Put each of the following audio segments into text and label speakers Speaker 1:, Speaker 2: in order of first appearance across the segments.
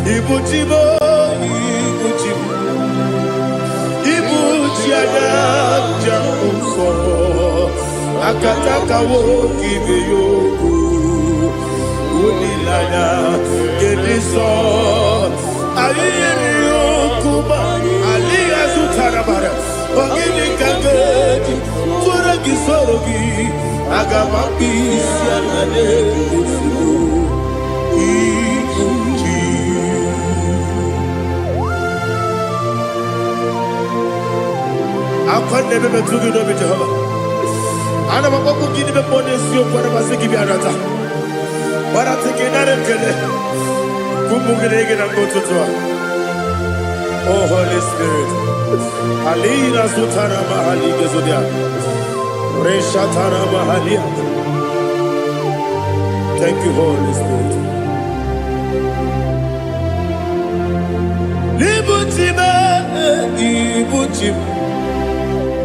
Speaker 1: Ibuchibo, Ibuchibo, Ibuchiada, Jamuso, Akataka woki beyoku, Unilada, Gediso, Ayiri Okuba, Aliya Zutarabara, Ogini Kageti, Turagi Sorogi, Agamapi, Sianade, I can't never be too good over Jehovah. I never go to give the bonus you for the Masiki Biarata. But I think another killer. Kumugregin and go to Tua. Oh, Holy Spirit. Alina Sutana Mahali Gezodia. Reshatana Mahalia. Thank you, Holy Spirit. Ibuchima, Ibuchim.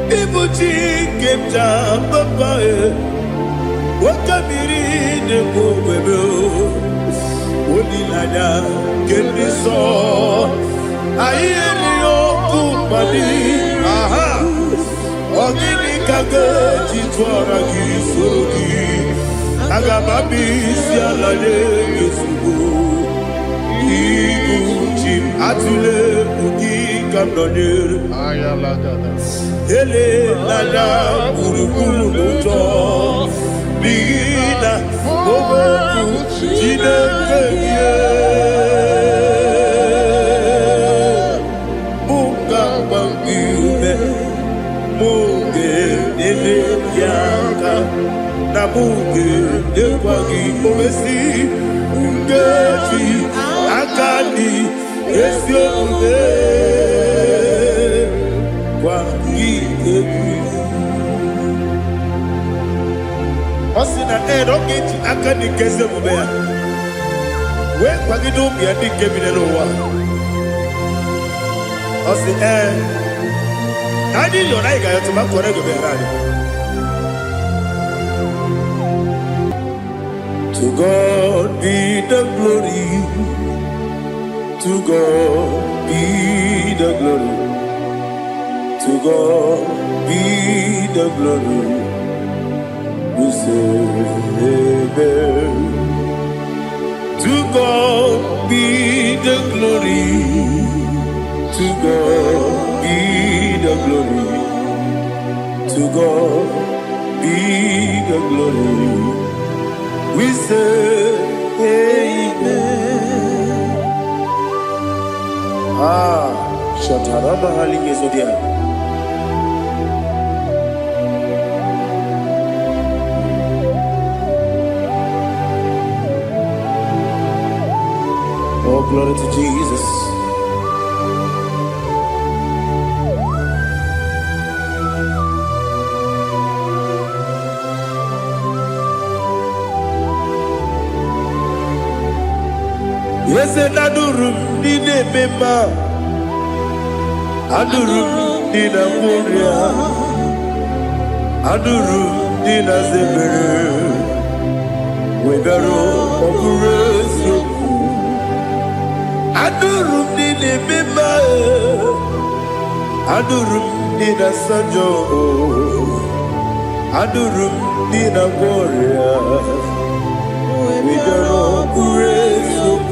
Speaker 1: Ibuchi kemja papa wakamiri de bobebe onilada keniso ayeni okupadi aha ogini kage titwara kisorogi agababi sialade yesugo Ibuchi atule ugi kamdonir ayalada ele lada buruburu moto bina oboku jinekeye munga bangiume munge nene yaka na munge nekwagi omesi ngeji akani esiode Osina don't akani kese mubea. We kwagido bia di kemine no wa. Osi nadi yo na iga yo tuma kore go berani. To God be the glory. To God be the glory. To God be the glory. We say amen. To God be the glory. To God be the glory. To God be the glory. We say amen. Shataraba halinge zodia. Oh, glory to Jesus. Yes, and Adurum did a member. Adurum did a warrior. Adurum did a zebra. We got operation. Adurum did a member. Adurum did a sanjo. Adurum did a warrior. We got operation.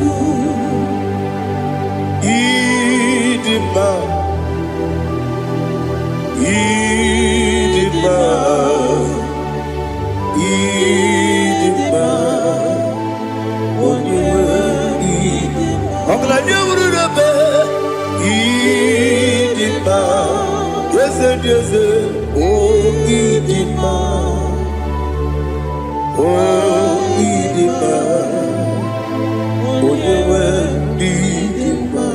Speaker 1: Idima. Idima. Idima. Idima, yes, oh Idima, oh Idima, oh Idima.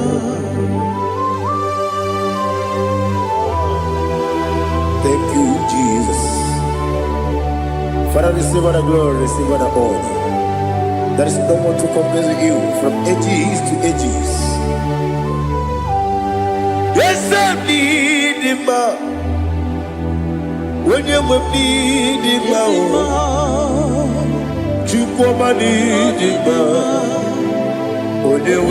Speaker 1: Thank you, Jesus. Father, receive all the glory, receive all the honor. There is no one to compare with you from ages to ages. Yes, I need him. When you need him, you come and need him. When you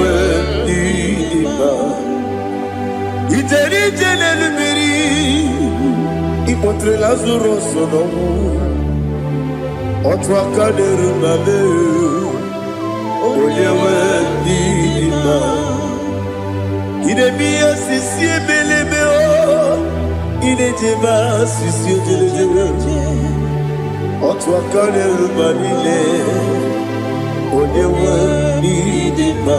Speaker 1: incontré Lazaro sono otwa kaderu mame onyewe ndima idemia sisi ebelebe o idejeba sisi ojelejebe otwa kaderu manile onyewe ndima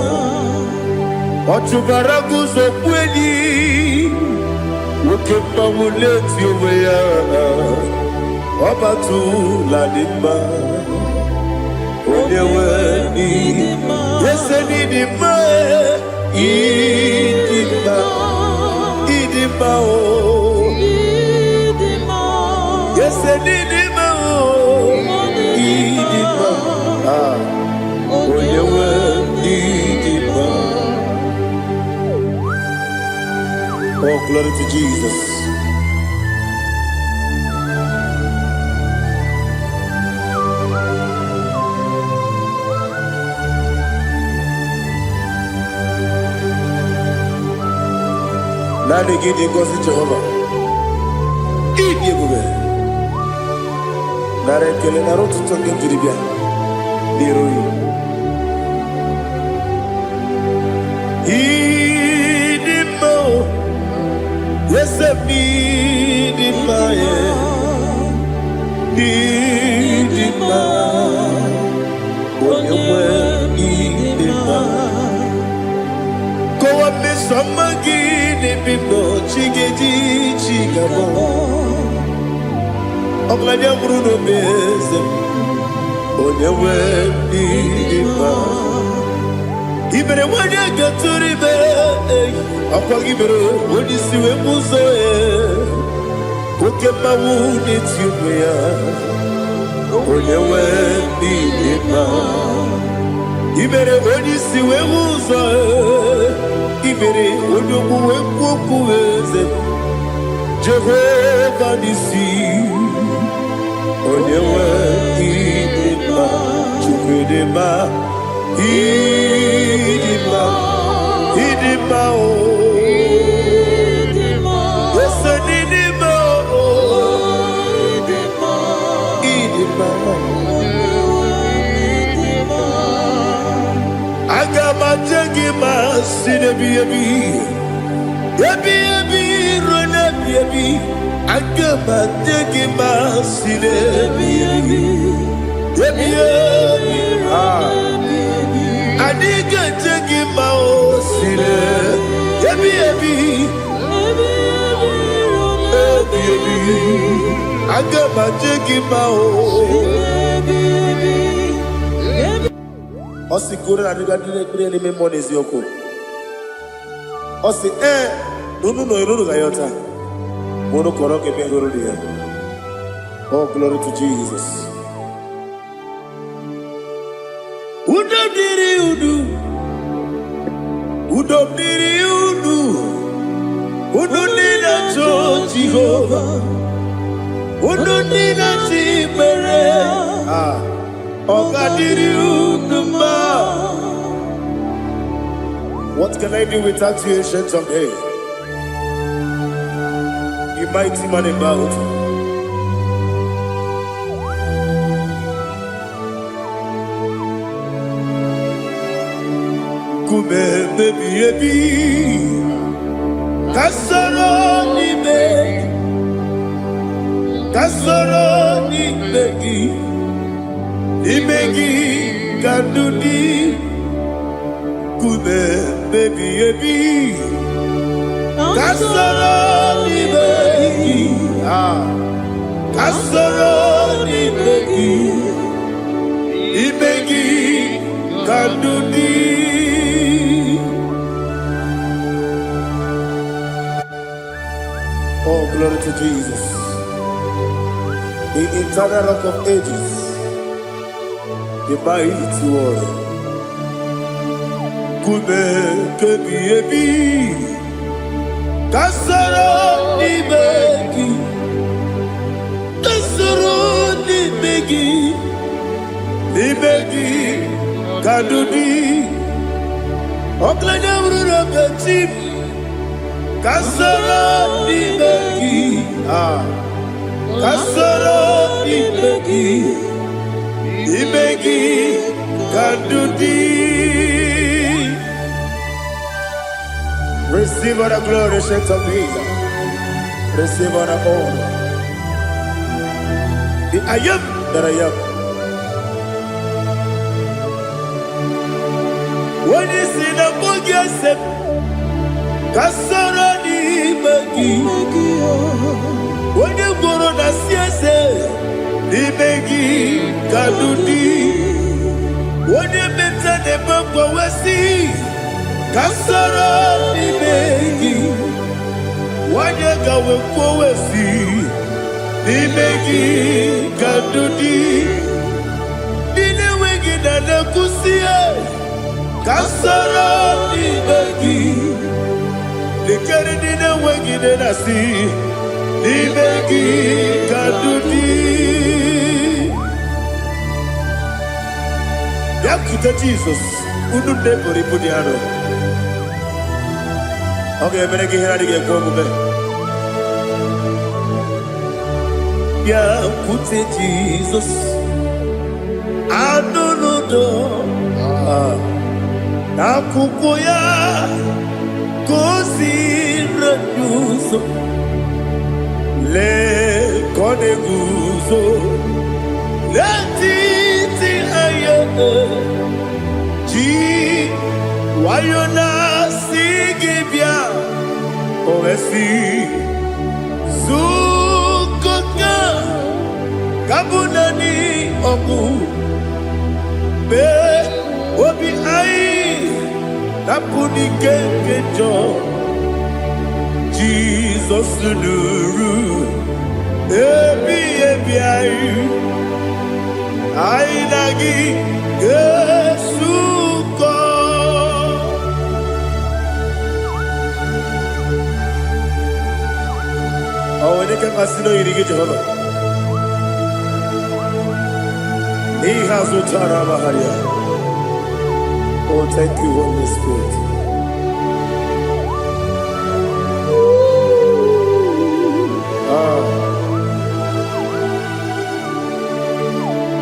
Speaker 1: otubaragu zokweni Ukemba muleti uweya Wabatu ladima Onyewe nidima Yese nidima Idima Idima o Yese nidima o Idima Onyewe nidima Oh, glory to Jesus. Nani gidi ngozi Jehovah. Idi bube. Nare kele naro tutonge jiribia. Niroi. Idi mo. Yes, Nidima, Nidima, Onyewe Nidima. Go up me some magini bimbo, chigedi chigabo. Oglanya Bruno Beze, Onyewe Nidima. Ibere wanya gaturi be, akwagibere wodi siwe muzoe, ukema wuni tiumya, onyewe nidima. Ibere wodi siwe muzoe, ibere wodi muwe kukuweze, Jehovah nisi, onyewe nidima, chukwedema. Idima, Idima, oh, Idima, yes, Idima, oh, Idima, Idima, Idima. Agama jagima, sinebi ebi, rona ebi. Agama jagima, sinebi ebi, Adiga jagi mao sile, ebi, agama jagi mao. Osi kure na diga dire ni me monezi yoko. Osi nunu no iruru gayota. Mono koroke me iruru dia. Oh, glory to Jesus. Udu nina to Jehovah, udu nina tibere, ogadiri uduma. What can I do without you, ancient of days? You mighty man about. Baby, Kasoro ni begi, kandudi, kube baby, Kasoro ni begi, kandudi. Oh, glory to Jesus. The eternal rock of ages, the mighty one. Kube kebi, Kasoro ni begi, kadudi, oklanya urura beti. Kasara ni begi, Kasoro Ibegi Kandudi. Receive all the glory, shake of Jesus. Receive all the honor. The I am that I am. When you see the book, yes, Kasoro Ibegi. When you go on the CSA, Ibegi Kandudi. When you mention the book, we see Kasoro Ibegi. When you go we see Ibegi Kandudi. Dine wegi na kusia Kasoro Ibegi. Dikere dine wegi na si Ibegi Kandudi. Yakuta Jesus, unu debori pudiano. Okay, I'm going to get going. Yakuta Jesus, I don't know. Nakukoya, kosi reduso, le koneguso. Letiti ayane ji wayona sigibia oesi sukoka kabunani oku be obi ai napuni kekejo Jesus nuru ebi ai Ainagi Yesuko. Oh, when you can masino irige Jehovah. He has utara baharia. Oh, thank you, Holy Spirit.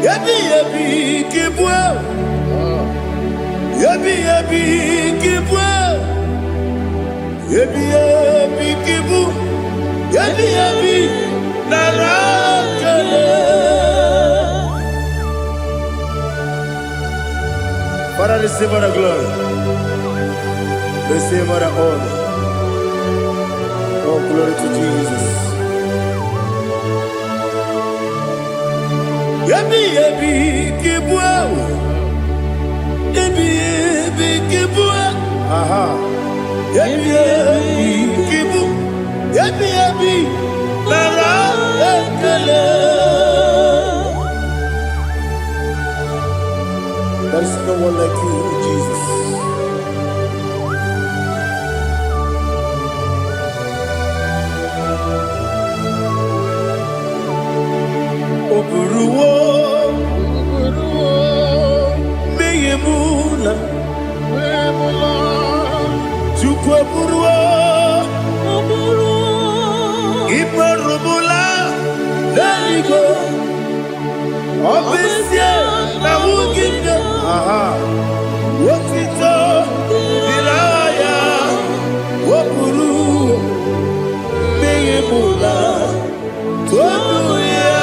Speaker 1: Yabi kibwa, yabi kibwa, yabi kibu, yabi narakale. Father, receive our glory, receive our honor. Oh, glory to Jesus. Yabi kibwa, yabi kibwa, aha. Yabi kibu, yabi nara ekele. There is no one like you, Jesus. Oburuwo, meyemula, chukwe buruwo, iparubula, leligo, obesia na uginde, aha, wotito, dilaya, oburuwo, meyemula, toduya.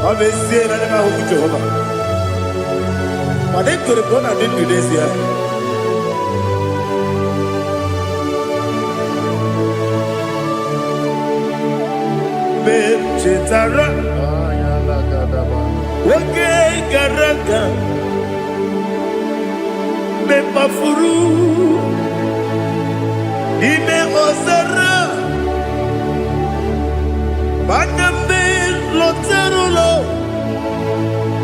Speaker 1: Obviously, I never hope to Jehovah. But they could have gone and did this year. Chetara, okay, Garaka, Mepafuru, Ime Osara, Banambe, Loterulo,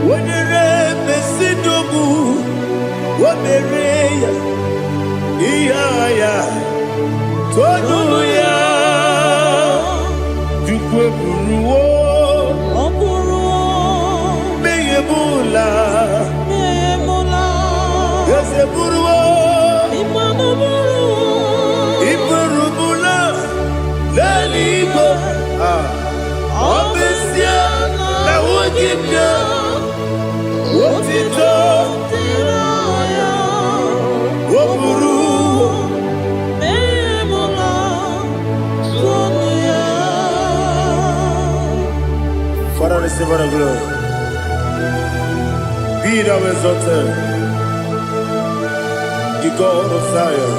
Speaker 1: when you Mesidobu, what Merea, Iaya, Toduya. Buruwo, meyemula, yese buruwo, iparubu, for the glory. Be thou exalted, the God of Zion,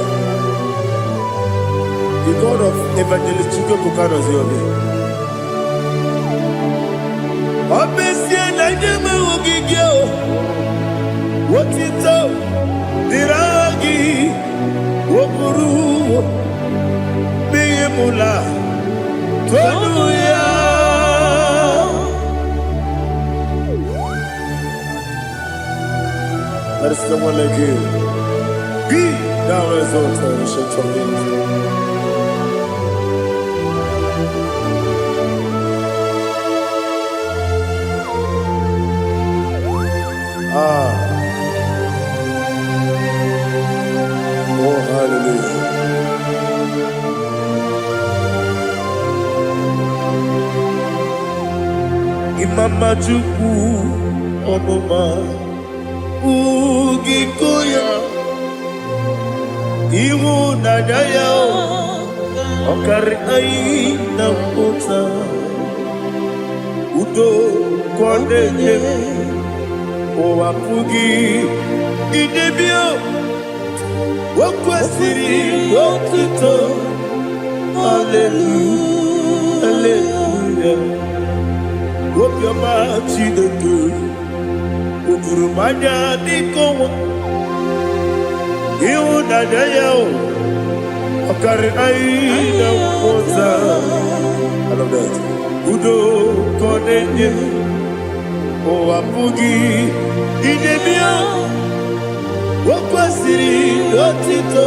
Speaker 1: the God of Evangelist Chico Buchanan Ziobi. Obesia na nyama ogigio, wotito, diragi, wokuru, biyemula, tonuya. There is no one like you. Be thou exalted, ancient of days. Oh, hallelujah. Imama Juku Onoma Ugikoya Iwu Nadaya Okari Aina Mota Udo Kondeye Owapugi Idebio Wakwasiri Wakito Hallelujah Hallelujah Wopiama Chidetu Ukurumanya Nikowa Iu Nadayao Okari Aina Mota I love that Udo Kondeye Owapugi Idebio Wakwasiri Otito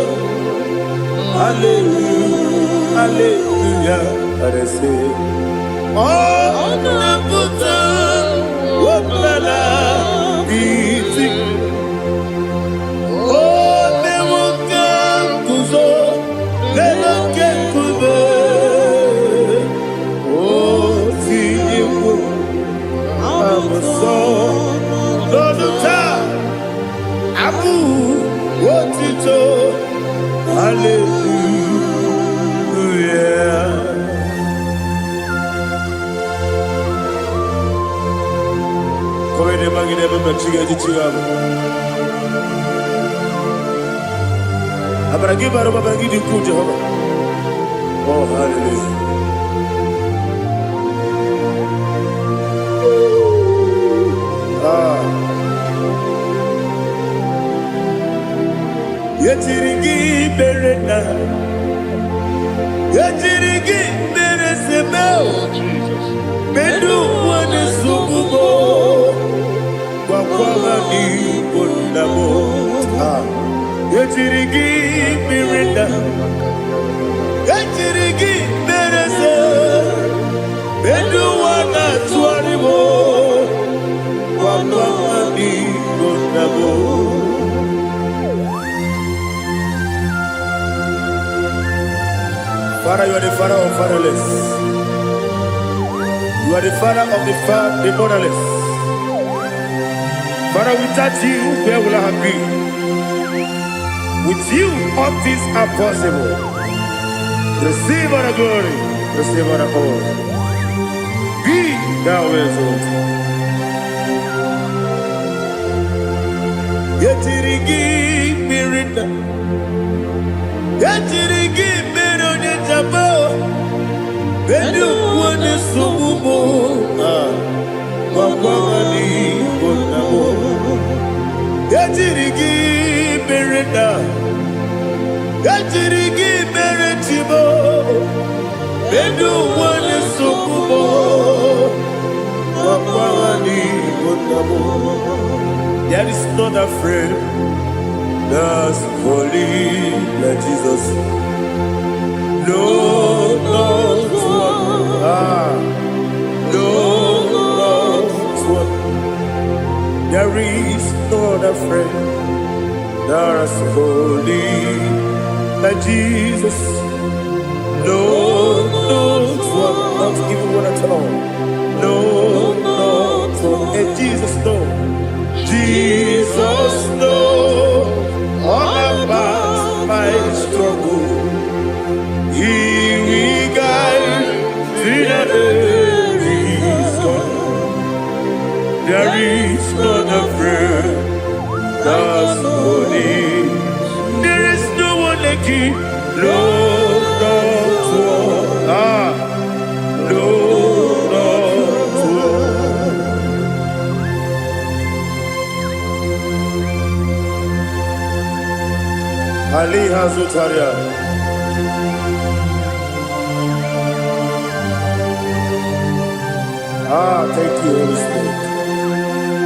Speaker 1: Hallelujah Hallelujah I say Oh Nabuta Waplala Iti Oh Newoka Kuzo Leloke Kube Oh Tiyewo Amason Loduta Abu Wotito Hallelujah Come ne magine baba chiga chiga Abragi baro baba gidi ku Jehovah Oh hallelujah Yetirigi berena Yetirigi beresebel Bedu wane sububo Kwa ni bondabo Yetirigi berena Yetirigi berese Bedu wana tuaribo Kwa ni bondabo Father, you are the father of fatherless. You are the father of the motherless. Father, without you, where will I have been? With you, all things are possible. Receive all the glory, receive all the honor. Be thou exalted. Yetirigi mirina, yetirigi mirona jabo. Bedu wane sububo Wakwani bonabo Yatirigi bereda Yatirigi beretibo Bedu wane sububo Wakwani bonabo There is not a friend that's holy like Jesus No, no, no, there is no other friend that's holy like Jesus. No, no, not even one at all. No, and Jesus, no. Jesus, no. All about my struggle. He will guide through the Ali Hazutaria. Thank you, Holy Spirit.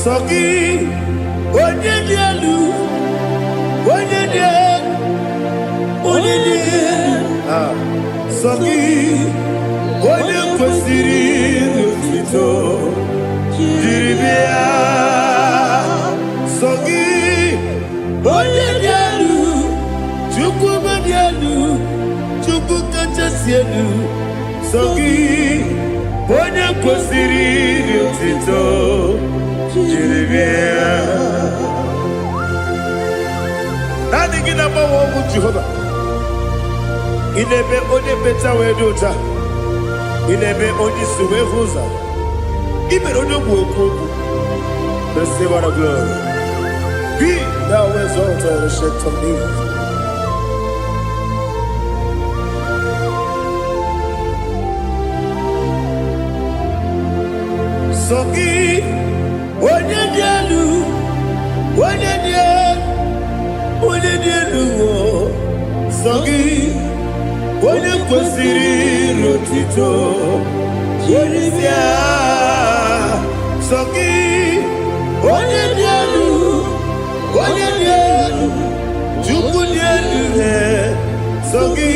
Speaker 1: Sogi, onye dielu, onye dielu, onye dielu. Sogi, onye kwesịrị otuto, jiri bịa. Sogi, onye dielu, Chukwu dielu, Chukwu kachasị elu. Sogi, onye kwesịrị otuto. Nothing in about what Jehovah. In a bit only better way to ta. In a bit only Suwe Huza. Even on your work, the Savor of glory. Be thou exalted and shed on me. Sogi. Onye dielu, onye dielu, Sogi, onye kwesịrị otuto, jiri bịa. Sogi, onye dielu, Chukwu dielu, Sogi,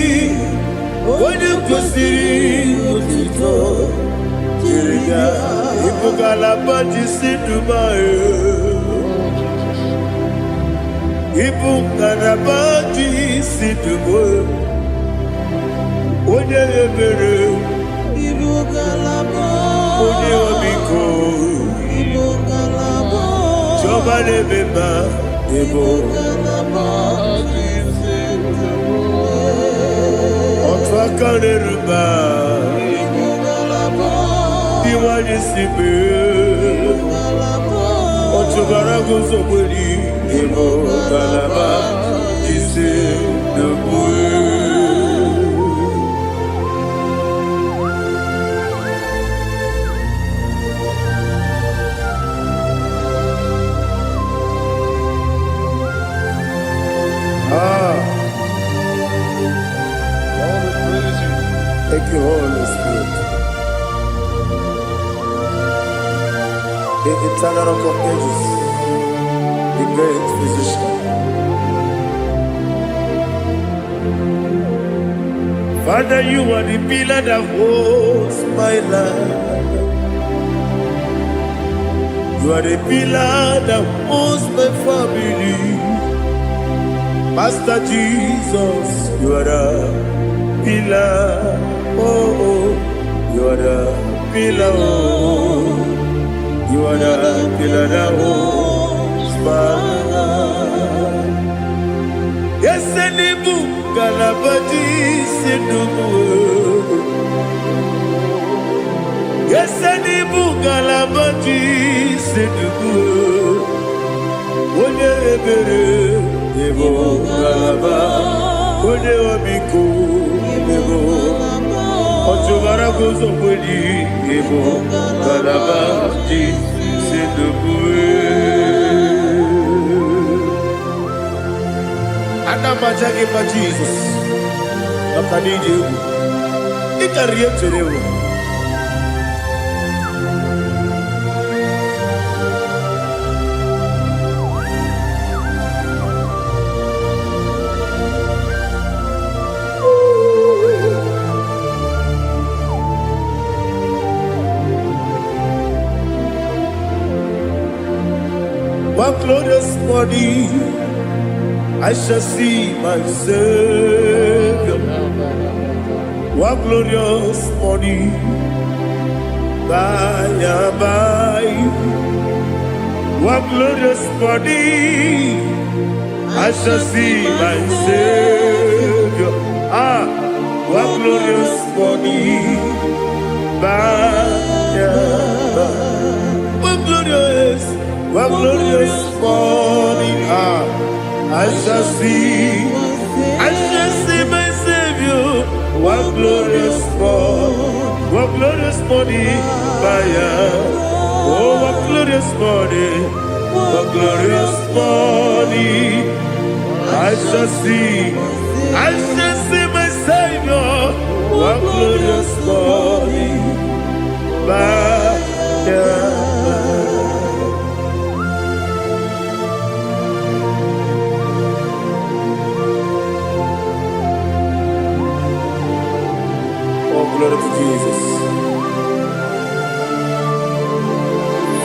Speaker 1: onye kwesịrị otuto, jiri bịa. Ibugalaba Dubai. Ibugalaba Dubai. Onye ebere.
Speaker 2: Ibugalaba.
Speaker 1: Onye omiko.
Speaker 2: Ibugalaba.
Speaker 1: Jọba lebeba.
Speaker 2: Ibugalaba
Speaker 1: Ọtụ aka n'eruba. Iwani sibe. Otubara gozoboli. Ibugalaba Dubai. Thank you, Holy Spirit. The eternal rock of ages, the great physician. Father, you are the pillar that holds my life. You are the pillar that holds my family. Master Jesus, you are the pillar. Oh, you are the pillar. Oh, you are the pillar that holds my life. Yes, Enibu Galabati Sinubu. Yes, Enibu Galabati Sinubu. Onye ebere, Ebo Galaba. Onye obiku, Ebo. Otubara gozoboli, Ebo Galaba Sinubu. Anamajagi ma Jesus. Akaniji. Ikariye terewo. One glorious body, I shall see my Savior. One glorious body, by and by. One glorious body, I shall see my Savior. One glorious body, by and by. One glorious morning, I shall see my Savior. One glorious morning, what glorious morning, oh, what glorious morning, what glorious morning. I shall see my Savior, what glorious morning, Oh, glory to Jesus.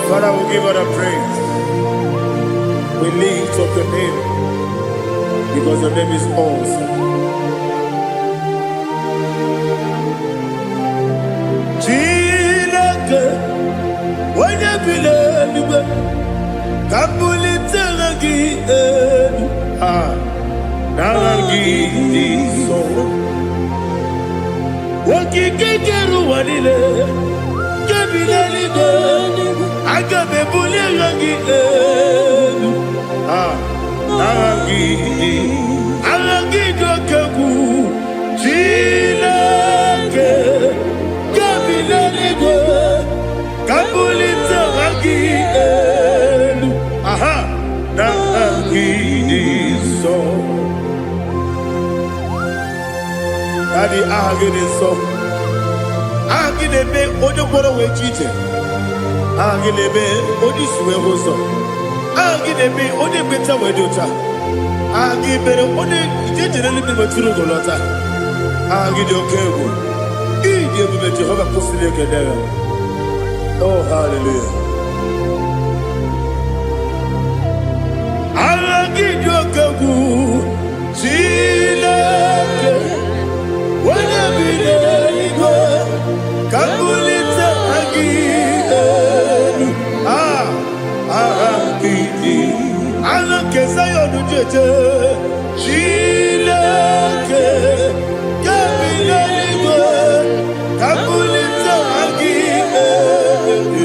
Speaker 1: Father, we give all the praise. We lift up your name because your name is awesome. Chilake, when you believe, Kapulitagi, Naragi, so. Wakikekeru wanile, kebilaligo, agabe bulirangi, arangi dokeku, chilake, kebilaligo, kabulita rangi, narangi so. Daddy, agide so. Agide be ojo boro we chite. Agide be odi suwe hoso. Agide be odi beta we dota. Agide be odi jejere libi maturu golota. Agide okego. Ide be Jehovah kusile kedera. Oh, hallelujah. Agide okego. Chilake. Wanya bideligo, kabulita agidelu, agidi, alakeza yonujeje, chilake, kabideligo, kabulita agidelu,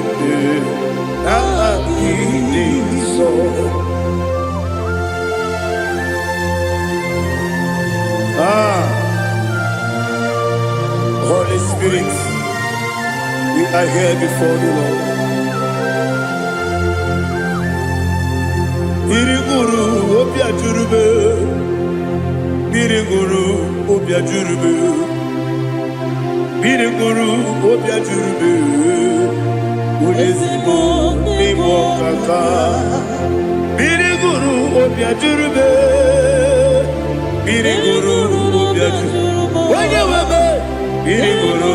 Speaker 1: agidi so. Holy Spirit, we are here before you, Lord. Biriguru obia jurube, biriguru obia jurube, biriguru obia jurube, ulezimo nimo kaka, biriguru obia jurube, biriguru obia jurube, wanyawebe. Biriguru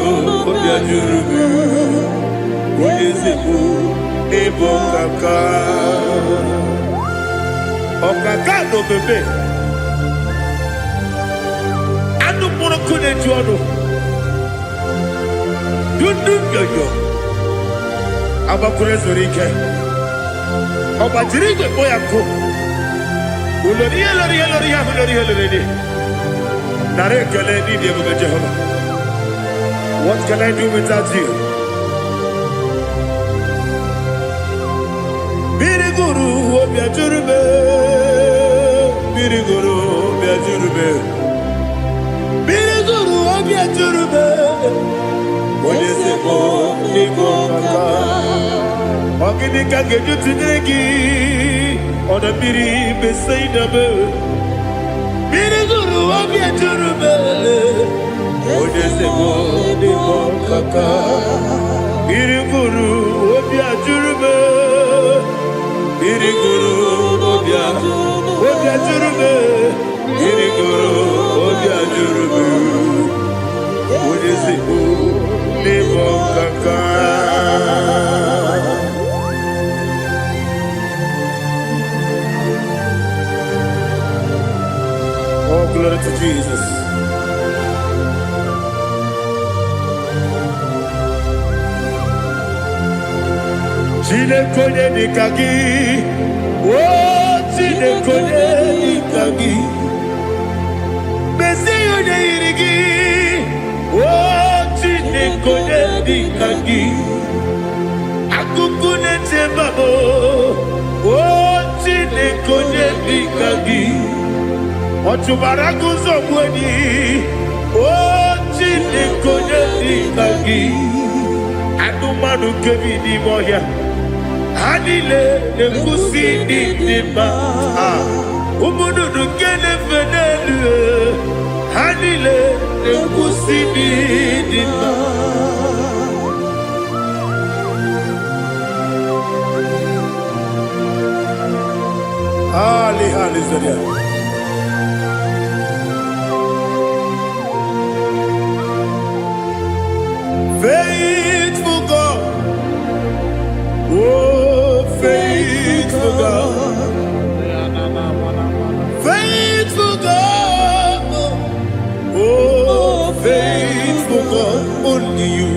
Speaker 1: obia jurube, ulezimo nimo kaka. Okaka no bebe. Anu mono kune juano. Dundu yoyo. Abakure zorike. Obajirige boyako. Uloriya. Nare kele ni diye Jehovah. What can I do without you? Biriguru obia jurube, biriguru obia jurube, biriguru obia jurube. Olezemo niko kaka, ogini kangeju tinegi, ona biri beseinabe. Biriguru obia jurube, olezemo niko kaka, biriguru obia jurube. Biriguru obia jurube, biriguru obia jurube, ulezimo nimo kaka. Oh, glory to Jesus. Chile konye nikagi, oh chile konye nikagi, besi yone irigi, oh chile konye nikagi, akukune chembabo, oh chile konye nikagi, ochubaraku zomweni, oh Chinikonye Nikagi, Anumanu Kevini Moya, Hanile, Nekusi Nima, Umudu Kene Venelu, Hanile, Nekusi Nima. Hallelujah. Faithful God, oh faithful God, faithful God, oh faithful God, only you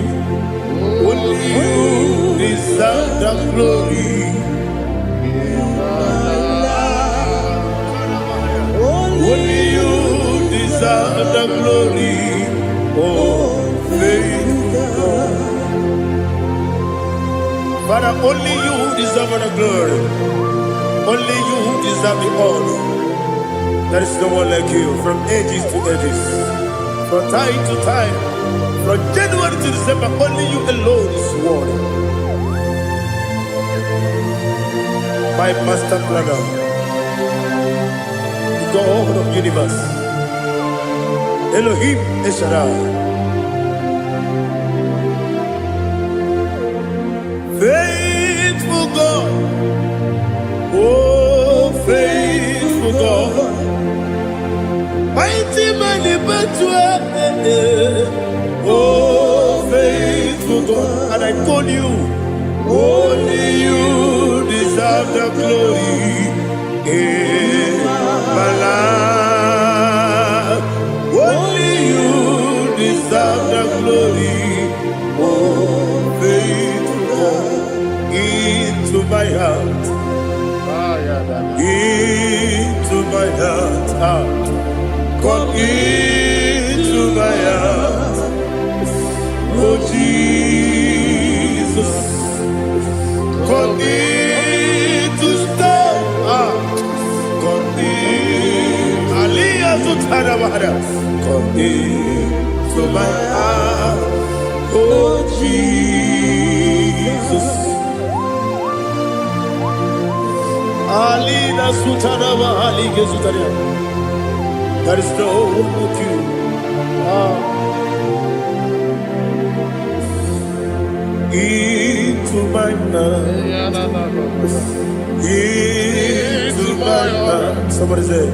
Speaker 1: deserve the glory. Only you deserve the glory, oh faithful God. Father, only you deserve the glory. Only you deserve the honor. There is no one like you, from ages to ages, from time to time, from January to December. Only you alone is worthy. My master planner, God of universe, Elohim Eshadai, faithful God, oh faithful God, mighty man in battle, oh faithful God, and I call you, only you deserve the glory. My life, only you deserve the glory. Oh, faithful God, into my heart, into my heart, come into my heart. Oh Jesus, come in to stay. Come into my heart, oh Jesus. Alina Sutanaba Alige Sutaria. There is no one like you. Into my heart, into my heart. Somebody say,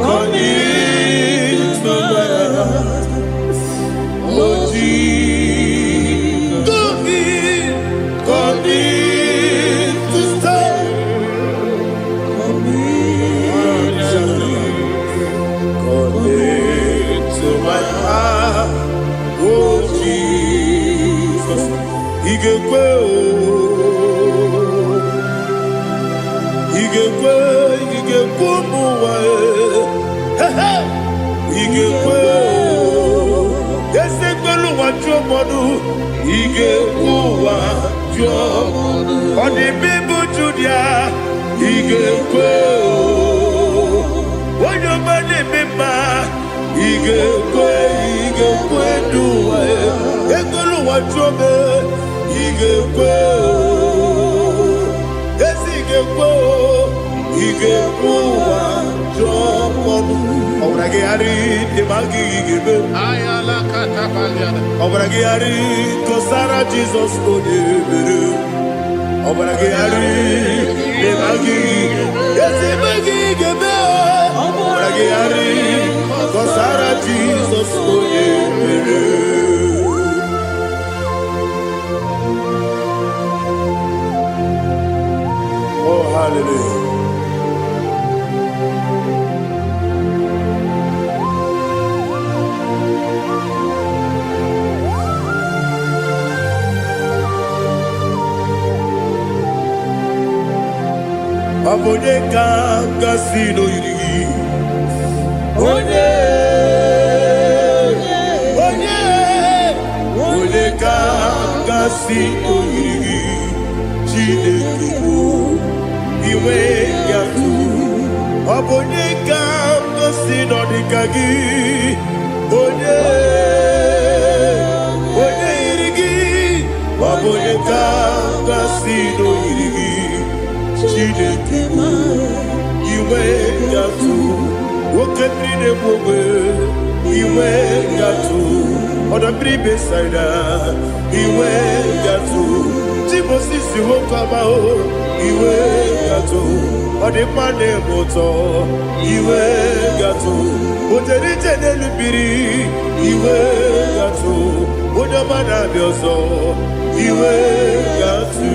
Speaker 1: come into my heart, oh Jesus. Come in to stay. Come into my heart, oh Jesus. Igekwe, igekwe muwa. Igekwe, esekwelu wajomodu. Igekwe wajomodu. Odi bibu judia. Igekwe, wanyomane mema. Igekwe duwa. Ekwelu wajome. Igekwe, esigekwe. Igekwe wajomodu. Obragiari demagi igebe.
Speaker 2: Ayala katapaliana.
Speaker 1: Obragiari kosara Jesus odebere. Obragiari demagi esimagi igebe. Obragiari kosara Jesus odebere. Oh hallelujah. Abonye kanga sino yirigi. Onye kanga sino yirigi. Chineke o iwe yatu. Abonye kanga sino dikagi. Onye Oboneka Gasino Iri Chidekema Iwe Gatu Woketrine Bobe Iwe Gatu Oda Bribe Saida Iwe Gatu Timosisi Wokamao Iwe Gatu Ode Mane Moto Iwe Gatu Oterite Nelubiri Iwe Gatu Oda Mana Bioso Iwe Gatu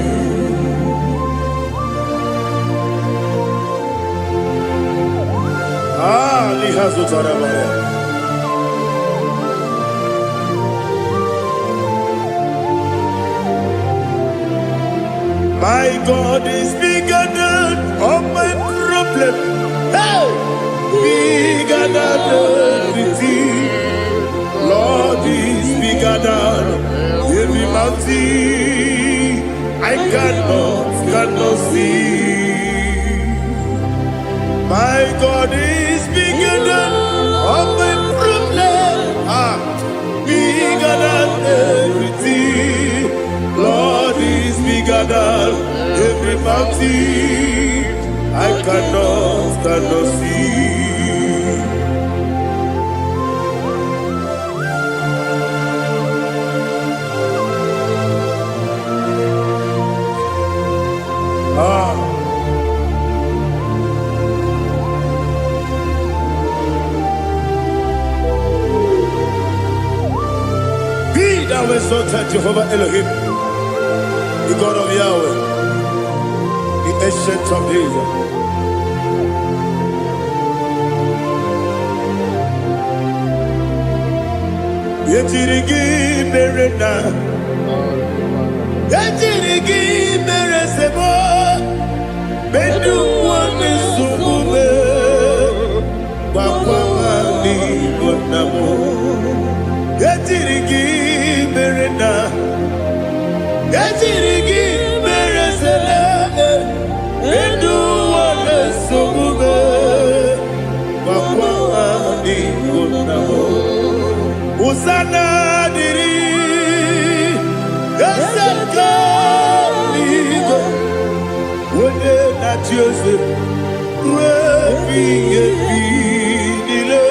Speaker 1: Lihazo Tarabaya. My God is bigger than all my problem. Hey, bigger than everything. Lord is bigger than every mountain. I cannot see. My God is bigger than all my problem. Bigger than everything. Lord is bigger than every mountain. I cannot see. Thou exalted Jehovah Elohim, the God of Yahweh, the ancient of days. Yetirigi merena, yetirigi meresemo, bedu wane sumube, wakwamani bonamo. Yetirigi merena, yetirigi meresele, bedu wane sumube, wakwamani bonamo. Usana diri, esaka ligo, wone na Joseph, wepi dile,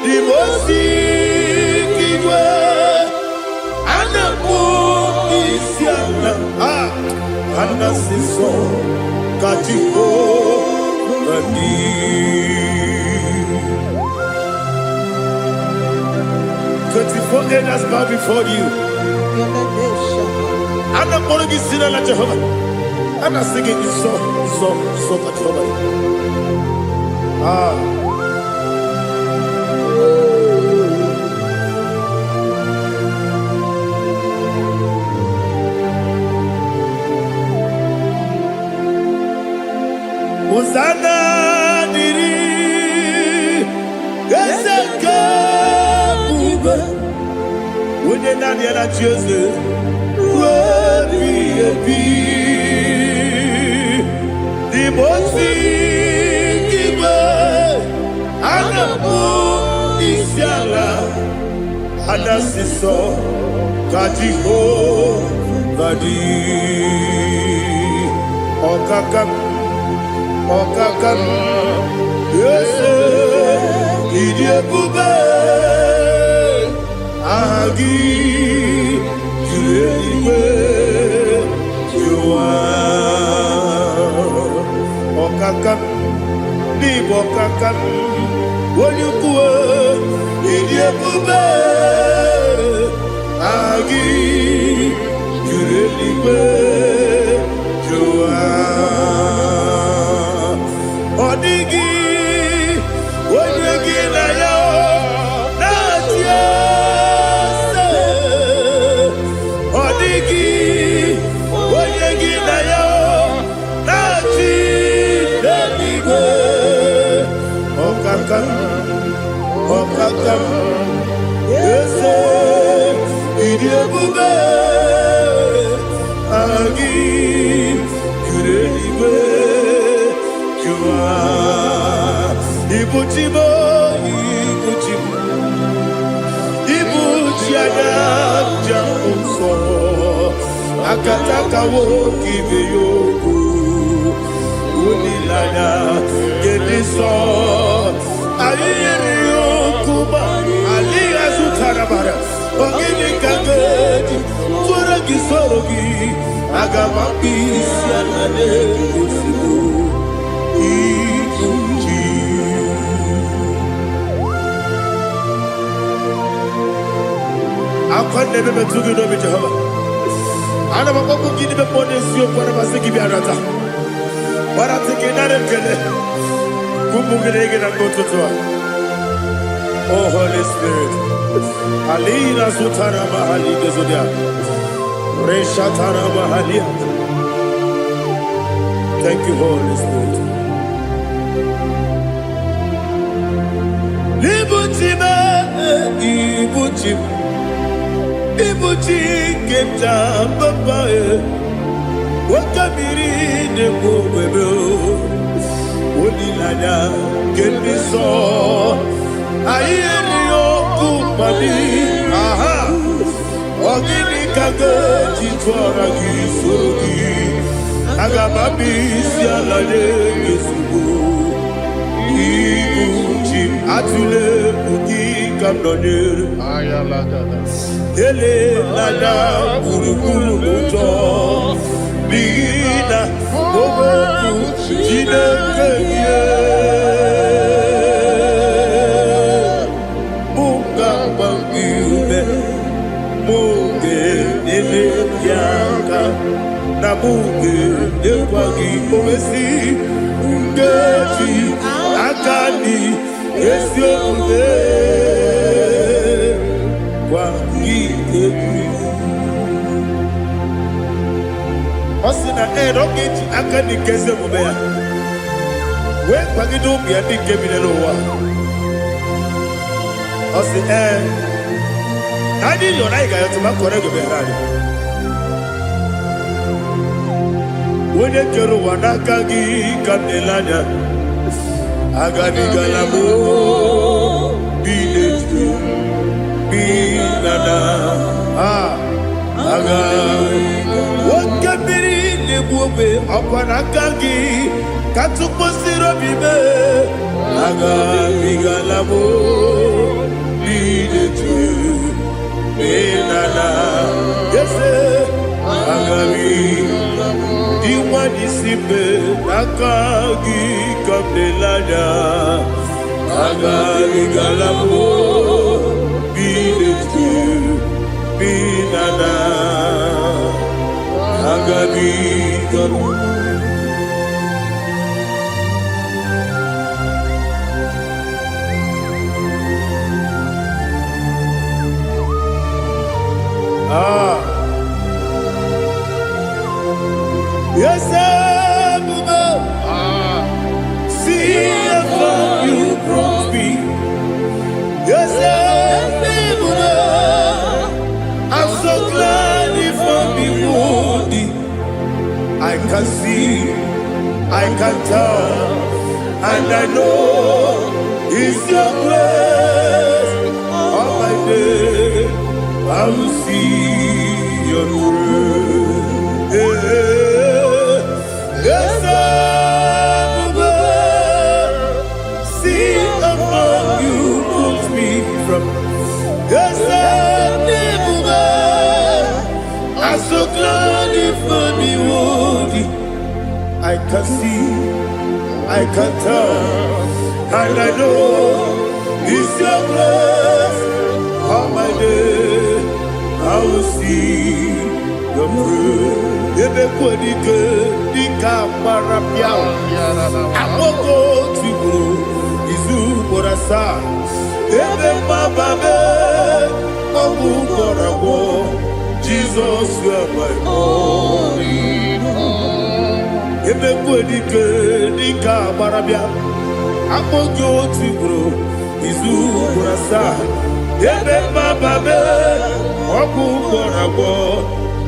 Speaker 1: dimosi kiwe, anapo isiana, anasiso katiko gani. 24 elders bow before you. I'm not going to be seen like Jehovah. I'm not singing this song like Jehovah. Hosanna diri, Eseka. When you're not yet at Joseph, the most Isiala, Anasiso, Katiho, Vadi, Okakam, yes, Idiabube. Agi, Juliwe, Jua, Okakam, Nibokakam, Wonyukue, Idiabube, Agi, Juliwe, Jua, Odigi, Wonyagi na yo, Natia. Okakam, yes, Idiabube, Agi, Kureliwe, Jua, Ibuchibo, Ibuchiana, Jamuso, akataka wo kibe yoku unilana gediso ayiri yoku ba aliya zutarabara ogini kangedi tura gisorogi agamambisi anane kusibu ikuji akwande bebe tugi no bi Jehova ana bako gini be pone sio kwa na basiki bi arata bara tike na rekele kumugirege na kototoa. Oh Holy Spirit alina sutara mahali gezodia resha tara mahali. Thank you Holy Spirit. Libutime Ibuchi kemta papa wakamiri de bobebe onilanya kemiso ayeri okupani aha ogini kage jitwara gisogi agamabisi alade gesubu Ibuchi atule buki kamdonir
Speaker 2: Ayalagada.
Speaker 1: ele lada burukuru muto bina oboku jinekeye munga bangiume munge nele yaka na munge nekwagi owesi ngeji akani esiombe Osina rogeji akani keze mubea we kwagido bia di kebile wa osi nadi yo na iga yo tuma kore go be rari wone kero wanaka gi kanelanya agani galamo biletu binana aga wakabiri lebuobe akwanakagi katuposiro bibe aga bigalamo biletu binana yese aga diwani simbe nakagi kamdelanya aga bigalamo binana agabi galu yes see if you brought me yes I'm so glad if I'm wounded. I can see, I can tell, and I know it's your grace. On my day, I will see your grace. Yes, see among you put me from. Yes, I'm so glad if me woody. I can see, I can tell, and I know it's your grace. On my day, I will see your grace. Ebe kodike, dika marapia. Amoko tibu, izu borasa. Ebe mababe, obu korabo. Jesus, you are my only home. Ebe kodike dika barabia, apojo tibro, izu burasa. Ebe bababe, oku korabo.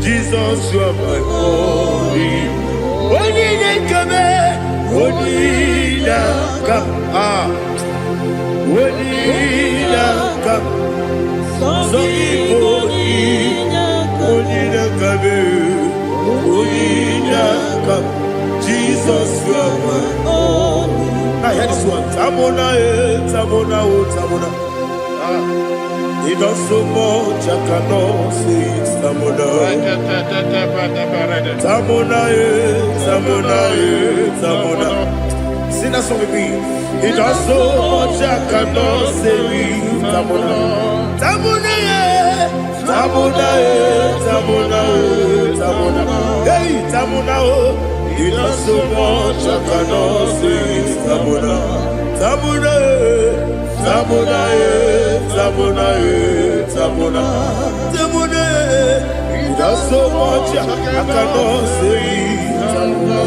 Speaker 1: Jesus, you are my only home. Oni nekame, oni nakam, oni nakam. So oni nakame. Jesus, you are my own. I hear this one. Tamona, Tamona, Tamona. He does so much, I cannot say it. Tamona, Tamona, Tamona, Tamona. Sing that song with me. He does so much, I cannot say it. Tamona, Tamona, Tamona, Tamona, Tamona. Hey, Tamona, he does so much, I cannot say it. Tamona, Tamona, Tamona, Tamona, Tamona, Tamona. He does so much, I cannot say it. Tamona.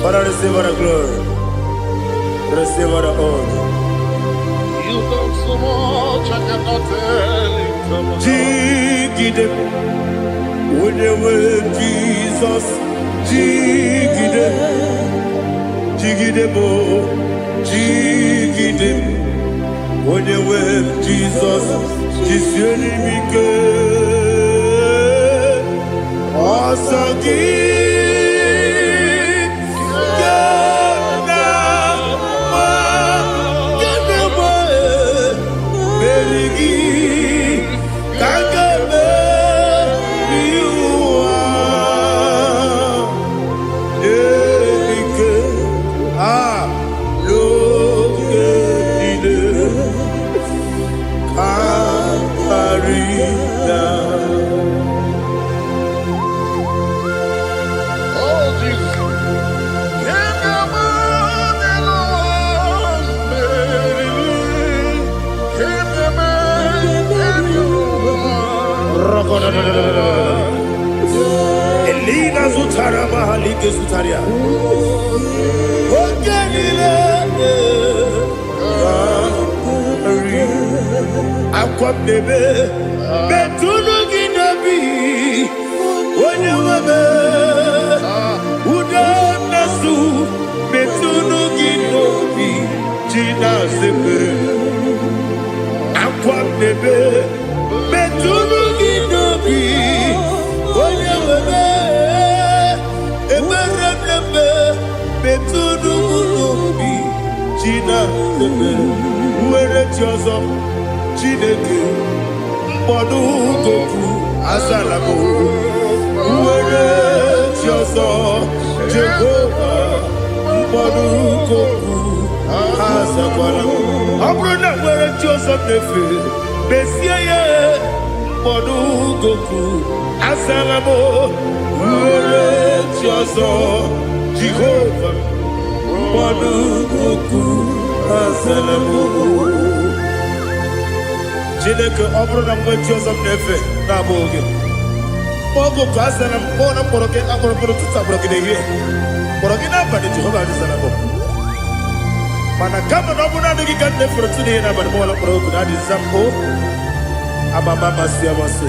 Speaker 1: Father, receive all the glory. Receive all the honor.
Speaker 2: You done so much, I cannot tell it.
Speaker 1: Jigide, when you were Jesus, Jigide, Jigide bo, Jigide, when you were Jesus, Jisyenimike, Asagi. Elina Zutara Mahalike Zutaria. Aqua bebe, Betuno Ginabi, when you were Udanasu, Betuno Ginobi, Gina Zipper. Aqua bebe, Betuno Ginobi, when you were Betuno Ginobi, Gina Zipper. Where it yours up. Chineke mkpọdụ goku asalamo uwere chiọzọ Jehova mkpọdụ goku asakwala ọ bụrụ na nwere chiọzọ nefe besie ya mkpọdụ goku asalamo uwere chiọzọ Jehova mkpọdụ goku asalamo. Chineke ọ bụrụ na mgbe chi ọzọ m na-efe na-abụ oge ogo ka a zara m kpọọ na mkpọrọ gị akpọrọ mkpọrọ ụtụtụ akpọrọ gị n'ehihie mkpọrọ gị n'abalị Jehova adịzara m mana kama na ọ bụrụ na adịghị ka nne fere tụ n'ihe n'abalị mụọla mkpọrọ oku na adịza m o amama amasị amasị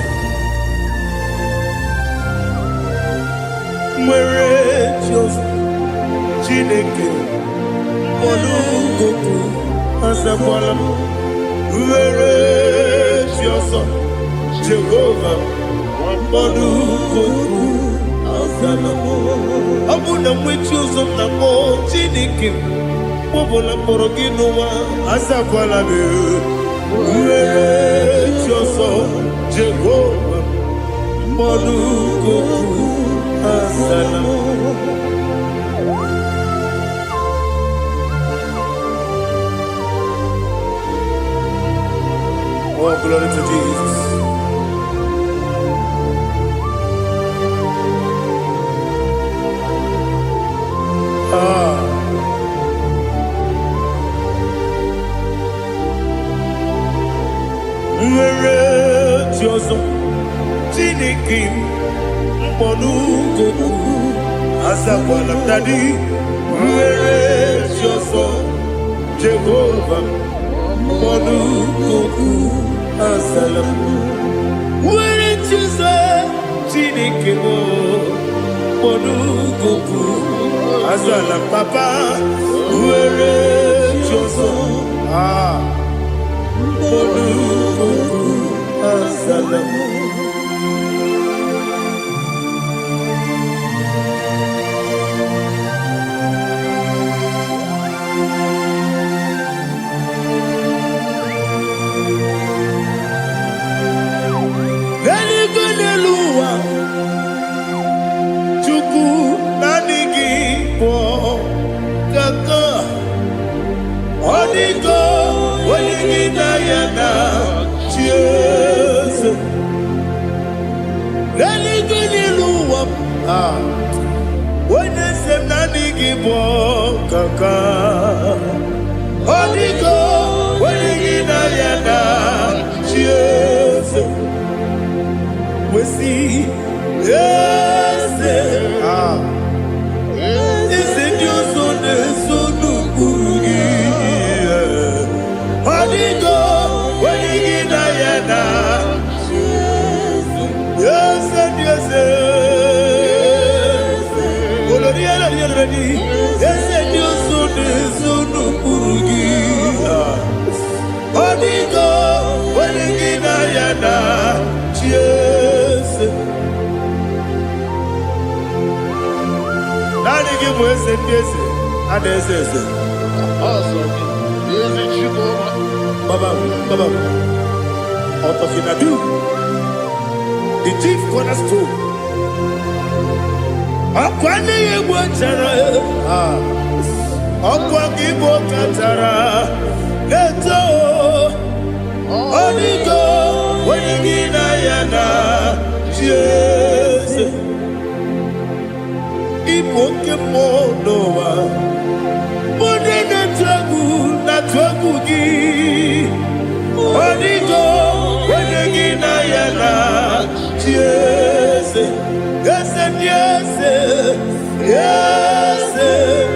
Speaker 1: nwere chi ọzọ Chineke mkpọrọ oku azakwala m were chi ọzọ Jehova mkpọdụ goku azala m ọ bụ na nwechi ụzọ m na mmụọ Chineke mkpọbụla mkpọrọ gị n'ụwa azakwala m were chi ọzọ Jehova mkpọdụ goku azala m. Oh, glory to Jesus. Nwere chi ọzọ Chineke mkpọdụ goku azakwala m dadi nwere chi ọzọ Jehova mkpọdụ goku azala m nwere chi ọzọ Chineke mkpọdụ goku Asalam Papa, where Joso, Asalam. When they say nani gibo kaka, Odigo, when you na cheers. We see, yes, is it your son, son of Burugi? Odigo, when you na yes, yes, yes, you son of Burugi. Odigo, when you na cheers. Nani give us a yes, and yes, Baba, out of Inadu, the chief cornerstone. Akwani Igbo chara, Akwa Igbo katara, Leto, Odigo, Wenigina yana, Jesus. Igbo kemo noa, Mone na twagu gi, Odigo, Wenigina yana, Jesus. Yes, yes, yes,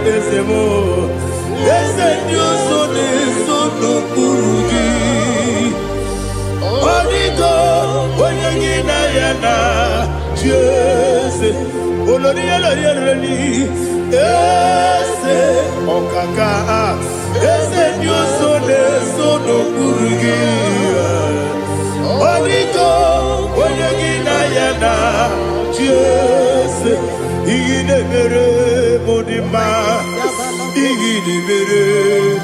Speaker 1: yes, more. Yes, you son is so no Burugi. Odigo, when you get Diana, yes, Oloria, yes, Okaka, yes, you son is so no Burugi. Odigo, when you get Diana. Yes, Igidebere Modima, Igidebere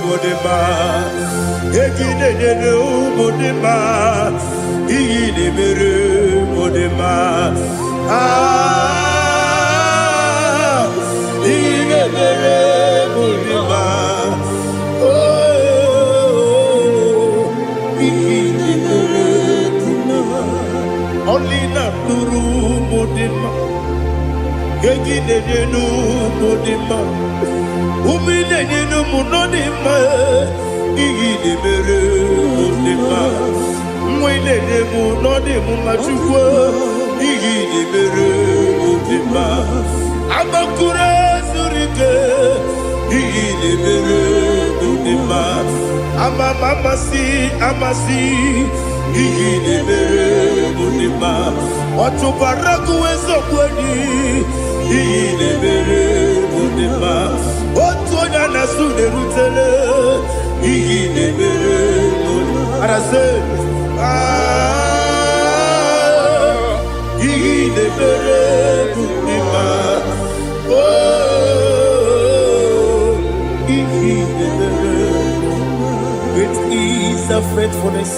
Speaker 1: Modima, Igidebere Modima, Igidebere Modima, Igidebere Modima, oh, Igidebere Modima, only not Nuru. Gegi no modima, umile no munodima, igi de bere modima, mwile de munodimu machukwa, igi de bere modima, amakure surike, igi de bere modima, amasi, igi de bere modima. Watu baraku wezo kwani Igidebere Modima. Watu onyana sude rutele Igidebere Modima. Arase Igidebere Modima. Oh, Igidebere. Great is the faithfulness,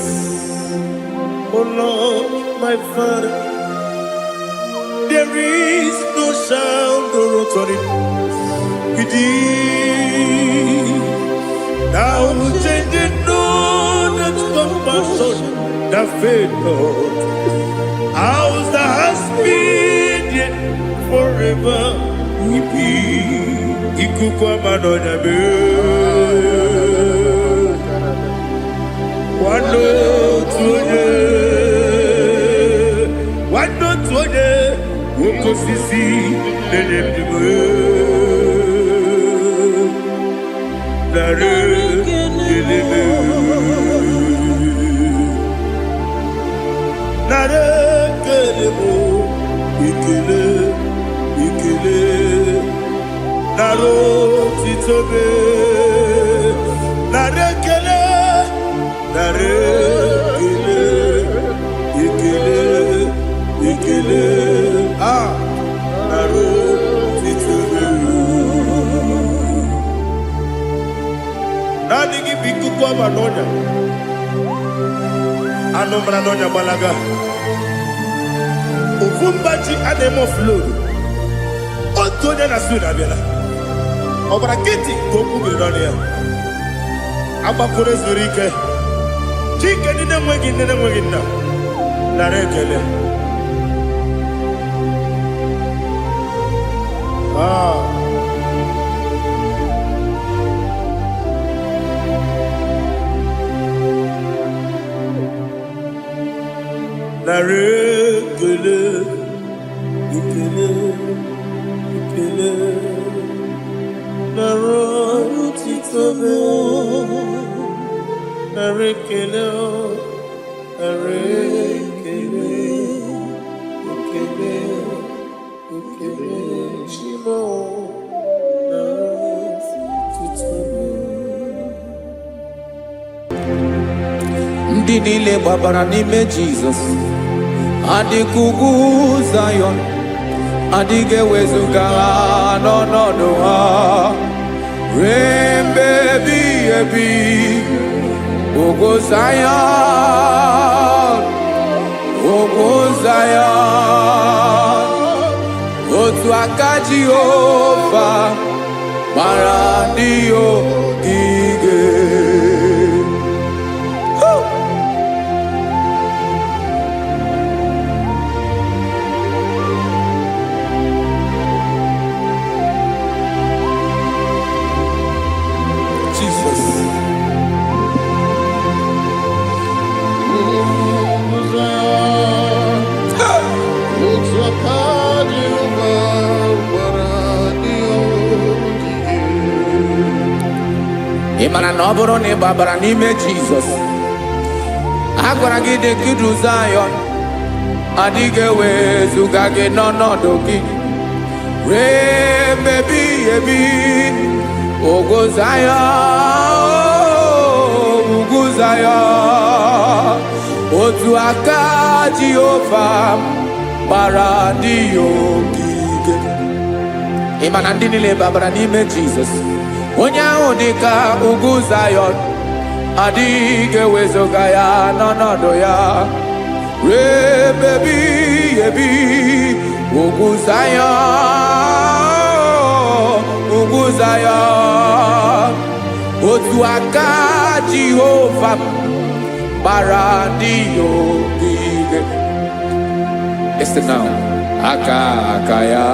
Speaker 1: oh Lord, my Father. There is no sound or authority. Now changing no that compassion, the faith Lord. Ours that has been yet forever we be. Ikukwa manonya be. Wano tuone, wano tuone. Woko sisi nenem diwe nare kelebe nare kelebo ikele naro titobe, narekele, narekele, ikele, ikele, naro titobe. Nani kibiku kwa manonya, anomra nonya balaga. Uvumbaji anemo flow. Otonya na suna bela. Obra kiti koku bironia. Aba kore zurike. Chike nine mwegi na. Narekele. Narekele. Ikele. Ikele. Narotitobe. Narekele. Narekele. Ikele. Ikele. Shimo. Narotitobe.
Speaker 3: Ndị niile gbabara n'ime Jizọs adịghị Zion, adịghị ewezuga ha n'ọnọdụ ha ruo mgbe ebighị ebi. Ugwu Zion, ugwu Zion, otu aka Jehova gbara ndị ogige. Ị mara na ọ bụrụ na ị gbabara n'ime Jizọs, a gwara gị dị ka Zion, adịghị ewezuga gị n'ọnọdụ gị ruo mgbe ebighị ebi. Ugwu Zion, ugwu Zion, otu aka Jehova gbara ndị ogige. Ị ma na ndị niile gbabara n'ime Jizọs, onye ahụ dị ka ugwu Zion, adịghị ewezuga ya n'ọnọdụ ya ruo mgbe ebighị ebi. Ugwu Zion, ugwu Zion, otu aka Jehova gbara ndị ogige. Listen now, aka ya,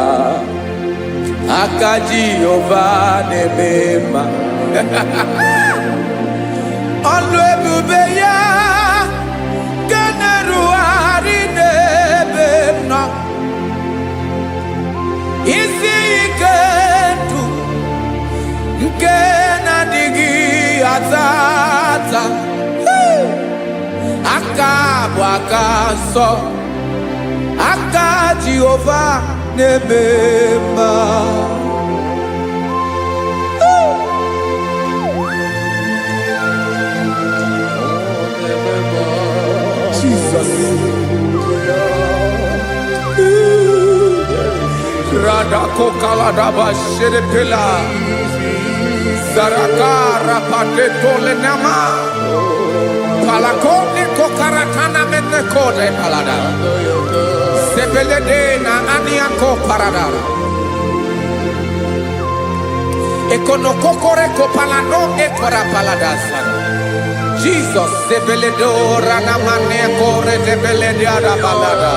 Speaker 3: aka Jehova na-eme mma. Ọlụ ebube ya ga na-erugharị n'ebe m nọ. Isi ike ndụ nke na-adịghị ata ata. Aka bụ aka nsọ, aka Jehova na-eme mma. Jesus. Radako kaladaba sherepela Zarakara pateto lenama Palakone kokaratana mene kode palada Sepelede na aniako parada Ekono kokore kopalano ekora paladasa Jesus sepeledo rana mane kore tepelediada balada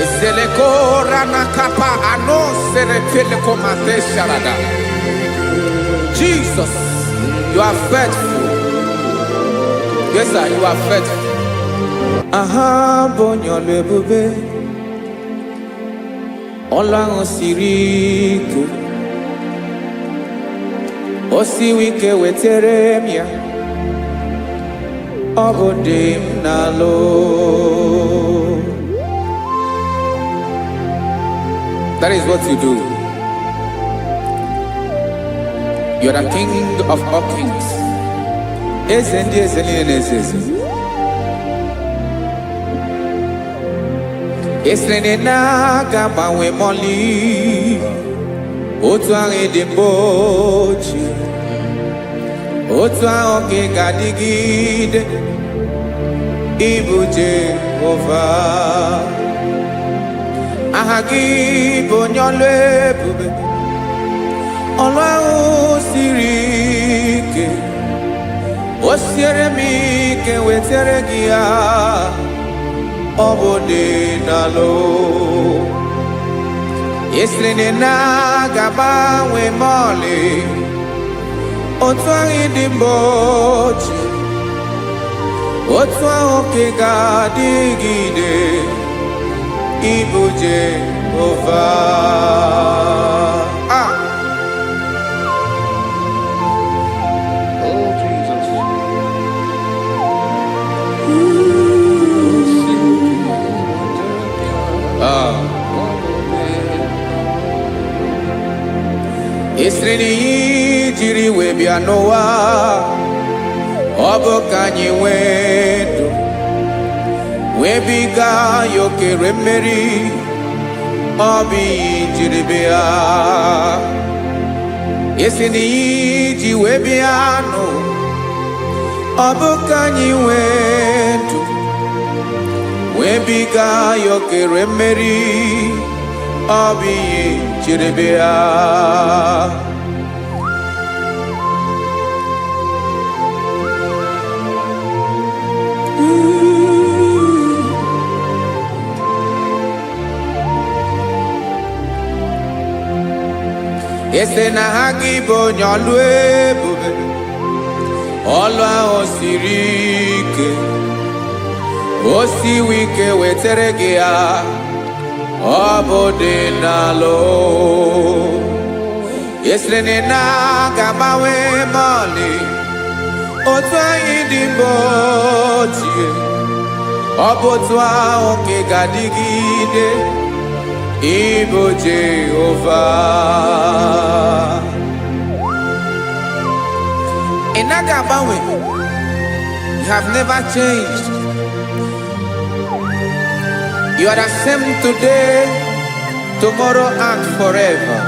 Speaker 3: Ezele kora na kapa ano serepele komate sharada. Jesus, you are faithful. Yes, sir, you are faithful. Aha, bonyo lebube. Ola osiriku. Osi wike weteremia. Obodim nalo. That is what you do. You are the King of all kings. Ezendi ezeli nezezi. Esrene na gaba we moli. Otu ari de bochi. Otu oke gadigide. Ibu Jehovah. Ahagi bonyole bube. Olwa sirike. Osiere mi ke wetere gia. Obode nalo. Yesrene na gaba we mole. Otu ari de bochi. Otu oke gadigide. Ibu Jehovah.
Speaker 2: Oh, Jesus.
Speaker 3: Israeli jiri we bia Noah. Obo kanyi wedo. Webiga yoke remeri. Obi jiri bia. Israeli ji we bia no. Obo kanyi wedo. Webiga yoke remeri. Obi jiri bia. Ese na IGBO nyolwe bube. Olwa osirike. Osi wike wetere gia. Obode nalo. Ese na gamawe mali. Otwa idimbotie. Obotwa oke gadigide. Ibu Jehovah. In Agabawe, you have never changed. You are the same today, tomorrow, and forever.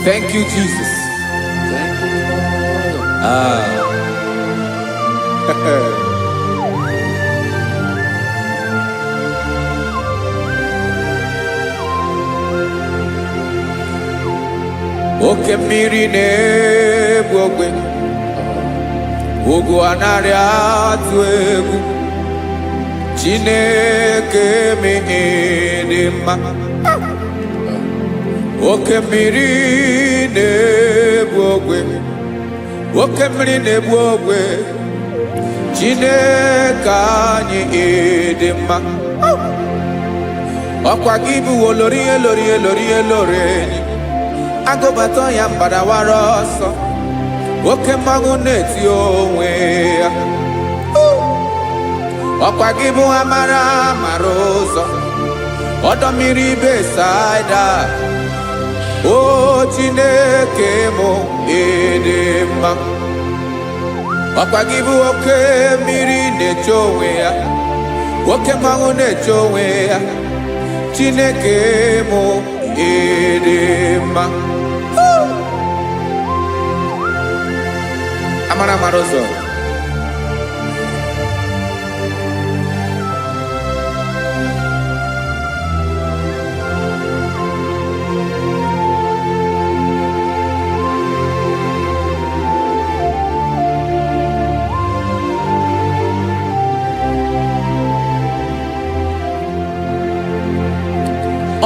Speaker 3: Thank you, Jesus.
Speaker 2: Thank you, Lord.
Speaker 3: Oke mmiri na-egbu ogbe. Ugwu anarị atụ egwu. Chineke mee dị mma. Oke mmiri na-egbu ogbe. Oke mmiri na-egbu ogbe. Chineke anyị dị mma. Ọkwa gị bụ olori enyi. Agụbata ya mbadawara ọsọ. Oke mmanwụ na-eti onwe ya. Ọkwa gị bụ amara ụzọ. Ọdọ mmiri Besaida. O Chineke mụ ịdị mma. Ọkwa gị bụ oke mmiri na-eche onwe ya. Oke mmanwụ na-eche onwe ya. Chineke mụ ịdị mma. Amara ụzọ.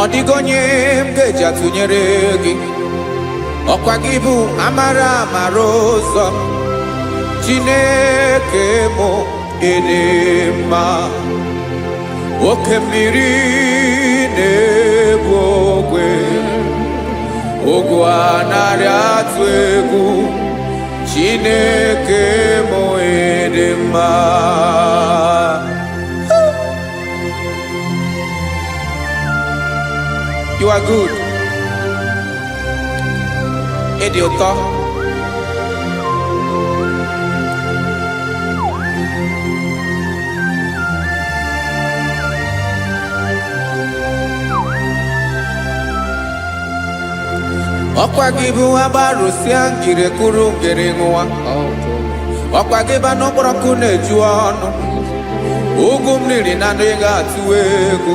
Speaker 3: Ọ dịghị onye m ga-eji atụnyere gị. Ọkwa gị bụ amara ụzọ. Chineke mụ ịdị mma. Oke mmiri na-egbu ogwe. Ugwu anarị atụ egwu. Chineke mụ ịdị mma. You are good. dị ụtọ. Ọkwa gị bụ agbarụsịa ngiri kụrụ ngiri nwa. Ọkwa gị ba n'ụkpọrọkụ na-eju ọnụ. Ugwu mmiri na ndị ga-atụ egwu.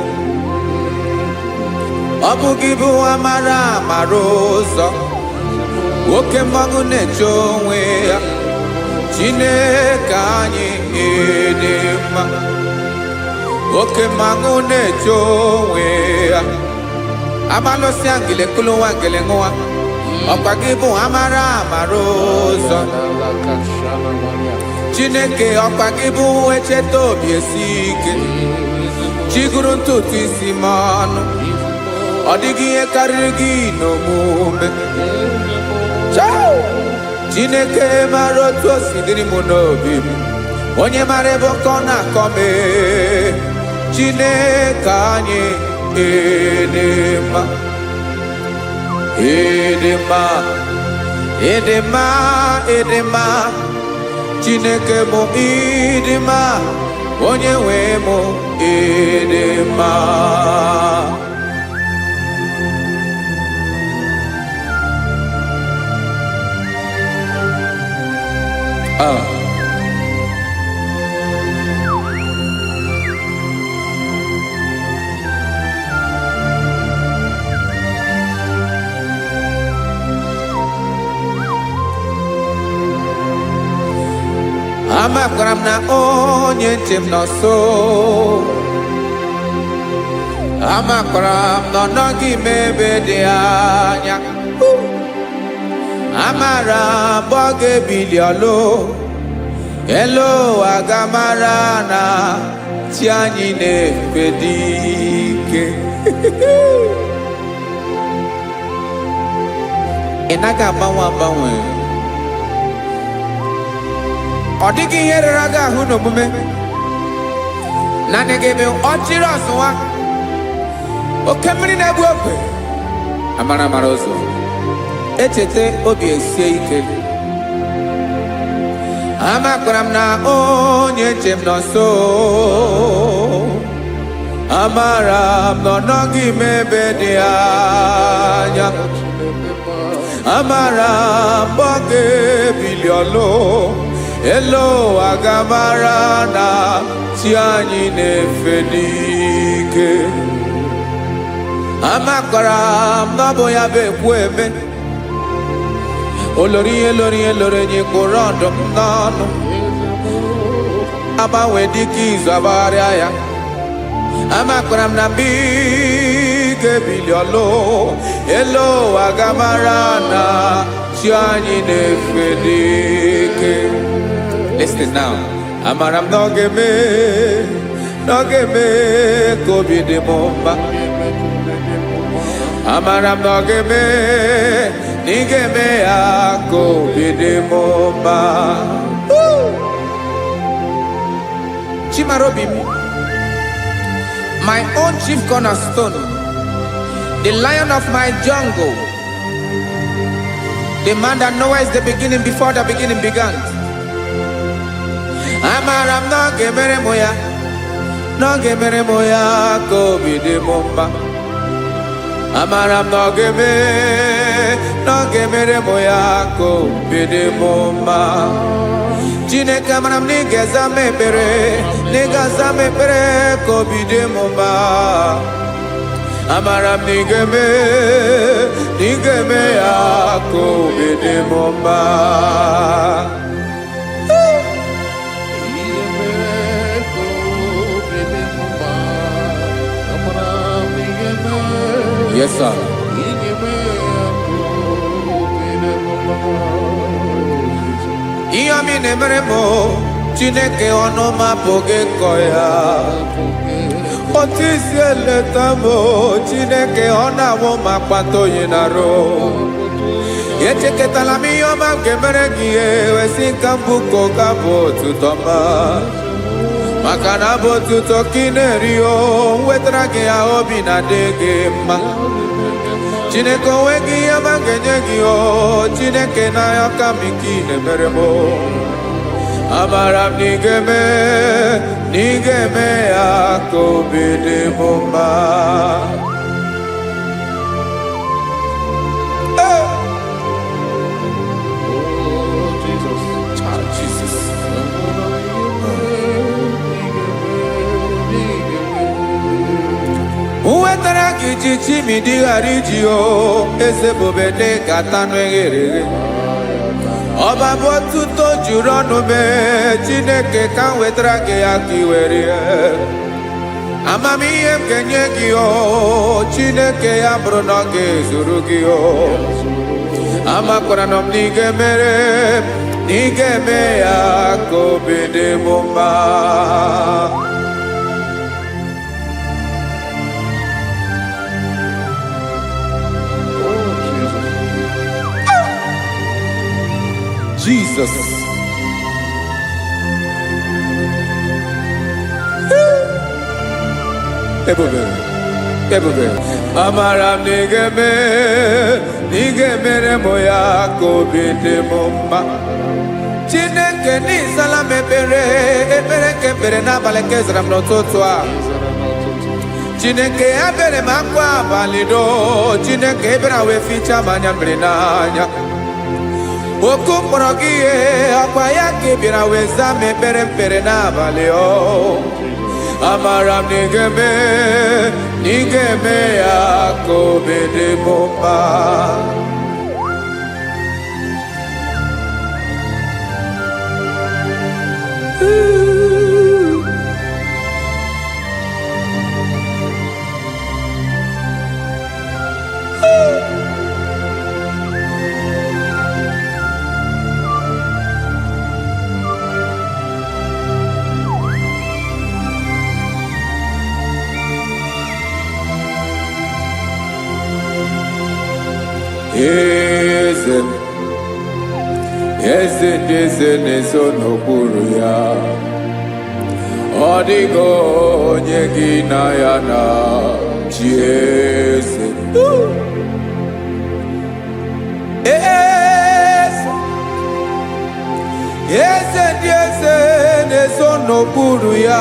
Speaker 3: Ọ bụ gị bụ amara amara ụzọ. Oke mmanwụ na-eche onwe ya. Chineke anyị dị mma. Oke mmanwụ na-eche onwe ya. Amalụsịa ngile kụlụ nwa ngile nwa. Ọkwa gị bụ amara amara ụzọ. Chineke ọkwa gị bụ echeta obi esi ike. Chiguru ntutu isi m ọnụ. Ọ dịghị ihe karịrị gị n'omume. Chineke mara otu o si dịrị m n'obi m. Onye mara ebe ọkọ na-akọ m. Chineke anyị dị mma. Dị mma. Dị mma. Dị mma. Chineke mụ ịdị mma. Onye nwe mụ ịdị mma. Amakwara m na onye nche m nọ nso. Amakwara m na ọ nọghị m ebe dị anya. Amara m ọ ga-ebili ọlụ. Elu aga mara na chi anyị na-efe dị ike. Ị naghị agbanwe agbanwe. Ọ dịghị ihe rere gị ahụ n'omume. Naanị gị bụ ọchịrị ọzụwa. Oke mmiri na-egbu ogwe. Amara amara ụzọ. Echete obi esie ike. Amakwara m na onye nche m nọ nso. Amara m na ọ nọghị m ebe dị anya. Amara m ọ ga-ebili ọlụ. Elu aga mara na chi anyị na-efe n'ike. Amakwara m na ọ bụ ya bụ ekwu eme. Olori ihe lori ihe lori enyi kpụrụ ọdụm n'ọnụ. Agbanwe dịka izu agbagharịa ya. Amakwara m na mgbe ị ga-ebili ọlụ. Elu aga mara na chi anyị na-efe n'ike. Listen now. Amara m na ọ ga-eme ka obi dị m mma. Amara m na ọ ga-eme na ị ga-eme ya ka obi dị m mma. Chimarobi m, my own chief cornerstone, the lion of my jungle, the man that knows the beginning before the beginning began. Amara m na ọ ga-emere m ya, na ọ ga-emere m ya ka obi dị m mma. Amara m na ọ ga-emere m ya ka obi dị m mma. Chineke amara m na ị ga-aza m ekpere, na ị ga-aza m ekpere ka obi dị m mma. Amara m na ị ga-eme ya ka obi dị m mma. Yes, sir. Ihe ọmị na-emere m Chineke ọnụ m apụghị ịkọ ya. Otu isi eleta m Chineke ọ na-awụ m akpata oyi n'arụ. Echeketala m ihe ọma m ga-emere gị ihe wesị ka m bụkọ ga bụ otuto ma. Maka na bụ otuto ka ị na-eri o wetara gị ya obi na-adị gị mma. Chineke onweghị ihe ma ga-enye gị o Chineke n'aka m ike ị na-emere m amara m na ị ga-eme ya ka obi dị m mma. Uwetara gị chichi mi dịghara iji o eze bobede gata n'eghere ọba bụ otuto juru ọnụ mee Chineke ka m wetara gị ya ka i were amamihe m ga-enye gị o Chineke ya bụrụ na ọ ga-ezuru gị o amakwara na m na ị ga-eme ya ka obi dị m mma. Jesus. Ebube. Amara m na ị ga-emere m ya ka obi dị m mma. Chineke n'ịzala m ekpere nke ekpere n'abalị nke zara m n'ụtụtụ a. Chineke ya bere m akwa abalị do Chineke ebere wee fichaa m anya mmiri n'anya. Oku mkpọrọ gị ihe akwa ya ka ị bịara wee zaa m ekpere mpere n'abalị o amara m na ị ga-eme ya ka obi dị m mma. Eze ndị eze na-eso n'okpuru ya ọ dịghị onye gị na ya na chi eze. Eze ndị eze na-eso n'okpuru ya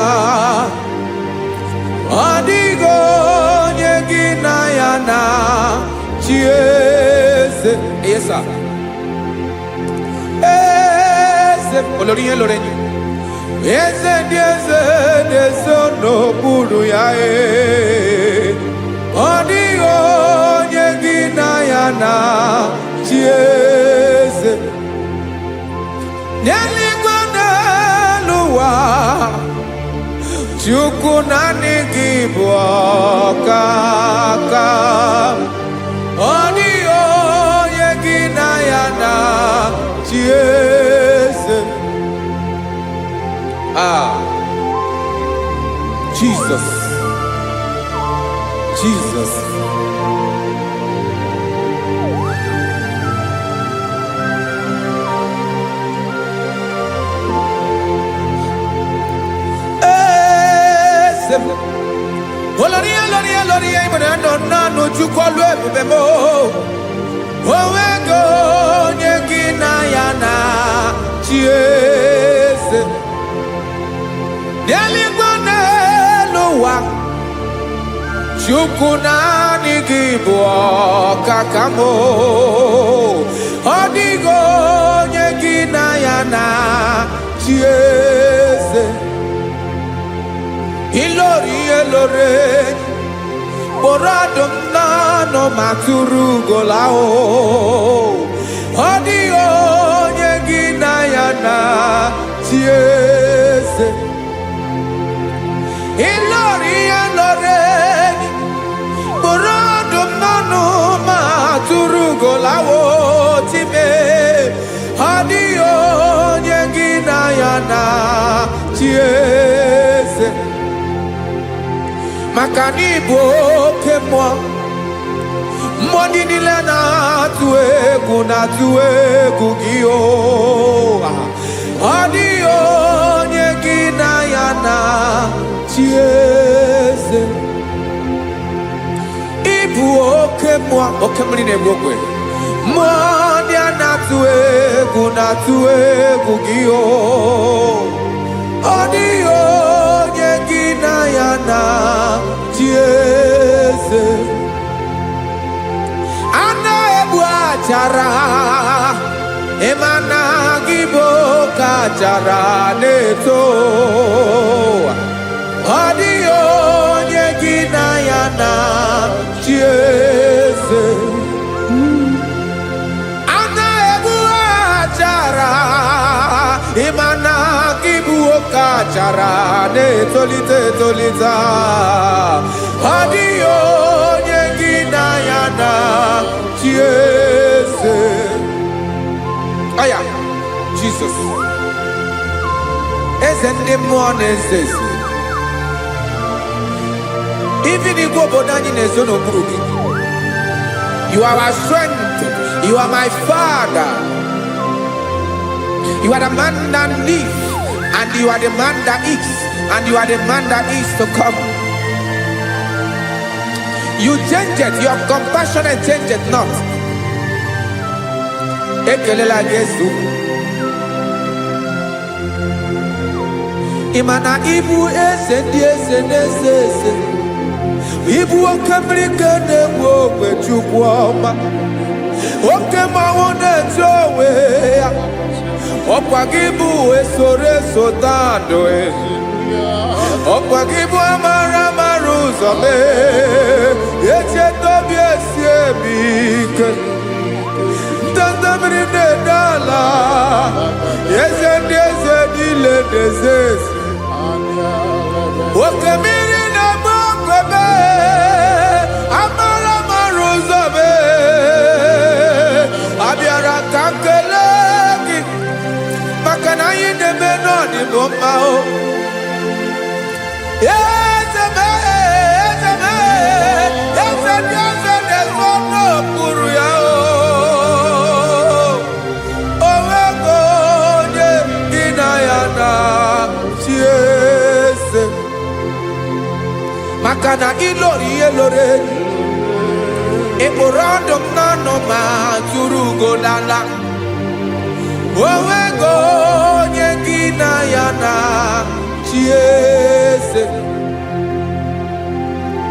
Speaker 3: ọ dịghị onye gị na ya na chi eze. Yes, sir. Olorinye lorenyo eze ndị eze na-eso n'okpuru ya ọ dịghị onye gị na ya na chi eze n'eluigwe n'elu ụwa Chukwu naanị gị bụ ọkaka ọ dịghị onye gị na ya na chi eze. Jesus. Oloria ibona no chukolu ebube mo owego onye gị na ya na chi eze n'eluigwe n'elu ụwa Chukwu naanị gị bụ ọkaka m ọ dịghị onye gị na ya na chi eze ilori kpọrọ ọdụm n'ọnụ ma tụrụ ugola ọ dịghị onye gị na ya na chi eze ilori kpọrọ ọdụm n'ọnụ ma tụrụ ugola time ọ dịghị onye gị na ya na chi eze maka na ịbụ oke mmụọ ndị niile na-atụ egwu gị ọ dịghị onye gị na ya na chi eze ịbụ oke mmụọ oke mmiri na-egbu ogwe mmụọ ndị a na-atụ egwu gị o ọ dịghị onye gị na ya na chi eze a na-egbu achara ịma na gị bụ ka achara na-eto ọ dịghị onye gị na ya na chi eze a na-egbu achara ịma na gị bụ ka achara na-etolite etolite ọ dịghị onye gị na ya na chi eze aya Jesus eze ndị mmụọ na-eze eze even igwe obodo anyị na-ezo n'okpuru gị you are our strength you are my father you are the man that lives and you are the man that eats and you are the man that is to come you change it your compassion and change it not ekelela Yesu imana ibu eze ndị eze na-eze eze ibu oke mmiri ka na-egbu ogwe Chukwu ọma oke mmanwụ na-eti onwe ya ọkwa gị bụ esoro esota ndụ ọkwa gị bụ amara amara ụzọ mee echeta obi esi ebi ike ndanda mmiri na-ede ala eze ndị eze niile na-eze eze oke mmiri na-agba okwebe amara amara ụzọ mee abịara ka nkele gị maka na anyị na-eme n'ọdịbụ mma o eze mee eze mee eze ndị eze na-ezo n'okpuru ya o onwego onye gị na ya na chi eze maka na ịlọrọ ihe lọrọ enyi ịkpụrụ ọdụ m n'ọnụ ma tụrụ ugo n'ala onwego onye gị na ya na chi eze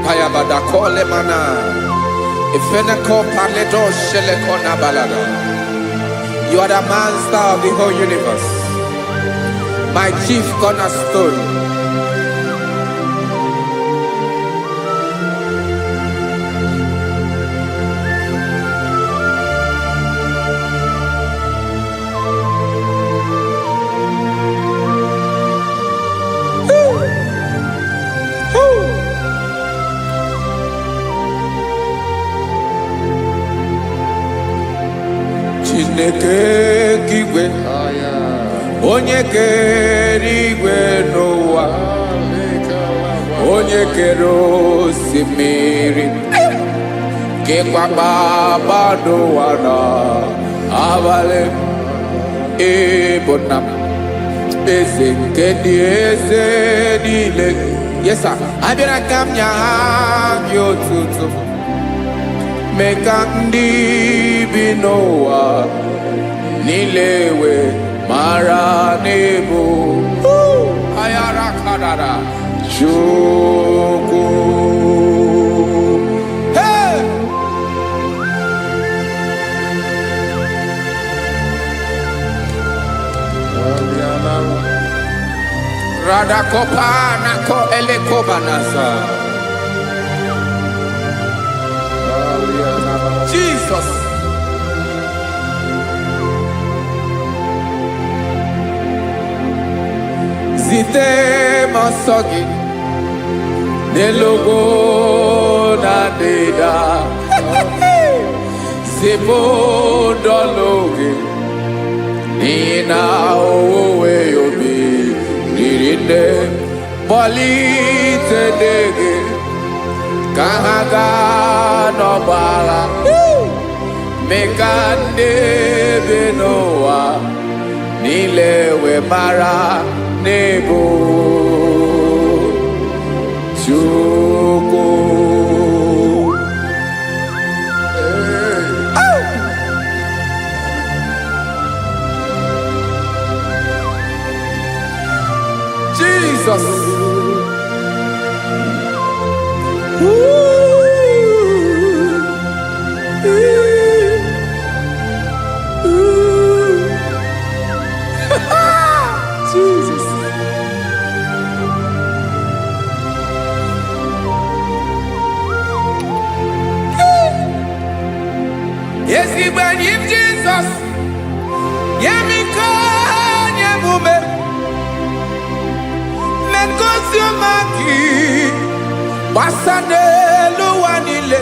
Speaker 3: kayabada kole mana ifeneko paledo sheleko na balada you are the master of the whole universe my chief cornerstone Chineke kigwe onye kere igwe n'ụwa onye kere osimiri kekwa kpakpando ụwa na abalị ịbụ nna m eze nke dị eze niile yesa abịara ka m nya gị otuto mee ka ndị bi n'ụwa niile wee mara n'ebu ayara kadara Chukwu hey Radakopa nako elekobanasa Jesus zite masogi nelogo na deda zipo dologe nina owe yobi nirinde bolite dege kahaga no bala mekande benoa nilewe mara nebo Chukwu when you Jesus, Yamika, Yamume, Mekosumaki, Basade Luanile,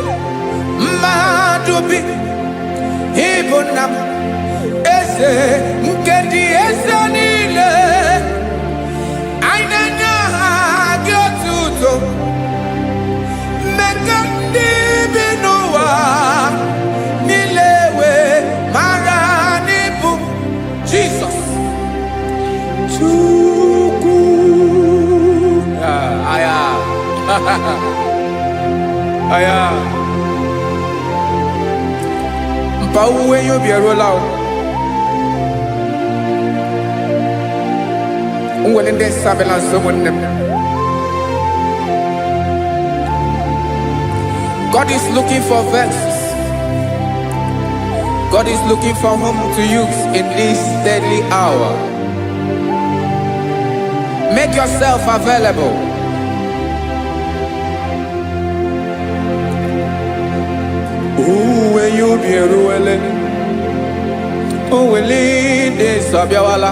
Speaker 3: Madubi, Ibunam, Ese, Nkedi Esanile, Ainana, Gyotuto, Mekandi Binoa, Nilewe, Maranibu, Jesus. Chuku. Aya. Aya. Mpauwe yo bierola. Unwelende sabela someone. God is looking for verses. God is looking for whom to use in this deadly hour. Make yourself available. When you be ruele, oh, will lead this Abiawala.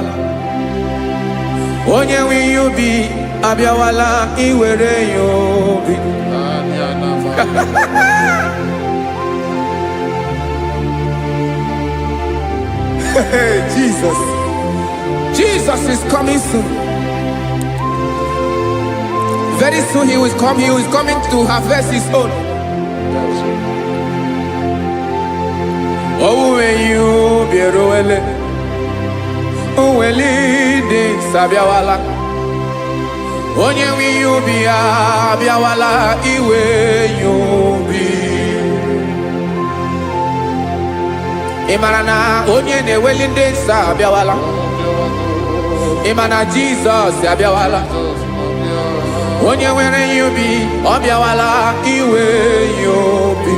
Speaker 3: Onye will you be Abiawala? Iwere you be. Jesus. Jesus is coming soon. Very soon he will come. He is coming to harvest his own. Oh, when you be roele, oh, when leading Sabiawala. Onye will you be Abiawala? Iwe you be. Imanana onye ne welinde Sabiawala. Imana Jesus Sabiawala. Onye were you be Abiawala iwe you be.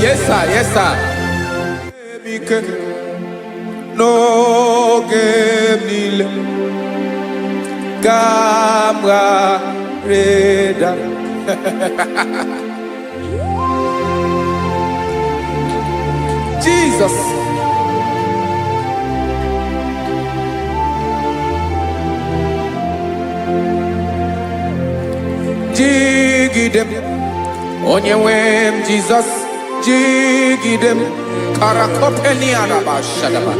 Speaker 3: Yes sir, yes sir. No game nile. Camarada. Jesus. Jigidem. Onyewem Jesus. Jigidem. Karakopeni araba shadaba.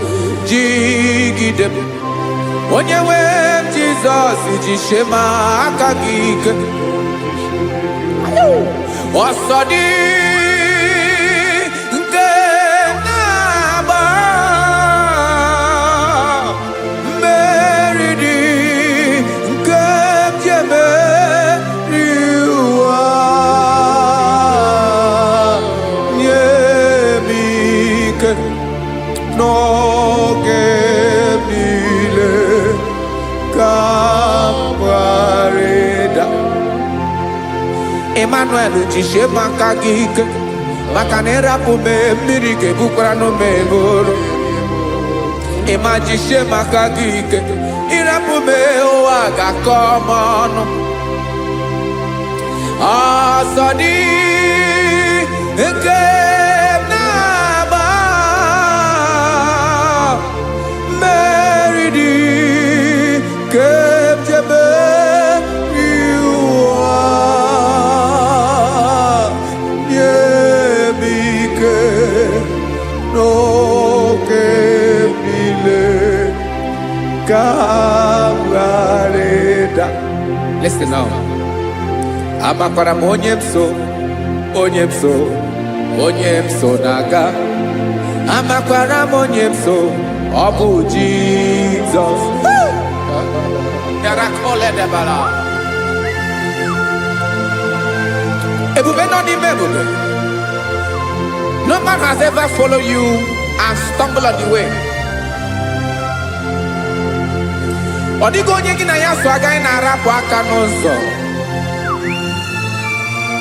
Speaker 3: Jigidem. Onyewem Jesus. Ijishema akagike. Osodi. No gemile camarada. Emmanuel jishe makagike makanera pume mirike bukrano meboro. Emajishe makagike irapume oaga komono. Asadi eke. Listen now. Amakwara onyemso naga. Amakwara onyemso obu Jesus. Yarakole debala. Ebube no di mebube. No man has ever followed you and stumbled on the way. Odigo onye gị na ya so agaghị na-arapụ aka n'ụzọ.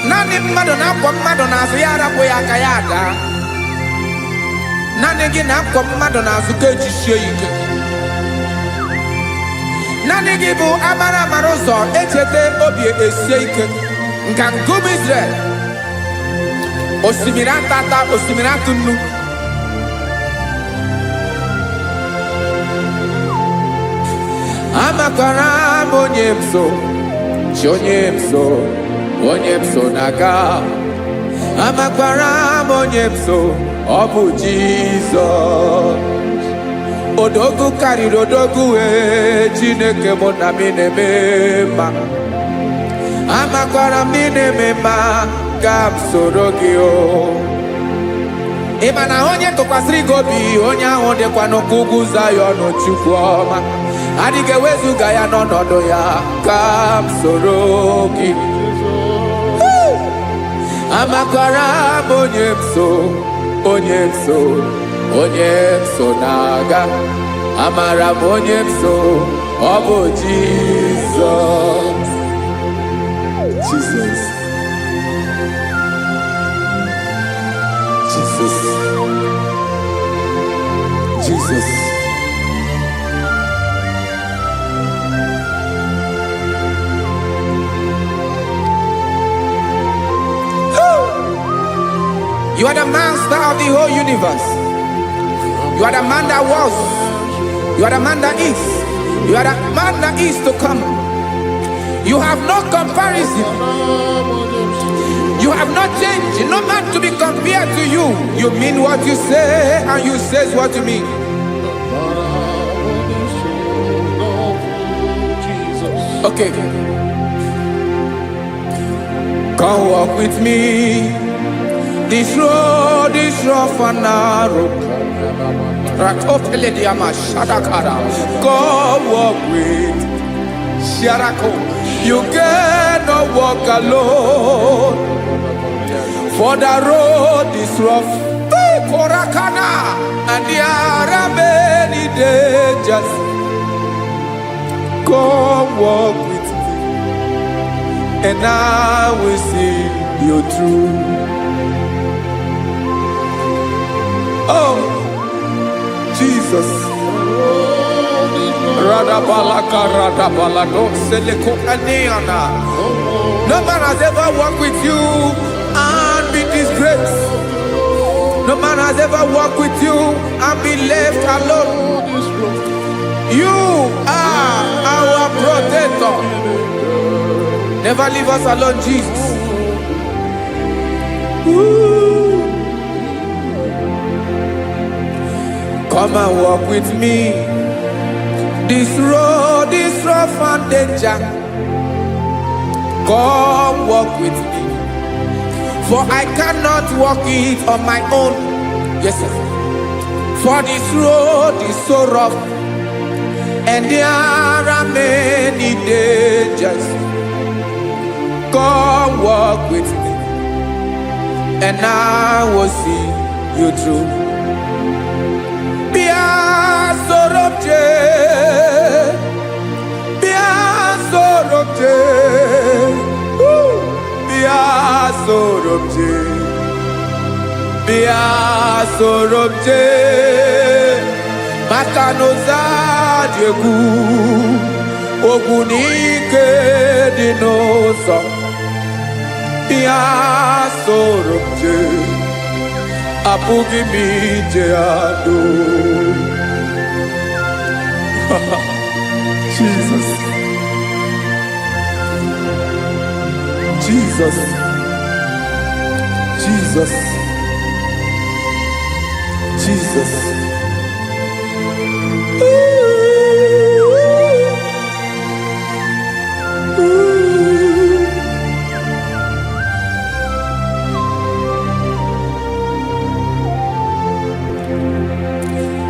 Speaker 3: Naanị mmadụ na-akwọ mmadụ n'azụ ya arapụ ya aka ya ada. Naanị gị na-akwọ mmadụ n'azụ ka ejisie ike. Naanị gị bụ amara amara ụzọ echete obi esie ike nka ngụm Israel. Osimiri atata, osimiri atụ nnu. Amakwara m onye m so, chi onye m so, onye m so na-aga. Amakwara m onye m so, ọ bụ Jizọs. Odogwu karịrị odogwu Chineke mụ na m na-eme mma. Amakwara m na-eme mma ka m soro gị o. Ị ma na onye tụkwasịrị gị obi, onye ahụ dịkwa n'ụkwụ ugwu Zayọn Chukwu ọma. Adịghị ewezuga ya n'ọnọdụ ya ka m soro gị. Amakwara m onye m so, onye m so, onye m so na-aga. Amara m onye m so, ọ bụ Jizọs. Jesus. Jesus. Jesus. You are the master of the whole universe. You are the man that was. You are the man that is. You are the man that is to come. You have no comparison. You have not changed. No man to be compared to you. You mean what you say, and you say what you mean. Okay. Come walk with me. This road is rough and narrow. Come walk with Sharako. You cannot walk alone. For the road is rough. Korakana. And there are many dangers. Come walk with me, and I will see you through. Oh, Jesus. No man has ever walked with you and be disgraced. No man has ever walked with you and be left alone. You are our protector. Never leave us alone, Jesus. Ooh. Come and walk with me. This road is rough and danger. Come walk with me. For I cannot walk it on my own. Yes, sir. For this road is so rough, and there are many dangers. Come walk with me, and I will see you through. Sorobje Makanoza Diegu Ogunike Dinosa Bia Sorobje Apugi Mijeado. Jesus. Jesus. Jesus. Jesus.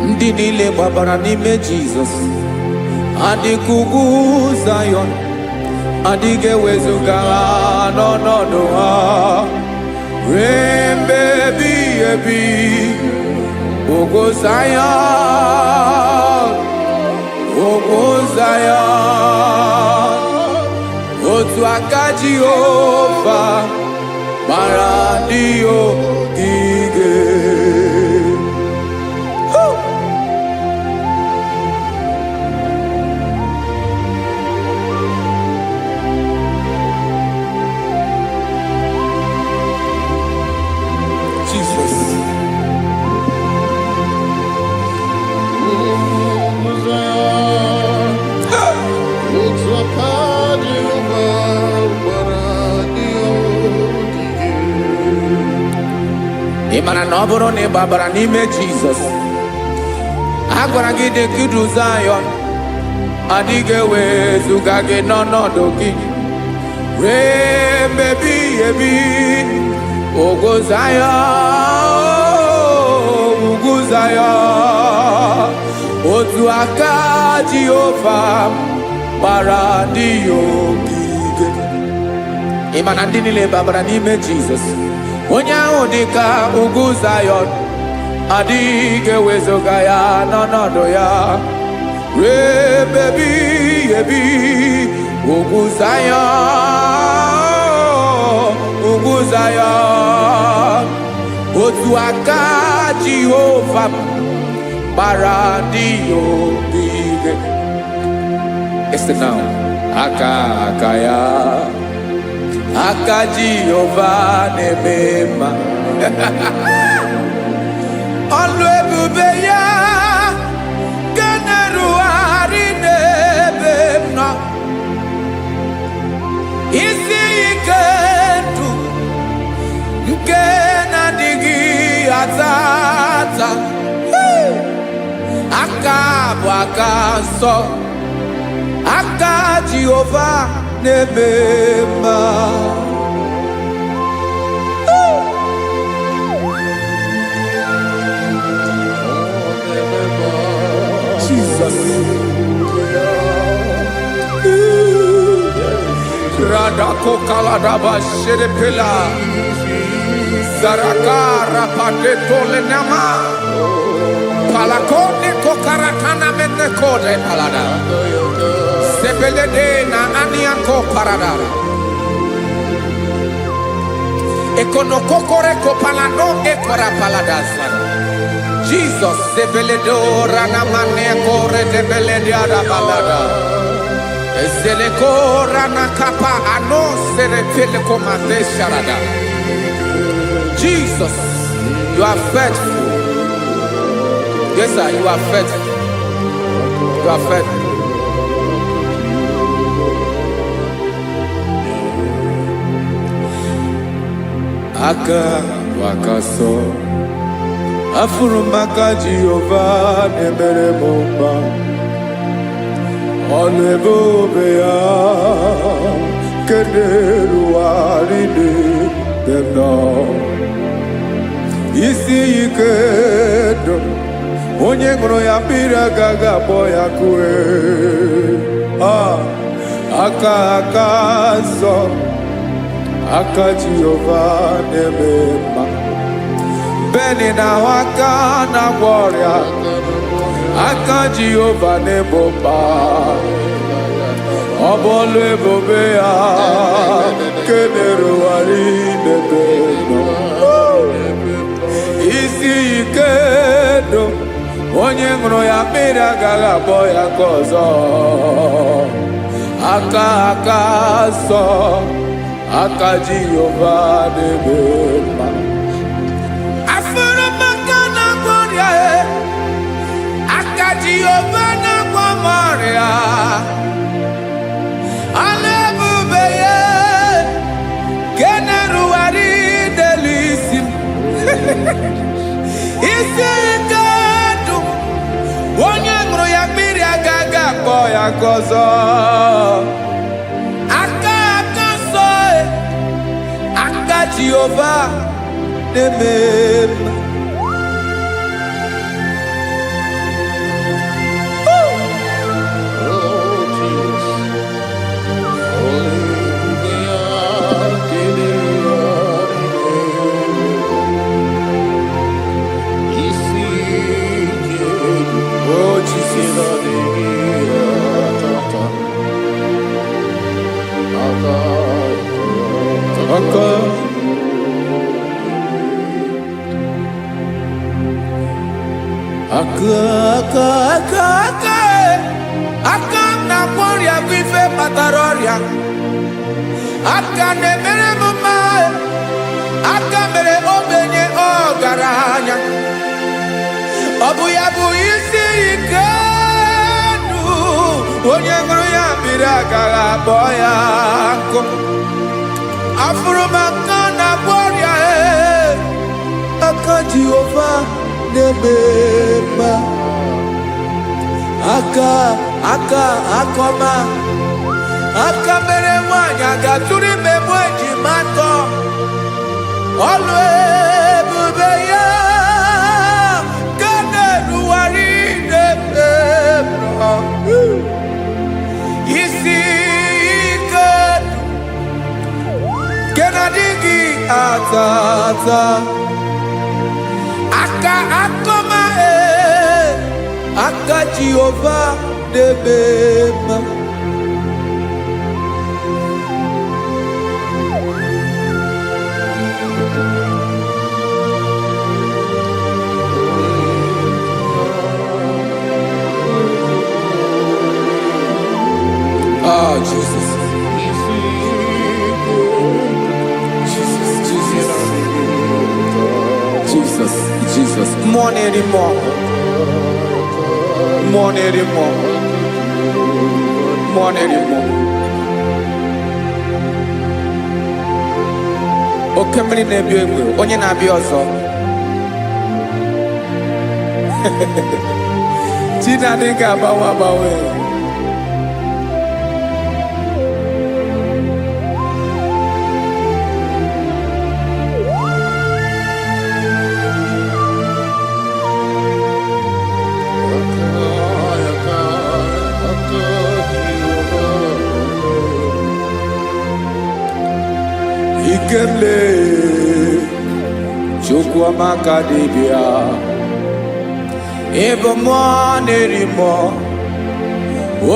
Speaker 3: Ndị niile gbabara n'ime Jizọs adịghị ugwu Zayọn, adịghị ewezuga ha n'ọnọdụ ha ruo mgbe ebighị ebi. Ugwu Zayọn, ugwu Zayọn, otu aka Jehova mara ndị ogige. Imana na ọ bụrụ na ị gbabara n'ime Jizọs, a gwara gị dị ka idu Zayọn, adịghị ewezuga gị n'ọnọdụ gị ruo mgbe ebighị ebi. Ugwu Zayọn, ugwu Zayọn, otu aka Jehova gbara ndị ya ogige. Ịma na ndị niile babara n'ime Jizọs, onye ahụ dị ka ugwu Zayọn, adịghị ewezuga ya n'ọnọdụ ya ruo mgbe ebighị ebi. Ugwu Zayọn, ugwu Zayọn, otu aka Jehova gbara ndị ya ogige. It's now aka ya, aka Jehova na-eme mma. Ọlụ ebube ya ga na-erugharị n'ebe m nọ. Isi ike ndụ nke na-adịghị ata ata, aka bụ aka nsọ, aka Jehova na-eme mma. Jesus. Radako kaladaba sherepela, zarakara pateto lenama, palakone kokaratana mene kode palada, sebelede na aniako paradara, ekono kokore kopalano ekora paladasa. Jesus, sebeledora na mane kore debelediada balada. Eselekora na kapa ano serepele komate sharada. Jesus, you are faithful. Yes, sir, you are faithful. You are faithful. Aka wakaso. Afurumaka Jehova nemere mumba, ọlụ ebube ya keneruwarị n'ebe m nọ. Isi ike ndụ, onye ṅụrụ ya mmiri agaghị akpọ ya kue. Aka nsọ, aka Jehova na-eme mma. Beni na waka na gloria, aka Jehova na-ebo mba. Ọbọlụ ebube ya kenerugharị n'ebe nọ. Isi ike ndụ, onye ṅụrụ ya mmiri agaghị akpọ ya ka ọzọ. Aka nsọ, aka Jehova na-eme mma. Jehova na Maria, alebube ye, keneruari delisim. Isi ike ndụ, onye ṅụrụ ya mmiri agaghị akpọ ya ọzọ. Aka nsọ, aka Jehova na-eme mma. Aka na gloria vive pataroria. Aka na-emere m mma, aka mere ogbenye ọgaranya. Ọ bụ ya bụ isi ike ndụ, onye ṅụrụ ya mmiri agaghị akpọ ya nkụ. Afụrụ m aka na gloria, aka aka Jehovah na-eme akọma aka mere nwanyị agatụrụ ime mụ ejima atọ ọlụ ebube ya ka na-erugharị n'ebe isi ike nke na-adịghị ata ata aka akọma aka Jehovah na-eme mma. Oh, Jesus. Jesus. More anymore. Oke mmiri na-ebi egbe, onye na-abịa ọzọ. Chinadị ga-agbanwe. Ikemle Chukwamaka dibia Ebo mwa nerimo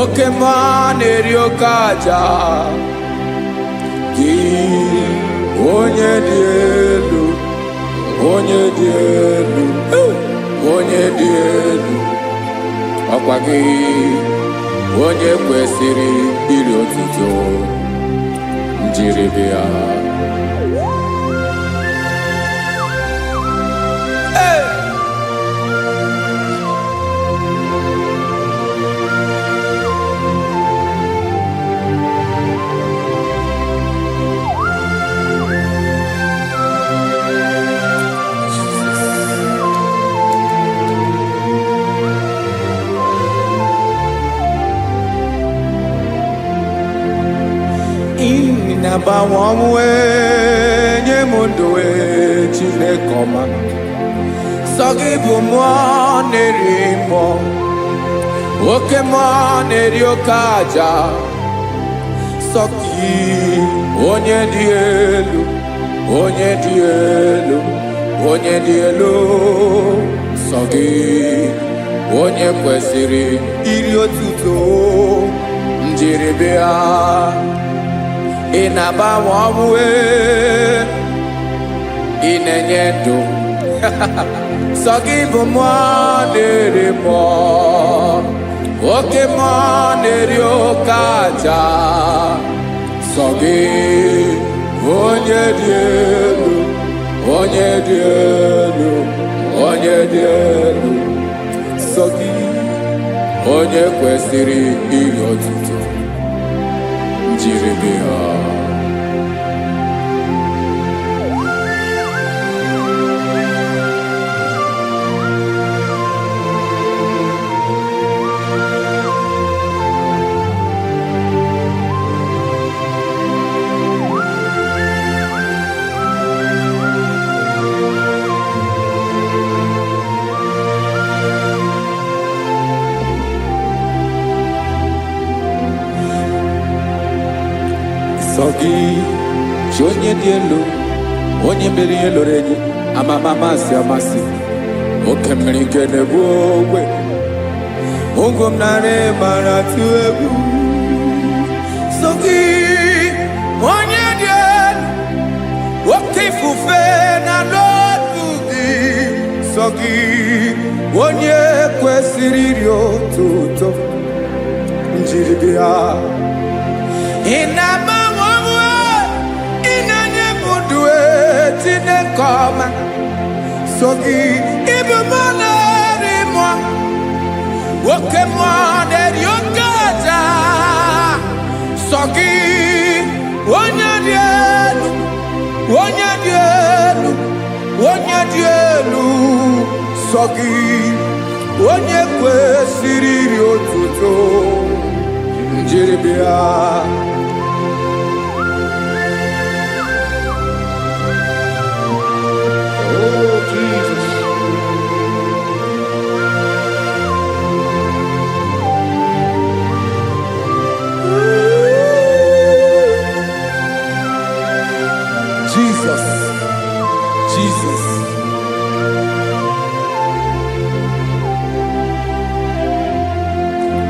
Speaker 3: Oke mwa neriokaja Ki onye dielu Ọkwa gị onye kwesịrị iri otuto njiri bịa. Inabawanwe nye mundoe Chineke ọma Sọgị bụ mmụọ na-eri mmụọ Oke mmụọ na-eri oke aja Sọgị onye dị elu Sọgị onye kwesịrị iri otuto njiri bịa Inabawanwe inenye ndụ Sọgị bụ mmụọ na-eri mmụọ Oke mmụọ na-eri oke aja Sọgị onye dị elu Sọgị onye kwesịrị iri otuto njiri bịa. Sọgị chi onye dị elu onye mere ihe lụrụ enyi amama amasị oke mmiri nke na-egbu ogwe ụgwọ m narị mara atụ egwu Sọgị onye dị elu oke ifufe na n'otu gị Sọgị onye kwesịrị iri otuto njiri bịa. Inabawanwe inenye mundoe Chineke ọma Sọgị ịbụ mmụọ na-eri mmụọ Oke mmụọ na-eri oke aja Sọgị onye dị elu sọ gị onye kwesịrị iri otuto njiri bịa.
Speaker 2: Oh, Jesus.
Speaker 3: Jesus, Jesus.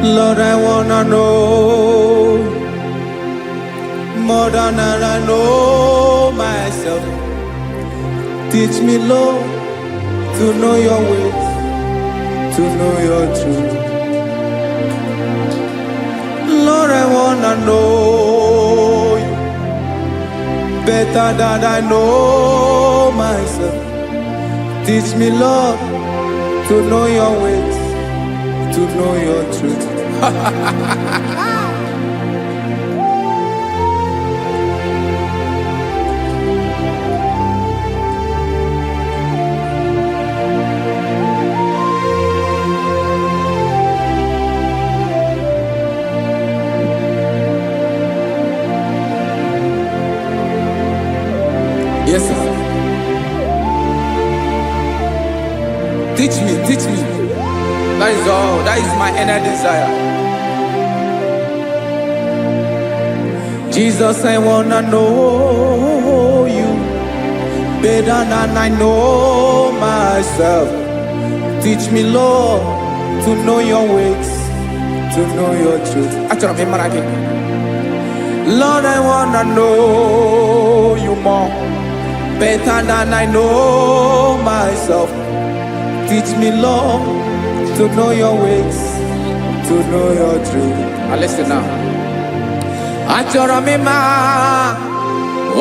Speaker 3: Lord, I wanna know more than I know myself. Teach me, Lord, to know your ways, to know your truth. Lord, I wanna know you better than I know myself. Teach me, Lord, to know your ways, to know your truth. Yes, sir. Teach me, teach me. That is all. That is my inner desire. Jesus, I wanna know you better than I know myself. Teach me, Lord, to know your ways, to know your truth. Actually, I'm again. Lord, I wanna know you more better than I know myself. Teach me, Lord, to know your ways, to know your truth. Now listen now. Achọrọ m ịma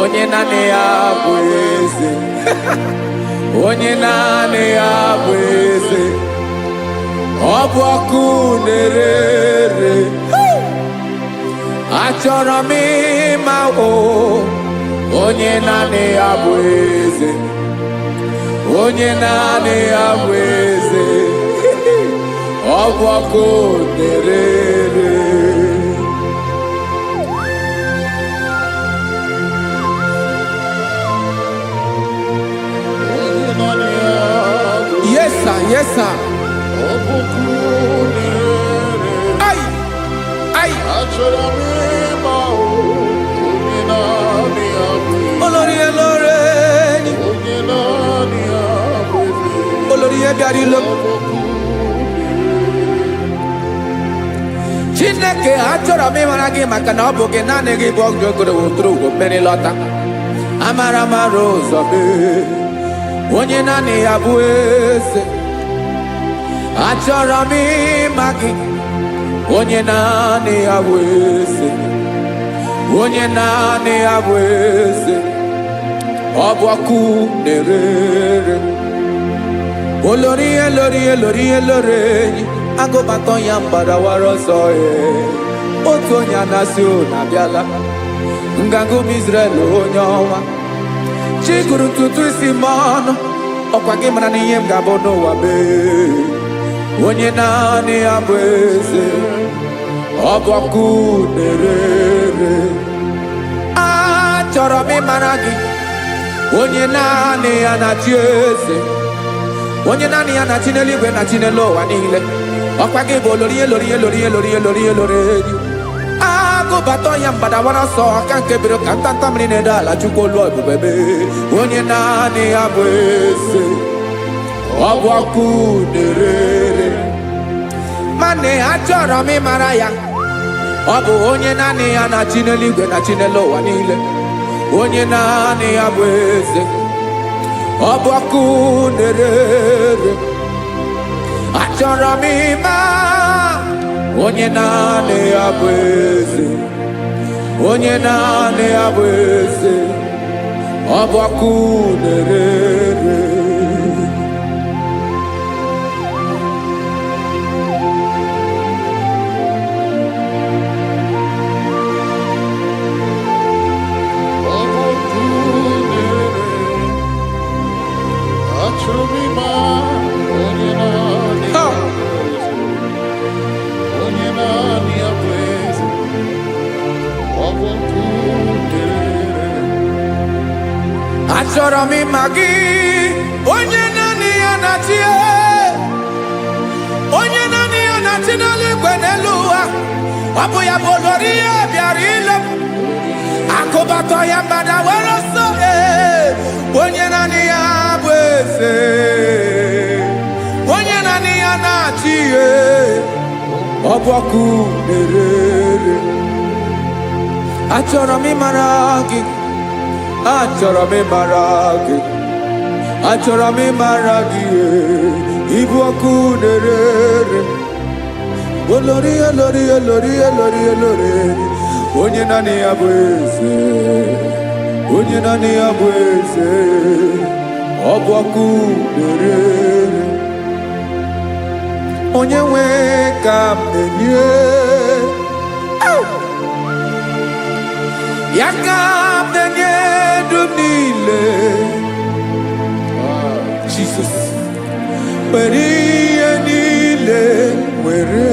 Speaker 3: onye naanị ya bụ eze. Onye naanị ya bụ eze. Ọ bụ ọkụ na-ere. Achọrọ m ịma onye naanị ya bụ eze. Onye naanị ya bụ eze. Ọ bụ ọkụ na-ere. Yes, sir. Yes, sir. Ay, ay. Olórí ẹlọ́rẹ́ ni. Olórí ẹbíarí ló. Chineke achọrọ m ịmara gị maka na ọ bụ gị naanị gị bụ ọgụ ogoro wotoro ugwo mmeri lọta. Amara mara ụzọ mee. Onye naanị ya bụ eze. Achọrọ m ịma gị. Onye naanị ya bụ eze. Onye naanị ya bụ eze. Ọ bụ ọkụ na-ere. Olórí elórí elórí elórí enyi. Agụbatọ ya mgbadawara ọsọ ya. Otu onye anasị na-abịala. Nganga ụmụ Izrel onye ọnwa. Chi gụrụ ntutu isi m ọnụ. Ọkwa gị mara na ihe m ga-abụ n'ụwa mee. Onye naanị ya bụ eze. Ọ bụ ọkụ na-ere. Achọrọ m ịmara gị. Onye naanị ya na-achị eze. Onye naanị ya na-achị n'eluigwe na-achị n'elu ụwa niile. Ọkwa gị bụ olórí elórí elórí elórí elórí elórí enyi. Agụbatọ ya mgbadawara ọsọ aka nke biri ka ntanta mmiri na-ede ala Chukwu olu ebube mee. Onye naanị ya bụ eze. Ọ bụ ọkụ na-ere. Mane achọrọ m ịmara ya. Ọ bụ onye naanị ya na-achị n'eluigwe na-achị n'elu ụwa niile. Onye naanị ya bụ eze. Ọ bụ ọkụ na-ere. Achọrọ m ịma onye naanị ya bụ eze. Onye naanị ya bụ eze. Ọ bụ ọkụ na-ere.
Speaker 2: Achọrọ m ịma
Speaker 3: achọrọ m ịma gị, onye naanị ya na-achị, onye naanị ya na-achị n'eluigwe n'elu ụwa. Ọ bụ ya bụ olori ya bịara ile m, akụbatọ ya mgbada were ọsọ. Onye naanị ya bụ eze, onye naanị ya na-achị ihe. Ọ bụ ọkụ na-ere. Achọrọ m ịmara gị, achọrọ m ịmara gị, achọrọ m ịmara gị. Ịbụ ọkụ na-ere. Olori, olori, olori, olori, olori. Onye naanị ya bụ eze, onye naanị ya bụ eze. Ọ bụ ọkụ na-ere. Onye nwe ka m na-enye, ya ka m na-enye dum niile. Jesus, were ihe niile were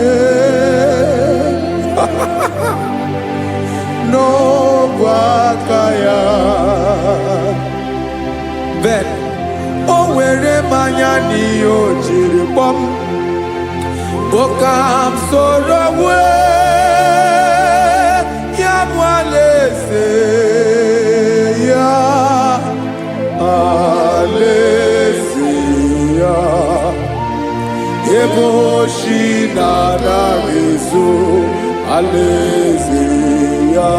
Speaker 3: n'ọbụ aka ya. Ben, o were mmanya n'ihe o jiri kpọọ m, boka m soro wee ya bụ alaeze ya, alaeze ya. Ebe oshi na-anaghị ezo, alaeze ya.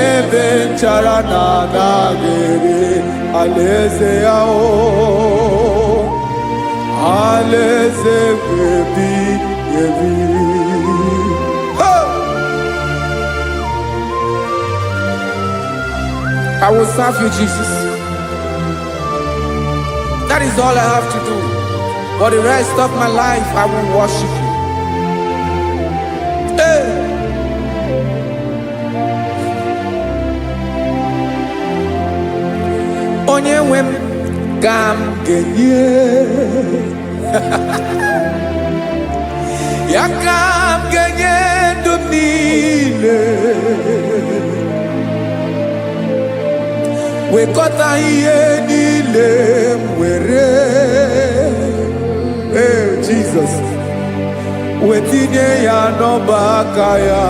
Speaker 3: Ebe nchara na-anaghị ere, alaeze ya. Alaeze ebi ebi. I will serve you, Jesus. That is all I have to do. For the rest of my life, I will worship you. Hey. Onye nwe m ka m ga-enye, ya ka m ga-enye ndụ m niile. Wekọta ihe niile m were, Jesus, wetinye ya n'ọba aka ya.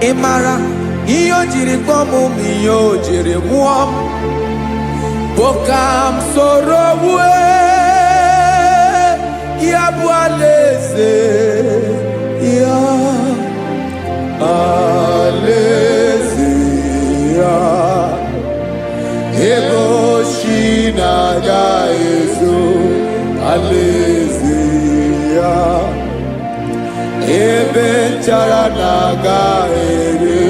Speaker 3: Ị mara ihe o jiri kpọọ m, ihe o jiri mụọ m, bụ ka m soro wee ya bụ alaeze ya, alaeze ya. Ebe oshi na-agaghị ezo, alaeze ya. Ebe nchara na-agaghị ere,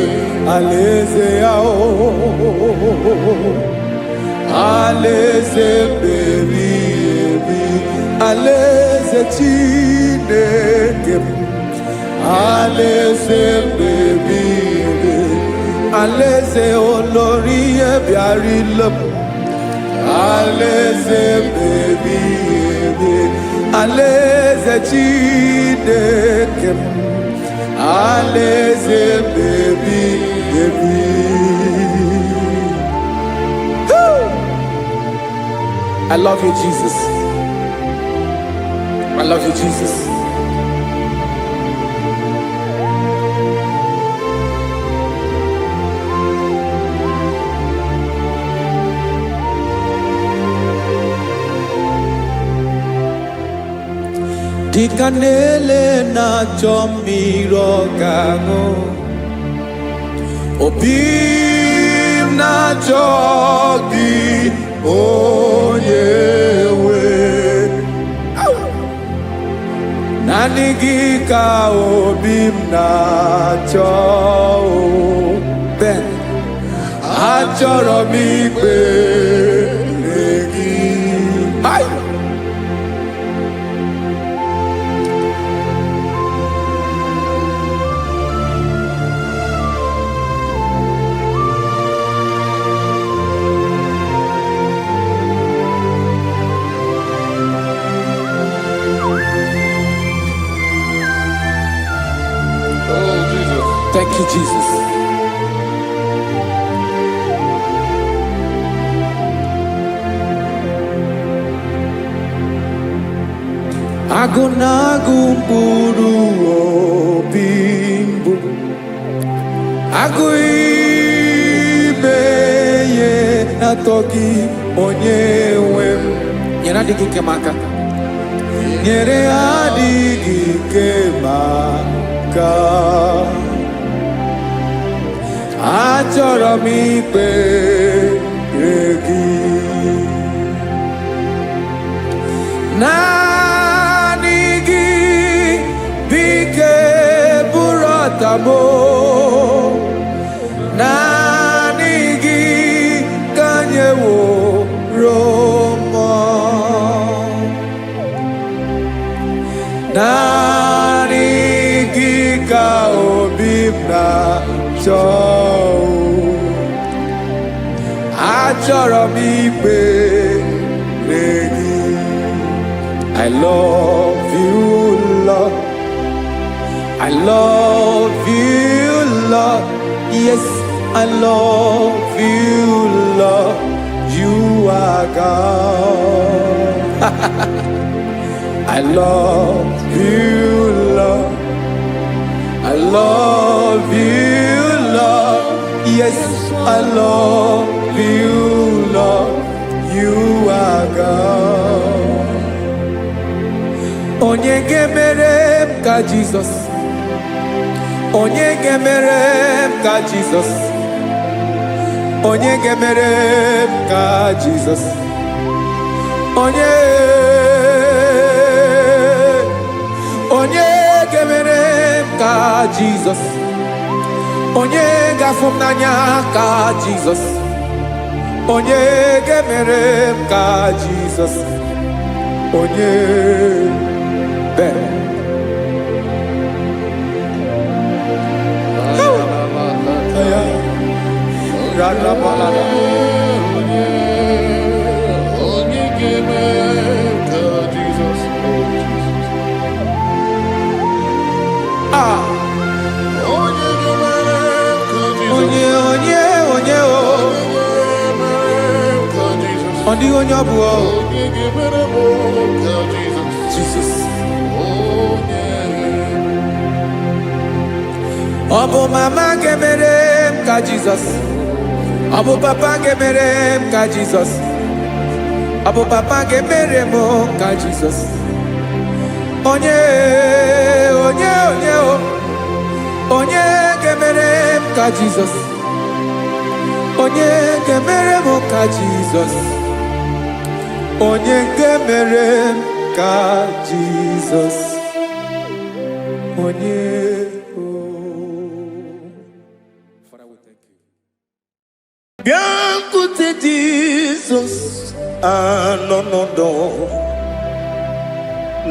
Speaker 3: alaeze ya. Alaeze ebi ebi, alaeze Chineke m. Alaeze ebi ebi, alaeze olori ya bịara ile m. Alaeze ebi ebi, alaeze Chineke m. Alaeze ebi ebi. I love you, Jesus. I love you, Jesus. Dịka na-ele na-achọ mmiri ọ ga-aṅụ, obi m na-achọ gị, onye nwe. Naanị gị ka obi m na-achọ. Ben, achọrọ m ikpere gị.
Speaker 2: Oh, Jesus.
Speaker 3: Thank you, Jesus. Agụnagụ mkpụrụ obi mbụ agụ ime ihe na-atọ gị onye nwe m nyere adịghị ike m aka nyere adịghị ike m aka achọrọ m ikpere gị naanị gị bike bụrụ ọtamo naanị gị ka nyeworo m naanị gị ka obi m na-achọ achọrọ m ikpere gị I love you, Lord. I love you, Lord. Yes, I love you, Lord. You are God. I love you, Lord. I love you, Lord. Yes, I love you, Lord. You are God. Onye gemere m ka Jesus. Onye gemere m ka Jesus. Onye gemere m ka Jesus. Onye gemere m ka Jesus. Onye gafụ m n'anya ka Jesus. Onye gemere m ka Jesus. Onye better. Jesus. Obu mama gemere m ka Jesus. Obu papa gemere m ka Jesus. Obu papa gemere m ka Jesus. Onye gemere m ka Jesus. Onye gemere m ka Jesus. Onye gemere m ka Jesus. Onye
Speaker 1: Biancote Jesus anonodo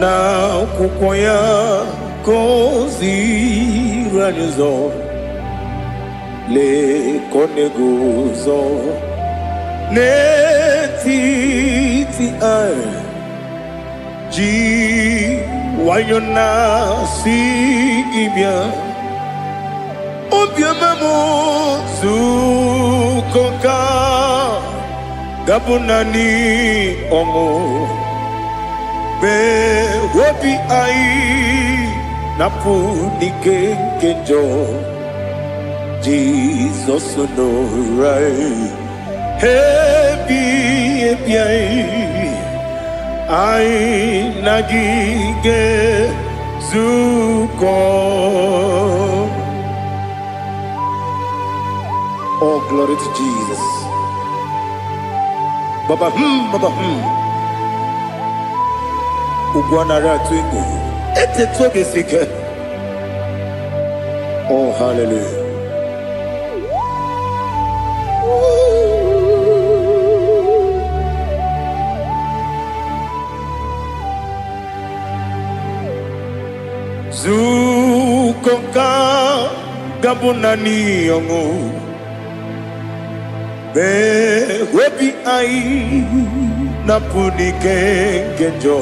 Speaker 1: na kukoya kozi ranizo le konegozo ne titi ai ji wayona sigibia obiamamo zukoka gabunani omo be wobi ai napu nikenjo Jesus no right happy ai nagige zuko. Oh, glory to Jesus. Baba, Baba, Ugwanara twingo. Ete tobe sike. Oh, hallelujah. Zukoka gabunani yongo. Be webi ai napuni kenjo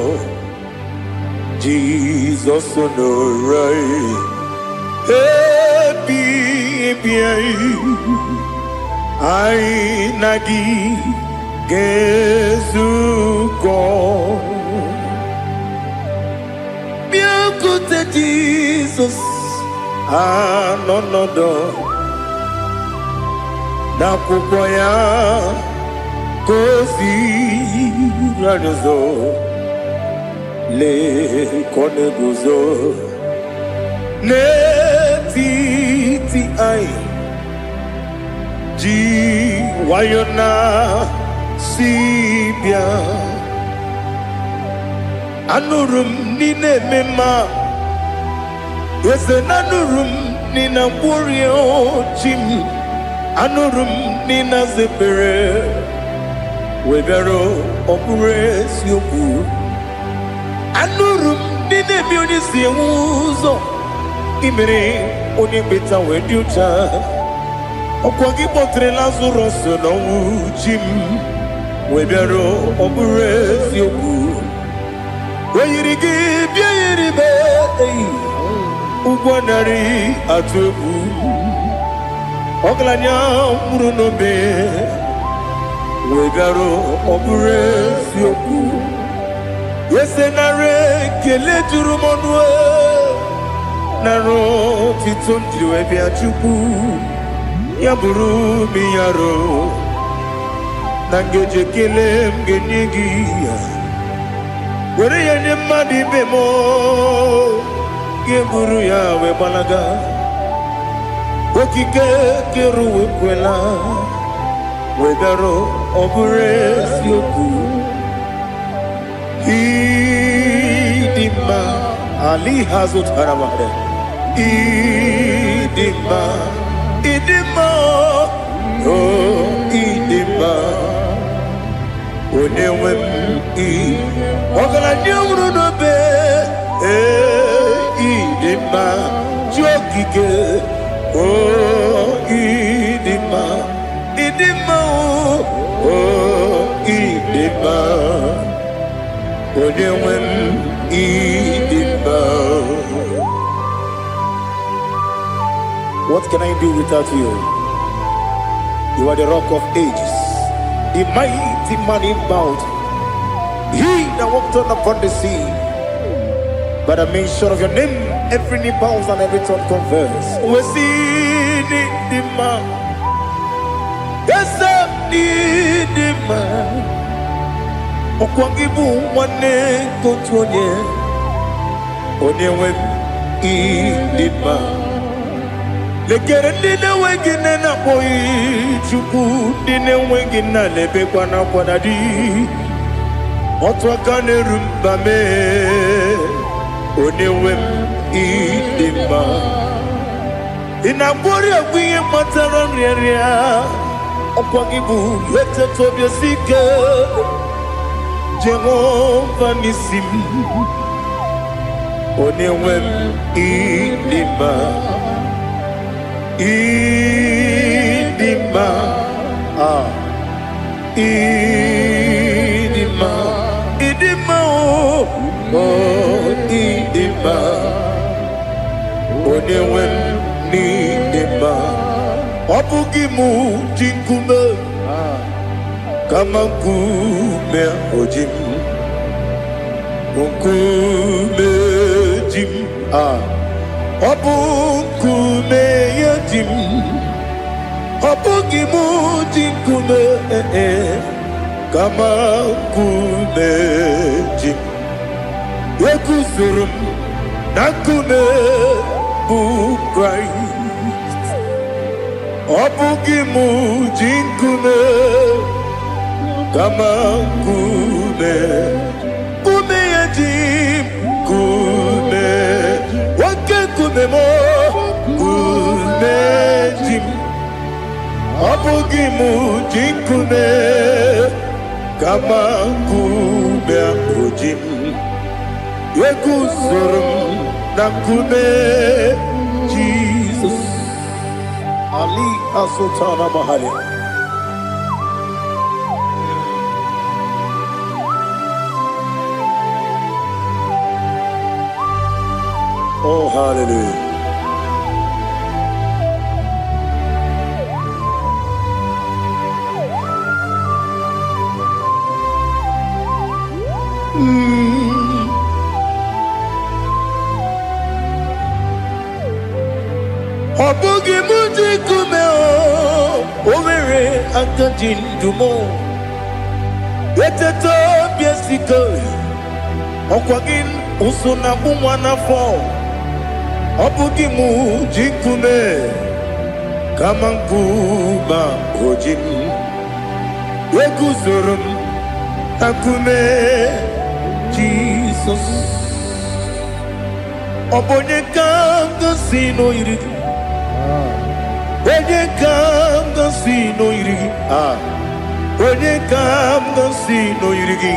Speaker 1: Jesus no right happy ai nagi gezuko Jesus, no no no. Na kukwaya kosi ranozo le kone guzo ne ti ai ji wayona sibia anurum ni ne mema yese nanurum ni na burio chim anurum ni na zepere webero opure sioku anurum ni ne mioni siuzo imere oni beta weducha okwagi potre lazarus no chim webero opure sioku weyirigi biayiribe ugwanari atubu oglanya murunobe wegaro obure sioku yesenare kele turumonwe naro titondi webia chuku yaburu miyaro nangeje kele mgenyigia were yene madi bemo geburu ya we balaga okike keru wekwela wegaro obure sioku idima ali hazut haramade idima oh idima onewem ogala nyumru no be idima jokike oh idima oh idima onewem idima. What can I do without you? You are the rock of ages, the mighty man in mountain, he that walked on upon the sea. By the mention of your name, every knee bows and every tongue confess. We see the man. Yes, the man. Okwangibu wane kotonye. Onyewe idima. Lekere dine wengine na boy chuku dine wengine lebe kwa na kwanadi. Otwakane rumbame. Onewem idima inabori agwiye matara nria okwagibu lete tobia sike Jehova nisim onewem idima idima idima oh idima onewem idima obugi mu jinkume kama nkume ojim nkume jim obu nkume yajim obugi mu jinkume kama nkume jim Yekusurum nakume Christ Obugimu jinkume kama kume kume yajim kume wake kume mo kume jim Obugimu jinkume kama kume ojim Yekusurum nakume Jesus Ali Asultana Mahali. Oh, hallelujah. Obugi muji kume Owere akajindumo Eteto biesiko Okwagin usuna kumwana fo Obugi muji kume Kamankuma ojin Wekuzurum akume Jesus Obonye kanga sino irigi Onye kanga sino irigi Onye kanga sino irigi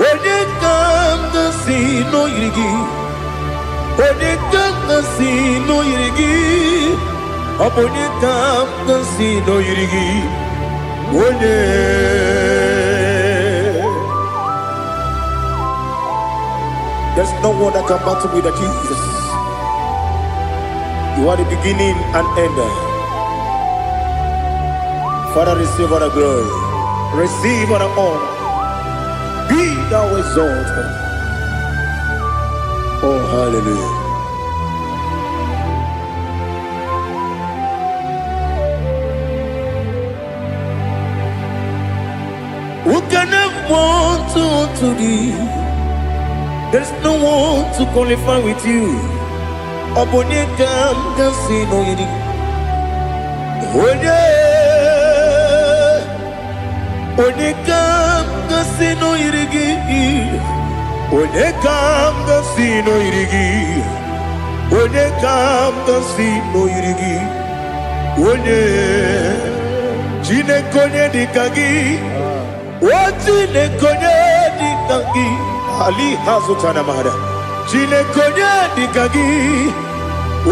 Speaker 1: Onye kanga sino irigi Onye kanga sino irigi Onye kanga sino irigi Onye There's no one that can battle with Jesus. You are the beginning and end. Father, receive all the glory. Receive all the honor. Be thou exalted. Oh, hallelujah. Who can have one to thee? There's no one to qualify with you. Obonye kam kasino yiri. Onye kam kasino yiri. Onye kam kasino yiri. Onye kam kasino yiri. Onye jine konye dikagi. Wajine konye dikagi. Ali hazutana mahada. Jine konye dikagi.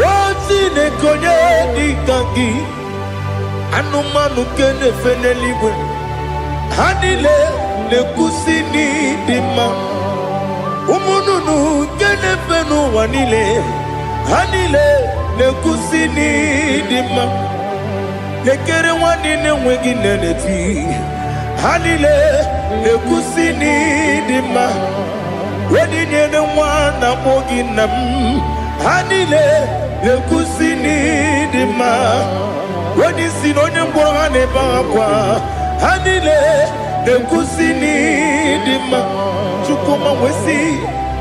Speaker 1: Wajine konye dikagi. Anumanu kene fene libwe. Hanile ne kusini dima. Umununu kene fenu wanile. Hanile ne kusini dima. Nekere wanine wengi neneti. Hanile ne kusini dima. Wedi nyene wana mogi nam. Hanile ne kusini dima. Wedi sinonye mbwangane bakwa. Hanile ne kusini dima. Chukuma wesi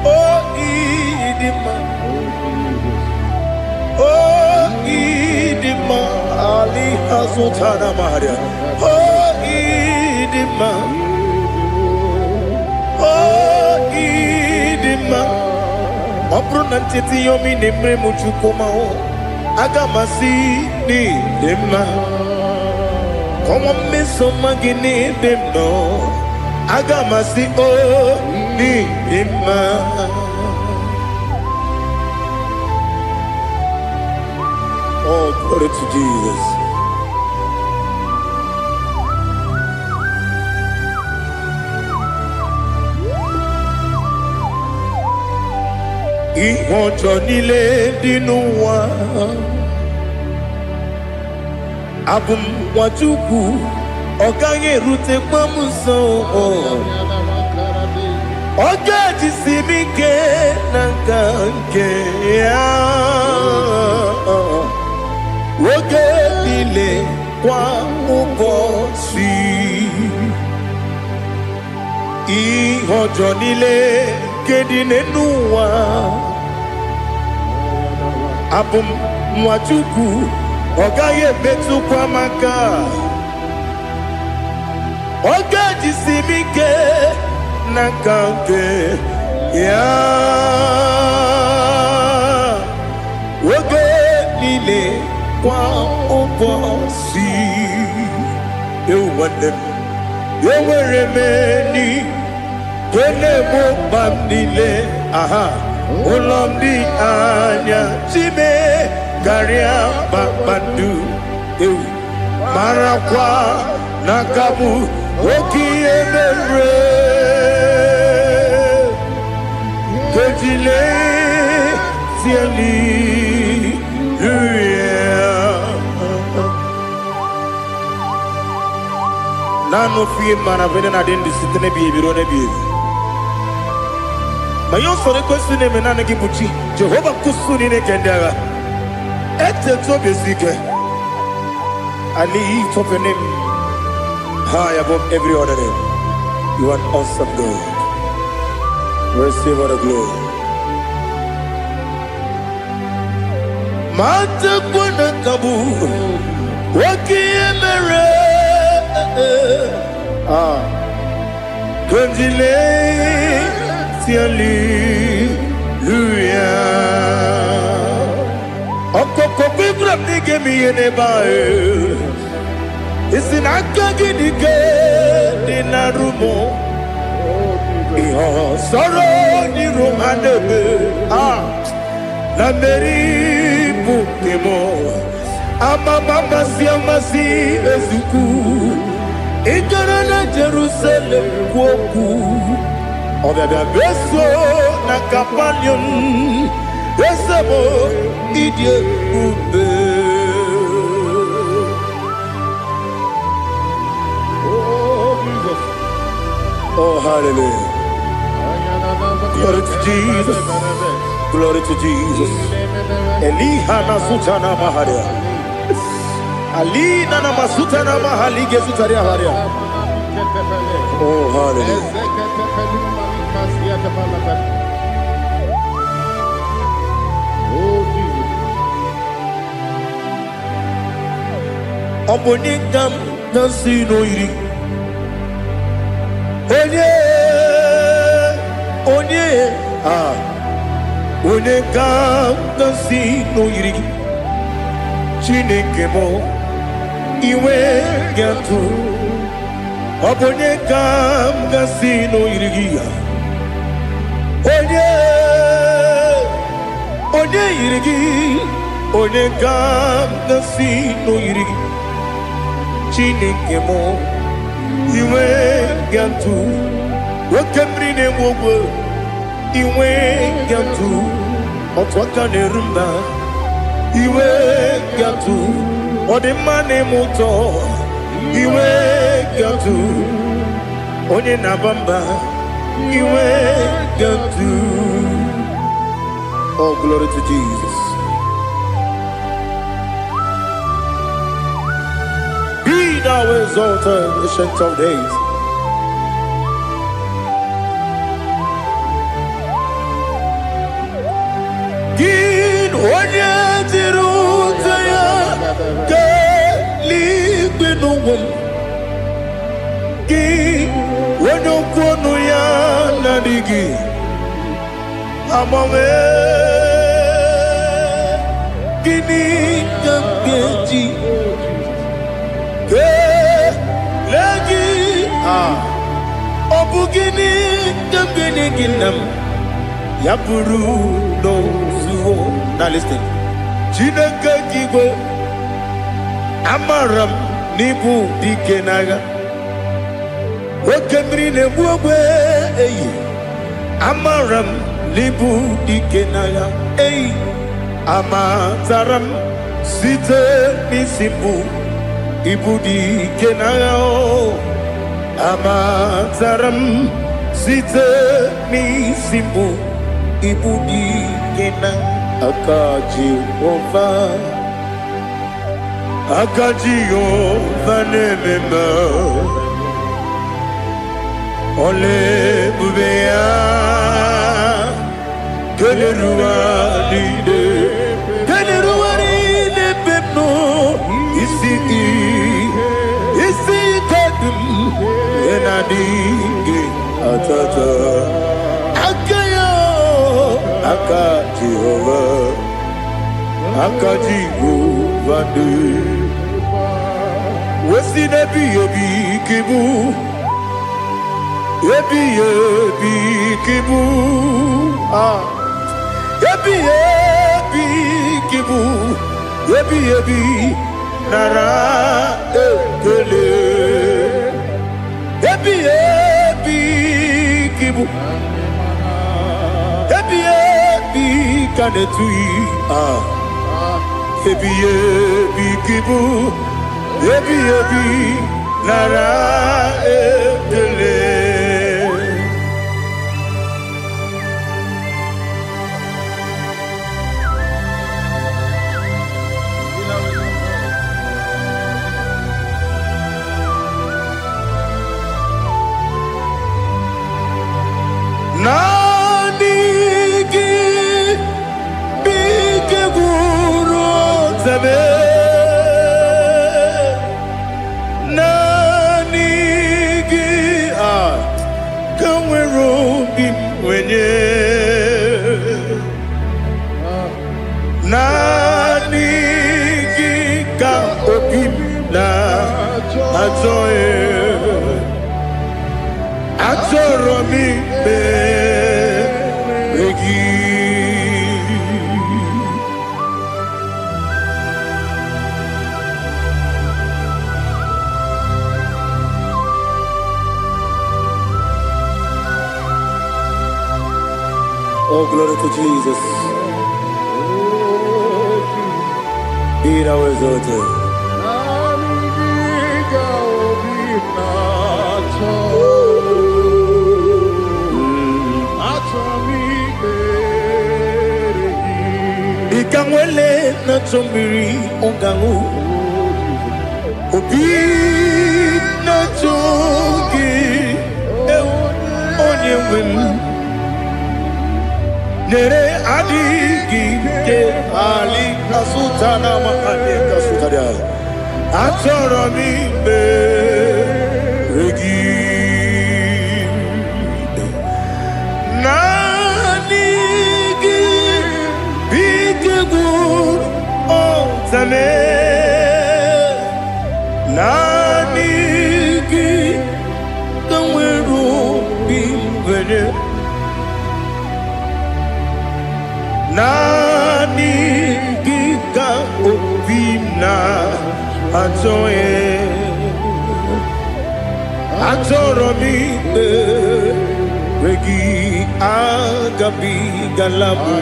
Speaker 1: oh idima. Oh idima. Ali hazutana maria. Oh idima. Oh idima. Opronantiti yomi nemre muchukuma o. Agamasi ni dema. Como me somagini demno. Agamasi o ni dema. Oh, glory to Jesus. Ihojo nile dinuwa Abum wajuku Oganye rute mamuso Oga jisimike nangange Oge nile kwa ubosi Ihojo nile kedine nuwa Abum mwachuku Ogaye betu kwa maka Oga jisimike nakange ya Oge nile kwa ubosi Ewanem Eweremeni Kene mo bamnile, aha, ulomdi anya, chime garia babandu, marakwa nakabu, oki emere, kejile siali, Nano fiye mana vene na dendi sitene biye biro ne biye. yon sore kusune menane kibuchi. Jehovah kusuni ne kendera. Ete to besike. I lift up your name high above every other name. You are an awesome God. Receive all the glory. Mata kuna kabu wakiemere Kundile tiali luya Okoko bibra nige miyene bae Isinaka gidike dinarumo Iho soro ni romanebe Na meri bukemo Amama siamasi ezuku Ikarana Jerusalem woku Obebe beso na kapanion Esebo idye ube
Speaker 2: Oh, Jesus.
Speaker 1: Oh, hallelujah. Glory to Jesus. Glory to Jesus. Elihana sutana maharia. Alina na masutana mahali gesutaria haria. Oh, hallelujah.
Speaker 2: Oh, Jesus.
Speaker 1: Omoningam nasino iri. Onye Oningam nasino iri. Chineke mo iwe gatu. Oningam nasino iri. Onye iri. Oningam nasino iri. Chineke mo iwe gatu. Wakemri ne wowo iwe gatu. Otwaka ne rumba iwe gatu. Odemane moto iwe gatu. Onye nabamba iwe gatu. Oh, glory to Jesus. Be thou exalted, ancient of days. Gin onye tiruta ya ke ligbe n'ụwa m. Gin onye okwunu ya na-adịghị agbanwe. Gịnị ka m ga-eji kelee gị? Ọ bụ gịnị ka m ga-enye gị nna m? Ya bụrụ n'ozuo. Now listen. Chineke gigwe amara m n'ibu dike n'agha. Oke mmiri na-egbu ogbe eyi. Amara m n'ibu dike n'agha. Eyi amatara m site n'isi mbụ ibu dike n'agha. Amatara m site n'isi mbụ ibu dike n'agha. Aka Jehova na-ememe ole ebube ya keleruwa niile bepno isi kadum enadịghị atata. Aka Jehova de wesi nebi kibu ebi kibu ebi kibu ebi nara ekele ebi kibu ebi kanetui ebi kibu ebi nara ekele zame nanigi kanwero bim wenye nanigi ka obim na ajoe ajoro mi be regi. Oh, glory to Jesus. Be thou exalted. Ikangwele na chombiri ongangu obi na chogi onye wem nere adigi ke ali kasutana ma ane kasutaria atoro mi be regi nanigi bigegu o zame nanigi kanweru bingwere nanigi ka obimna atoye atoro mi regi agabi galabu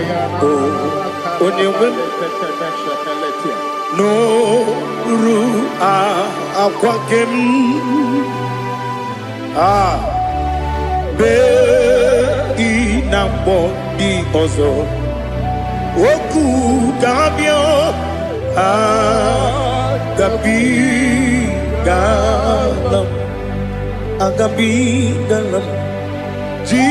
Speaker 1: onyewe no ru akwakem be inambo di ozo oku gabio agabi galam Jesus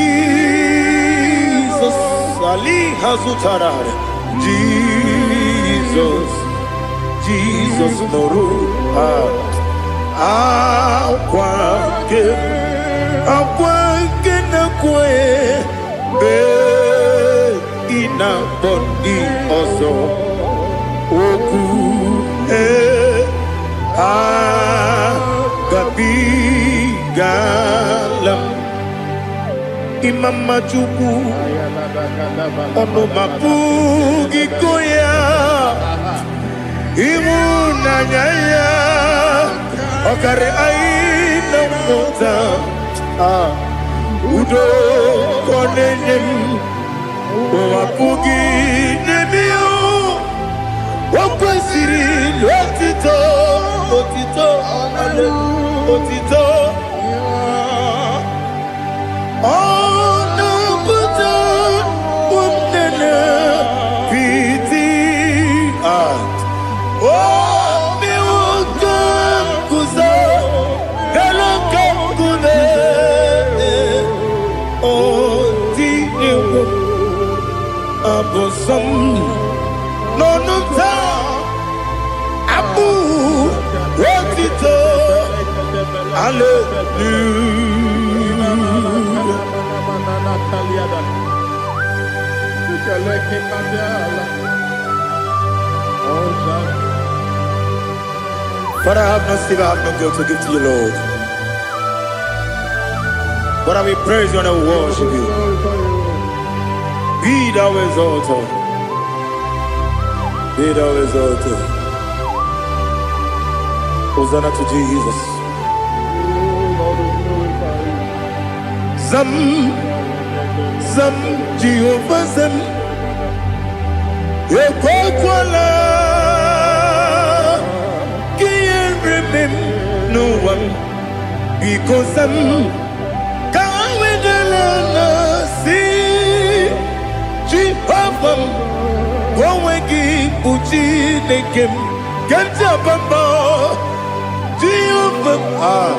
Speaker 1: Ali Hazutarare Jesus Noru akwake na kwe be ina bondi ozo oku gabi galam Imam Majuku ono mapugi koya imu nanyaya okare aina mota udo konenem wapugi nemio wakwesiri otito no ta abu rotito Father, I have no sin, I have no guilt to give to you, Lord. But I will praise you and I will worship you. Be thou exalted. Be thou exalted. Hosanna to Jesus. Zam Jehovah Zam Ekwakwala Can't remember no one because Zam Kawedalana see Jehovah Gowegi Uchi Nekem Kanjabamba Jehovah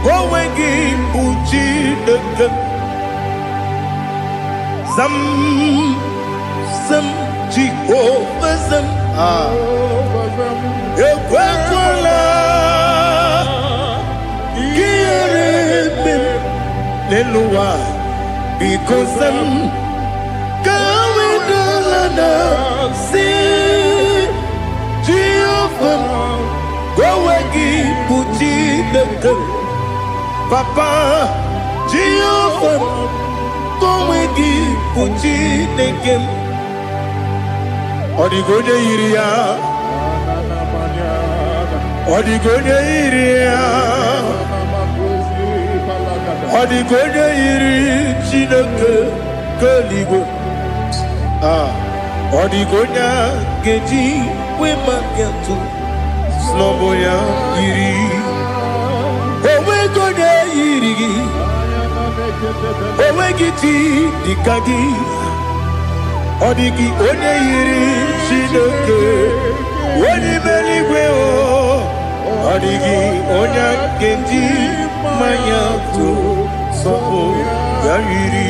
Speaker 1: Gowegi Uchi Nekem Zam Jehovah Zam ekwekwala gịrị n'elu ụwa because gawedala na si Jehovah gowe gị bụ Chineke Papa Jehovah gowe gị bụ Chineke ọ dịghị onye yiri ya ọ dịghị onye yiri ya ọ dịghị onye yiri Chineke nke eluigwe ọ dịghị onye ga-eji wee maka atụ n'ọbụ ya yiri onweghị onye yiri gị onweghị chi dịka gị ọ dịghị onye yiri Chineke onye ime eluigwe ọ dịghị onye ga-eji mmanya atụ n'ọbụ ya yiri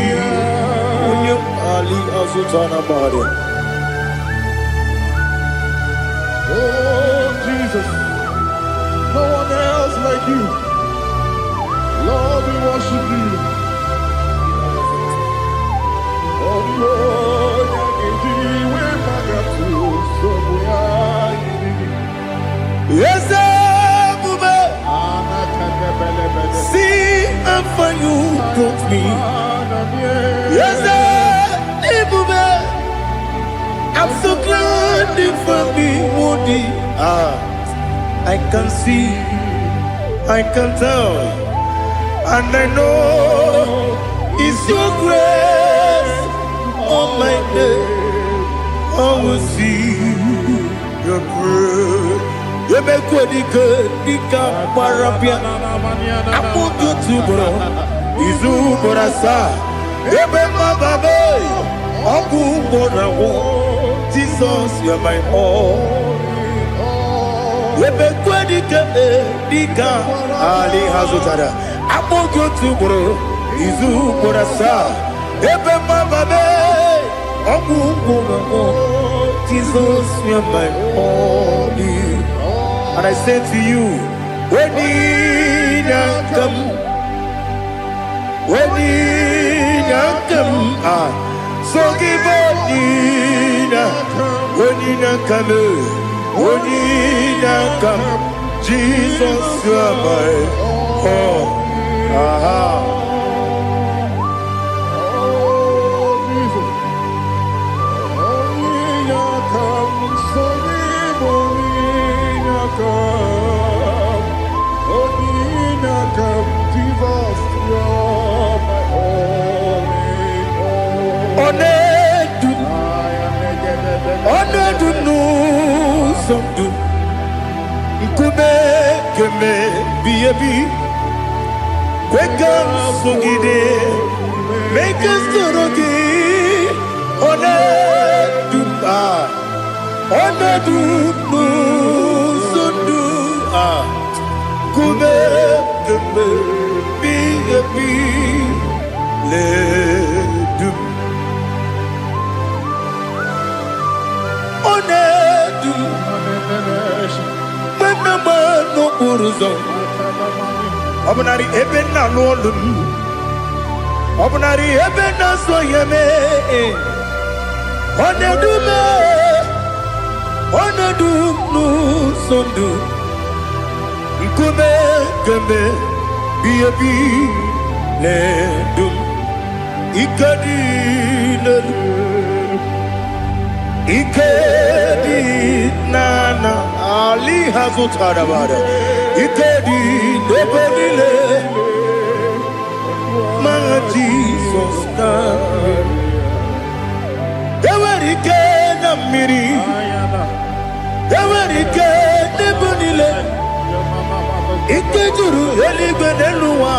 Speaker 1: onye ali azụtara mmadụ.
Speaker 2: Oh, Jesus, no one else like you. Lord, we worship you. Oh, Lord,
Speaker 1: yes, Bube. See how far you brought me. Yes, Bube. I'm so glad you found me, Woody. I can see, I can tell, and I know it's your grace. Oh my God, I will see your grace. You make what you could, you can't parapia. I put you to bro, Izu Borasa. You make my baby, Aku Borawo. Jesus, you're my all. You make what you can, Ali Hazutara. I put you to bro, Izu Borasa. You make my baby, Aku Borawo. Jesus, you're my all. And I say to you, when you come, so give up, when you come, Jesus, you are my all. Make us Obnari ebena lolum Obnari ebena soyeme Onedu nu sondu Nkume keme biyebi ledum Ikadi nana Ali hazutara bada Ikedi nebelile Ma Jesus God Ewerike na miri Ewerike nebelile Ikejuru eligwe neluwa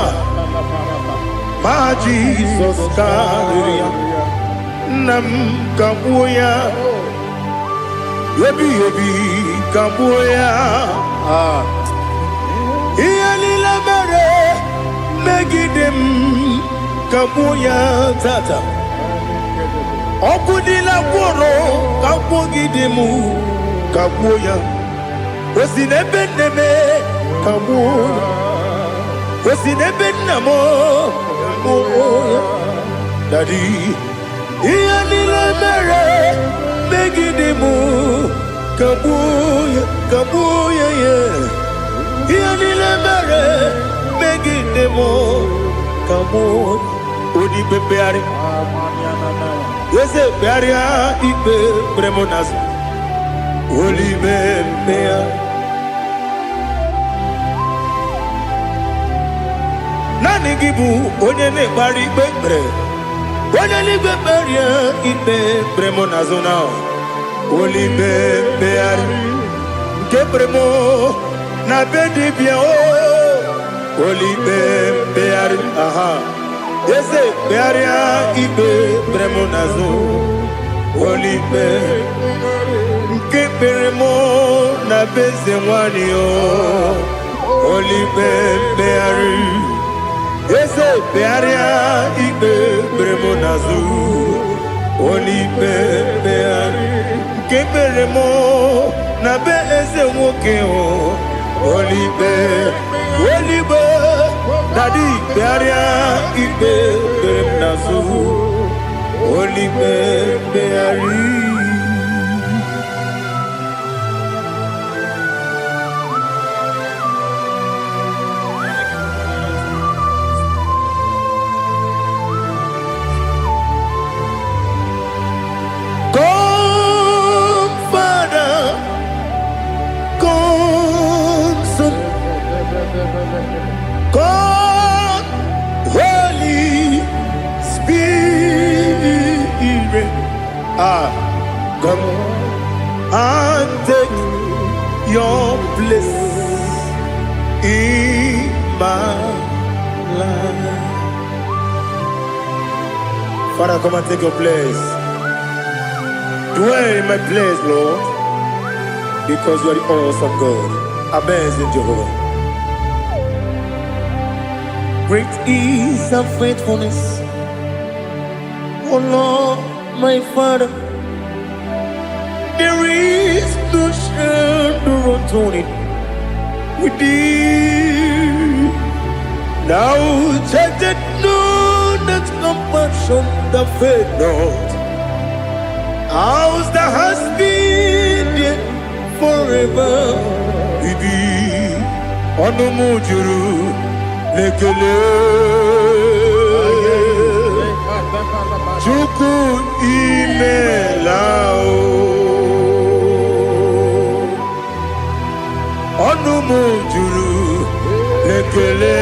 Speaker 1: Ma Jesus God Nam kabuya Yebi kabuya Iyalila mere megidem kabuya tata Okudila kworo kabugidemu kabuya Was in a beneme, come on. Was in a benamo, Daddy. Ianila Mare, begging the moon, Kabuya, Kabuya, yeah. Ianila Mare, begging the moon, come on. Odi Beari. Yes, a barrier, Ipe, Bremonas. Holy Bear. Nani Gibu, Onene Bari Bebre. Onene Beria, Ipe, Bremonazona. Holy Bear. Gebremo, Nabedi Bio. Holy Bear, aha. Yes, a barrier, Ipe, Bremonazo. Holy Bear. Keperemo na bezemwanio Holy Bear. Yes, Bearia Ibe Bremonazu Holy Bear. Keperemo na bezemwokeo Holy Bear. Holy Bear. Daddy Bearia Ibe Bremonazu Holy Bear. God, Holy Spirit, come and take your place in my life. Father, come and take your place. Dwell in my place, Lord, because you are the awesome God. Amazing Jehovah. Great is thy faithfulness, oh Lord, my Father. There is no shadow unto it with thee. Now check that no, that compassion that faith not. Ours that has been there forever with thee. On the mujuru. Lekele Chuku imelao Onumu juru Lekele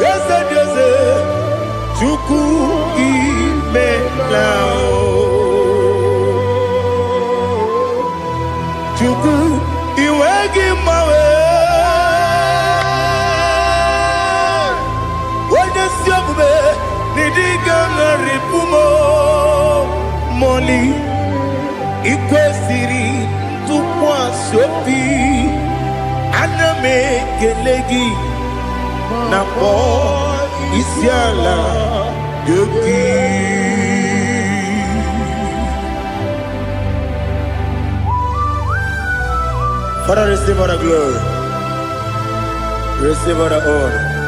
Speaker 1: Yese yese Chuku imelao Chuku iwegi mawe Moli ikwesiri tukwasopi aname gelegi na po isiala yoki. Father, receive all the glory, receive all the honor.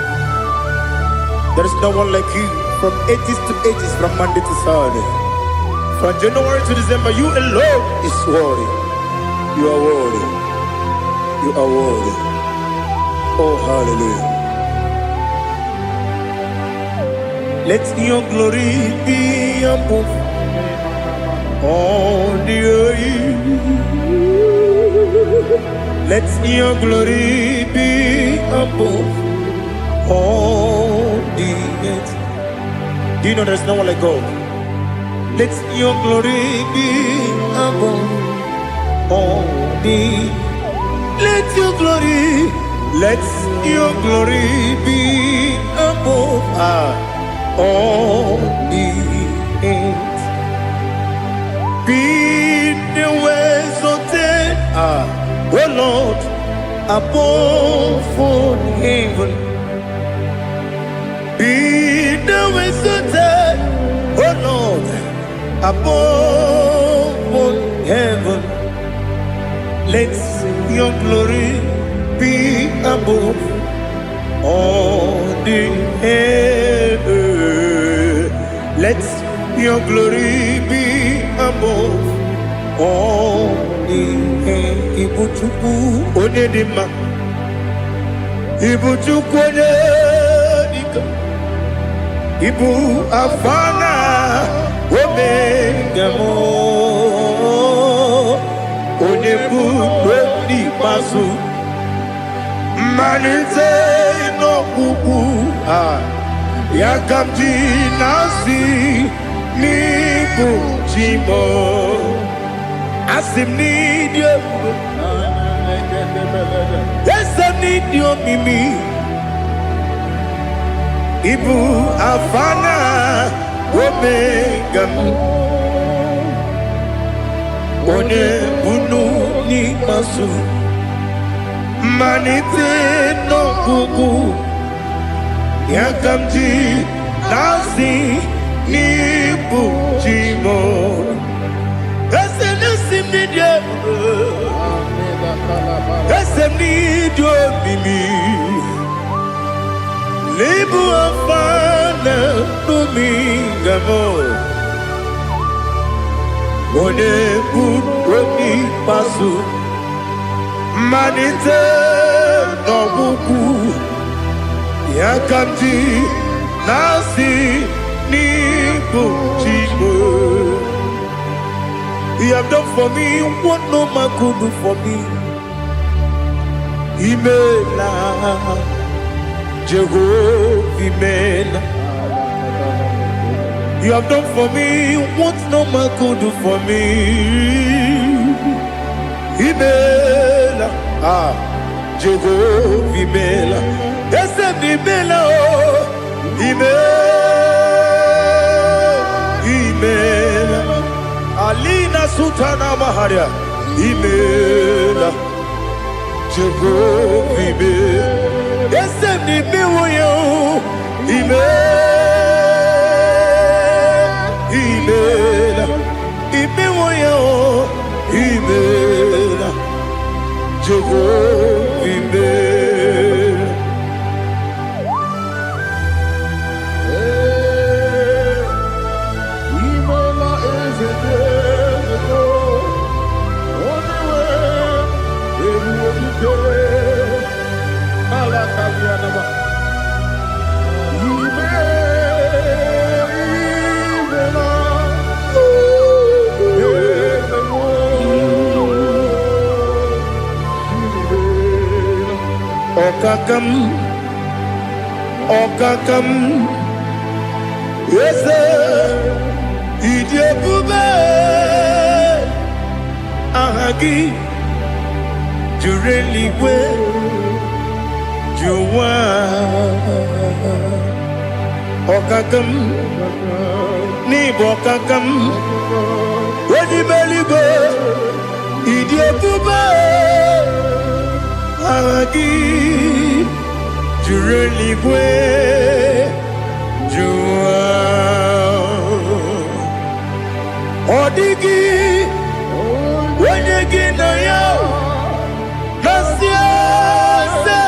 Speaker 1: There is no one like you. From ages to ages, from Monday to Saturday, from January to December, you alone is worthy. You are worthy. You are worthy. Oh, hallelujah. Let your glory be above all the earth. Let your glory be above all the earth. Do you know there's no one like God? Let your glory be above all the. Let your glory be above all the earth. Be the ways of death, oh Lord, above all heaven. Be the visited, oh Lord, above all heaven. Let your glory be above all the earth. Let your glory be above all the earth. Ibuchuku onedima, Ibuchuku onedika, Ibu afana omega mo, onebu weni masu, manite no kuku yakamji nasi nibu jimo. Asim need you. Yes, I need you, Mimi. Ibu afana omega. One bunu ni masu. Manite no kuku. Yakamji nasi nibu jimo. Esem need you, Mimi. Lebu afana numingamo. One buoni pasu. Manite no buku. Yakamji nasi ni buchimo. You have done for me what no man could do for me. Imela, Jehovah, Imela. You have done for me what no man could do for me. Imela, Jehovah, Imela. Yes, Imela, Imela. Alina Sutana Maharia, Imela, Jehovah, Imela. Yes, Imela, Imela, Imela, Jehovah, Imela. Okakam, yes, Idiabube, Ahagi, Jureli, Juwa, Okakam, Nibokakam, Wedi Beligo, Idiabube, Ahagi. Jureli kwe jua odigi wenyegi na yao nasia se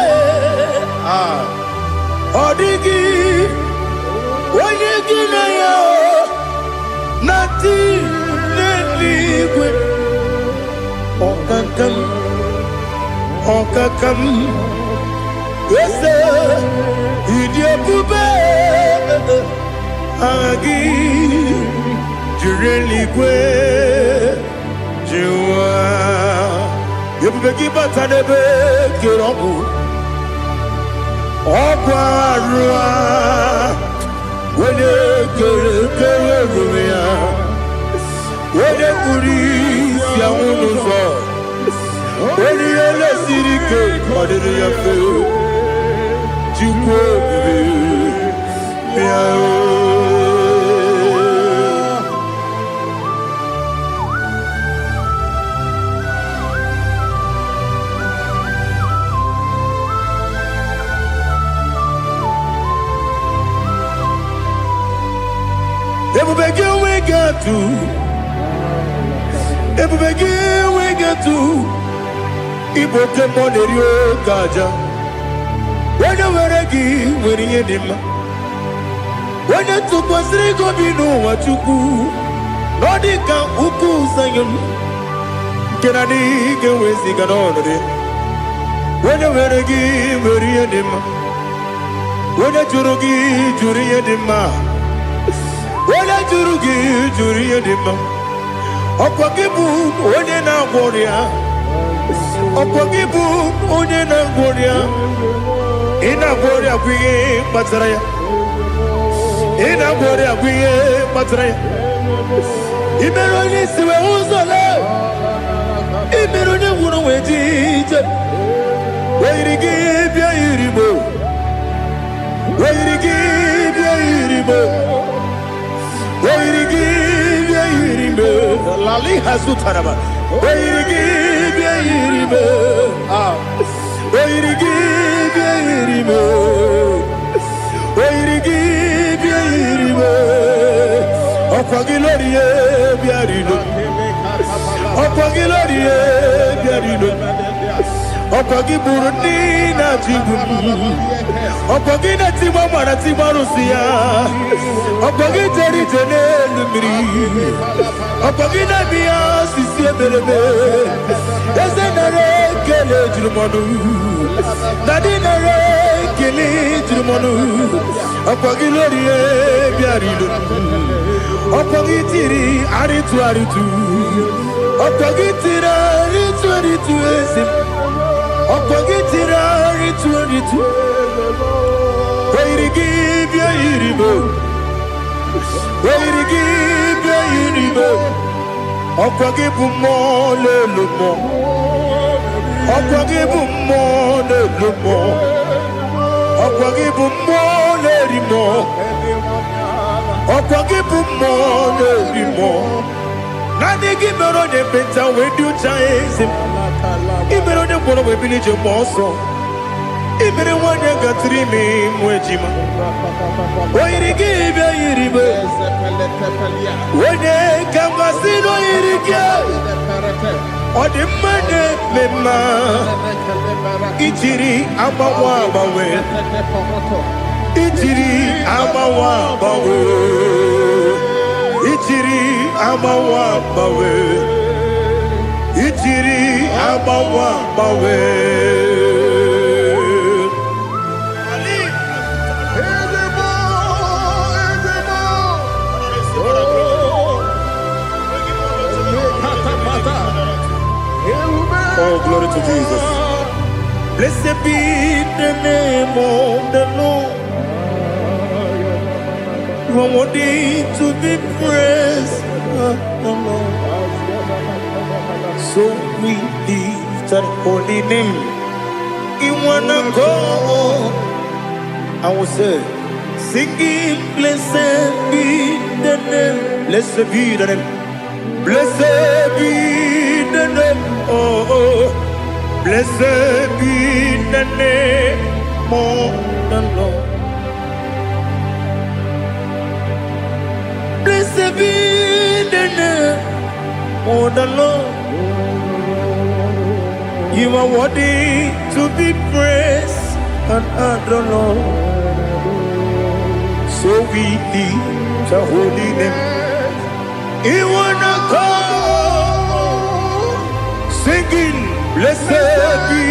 Speaker 1: odigi wenyegi na yao nati neligwe okakam yes, Idiabube, Agi, Jureli kwe, Jua, Yabubeki Batanebe, Kirobu, Okwarua, Wene Kerumia, Wene Kuris, Yamunuzo, Wene Yele Sirike, Madiri Yafu. Ibo ke monerio gaja. When you were a gi, when you did ma. When you took was Rico Bino, what you do. Nodika uku sayon. Kenadi get with the ganone. When you were a gi, when you did ma. When you jurugi, jury did ma. When you jurugi, jury did ma. Okwakibu, when you now warrior. Okwakibu, when you now warrior. Ina gloria kuye matraya. Ina gloria kuye matraya. Imeroni siwe uzole. Imeroni wunu wejije. Weirigi bia iribo. Weirigi bia iribo. Weirigi bia iribo. Lali hasutaraba. Weirigi bia iribo. Weirigi bia iribo. Weirigi bia iribo. Okwagilorie bia iribo. Okwagilorie bia iribo. Okwagiburundi na jibu. Okwagina tiba mara tiba rusia. Okwagiteri jene lumiri. Okwagina biya sisi ebelebe. Ezenare kele jirumonu. Nadinare kele jirumonu. Okwagilorie biarido. Okwagitiri aritu aritu. Okwagitira aritu aritu esim. Okwagitira aritu aritu. Weirigi bia iribo. Weirigi bia iribo. Okwagibu mo le lumo. Okwagibu mo le lumo. Okwagibu mo le rimo. Okwagibu mo le rimo. Nani gimero de beta we do chaise. Imero de bono we village moso. Imere wanya gatrimi mwejima. Weirigi bia iribo. Wene kamasino irige. Odimane mema. Itiri amawa bawe. Itiri amawa bawe. Itiri amawa bawe. Itiri amawa bawe. Oh, glory to Jesus. Blessed be the name of the Lord. You are worthy to be praised, the Lord. So we lift that holy name. You wanna go? I will say, singing, blessed be the name. Blessed be the name. Blessed be the name. Oh, blessed be the name of the Lord. Blessed be the name of the Lord. You are worthy to be praised and adored, Lord. So we lift your holy name. You wanna call, singing, blessed be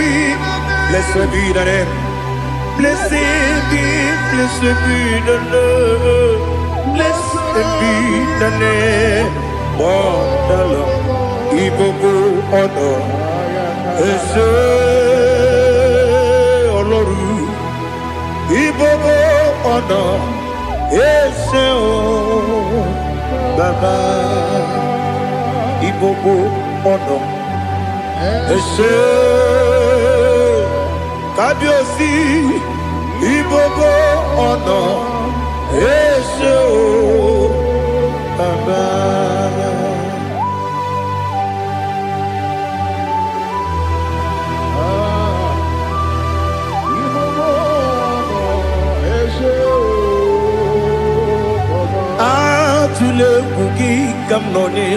Speaker 1: the name. Blessed be the Lord. Blessed be the name of the Lord. Ibogo honor, Ese Oloru. Ibogo honor, Ese O Baba. Ibogo honor, Ese Kabiosi. Ibogo honor, Ese O Baba. Tule kuki kamnoni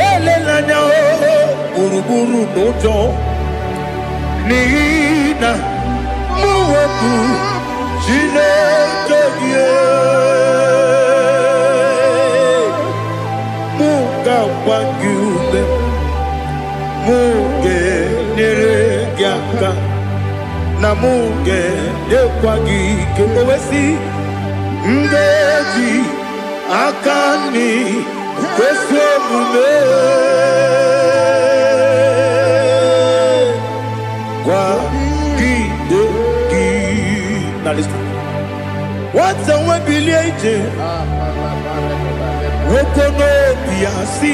Speaker 1: ele lanya o gburugburu n'ụjọ n'ihi na mụ wepụ Chineke gị mụ ga-agba gị ume mụ ga-enyere gị aka na mụ ga-enyekwa gị ike ewesị ngeji aka nri kwesị omume gwagide gị na listen nwata nwe bilie ije nwoke n'obi ya si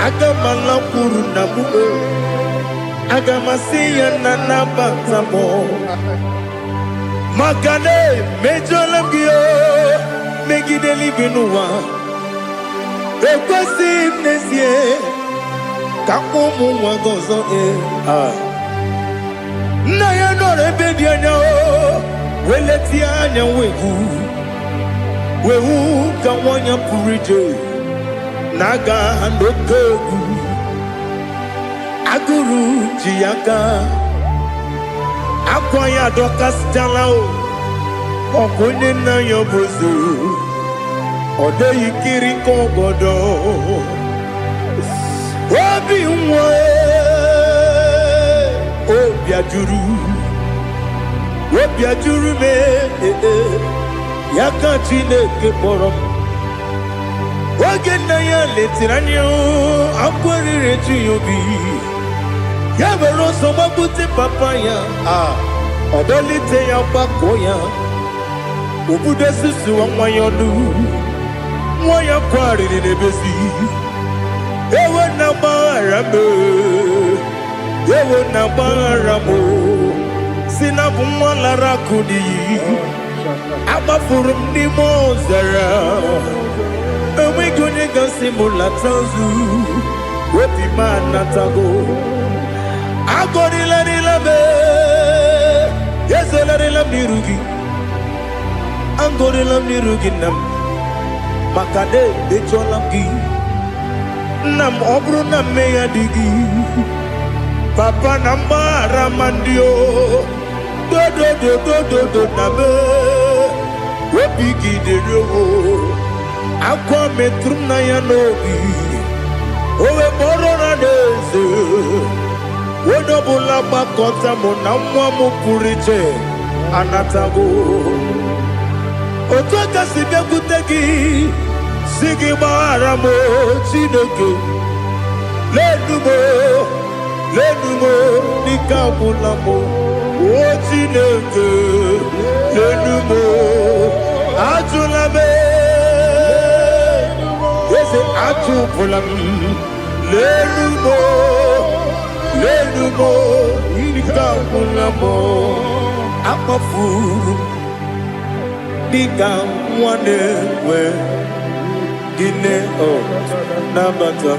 Speaker 1: aga m alakwuru na mụ aga m asị ya na nabata m maka na emejọla m gị megide eluigwe n'ụwa ekwesịghị m n'ezie ka ụmụ nwa gị ọzọ nna ya nọrọ ebe dị anya wee letie anya wee hụ ka nwanyị pụrụ ije na-aga n'oke egwu agụrụ ji ya gaa akwa ya dọkasịchala ọkụ onye nna ya bụzu ọ dịghị kiri ka ọgọdọ obi nwa obi ajuru m ya ka Chineke kpọrọ m oge nna ya letiri anya akwa riri eju ya obi ya were ọsọ gbapute papa ya ọ dọlite ya gbakọ ya obodo susuwa nwa ya ọnụ nwa ya kwarịrị n'ebezi ewe na gbaghara m si na bụ nwa lara akụ n'iyi agbafuru m n'ime ọzara enweghị onye gasị m lata nzu obi m anatago agọrịlarịla m ezolarịla m n'iru gị agọrịla m n'iru gị nna m maka na emejọla m gị nna m ọ bụrụ na mmehie dị gị papa na mgbaghara ma ndị dodododododo na m obi gị dịrị owo akwa metụrụ m na ya n'obi o wee kpọrọ na n'eze onye ọbụla gbakọta mụ na nwa m pụrụ iche anatago otu aka si bịakwute gị si gị gbaghara m Chineke lenumo dịka agwụla m o Chineke lenumo ajụla m eze ajụpụla m lenumo dịka agwụla m akpafuru dịka nwa na-enwe gịnị nabata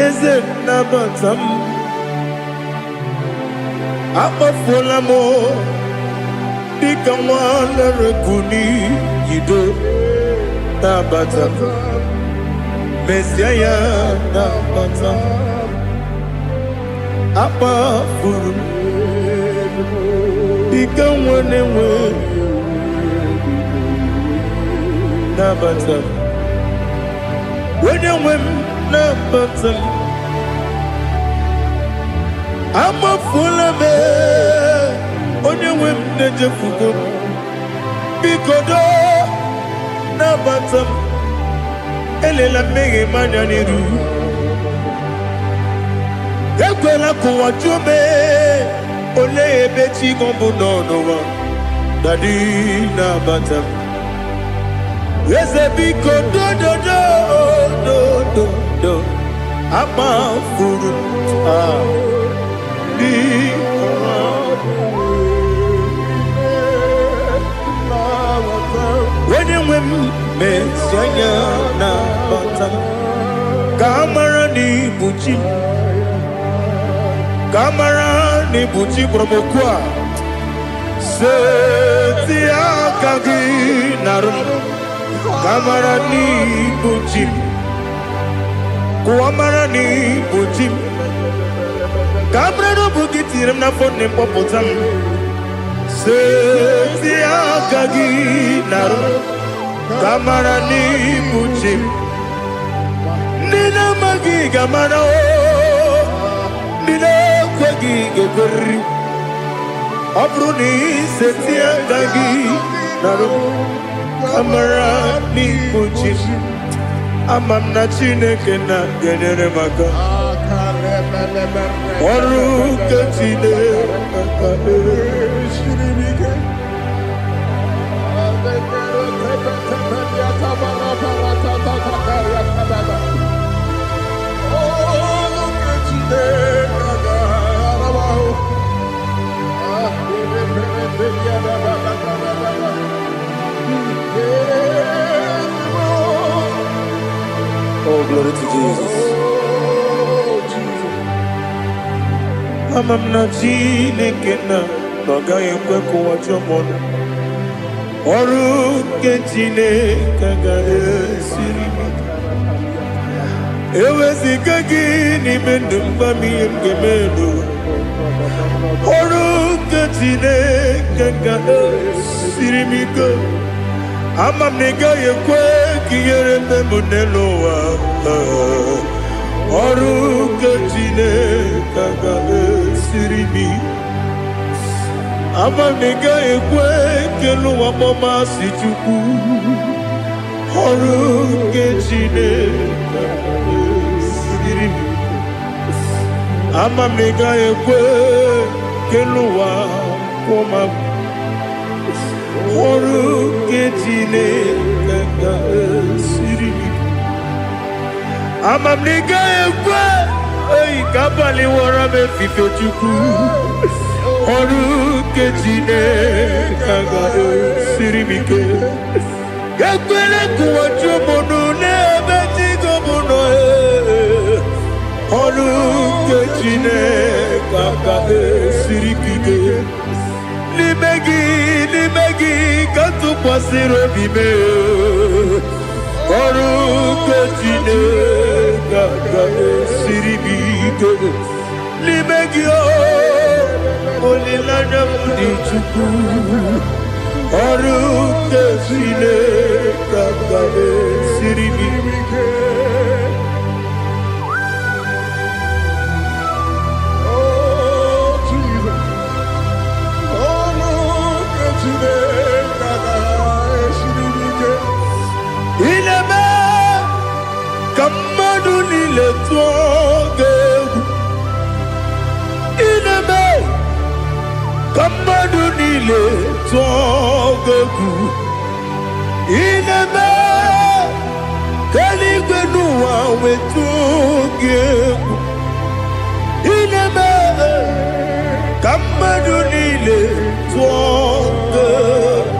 Speaker 1: eze nabata m akpafuola m dịka nwa na-erekwu n'iyido nabata mesia ya nabata akpafuru dịka nwa na-enwe nabata onye nwe m nabata m amafuola m onye nwe m na-ejefugo m biko nabata m elela mmehie m anya n'iru ekwela ka ụwa jụọ m olee ebe chi gị bụ n'ụwa dadi nabata m eze biko do akpafuru onye nwe m mesi anya nabata m ka amara n'ibu chi ka amara n'ibu chi kpọrọ m okwu a seti aka gị narụ m ka amara n'ibu chi Kuamarani Bujim Cabrero Bugitirim na phone popotam Setia Kagi Naru Kamarani Bujim Nina Magi Gamana Nina Kwagi Gokuri Abruni Setia Kagi Naru Kamarani Bujim Amamna Chineke na genere maka Oruka Chineke Shiribike Oh, glory to Jesus. Oh, Jesus. Amamna Chineke na noga yekwe kuwa chomono. Oruke Chineke ga esiri. Ewezika gini mendumba miyemgemelo. Oruke Chineke ga esiri miko. Amamnega yekwe kiyere memuneloa Oruke Chineke ga esiri. Amamnega yekwe keluwa mama si chukwu Oruke Chineke ga esiri. Amamnega yekwe keluwa mama Oruke Chineke ga esiri. Amamnega yekwe kabali wara me fifo chukwu Oruke Chineke ga esiri mike Yakwele kuwa chumono nebe tigo muno Oruke Chineke ga esiri mike Limegi katu kwasiro bime Oruke Chineke ga esiri mike Limegi olilanya mudi chukwu Oruke Chineke ga esiri mike Ineme kamadu nile tuogegu Ineme kamadu nile tuogegu Ineme kaligwenuwa wetuogegu Ineme kamadu nile tuogegu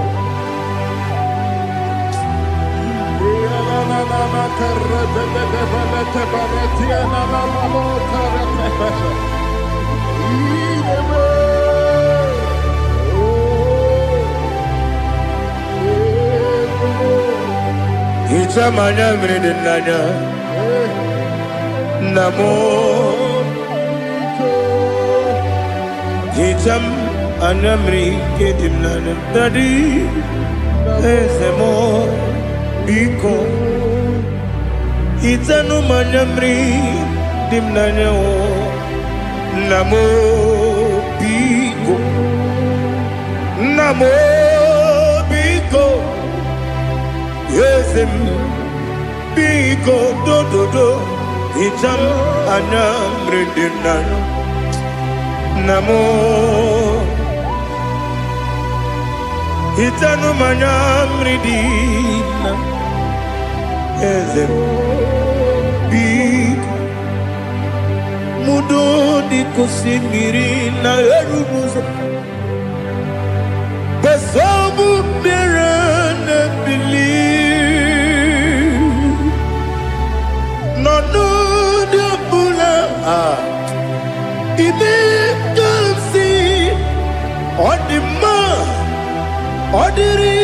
Speaker 1: Ichamanya mridinanya Namo Icham anamri kedimnana Dadi Ezemo Biko Itanu manyamri dimnanya o Namo Biko Namo Biko Yesem Biko do do do Icham anamri dimnanya Namo Itanu manyamri dimnanya Ezem Biko Mudo di kusimiri na erumuzo Besobu mirane believe No no de bula Ibe kamsi Odima Odiri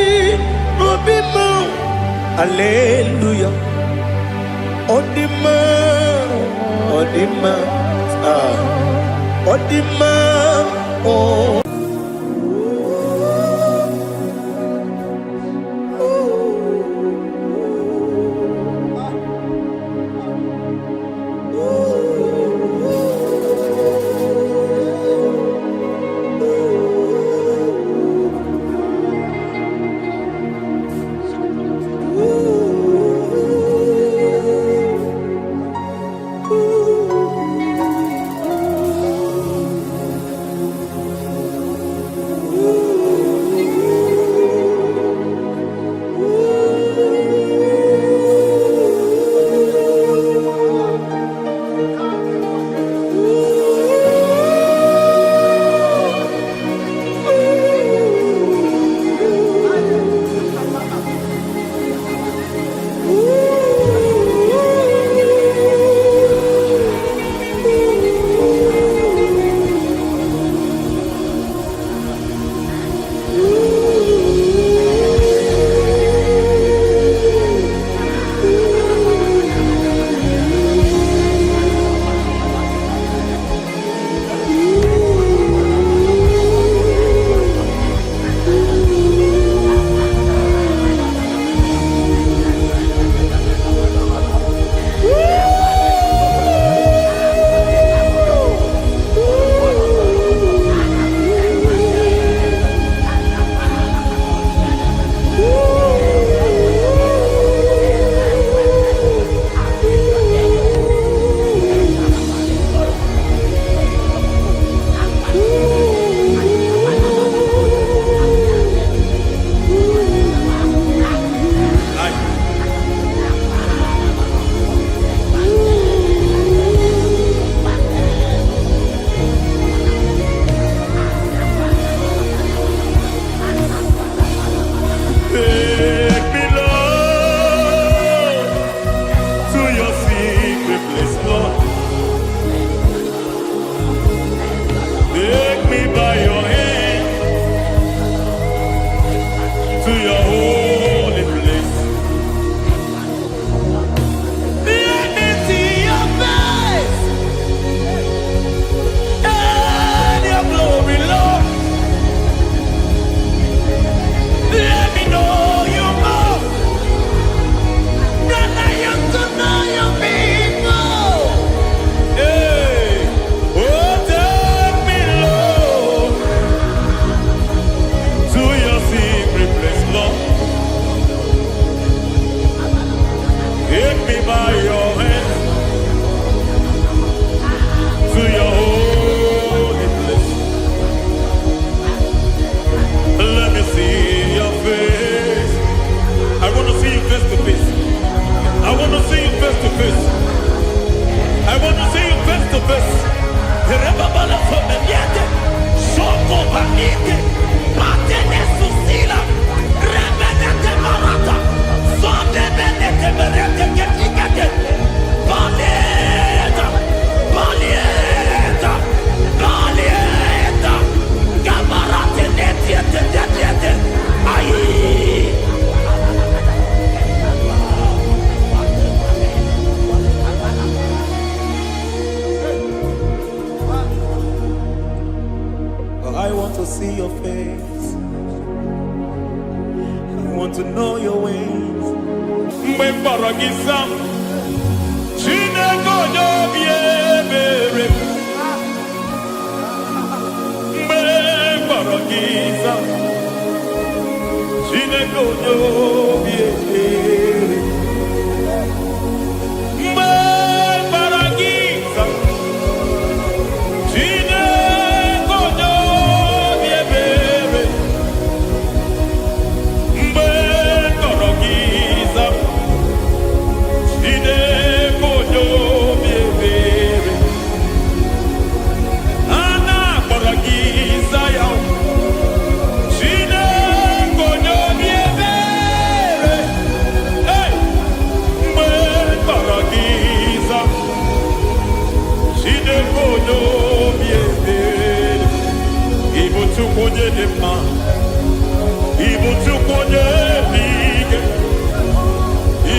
Speaker 1: Obima Hallelujah Odima, Odima, Odima, oh.
Speaker 3: I want to see your face. I want to know your ways. Mbaragisa, Chineko Jobiebere. Mbaragisa, Chineko Jobiebere. Mbaragisa, Chineko Jobiebere. Mbaragisa, Chineko Jobiebere. Ana Baragisa yao. Chineko Jobiebere. Hey, Mbaragisa, Chineko Jobiebere. Ibu tukonye dema, ibu tukonye bige,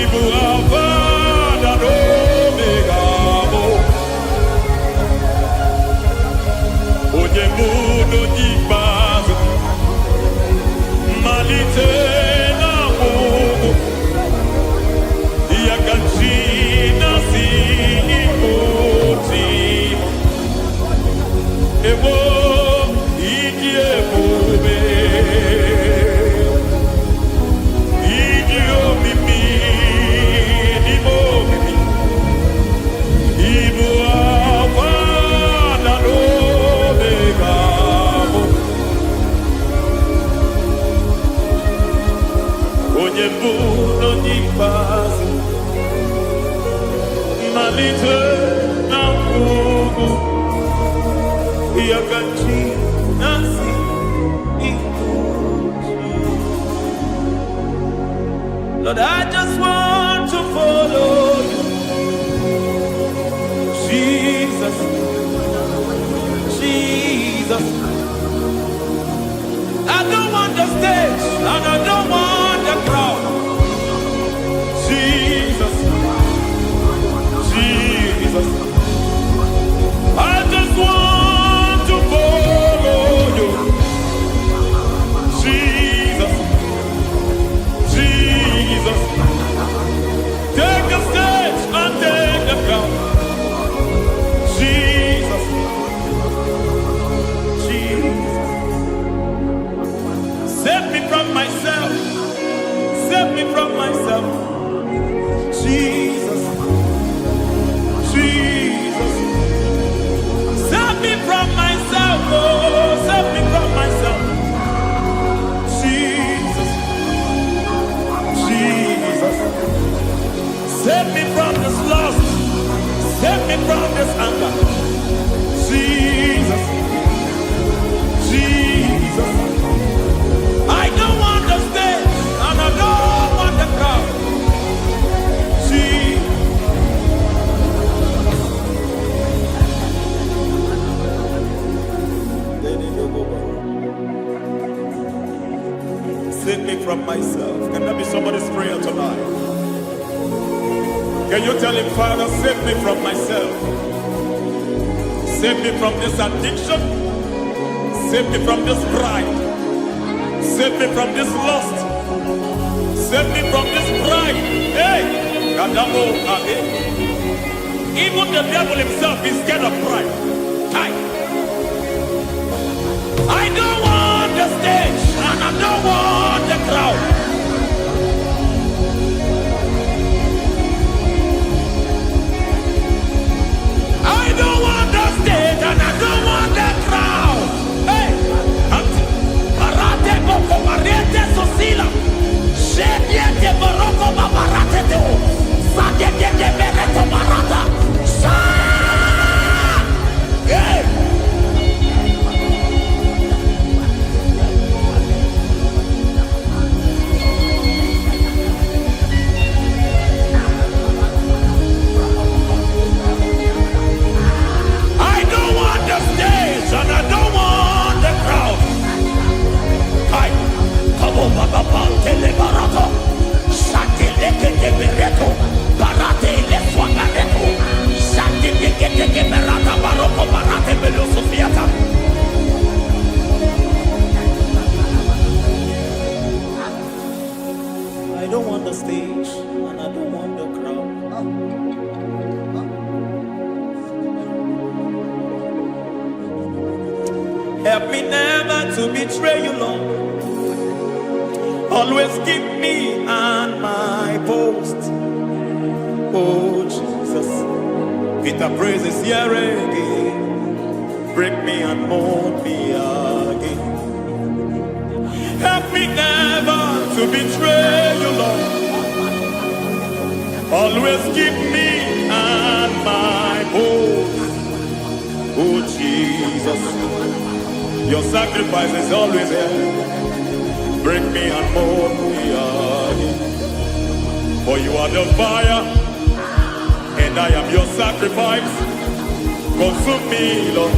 Speaker 3: ibu avada do.
Speaker 1: onye muno n'ikpeazụ malite na ọgwụgwụ ya ka chi na-asị oti ewo ịdị ebube ịdị omimi n'ime omimi ibu Alfa na Omega bụ onye mbụ na onye ikpeazụ malite na ọgwụgwụ ya ka chi na-asị Lord, I just want to follow you, Jesus, Jesus. I don't want the stage and I don't want the crowd. Jesus, Jesus. I just want to follow you, Jesus, Jesus. Take the stage and take the crown. Jesus, Jesus. Save me from myself. Save me from myself. Jesus, Jesus. Save me from myself. Oh, save me from myself. Jesus, Jesus. Save me from this lust. Save me from this anger. Jesus, Jesus. I don't want the stage and I don't want the crowd. Jesus. Save me from myself. Can that be somebody's prayer tonight? Can you tell him, Father, save me from myself? Save me from this addiction. Save me from this pride. Save me from this lust. Save me from this pride. Hey! Kadamo, hey. Even the devil himself is scared of pride. Hi. I don't want the stage and I don't want the crowd. I don't want the stage and I don't want the crowd. Hey, Barate Boko Mariete Sosila, Shediete Baroko Babarate Teo, Sadete Bereto Barata, Sa. Hey. And I don't want the crowd. Hi, Kabo Baba Tele Barato, Satileke de Bereto, Barate Le Swagareto, Satileke de Berata Baroko Barate Belo Sofiata. I don't want the stage and I don't want the crowd. Help me never to betray you, Lord. Always keep me on my post. Oh, Jesus. Peter praises here again. Break me and mold me again. Help me never to betray you, Lord. Always keep me on my post. Oh, Jesus. Your sacrifice is always here. Break me and mold me again. For you are the fire, and I am your sacrifice. Consume me, Lord.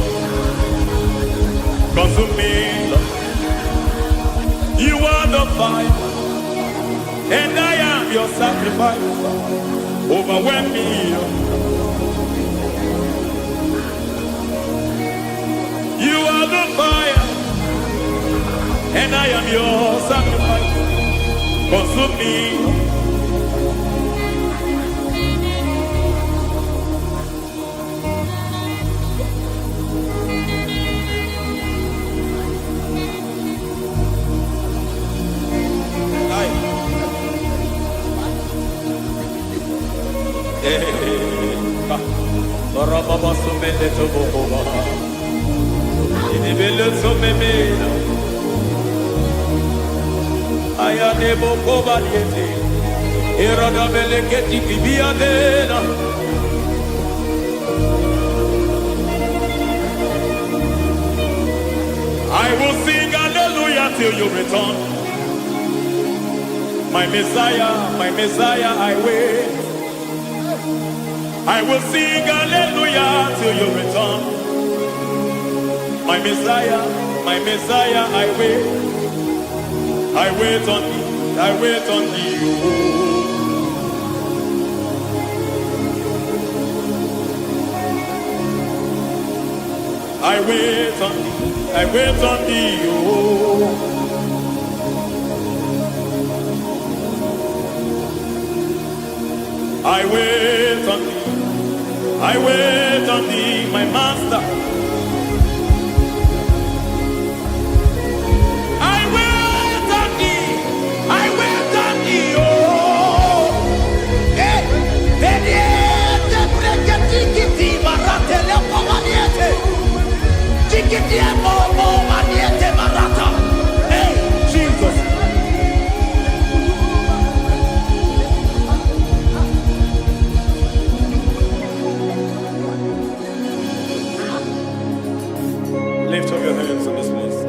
Speaker 1: Consume me, Lord. You are the fire, and I am your sacrifice. Overwhelm me, Lord. You are the fire, and I am your sacrifice. Consume me. I will sing hallelujah till you return. My Messiah, I wait. I will sing hallelujah till you return. My Messiah, I wait. I wait on thee, I wait on thee. I wait on thee, I wait on thee. I wait on thee, I wait on thee, my master. I wait on thee, I wait on thee, oh. Hey, Jesus. Lift up your hands in this place.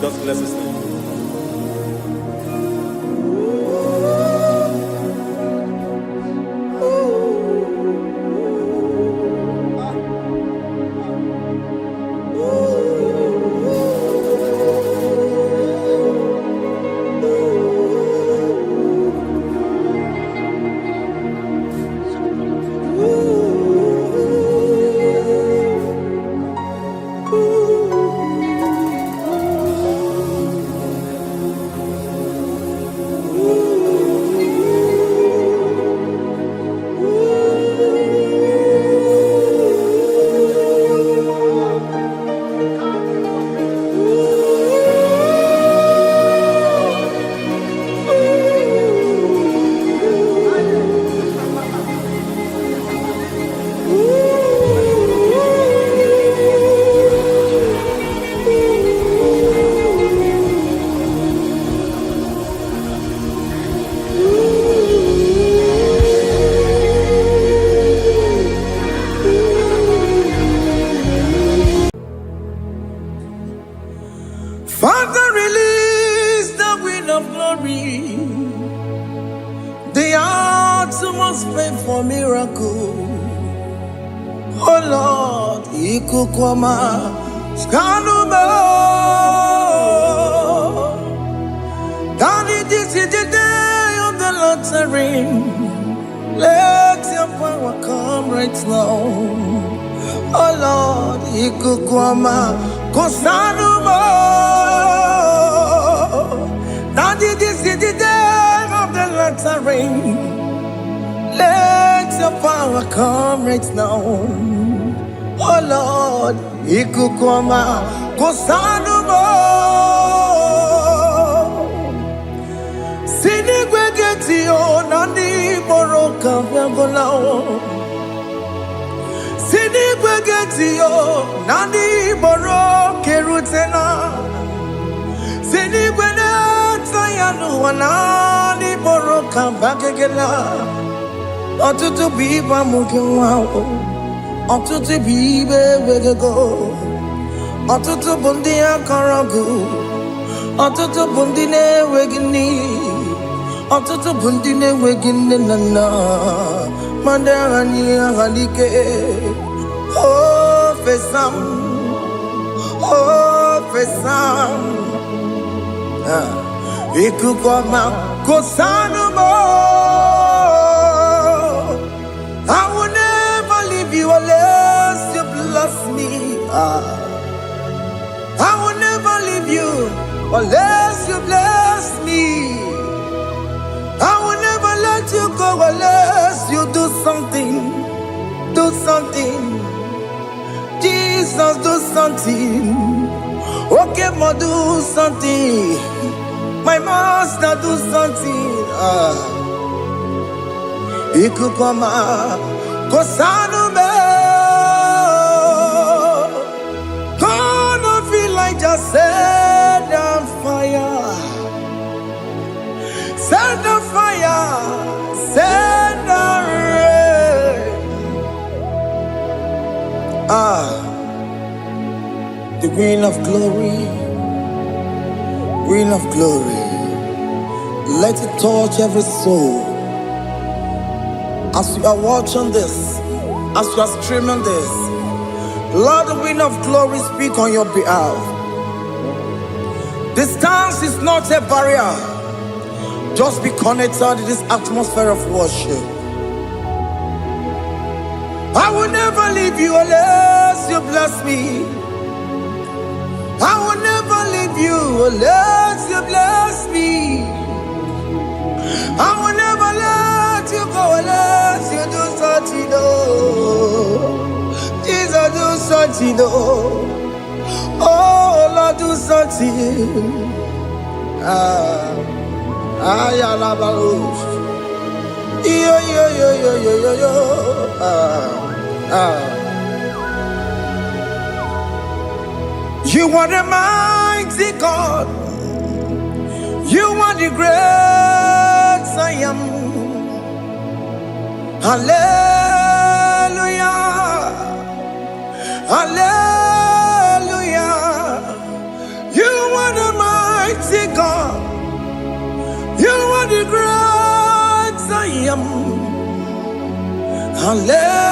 Speaker 1: God bless his name. Father, release the wind of glory, the utmost faith for miracle. Oh Lord, Ikukwama, Skanuma. Daddy, this is the day of the lottery. Let your power come right now. Oh Lord, Ikukwama, Kosanuma. Daddy, this is the day of the lottery. Let your power come right now. Oh Lord, Ikukwama, Kosanuma. Sini gwegeti o nani boroka vyangolao. Sini gwegeti o nani boroke rutena. Sini gwena tayanu wanani boroka bagegela. Otutu biba mukiwao. Otutu bibe wegego. Otutu bundi akaragu. Otutu bundi ne wegini. Otutu bundi ne wegini nana. Mandani halike. Oh fesam. Oh fesam. Ikukwama kosanuma. I will never leave you unless you bless me.
Speaker 3: unless you bless me. I will never let you go unless you do something. Do something. Jesus, do something. Okay, ma, do something. My master, do something. Ikukoma, Kosanu me. Gonna feel like just set on fire. Set on fire. Set on rain. The Queen of Glory. Queen of Glory. Let it touch every soul. As you are watching this, as you are streaming this, Lord, the Queen of Glory, speak on your behalf. Distance is not a barrier. Just be connected to this atmosphere of worship. I will never leave you unless you bless me. I will never leave you unless you bless me. I will never let you go unless you do something. Jesus, do something. Oh, Lord, do something. Yo. You are the mighty God. You are the great I am. Hallelujah. Hallelujah. You are the mighty God. You are the great I am. Hallelujah.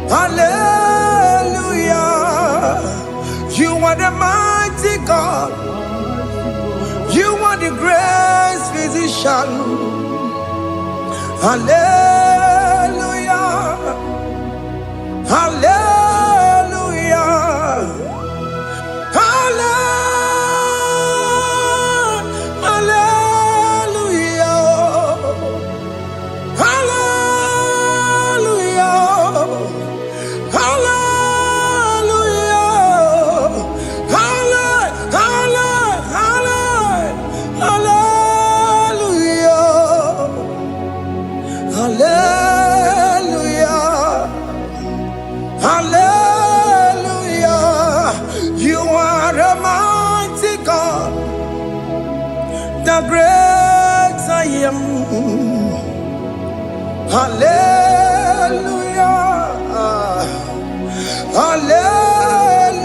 Speaker 3: Hallelujah. You are the mighty God. You are the great physician. Hallelujah. Hallelujah. The great I am. Hallelujah. Hallelujah.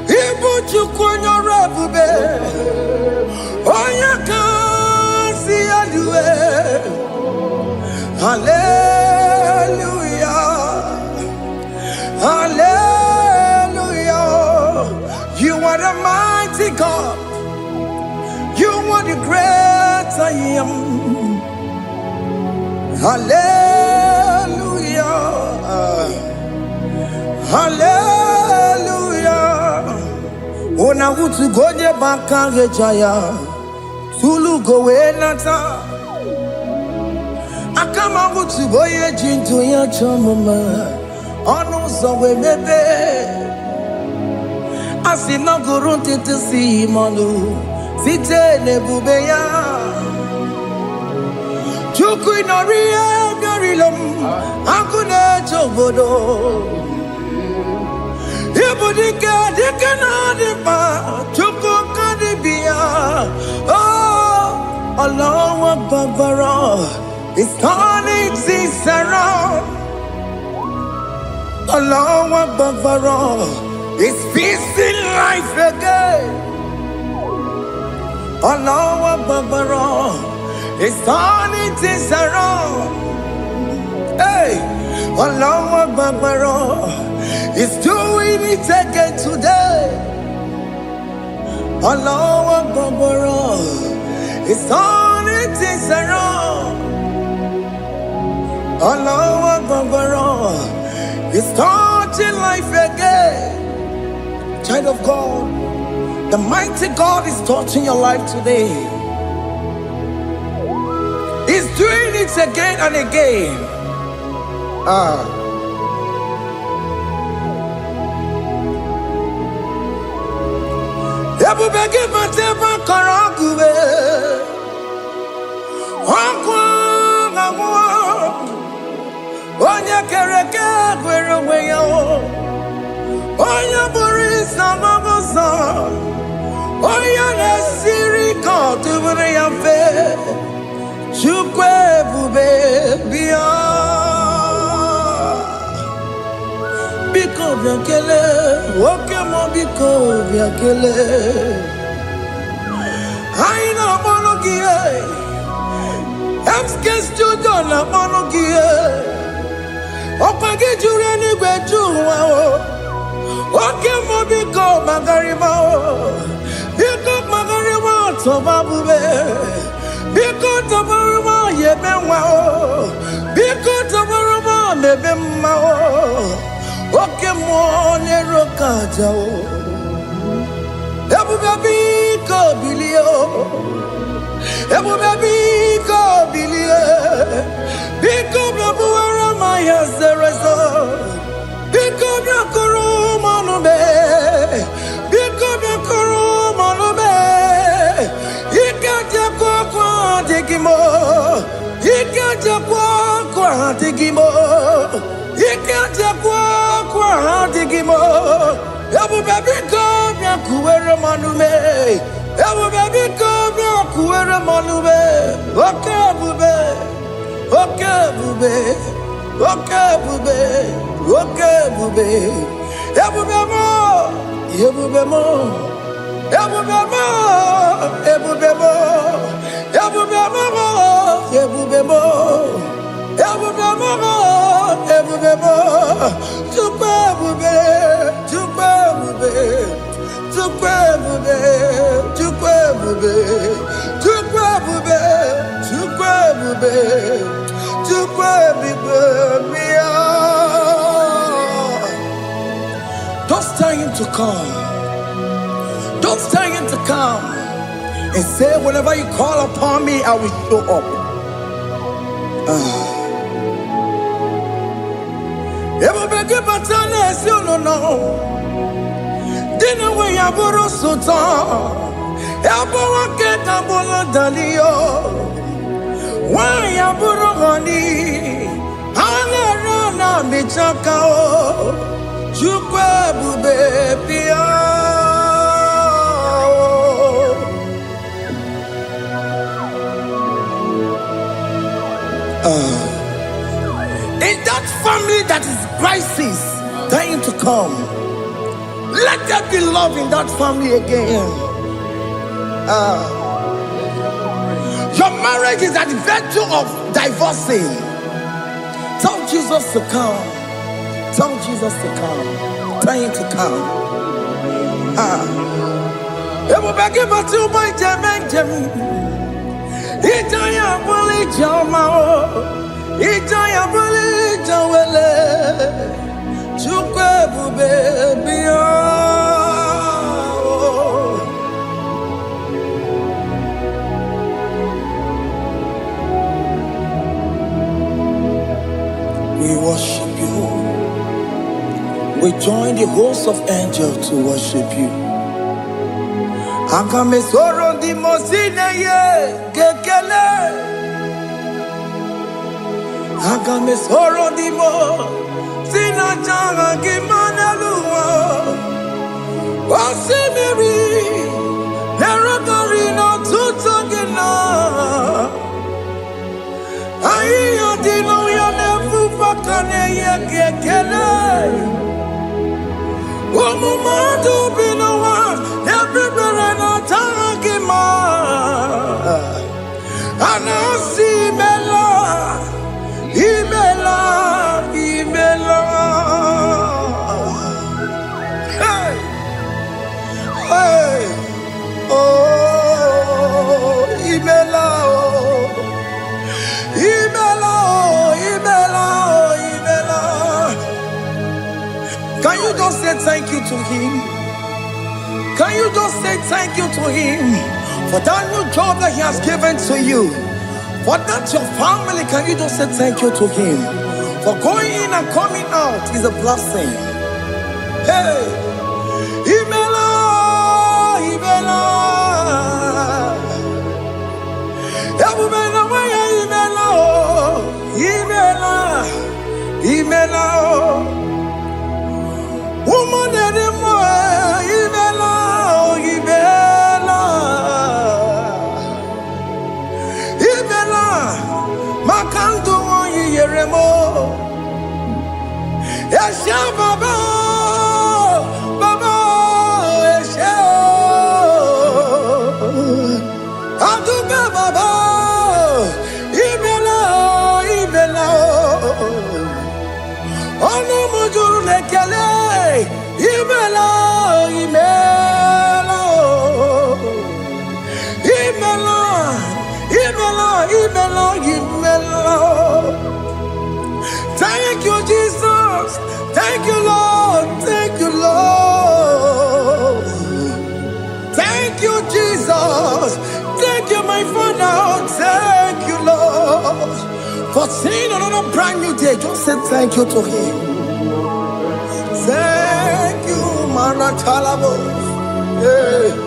Speaker 3: Ibuchu kwenye rebube. Oya kasi adue. Hallelujah. Hallelujah. You are the mighty God. You are the great I am. Hallelujah. Hallelujah. Ona utu goje bakage jaya. Tulu gowe nata. Akama utu goye jinto ya chomoma. Onu sowe mebe. Asina gurunti tisi manu. Site nebubeya Chuku inoria garilom Akune chobodo Ibudika dikana dipa Chuku kadibia Oh Allah Akbar It's turning things around Allah Akbar It's fixing life again Allah Akbar, it's turning things around. Hey, Allah Akbar, it's doing it again today. Allah Akbar, it's turning things around. Allah Akbar, it's touching life again. Child of God, the mighty God is touching your life today. He's doing it again and again. Onye kereke gwere onwe ya, onye bụrụ isi n'ụzọ, onye na-esiri ka ọ dịbụrụ ya mfe, Chukwu ebube bịa. Biko bịa kelee, oke mmụọ biko bịa kelee. Anyị na-akpọrọ gị MSK Studio na-akpọrọ gị ọkwa gị juru eluigwe ju ụwa oke mmụọ biko magarịba biko magarịba tọba bube biko tọbarịba yebe nwa biko tọbarịba mebe mma oke mmụọ na-ero ka aja ebube biko bilie ebube biko bilie biko bịabuwara ma ya zerezo biko bịakọrọ mmanụ me biko bịakọrọ mmanụ me ike jakwa akwa adịghị m ike jakwa akwa adịghị m ike jakwa akwa adịghị m ebube biko bịakuwere mmanụ me ebube biko bịakuwere mmanụ me oke ebube oke ebube oke ebube oke ebube ebube mo ebube mo ebube mo ebube mo ebube mo ebube mo ebube mo ebube mo Chukwu ebube Chukwu ebube Chukwu ebube Chukwu ebube Chukwu ebube Chukwu ebube Chukwu ebube bịa. Don't tell him to come. Don't tell him to come. And say, whenever you call upon me, I will show up. Ebube gị bata na-esi ụlọ dị na nwe ya bụrụ sụtọ ebe nwoke ka bụrụ dalio nwaanyị abụrụ họni ha na-ere na mechaka Chukwu ebube bịa. In that family that is crisis dying to come, let there be love in that family again. Your marriage is at the verge of divorcing. Tell Jesus to come. Tell Jesus to come. Tell him to come. Ebubeke batu boy jemenjem. Ijaya buli jamao. Ijaya buli jawele. Chukwu ebube bịa. We worship you. We join the host of angels to worship you. Akame soro di mosine ye gekele. Akame soro di mo sina changa gimaneluwa. Osimiri nerogari no tutogina. Ayo dino ya nefu fakane ye gekele. Omumadu binowa everybody no tangima. Anasi mela imela imela. Hey hey oh imela oh imela oh imela oh imela. Can you just say thank you to him? Can you just say thank you to him for that new job that he has given to you? For that your family, can you just say thank you to him? For going in and coming out is a blessing. Hey, Imela, Imela, Imela, Imela, Imela, woman anymore, Imela, Imela, Imela, Makanto, Yeremo, Yasha Baba, Baba, Yasha, Aduba Baba, Imela, Imela, Ono Mujuru Lekele, Imela, Imela, Imela, Imela, Imela, Imela. Thank you, Jesus. Thank you, Lord. Thank you, Lord. Thank you, Jesus. Thank you, my Father. Thank you, Lord. For seeing another brand new day, just say thank you to him. Thank you, Manatalabo. Yeah.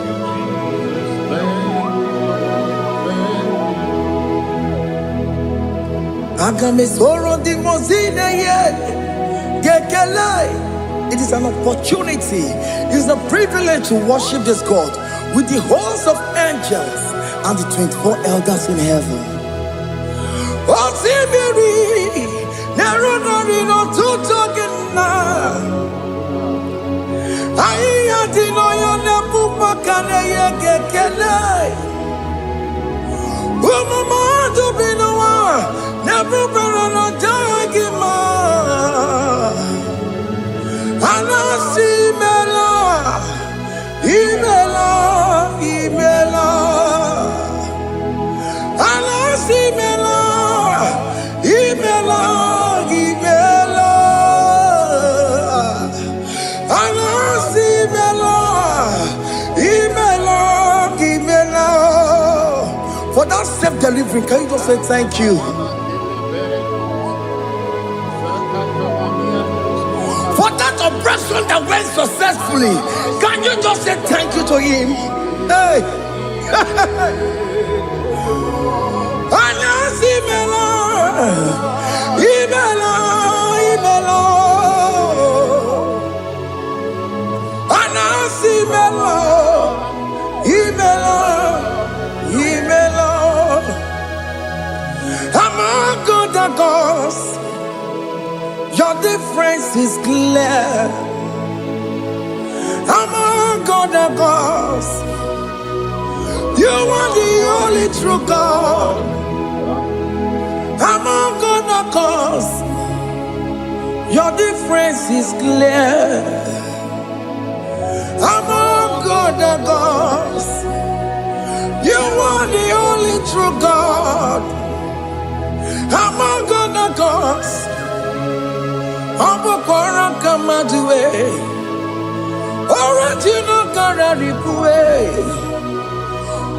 Speaker 3: It is an opportunity, it is a privilege to worship this God with the host of angels and the 24 elders in heaven. For that self-delivery, can you just say thank you? For that operation that went successfully, can you just say thank you to him? Hey. Among other gods, your difference is clear. Among other gods, you are the only true God. Among other gods, your difference is clear. Among other gods, you are the only true God. Among other gods, Abokora Kamadue, original Kararipue,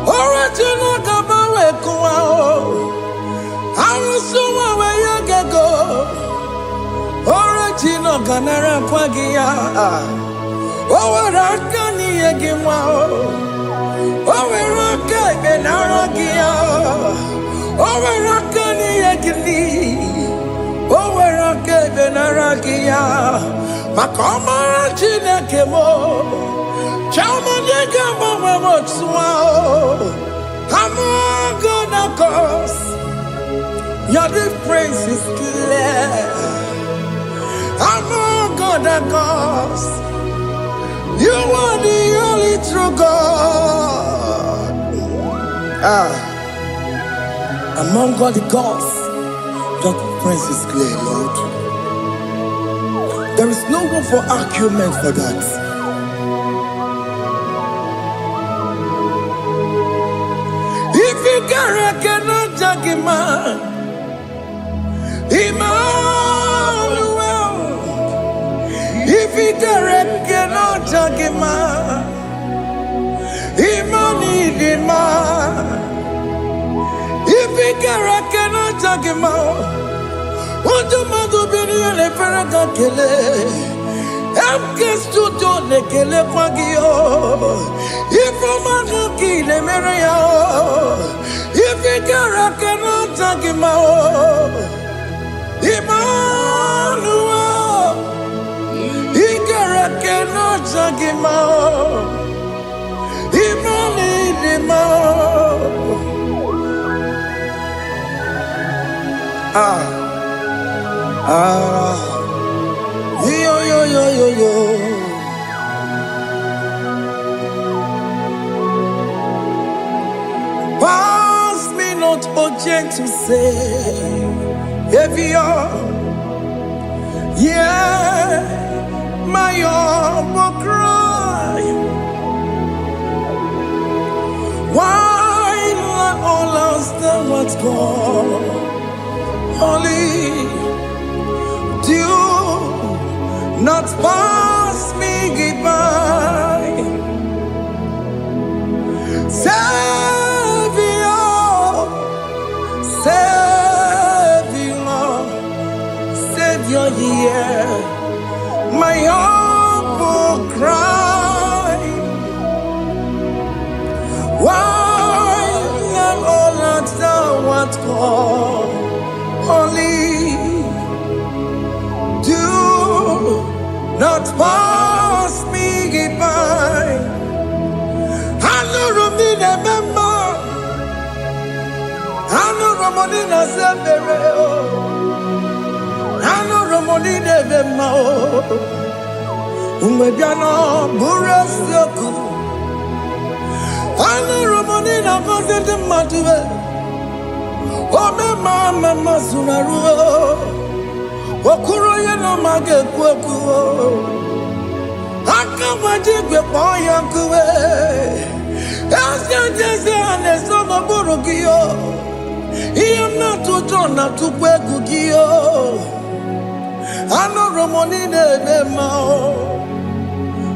Speaker 3: original Kabawe Kuao, Arusuma Wayagego, original Ganara Kwagia, Owarakani Yagimao, Owaraka Benaragia, Owarakani Yagini. Owaraka Benaragia, Makoma Chinakemo, Chamanega Mamamotswao, Among gods, your difference is clear. Among gods, you are the only true God. Among all the gods, your difference is clear, Lord. There is no room for argument for that. If you cannot judge him, Emmanuel. If you cannot judge him, If you cannot take him out, what do you do? Be in a ferraka kele. I'm just to do the kele pagio. If I'm a kile merea, if you cannot take him out, Emmanuel, he cannot take him out. Yo. Pass me not object to say, if you're, yeah, my arm will cry. Why not all else than what's gone? Only do not pass me goodbye. Savior, yeah, my heart will cry. Why not all answer what's called? Only do not pass me by. I know Romina member. I know Romonina Severo. I know Romonina member. Umediano Burasoku. I know Romonina Content Matue. Oh, mama Sunaru. Okuro yeno mage kweku. Akamajigwe poyankuwe. Jese ane sono burugiyo. Iyo na tutona tukwegugiyo. Ano romonine nemao.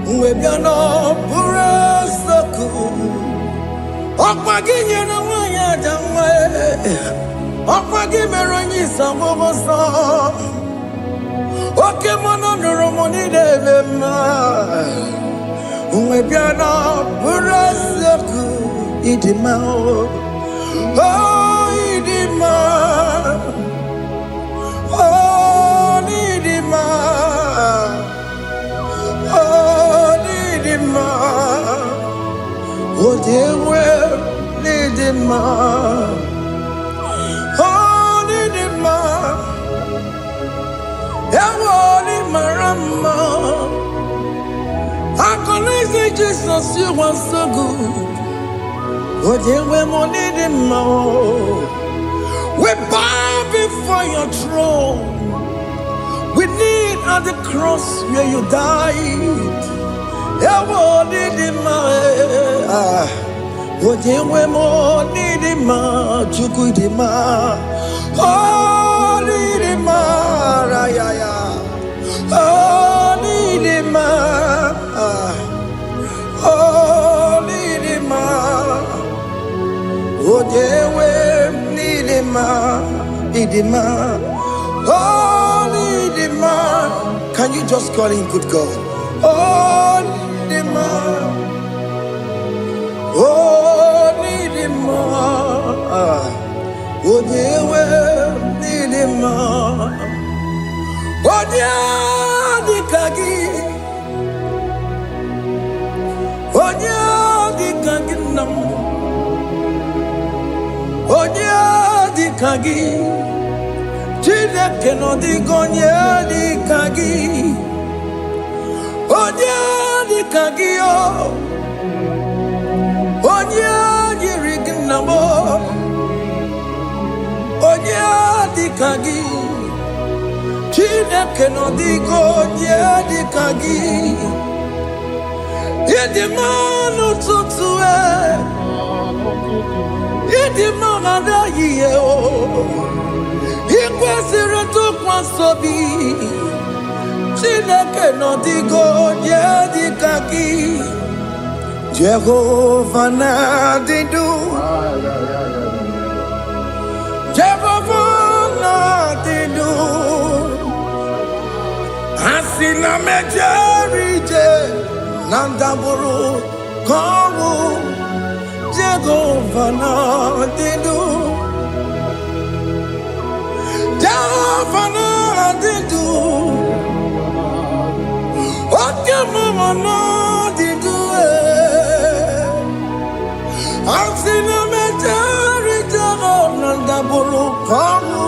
Speaker 3: Mwebiano burasoku. Okwaginye na wanya jamwe. Okwagimeronyi sambobosa. Okay, mono romoni devema. Umwebiana burasoku idima. Oh idima. Oh idima. Oh idima. Oh dewe idima. Oh idima. Ewoli marama. I can say Jesus, you are so good. Oh, dear, we need him more. We bow before your throne. We need at the cross where you died. Ewoli him more. Oh, dear, we need him more. Chuku him more. Oh, need him more. Oh, need him more. Oh, need him more. Oh, dewe need him more. Oh, need him more. Can you just call him good God? Oh, need him more. Oh, need him more. Oh, dewe need him more. Odia di kagi nam. Odia di kagi Chile que no digo ni di kagi. Odia di kagi Odia di rignamo. Odia di kagi Chile que no digo ni kagi. Yedi manu tutue. Yedi manu ye o. Ikwesiri tukwa sobi. Chile que no digo ni kagi. Jehovah Nadidu, Jehovah Nadidu, Asina Mejarije, Nandaburu, Kawu, Jehovah Nadidu, Jehovah Nadidu, what can Mama Nadidu? I've seen a majority of Nandaburu Kamu,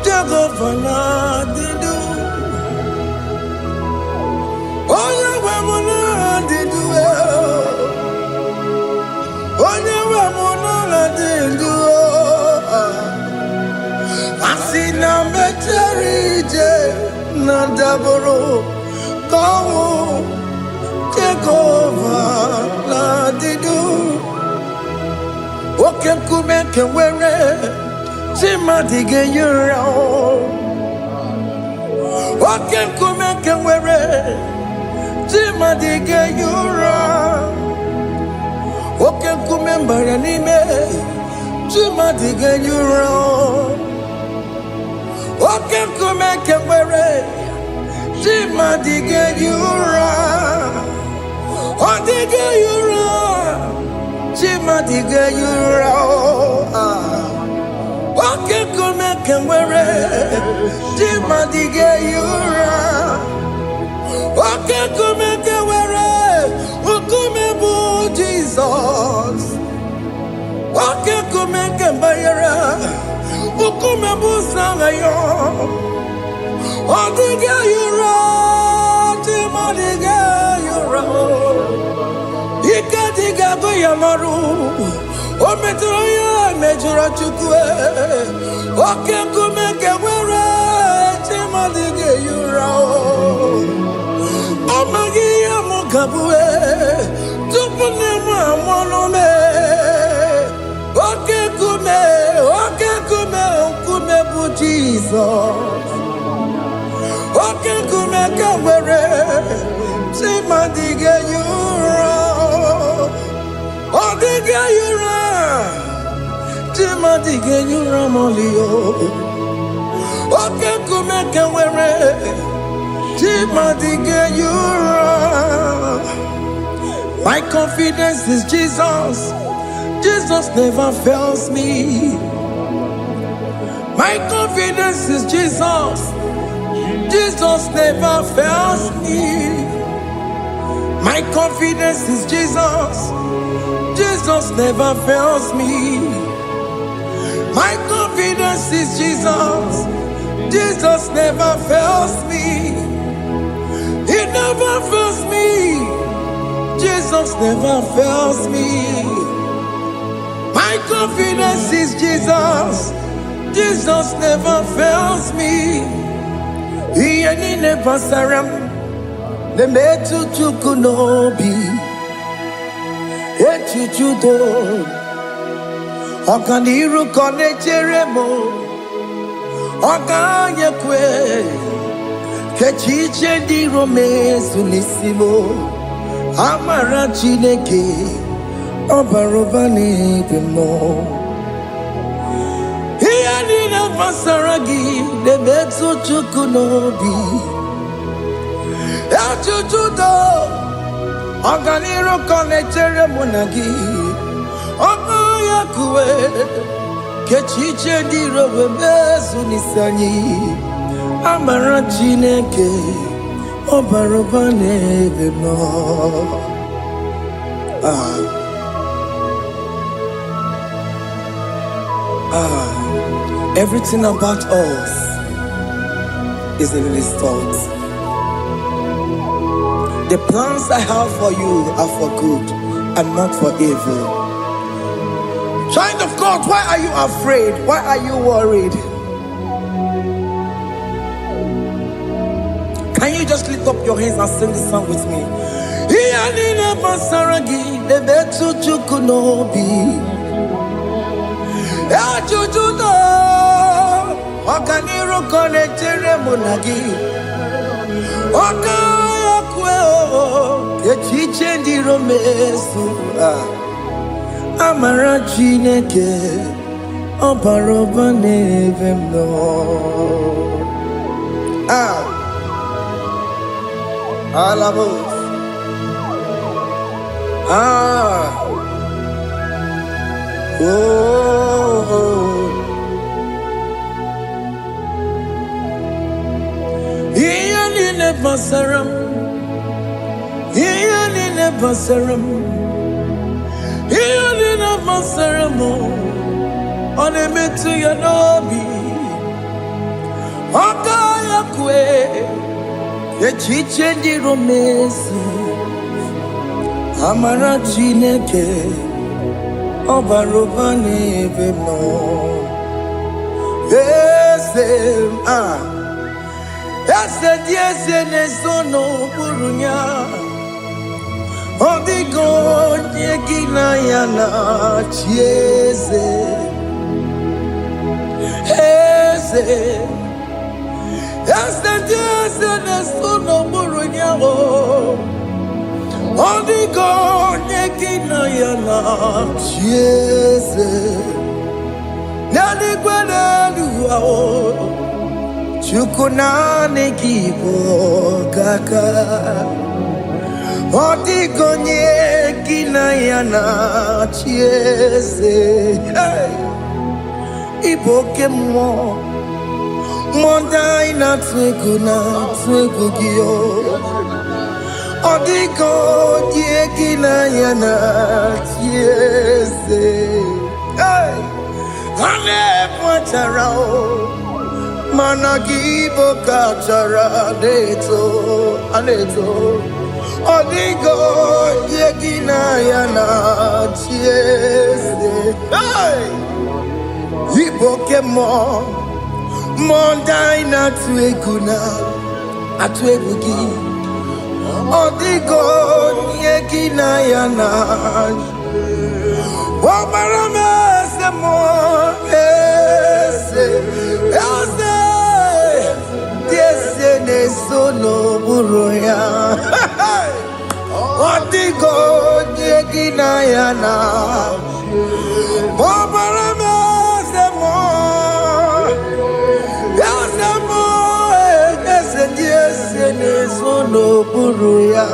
Speaker 3: Jehovah Nadidu. Oh, you were Nadidu. Oh, you were Nadidu. I've seen a majority Nandaburu Kamu, Jehovah Nadidu. Okem kumeke were Timadige yura. Okem kumeke were Timadige yura. Okem kumembara nime Timadige yura. Okem kumeke were Timadige yura. Odige yura. Timadige yura. Oke kumeke were Timadige yura. Oke kumeke were Ukumebu Jesus. Oke kumeke bayara Ukumebu sangayo. Odige yura. Timadige yura. Ikadiga goyamaru, o metroya mejura chukwe, o kenkumeke wera, Timadige yura. O magiya mukabwe, tupune monome, o kenkume bu Jesus. O kenkumeke wera, Timadige yura. Odige yura, Timadige yura molio. Oke kumeke were, Timadige yura. My confidence is Jesus. Jesus never fails me. My confidence is Jesus. Jesus never fails me. My confidence is Jesus. Jesus never fails me. My confidence is Jesus. Jesus never fails me. He never fails me. Jesus never fails me. My confidence is Jesus. Jesus never fails me. He ain't never saram. The metu chukunobi. Echichudo Okaniru kone cheremo Okanye kwe Kechiche di romezu nisimo Amara chineke Obarobani demo Hiya nina masaragi Nemetsu chukunobi Echichudo Oganiru konechere munagi Oya kuwe Kechiche diro webezu nisanyi Amara chineke Obarobane bemo Everything about us is in His thoughts. The plans I have for you are for good and not for evil. Child of God, why are you afraid? Why are you worried? Can you just lift up your hands and sing this song with me? echiche ndị romesu amara Chineke ọbara ụba n'ebe m nọ. Alabos. Ihe niile gbasara m, ihe niile gbasara m, ihe niile gbasara m, ọ na-emetụ ya n'obi, ọ ka ya kwe echiche ndị romesu amara Chineke ọbara ụba n'ebe m nọ. Eze dị eze na-eso n'okpuru ya, ọ dịghị onye gị na ya na-achị eze. Eze dị eze na-eso n'okpuru ya, ọ dịghị onye gị na ya na-achị eze. N'eluigwe n'elu ahụ, Chukwu naanị gị bụ ọkaka, ọ dịghị onye gị na ya na-achị eze. Ịbụ oke mmụọ, mmụọ ndị anyị na-atụ egwu gị. Ọ dịghị onye gị na ya na-achị eze. Ha na-ebu achara mana gị bụ ka achara na-eto. Ọ dịghị onye gị na ya na-achị eze. Ịbụ oke mmụọ, mmụọ ndị anyị na-atụ egwu gị. Ọ dịghị onye gị na ya na-achị. Ọbara m eze mmụọ, eze dị eze na-eso n'okpuru ya, ọ dịghị onye gị na ya na-achị. Ọbara m eze mmụọ, eze dị eze na-eso n'okpuru ya,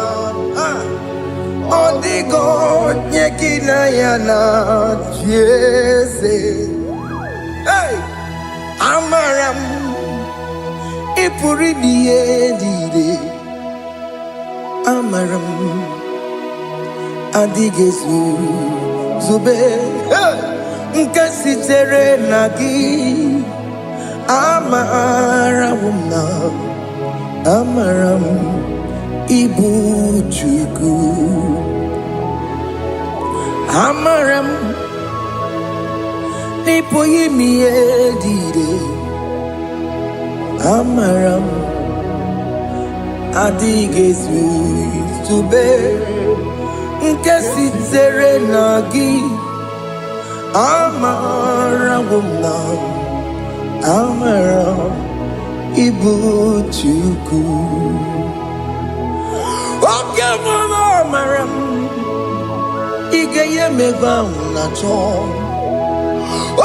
Speaker 3: ọ dịghị onye gị na ya na-achị eze. Amara m ị pụrụ ime ihe niile, amara m adịghị ezube nke sitere na gị. Amara m ịbụ Chukwu. Amara m n'ịpụghị ime ihe niile, amara m adịghị ezube nke sitere na gị. Amara m ịbụ Chukwu. Oke mmanụ amara m ị ga-enye m ego ahụ na-achọ.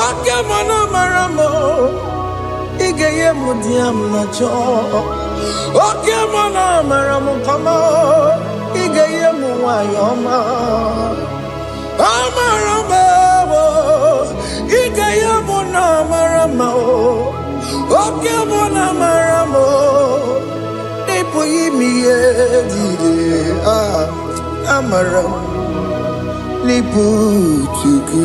Speaker 3: Oke mmanụ amara m ị ga-enye m di ya m na-achọ. Oke mmanụ amara m kama ị ga-enye m nwanyị ọma. Amara m ị ga-enye m na amara m. Oke mmanụ amara m ịpụghị ime ihe niile, amara m n'ịbụ Chukwu.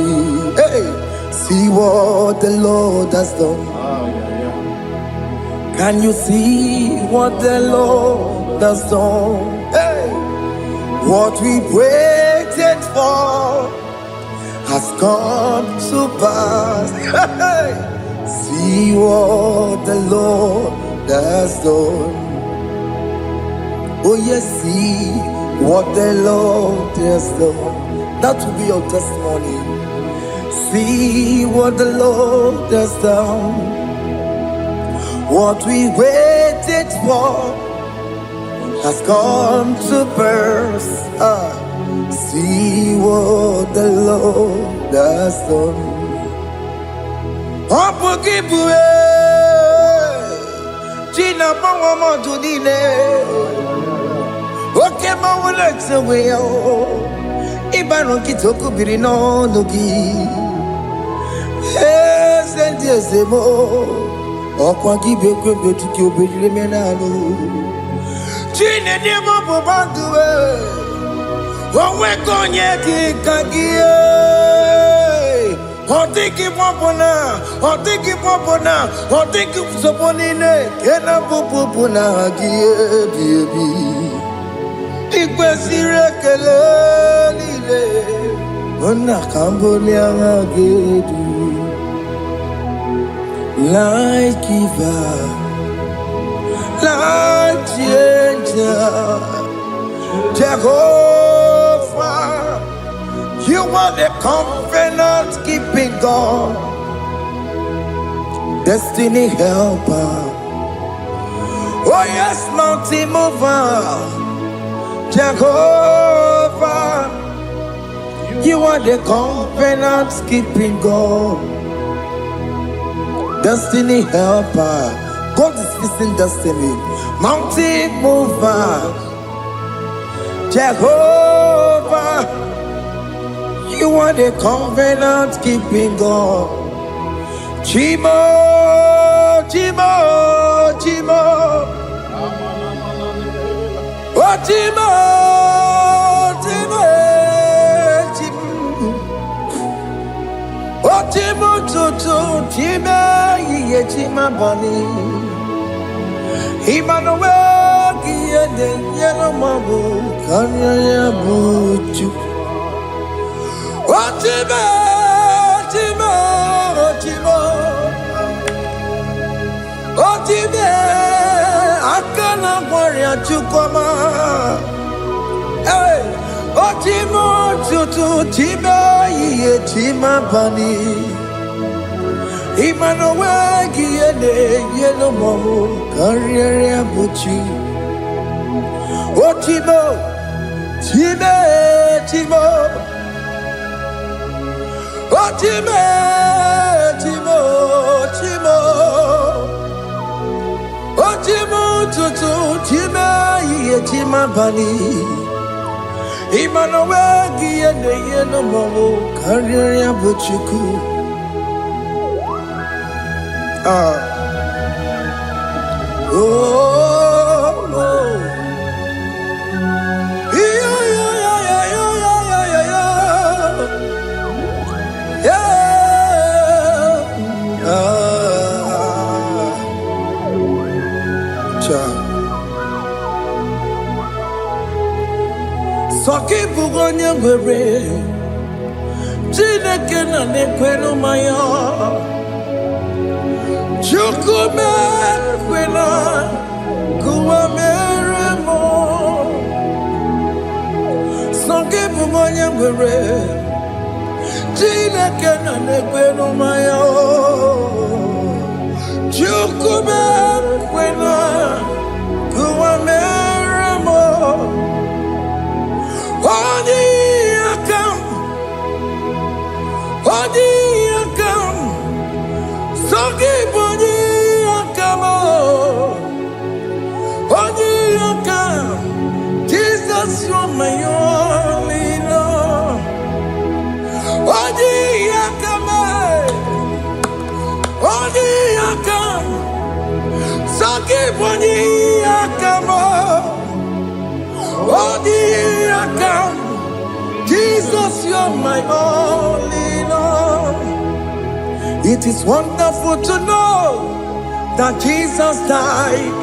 Speaker 3: See what the Lord has done. Can you see what the Lord has done? What we waited for has come to pass. See what the Lord has done. Oh yes, see what the Lord has done. That will be your testimony. See what the Lord has done. What we waited for has come to burst. See what the Lord has done. Opokibue, China Pawamo Tudine, Okema Wulexaway, Ibano Kitoku Birino Nugi, Send Yesemo, Okwagibe Kubetuki Bimenalo, China Demo Bobandue, Owekonyeti Kagie. Otiki popona, otiki soponine, kena popona giebi. Ikwesire kelelile, ona kambolia gedu. Like giver, like changer, Jehovah. You are the covenant-keeping God, destiny helper. Oh yes, mountain mover, Jehovah. You are the covenant-keeping God, destiny helper. God is fixing destiny. Mountain mover, Jehovah. You are the covenant-keeping God. Chimo, Chimo, Chimo. Oh, Chimo, Chimo, Chimo. Oh, Chimo, Chimo, Chimo, Ye Chima Bani. Emmanuel, Ye de Yellow Mabu, Kanya Buchu. Otimo, Otimo, Otimo, Otimo, Akana Warrior Chukoma. Hey, Otimo, Tutu, Tima, Ye Tima Bani. Emmanuel, Giene, Yellow Momo, Carrier Buchi. Otimo, Time, Timo. Otimo, Timo, Timo, Otimo, Tutu, Tima, Ye Tima Bani. Emmanuel, Giene, Yellow Momo, Carrier Buchuku. Soki bugonya gwere, Chineke na nekwenu maya. Chukume kwena, kuwa meremo. Soki bugonya gwere, Chineke na nekwenu maya. Chukume kwena, kuwa meremo. Odi akam, sogi bodi akamo. Odi akam, Jesus you're my only Lord. Odi akam, sogi bodi akamo. Odi akam, Jesus, you're my only Lord. It is wonderful to know that Jesus died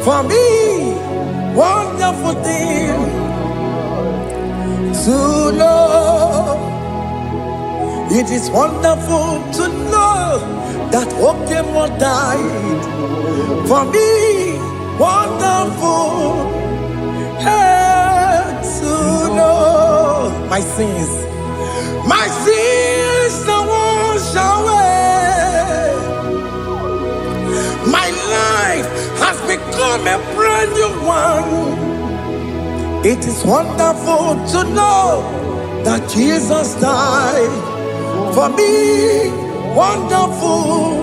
Speaker 3: for me. Wonderful thing to know. It is wonderful to know that Okemo died for me. Wonderful. To know my sins are washed away. My life has become a prayer. genuine. It is wonderful to know that Jesus died for me. Wonderful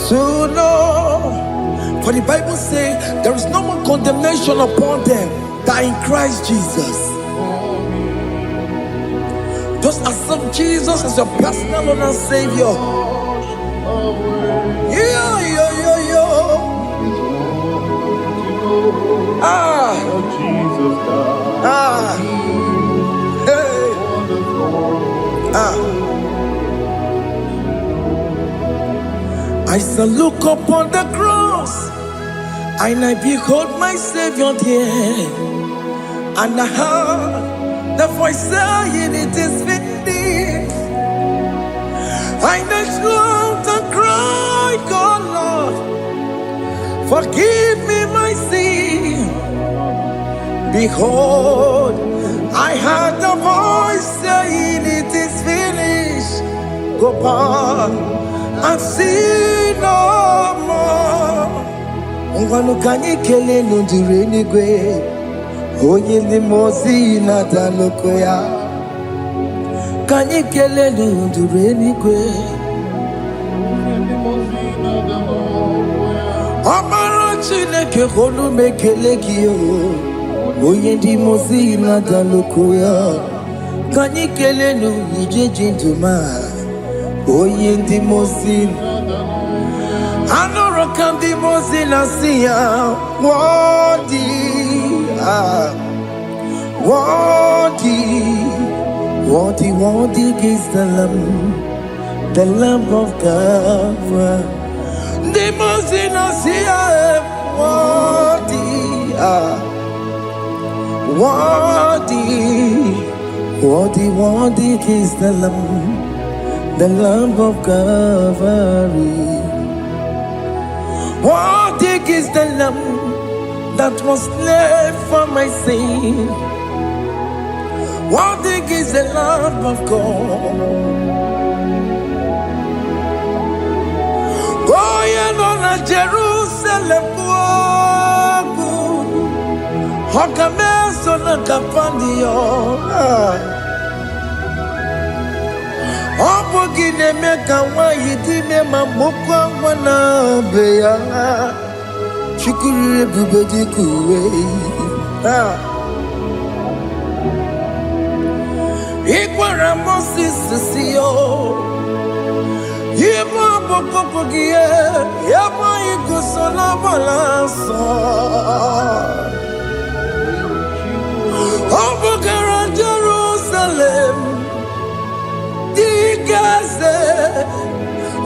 Speaker 3: to know. For the Bible says there is no more condemnation upon them that in Christ Jesus. Just accept Jesus as your personal Lord and Savior. Yeah. I shall look upon the cross, and I behold my Savior there, and I heard the voice saying, "It is finished." I next looked and cried, "God, Lord, forgive me my sin." Behold, I heard the voice saying, "It is finished. Go back and sin no more." Ungwanu kanyi kele nundure nigwe, oye limozi na daloko ya. Kanyi kele nundure nigwe, Amara Chineke honu mekele kiyo, oye limozi na daloko ya. Kanyi kele nu ije jintuma, oye limozi. Anoro kandi mozina siya, worthy is the Lamb of God. The mozina siya, worthy is the Lamb of Calvary. Worthy is the Lamb that was slain for my sin. Worthy is the Lamb of God. Going on a Jerusalem, Hokameso na kapandio. Opogine meka wa yidime mamukwa wana beya. Chukuri bubedi kuwe. Ikwara Moses siyo. Yema bokopogie. Yema igusola balanso. Opogara Jerusalem. Dikase.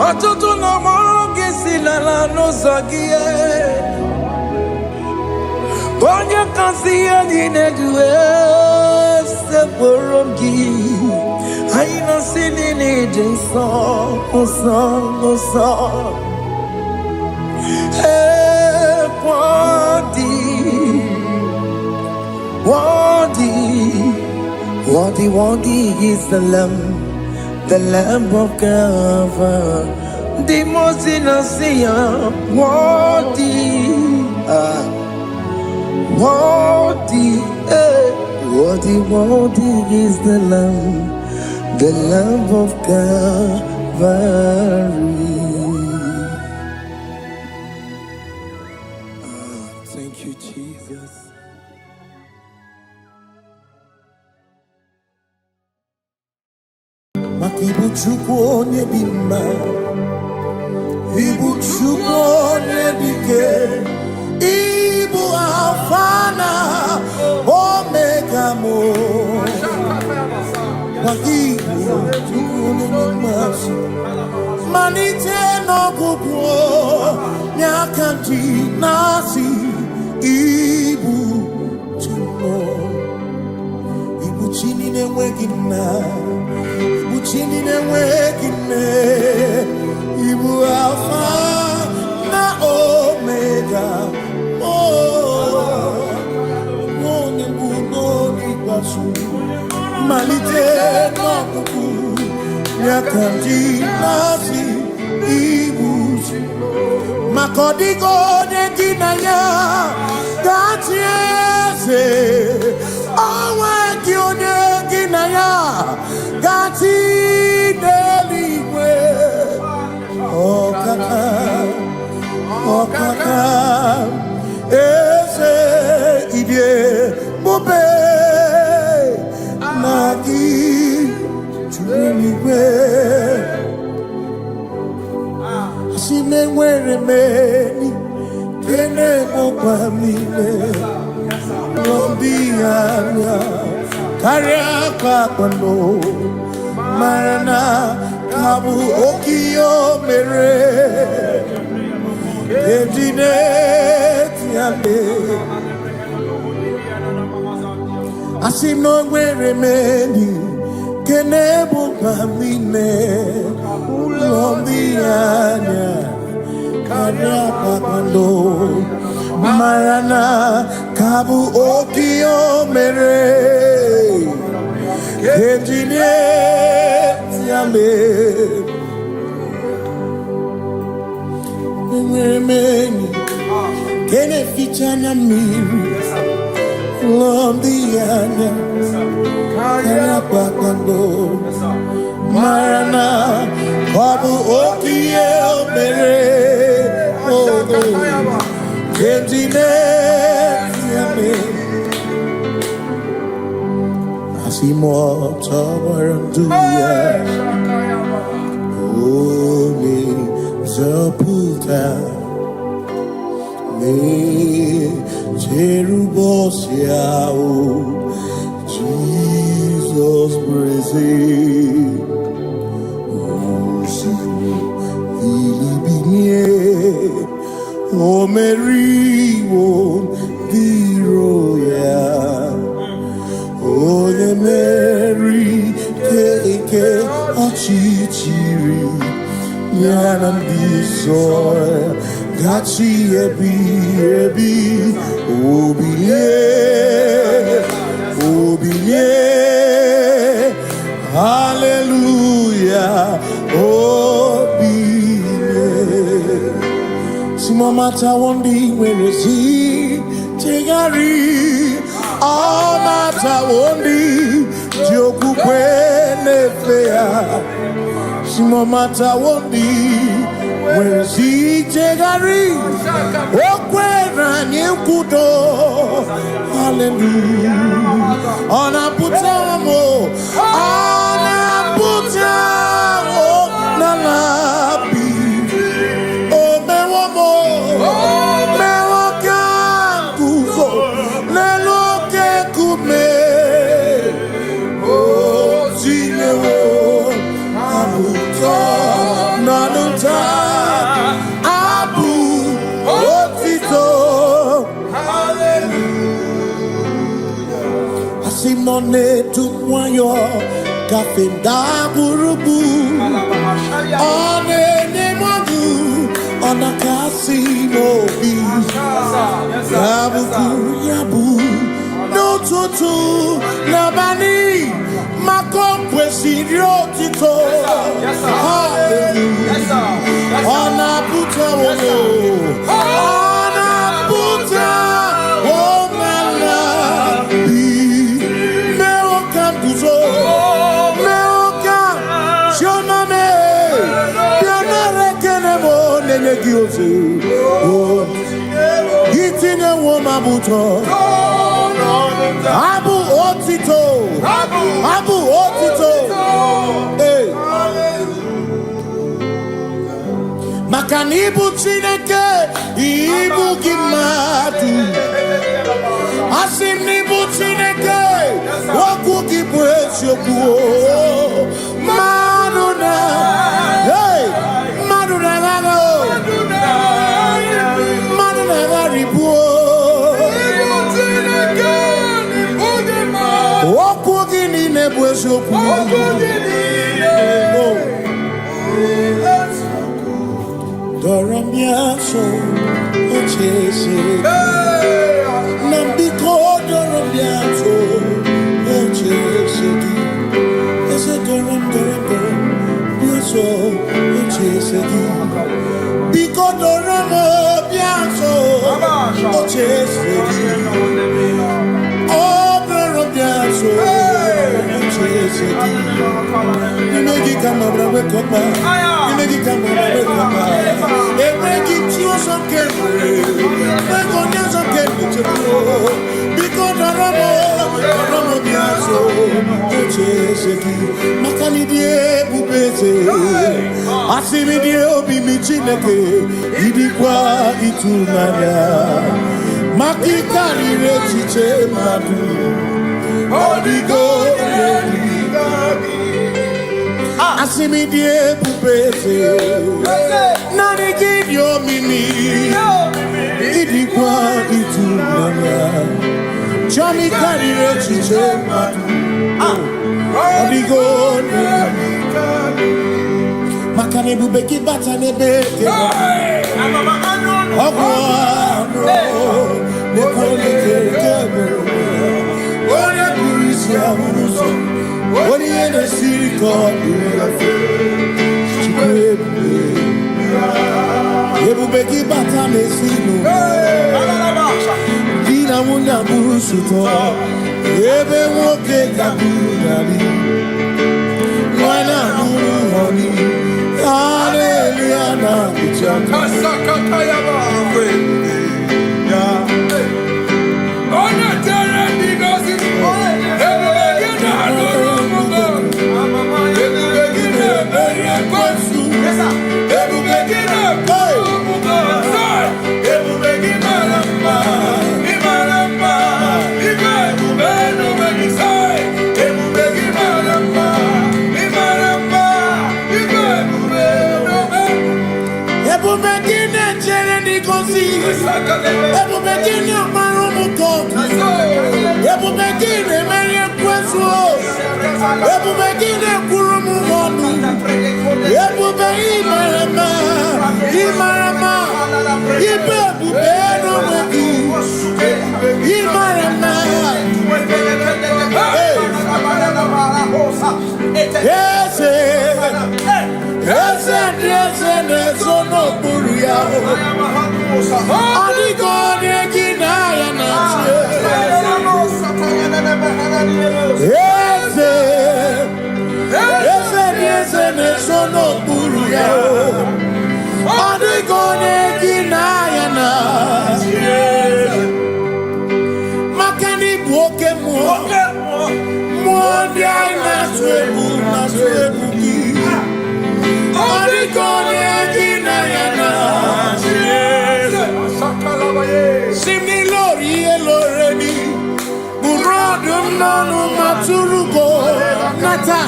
Speaker 3: Atoto na mogesi la nozagie. Bonye kasi adinedue se boromgi. Aina sinini jinson, song. Hey, worthy is the Lamb of God. The most innocent, worthy is the Lamb of Calvary. Thank you, Jesus. Makibu chukone bimba, ibu chukone dike. Ibu afana omega mo wakibu tukuni masu manite no gupo nyakanti nasi ibu tumo ibu chini ne wegina ibu chini ne wegine ibu afana omega. Malite no kuku nyakanti nasi ibuji makodigo ne dina
Speaker 1: ya gatiese awa kionye ginaya gati deligwe okaka ese idie bobe nagi chuligwe asime nwere meni kene mokwa mile lombianya karia kwano marana kabu okio mere edine tiale asino nwere meni kene mokwa mile lombianya karia kwano marana kabu okio mere edine tiale mweni kene fichana miri lombianya karia kwano marana kabu okio mere Asimo tabaranduya Ole zaputa Me cherubosia Jesus praise O Mary, O Viroya, O the Mary, Keke, Achichiri, Yanam Disoy, Gachi Ebi, Obiye, Hallelujah, Mata wondi werezi tegari all mata wondi joku kwene fea simo mata wondi werezi tegari okwena nyekudo hallelujah ona putamo nalabi Simone tukwayo kafenda burubu one nemadu ona kasimo bi yabu no tutu nabani makompwe sirio tito hallelujah ona puta wono ona puta Itine woma buto Abu otito Hey Makanibu chineke Ibu gimatu Asinibu chineke Waku kibwesyoku Maduna Hey Maduna gago Doramiaso, ochese, nambiko doramiaso, ochese, ese doram, biaso, ochese, biko doramiaso. Asimidie pupete Nani gidio mimi Idikwa itunanya Chami karire chichema Odigo Makane bubeki bata nebeke Ogwa Nekone kekebe Ore kurisia unuso Ori ene siriko Ebubeki bata mesino Dina muna busuto Ebe woke kabunali Mwana nuru honi Hallelujah na bichaka
Speaker 3: Kasaka kayaba Ona tere digosi Ebubekina nurumugo Ebubekina meria kwansu Ebubekina nurumugo Ebubekina lamba Imaramba Ibebubeno megisai Ebubekina lamba Imaramba Ibebubeno Ebubekina chere digosi Ebubekina marumugo Ebubekina meria kwansu Ebubekina kurumugo Imarama, Imarama, Ibebubeno megi, Imarama. Yes, no buria. Adigo negina ya na. Yes, no buria. Adigo negina ya na. Makani buoke mo. Mondia na swebu ki. Adigo negina ya na. Simi lori eloreni. Burodum nonu maturugo nata.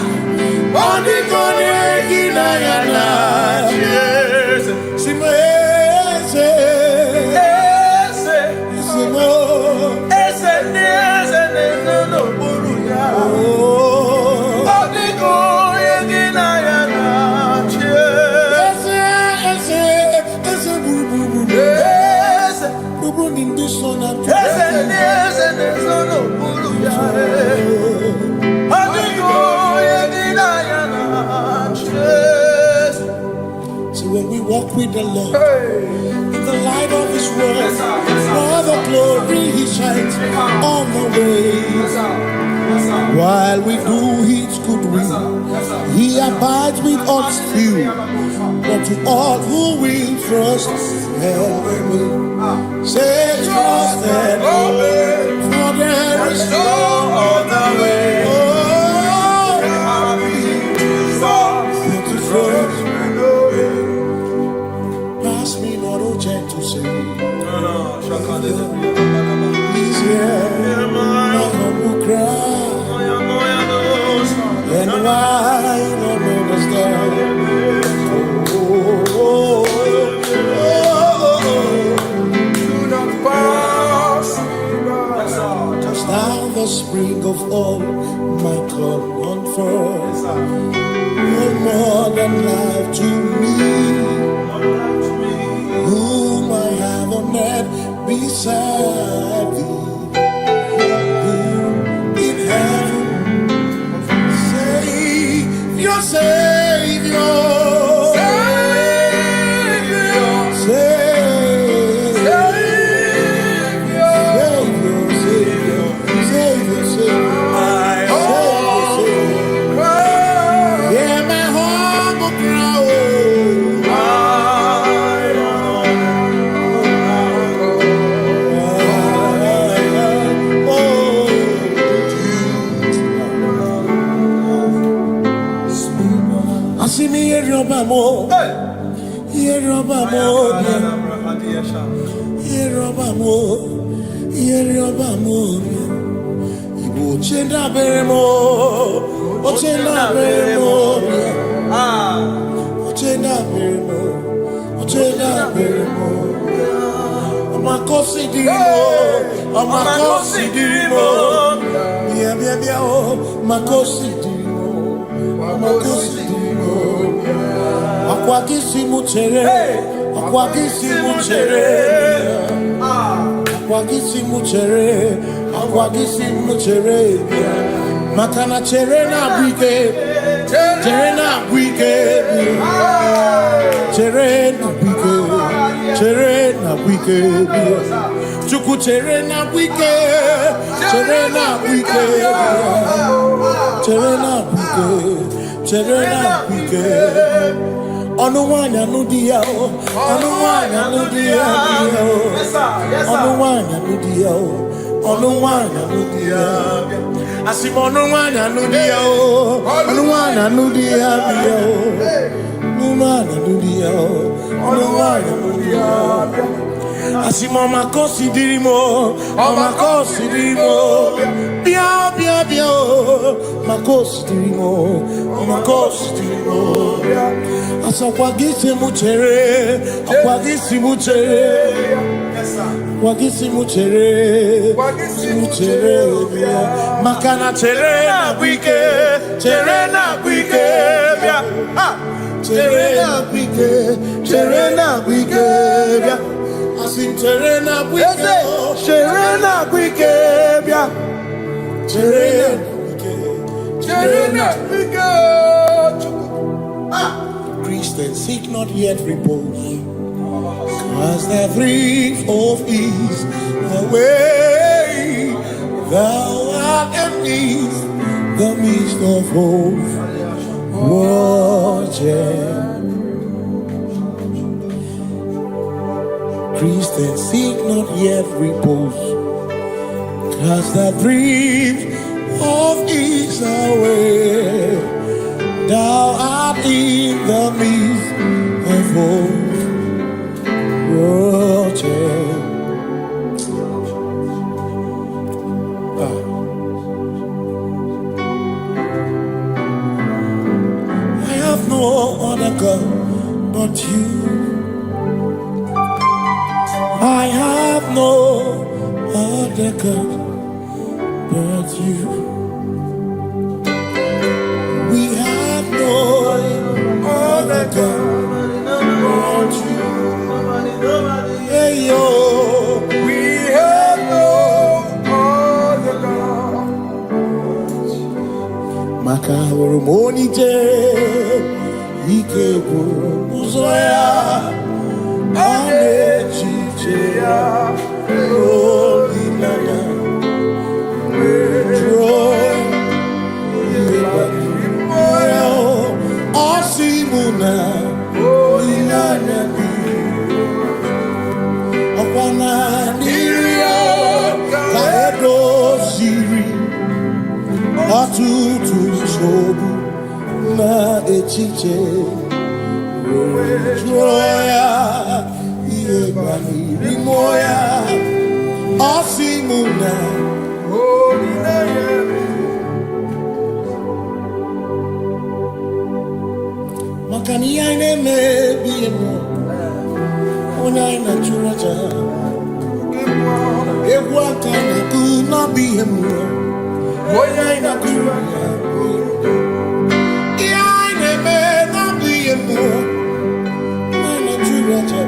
Speaker 3: Adigo negina ya na. So when we walk with the Lord, in the light of His word, for the glory He shines on the way. While we do His good will, He abides with us few. But to all who will trust and obey, say trust and obey, for there is no other way. Oh, but to trust and obey. Pass me not, O gentle Savior. He's here, my humble cry. And why not understand? Do not pass. Just now the spring of all my God unfurls. No more than life to me, whom I have on earth beside thee. Savior, my humble
Speaker 1: mo. Yeroba mo. Yeroba mo. Yeroba mo. Ibu chenda beremo. Ochenda beremo. Ochenda beremo. Ochenda beremo. Makosi dirimo. Makosi dirimo. Bia oh. Makosi dirimo. Makosi dirimo. Akwagisi muchere. Akwagisi muchere. Akwagisi muchere. Akwagisi muchere. Makana chere na bwike. Chere na bwike. Chere na bwike. Chere na bwike. Chuku chere na bwike. Chere na bwike. Chere na bwike. Chere na bwike. Onuwanya nudia o. Onuwanya nudia o. Onuwanya nudia o. Onuwanya nudia. Onuwanya nudia o. Onuwanya nudia o. Onuwanya nudia o. Onuwanya nudia. Makosi dirimo. Makosi dirimo. Bia o. Makosi dirimo. Makosi dirimo. Akwagisi muchere. Akwagisi muchere. Akwagisi muchere. Muchere. Makana chere na bwike. Chere na bwike. Chere na bwike. Chere na bwike. Asim chere na bwike. Chere na bwike. Chere na bwike. Chere na bwike. Christians seek not yet repose, cause the brief of ease away. Thou art amidst the midst of hope. Watching. Christians seek not yet repose, cast the brief of ease away. Thou art in the midst of hope. Watching. I have no other God but you. I have no other God but you. We have no other God but you. Hey yo, we have no other God. Makahuru monite, ikebu uzoya, anechi. Holy Nana, joy, Osimuna, Holy Nana, Okwana Niria, Kaedo Siri, Atutu Sobu, Na Echiche, Joya. Moya, Osimuna, Holy Name. Makani aine me biemo, ona ina churaja. Ewa kana kuna biemo, ona ina churaja. Aine me na biemo, ona ina churaja.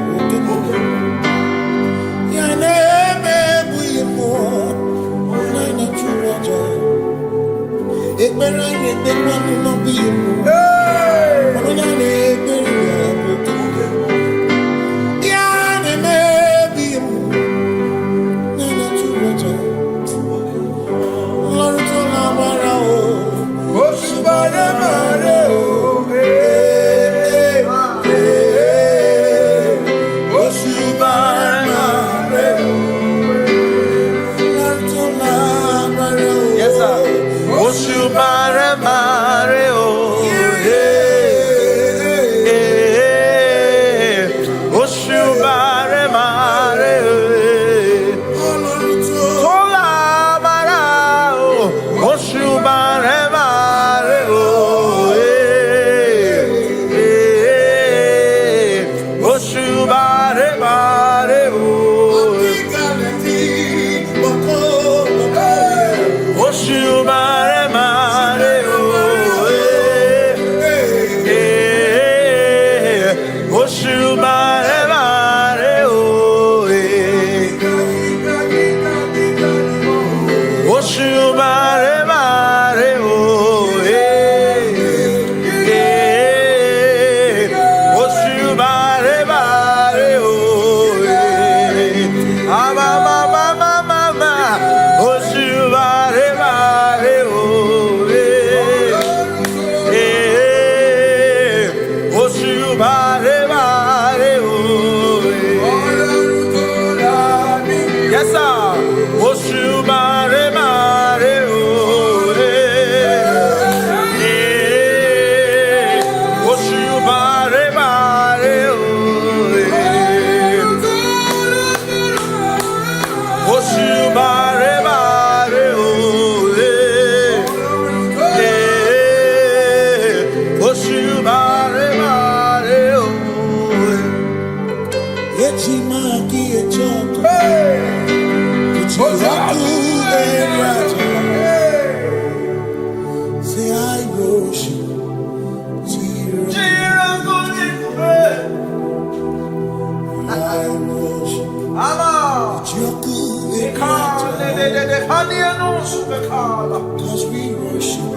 Speaker 1: Cause we worship.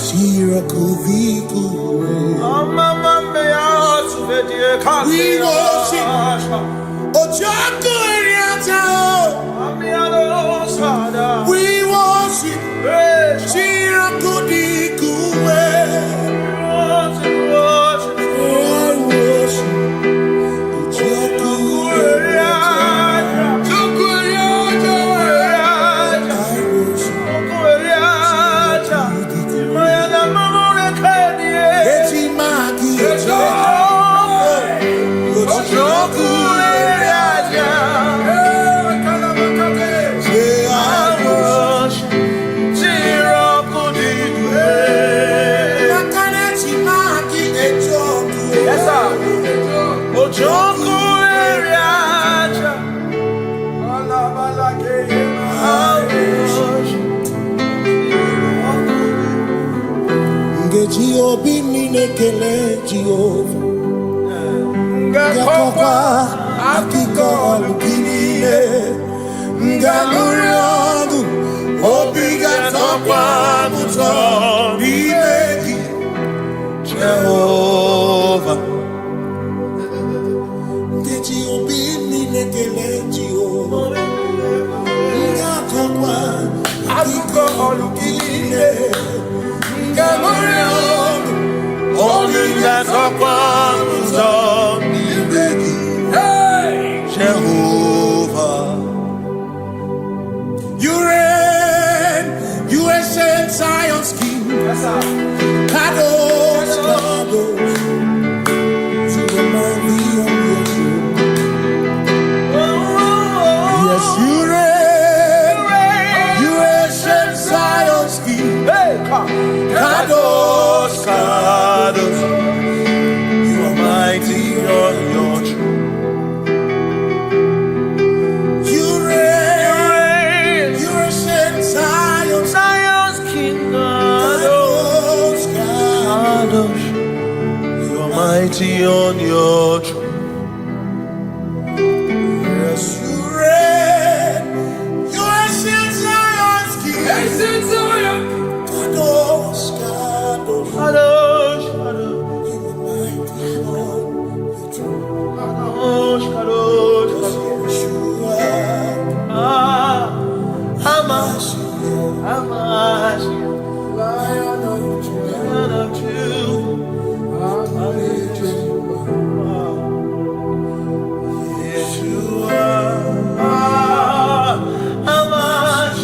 Speaker 1: Sirakuviku. We worship. Ojaku Eriata. We worship. Sirakudiku. Obi minekele Jehovah Ngakokwa akiko alukile Ngaluriogu Obi gatokwa muto Nimeki Jehovah Ngeji obi minekele Jehovah Ngakokwa akiko alukile Ngaluriogu Only that's upon Jehovah. You reign, you ancient Zion's King. Kadosh, Kadosh, to the mighty on your throne. Yes, you reign, you ancient Zion's King. Kadosh, Kadosh, you are mighty on your throne. You reign, you ancient Zion's King. Kadosh, Kadosh, you are mighty on your throne. Yes, you reign, you ancient Zion's King. Ancient Zion. Kadosh, Kadosh, Kadosh, Kadosh, you are mighty on your throne. Kadosh, Kadosh, Kadosh, Hamash, Lion of Yeshua, Hamash,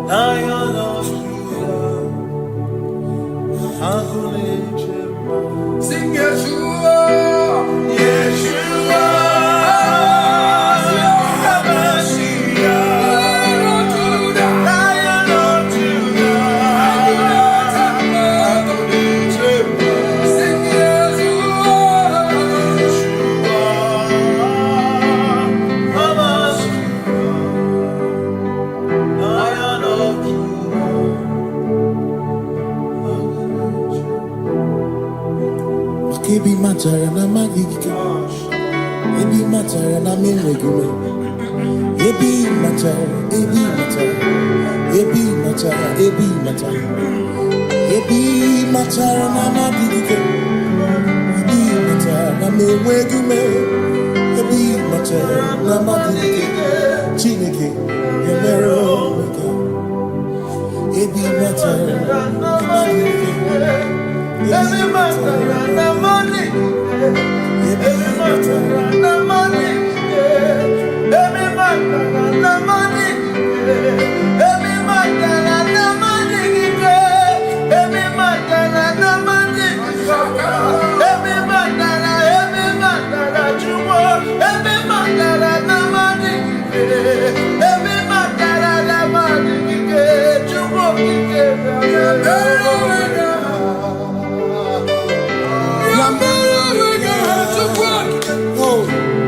Speaker 1: Lion of Judah, sing Yeshua, Yeshua, Hamashiach, Lion of Judah, sing Yeshua, Hamashiach, Lion of Judah. Ebi matara na magigike, ebi matara na menwegume, ebi matara, ebi matara, ebi matara, ebi matara, ebi matara na magigike, ebi matara na menwegume, ebi matara na magigike, Chineke emero wega, ebi matara na magigike. Every matter na money, every matter na money, every matter na money, every matter na money, every matter na money, every matter na jumo, every matter na money, every matter na money, jumo, oh.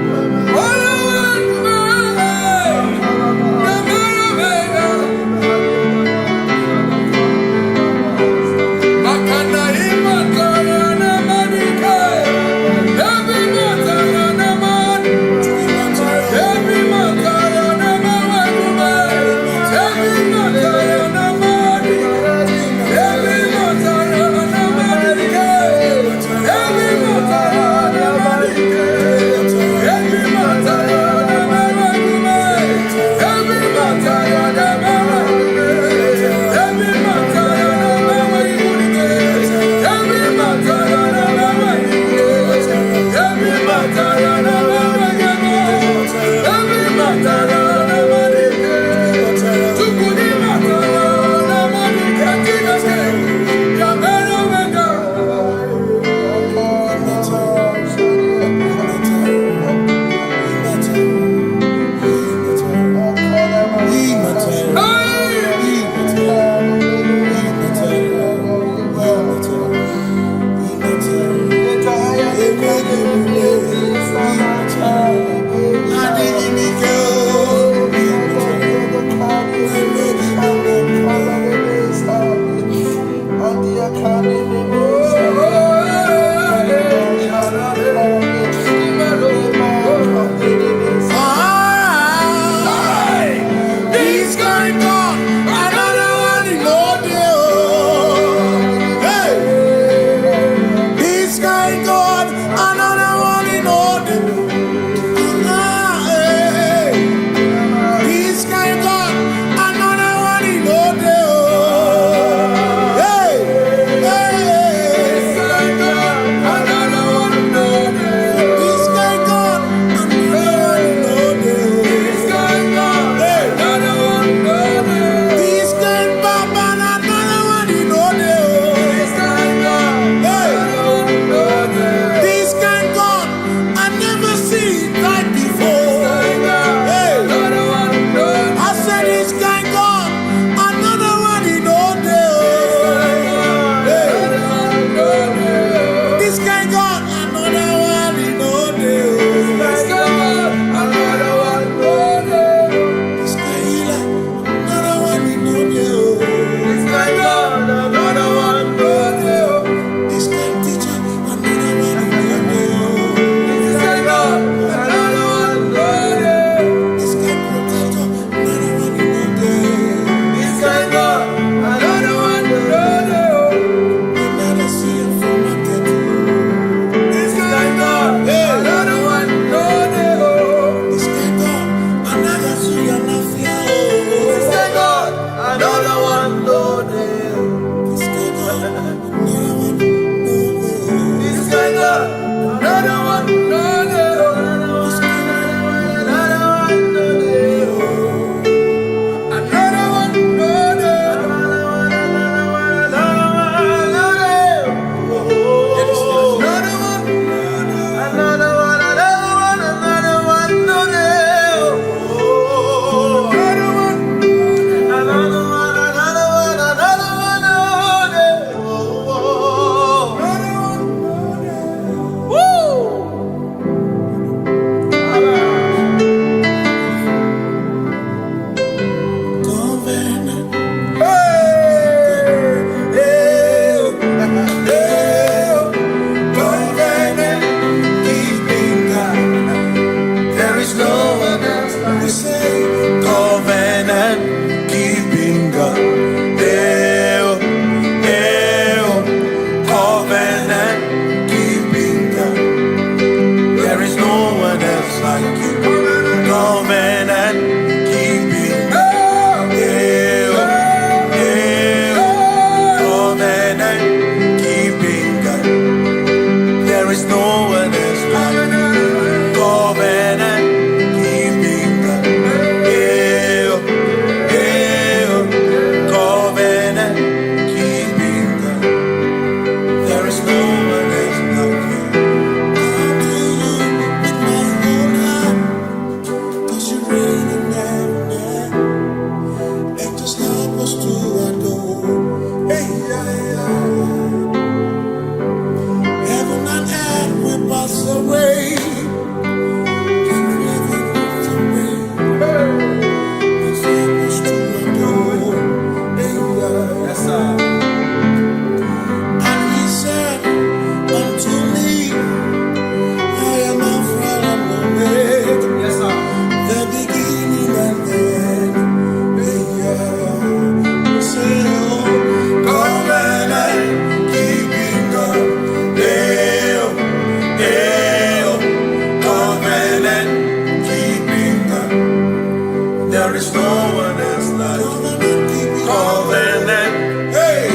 Speaker 1: no one else like you. Covenant. Hey.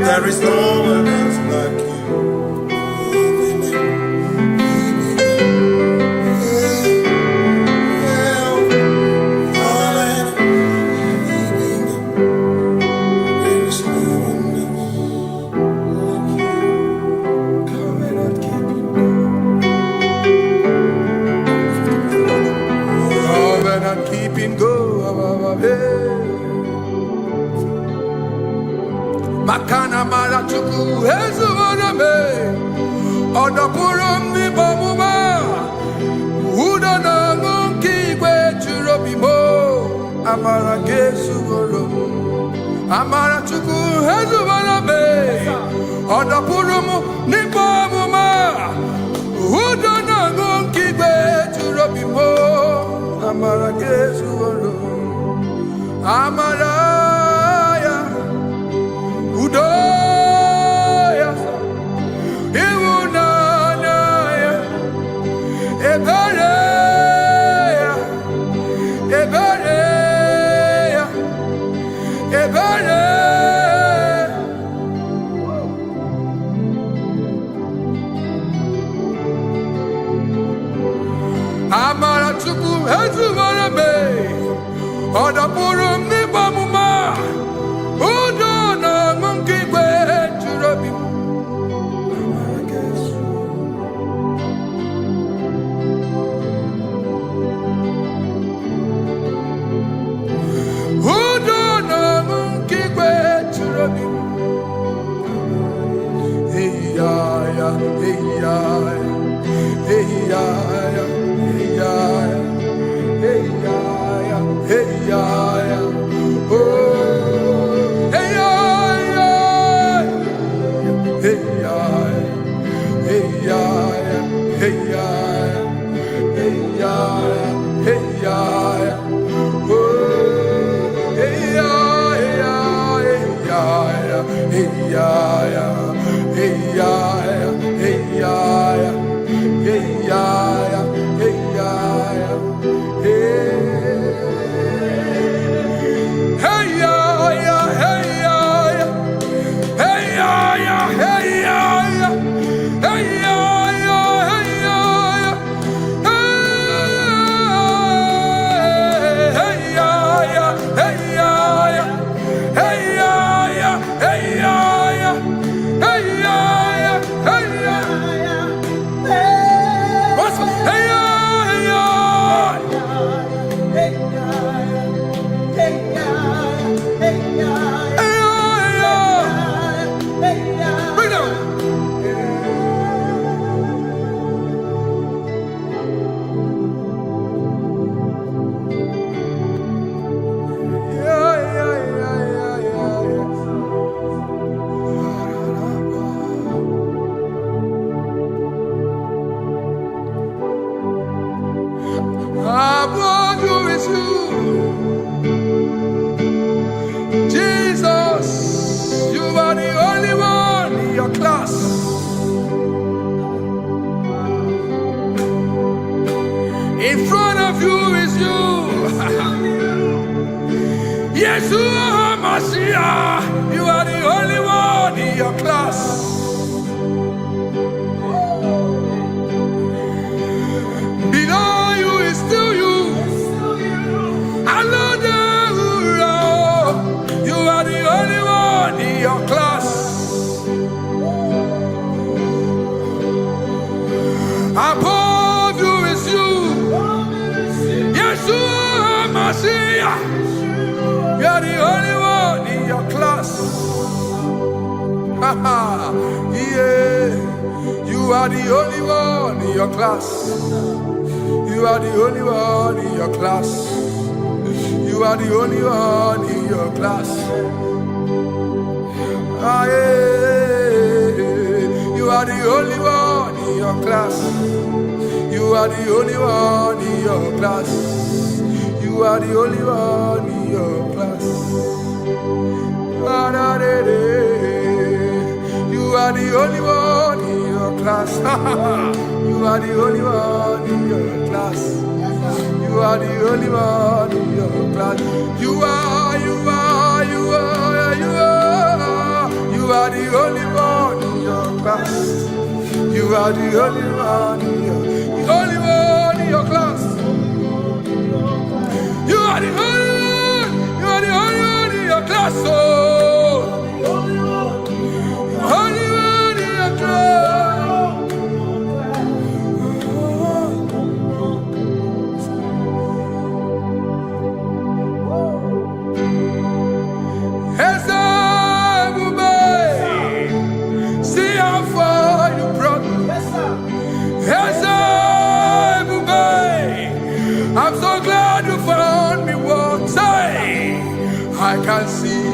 Speaker 1: There is no one else like you. Covenant keeping go. Makana mara chuku hezu waname odapurum ni bamuma uda na ngonki gwe churobimo amara gesu goro amara chuku hezu waname odapurum ni bamuma uda na ngonki gwe churobimo amara gesu goro amara Udoya, Iwunanaya, Ebereya, Ebereya, Ebereya. Amara chuku hezu warame, odapurum ni bamuma. In front of you is you. Yeshua Mashiach, you are the only one in your class. Below you is still you. You are the only one in your class. Above you is you. Yeshua Mashiach, you are the only one in your class. Yeah, you are the only one in your class. You are the only one in your class. You are the only one in your class. Ah, yeah. You are the only one in your class. You are the only one in your class. You are the only one in your class. You are the only one.
Speaker 3: class. You are the only one in your class. You are the only one in your class. You are the only one in your class. You are the only one in your class. You are the only one in your class. Oh, only one in your class. See how far you brought me. I'm so glad you found me once. I can see,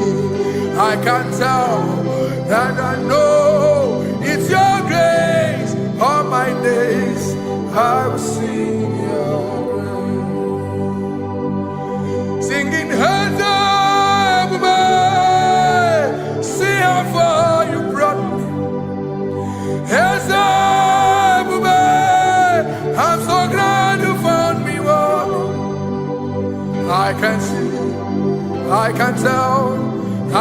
Speaker 3: I can tell, and I know it's your grace. All my days I will sing your grace. Singing hands up, see how far you brought me. Hands up, I'm so glad you found me one. I can see, I can tell,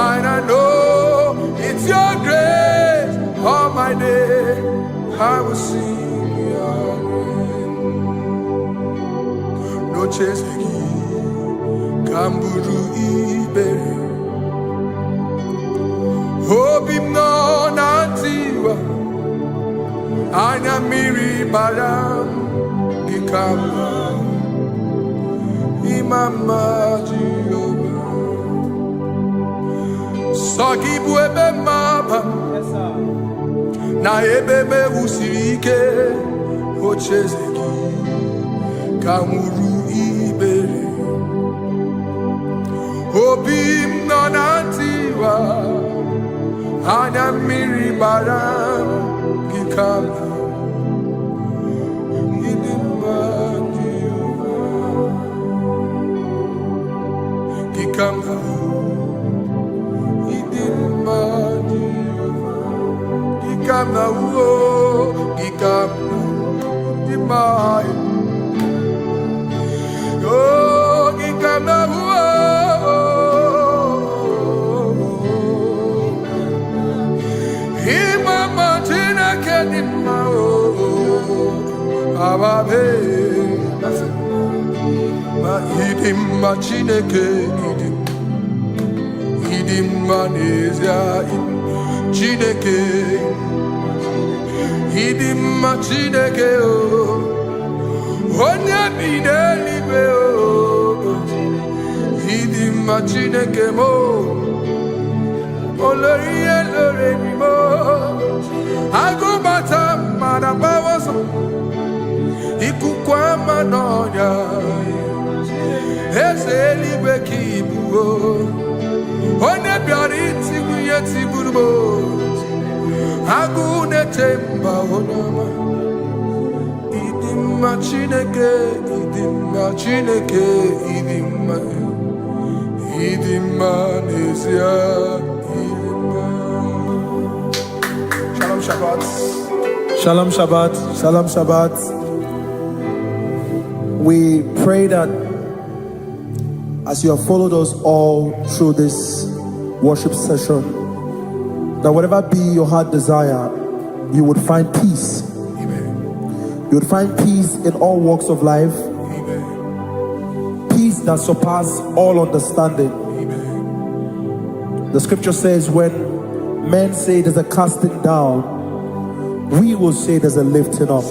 Speaker 3: and I know it's your grace. All my day I will sing your grace. No chasing, Kamburu Iberi. Hope him no nantiwa. Anya miri baram gikama. Imama Jehovah. Sagibu ebe mapa. Na ebe me usirike. Ochezeki. Kamuru Iberi. Obim nonantiwa. Anya miri baram gikama. Chineke idim manezia Chineke idim Chineke o onye bidelibe o idim Chineke mo oloriye loreni mo agubata madabawoso ikukwa manonya Ezeligwe kibuo One biari tiguye tiburbo Agune temba onama Idimma Chineke Idimma nezia Idimma. Shalom Shabbat.
Speaker 4: Shalom Shabbat. Shalom Shabbat. We pray that as you have followed us all through this worship session, that whatever be your heart desire, you would find peace.
Speaker 3: Amen.
Speaker 4: You would find peace in all walks of life.
Speaker 3: Amen.
Speaker 4: Peace that surpasses all understanding.
Speaker 3: Amen.
Speaker 4: The scripture says when men say there's a casting down, we will say there's a lifting up.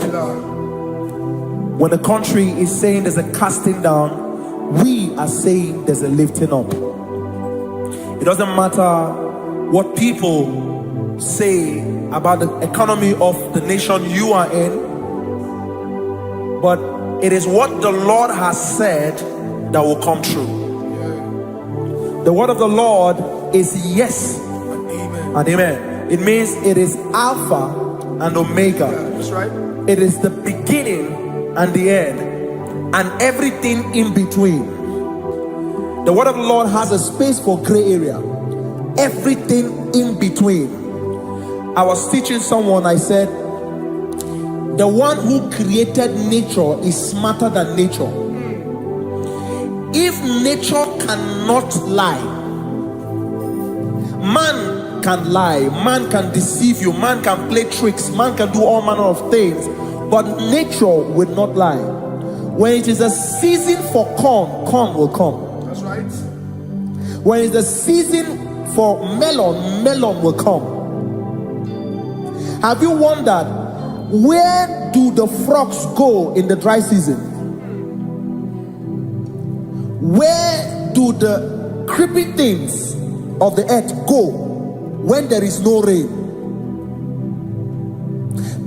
Speaker 4: When the country is saying there's a casting down, we are saying there's a lifting up. It doesn't matter what people say about the economy of the nation you are in, but it is what the Lord has said that will come true. The word of the Lord is yes and amen. It means it is Alpha and Omega.
Speaker 3: That's right.
Speaker 4: It is the beginning and the end, and everything in between. The word of the Lord has a space for gray area. Everything in between. I was teaching someone, I said, the one who created nature is smarter than nature. If nature cannot lie, man can lie, man can deceive you, man can play tricks, man can do all manner of things, but nature will not lie. When it is a season for corn, corn will come.
Speaker 1: That's right.
Speaker 4: When it's the season for melon, melon will come. Have you wondered, where do the frogs go in the dry season? Where do the creepy things of the earth go when there is no rain?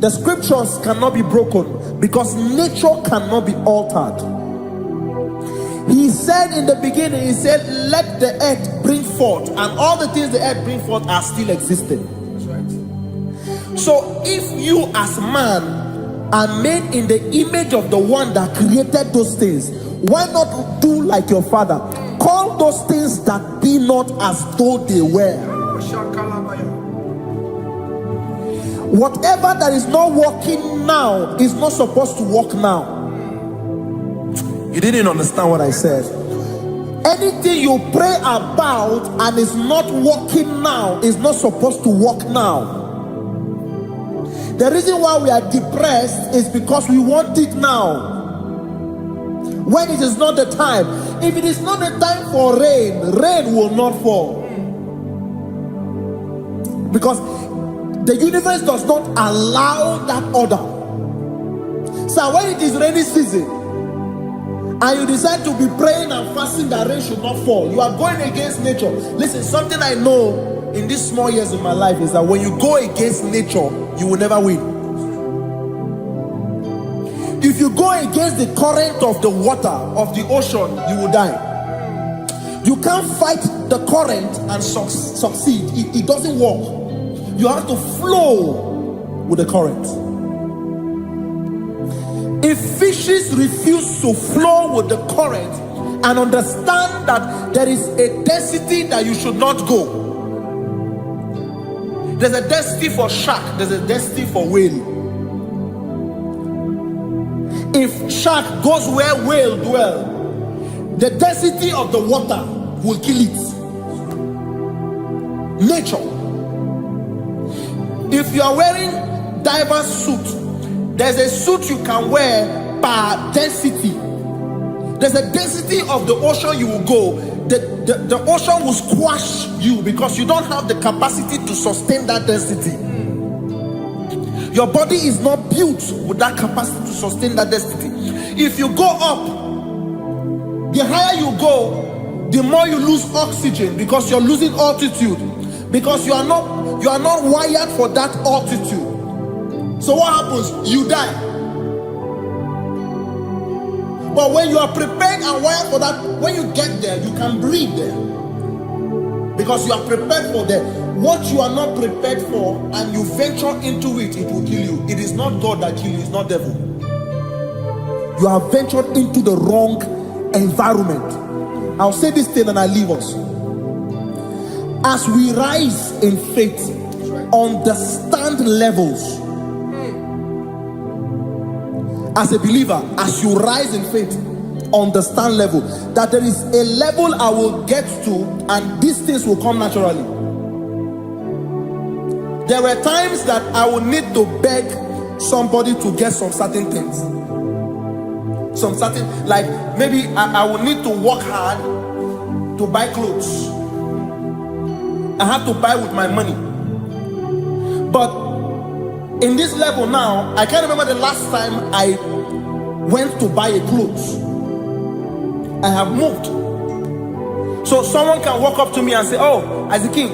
Speaker 4: The scriptures cannot be broken because nature cannot be altered. He said in the beginning, he said, let the earth bring forth, and all the things the earth bring forth are still existing.
Speaker 1: That's right.
Speaker 4: So if you as man are made in the image of the one that created those things, why not do like your father? Call those things that be not as though they were. Whatever that is not working now is not supposed to work now. You didn't understand what I said. Anything you pray about and is not working now is not supposed to work now. The reason why we are depressed is because we want it now, when it is not the time. If it is not the time for rain, rain will not fall, because the universe does not allow that order. So when it is rainy season and you decide to be praying and fasting that rain should not fall, you are going against nature. Listen, something I know in these small years of my life is that when you go against nature, you will never win. If you go against the current of the water of the ocean, you will die. You can't fight the current and succeed. It doesn't work. You have to flow with the current. If fishes refuse to flow with the current and understand that there is a density that you should not go, there's a density for shark, there's a density for whale. If shark goes where whale dwell, the density of the water will kill it. Nature. If you are wearing diver's suit, there's a suit you can wear per density. There's a density of the ocean you will go. The ocean will squash you because you don't have the capacity to sustain that density. Your body is not built with that capacity to sustain that density. If you go up, the higher you go, the more you lose oxygen because you're losing altitude, because you are not wired for that altitude. So what happens? You die. But when you are prepared and wired for that, when you get there, you can breathe there, because you are prepared for that. What you are not prepared for and you venture into it, it will kill you. It is not God that kills you, it's not devil. You have ventured into the wrong environment. I'll say this thing and I leave us. As we rise in faith, understand levels. As a believer, as you rise in faith, understand level. That there is a level I will get to and these things will come naturally. There were times that I would need to beg somebody to get some certain things. Some certain, like maybe I would need to work hard to buy clothes. I have to buy with my money. But in this level now, I can't remember the last time I went to buy a clothes. I have moved. So someone can walk up to me and say, oh, Isaac King,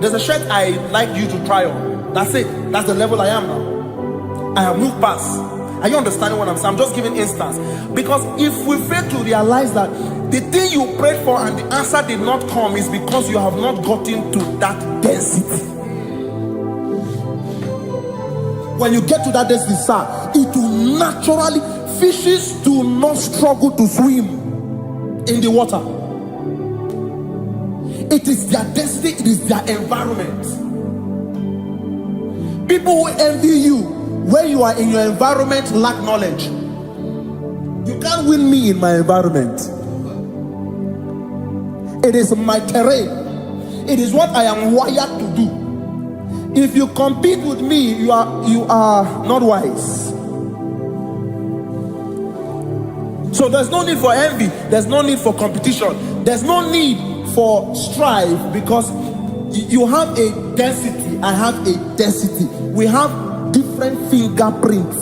Speaker 4: there's a shirt I like you to try on. That's it. That's the level I am now. I have moved past. Are you understanding what I'm saying? I'm just giving instance. Because if we fail to realize that the thing you prayed for and the answer did not come is because you have not gotten to that density. When you get to that density, sir, it will naturally, fishes do not struggle to swim in the water. It is their density, it is their environment. People who envy you where you are in your environment lack knowledge. You can't win me in my environment. It is my terrain. It is what I am wired to do. If you compete with me, you are not wise. So there's no need for envy. There's no need for competition. There's no need for strife, because you have a density. I have a density. We have different fingerprints.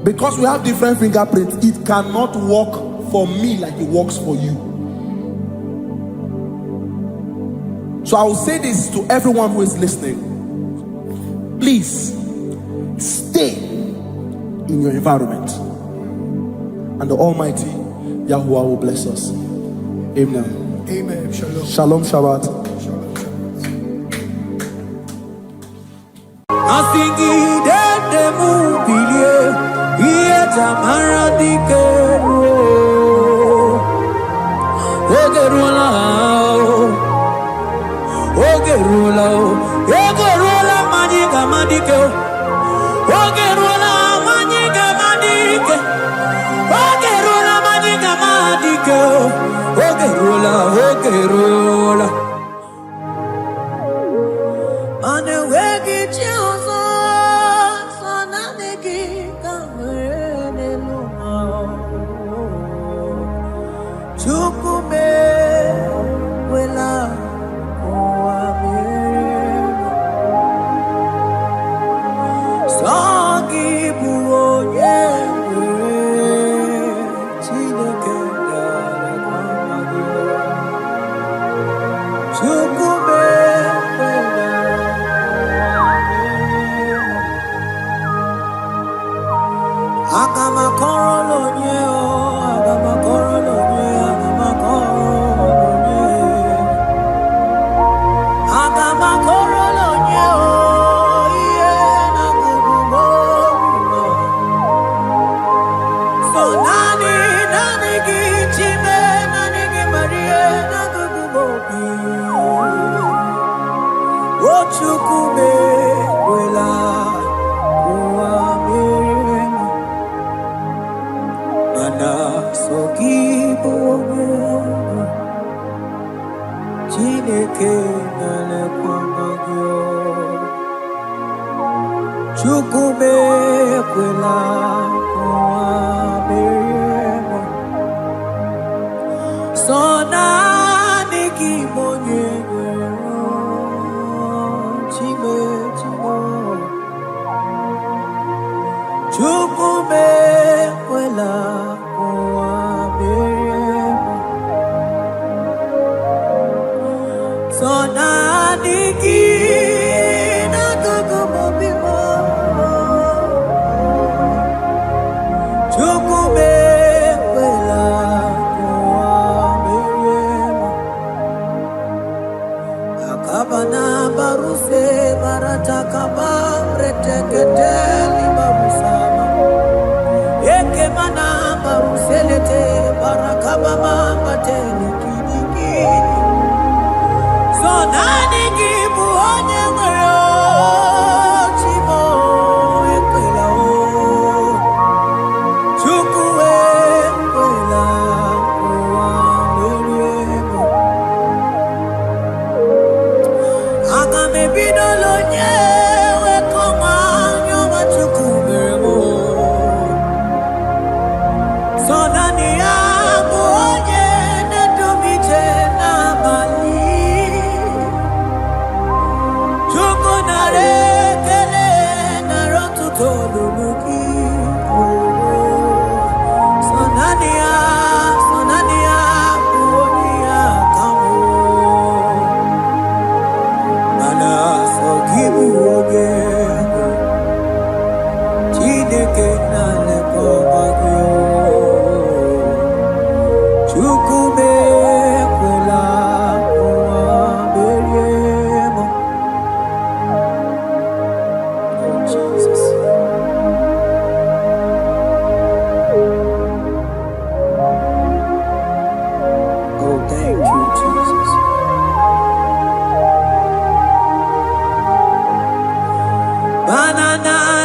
Speaker 4: Because we have different fingerprints, it cannot work for me like it works for you. So I will say this to everyone who is listening. Please stay in your environment, and the Almighty Yahuwah will bless us. Amen.
Speaker 1: Amen. Shalom.
Speaker 4: Shalom Shabbat.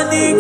Speaker 3: Nani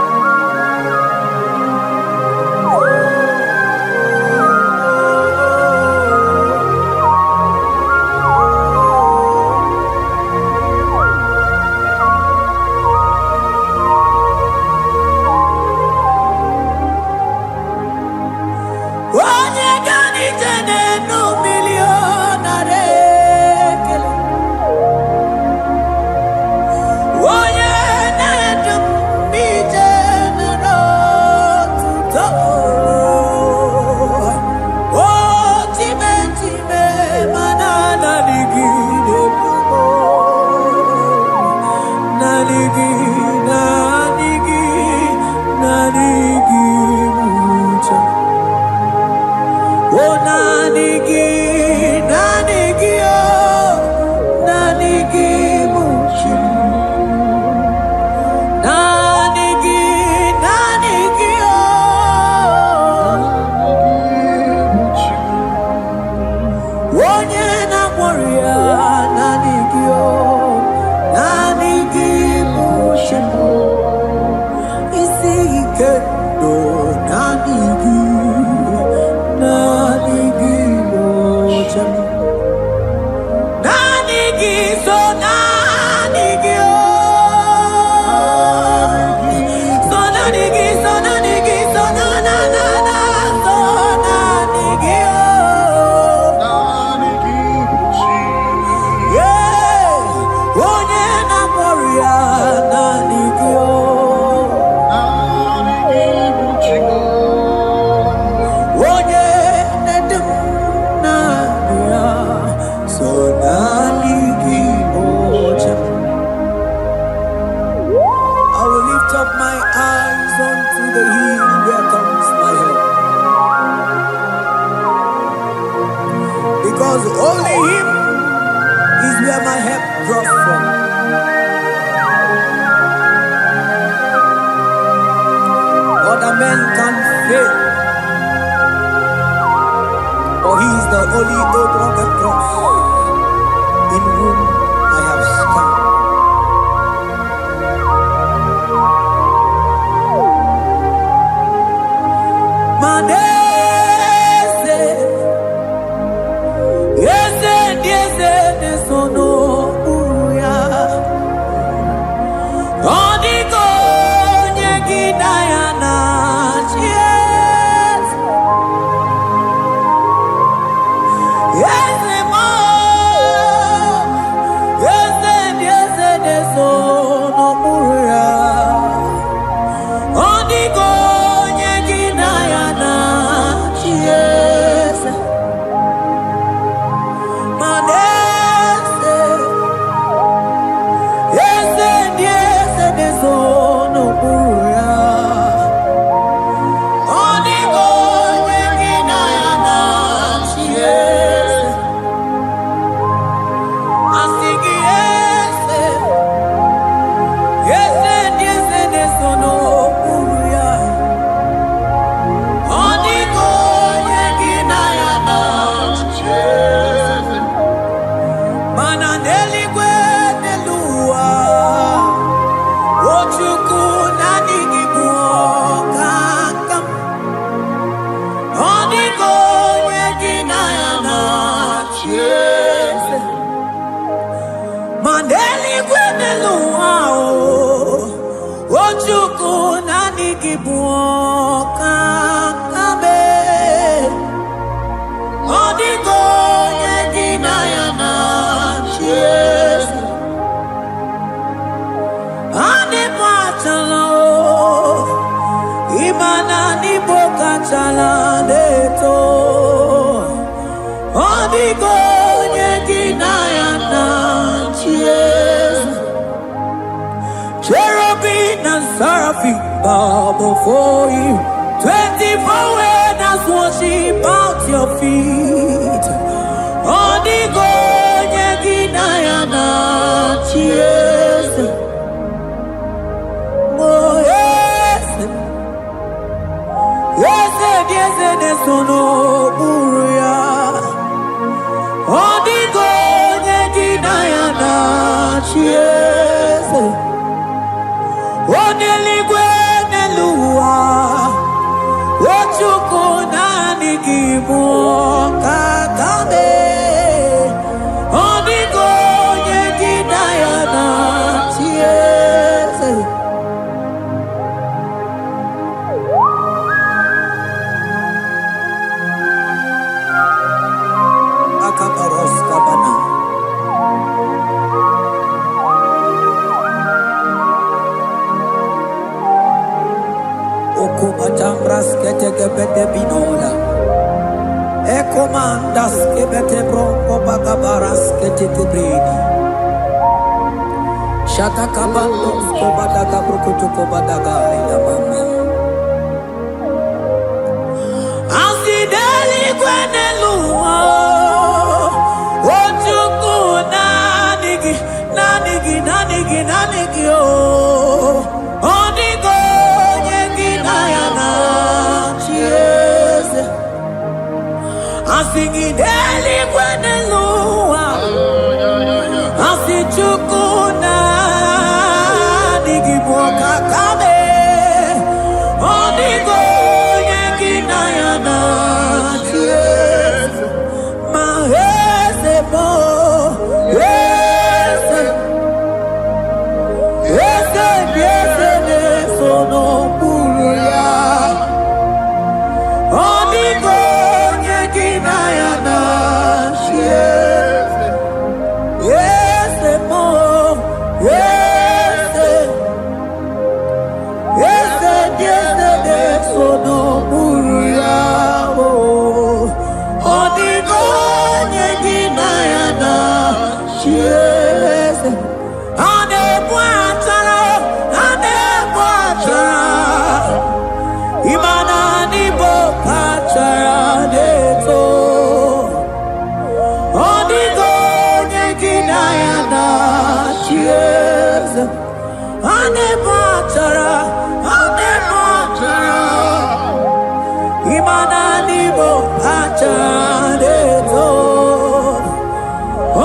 Speaker 3: gi, because only Him is where my help draws from. Other men can fail, for He is the only hope of the cross, in whom I have stand. Cherubim and seraphim bow before you. 24 elders worship at your feet. Odigo nyeginayana cheers. Oh yes, yes, yes, yes, no buria. Odigo nyeginayana cheers. Oneligwe nelua, ochuku nani gibu kakame. Odigo yegidayana tiese. Akaparos kabana. Okubachambras ketekebete binola. Ekomandas kebete bronco bagabaras ketekebrini. Shatakabandos kobadaga brokochoko badaga ila mama. Asideli kwenelua. Ochuku nanigi, nanigi, nanigi, nanigi oh. Odigo nyeginayana cheers. Asingideli kwenelua. Asichuku nanigi boka kame. Odigo nyeginayana cheers. Mahese bo. Ane batara, ane batara. Imana nibo batara to.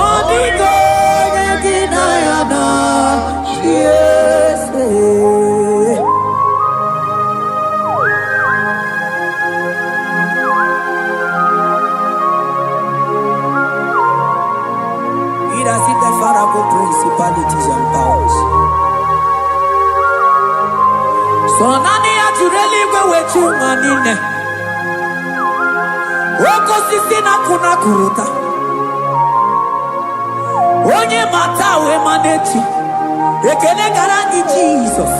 Speaker 3: Onigo yegina yana yes. It has hit the Pharaoh principalities and powers. So nani actually go with you manine. Woko sisi na kuna kuruta. Onye matawe maneti. Ekele garangi Jesus.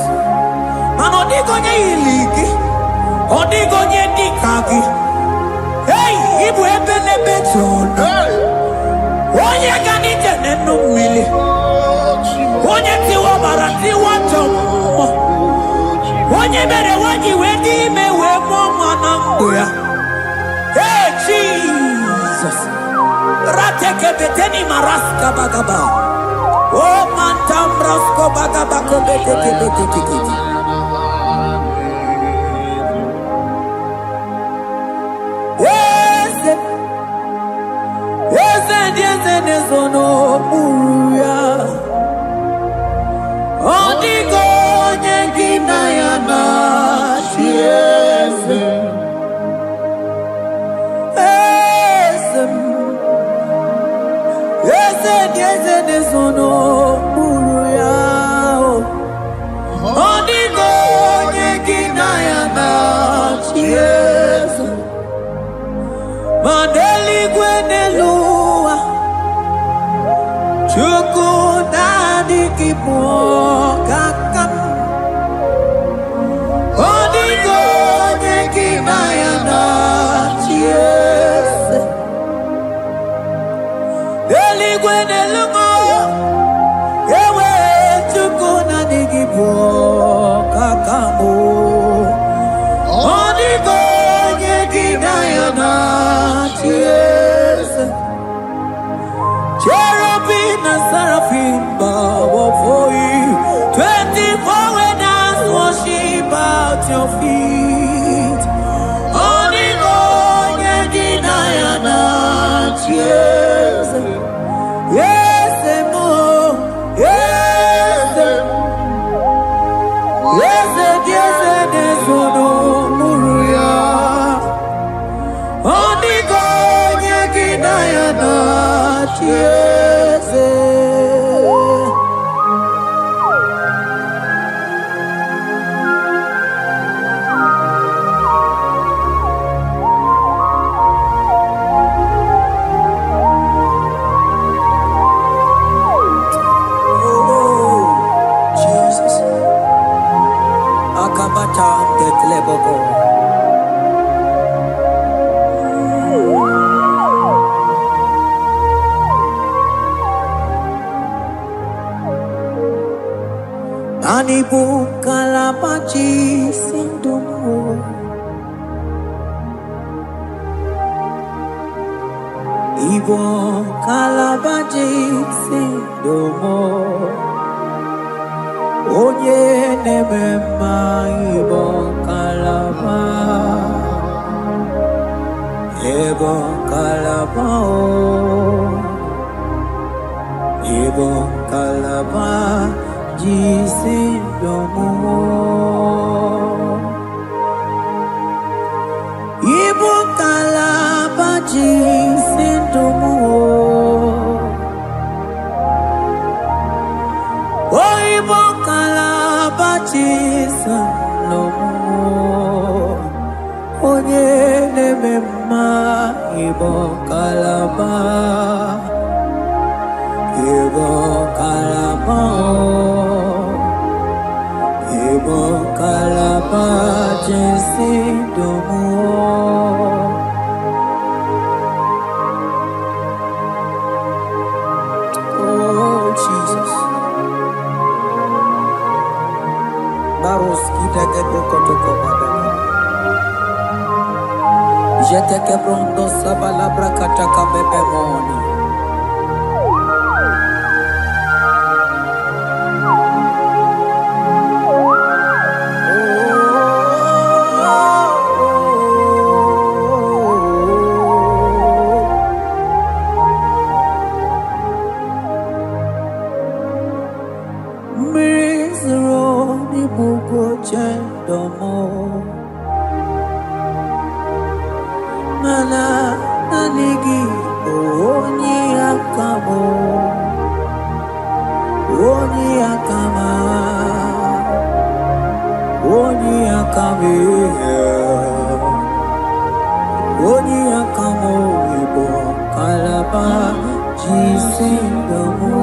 Speaker 3: Man odigonye iligi. Odigonye dikagi. Hey, ibu ebele betono. Onye gani jene numili. Onye tiwa barati watomo. Onye bere waji wedi mewe mwana mbuya. Hey Jesus. Rateke beteni maraska bagaba. Oh mantam rasko bagaba ko beteke beteke. Yes, nezono muya. Odigo nyengina yana chiese. Yes, nezono muya. Odigo nyengina yana chiese. Mandeli gwenelua. Chukudani kipo kakam. Odigo nyekina yana chiese. Deligwene lungo. Ewe chukudani kipo kakamu. Odigo nyekina yana chiese. Cherubim and seraphim bow before you. 24 elders worship at your feet. Onigo yegina yana yes, yes, mo, yes, yes, yes, yes, no muruya. Onigo yegina yana yes. Anibu kalabachi sindumo. Ibo kalabachi sindumo. Onye nemema ibo kalaba. Ibo kalaba Ibo kalaba. Jisindomo Ibo kalaba jisindomo Oh Ibo kalaba jisindomo Onye nemema Ibo kalaba Ibo kalaba Ibo kalaba jisindomo Oh Jesus Baros kita ke prokotoko badana Jete ke brondo sabalabra kataka bebe moni nigi onye akamo onye akama onye akame onye akamo ibo kalaba jisindamo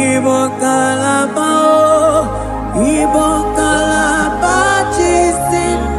Speaker 3: ibo kalaba jisindamo.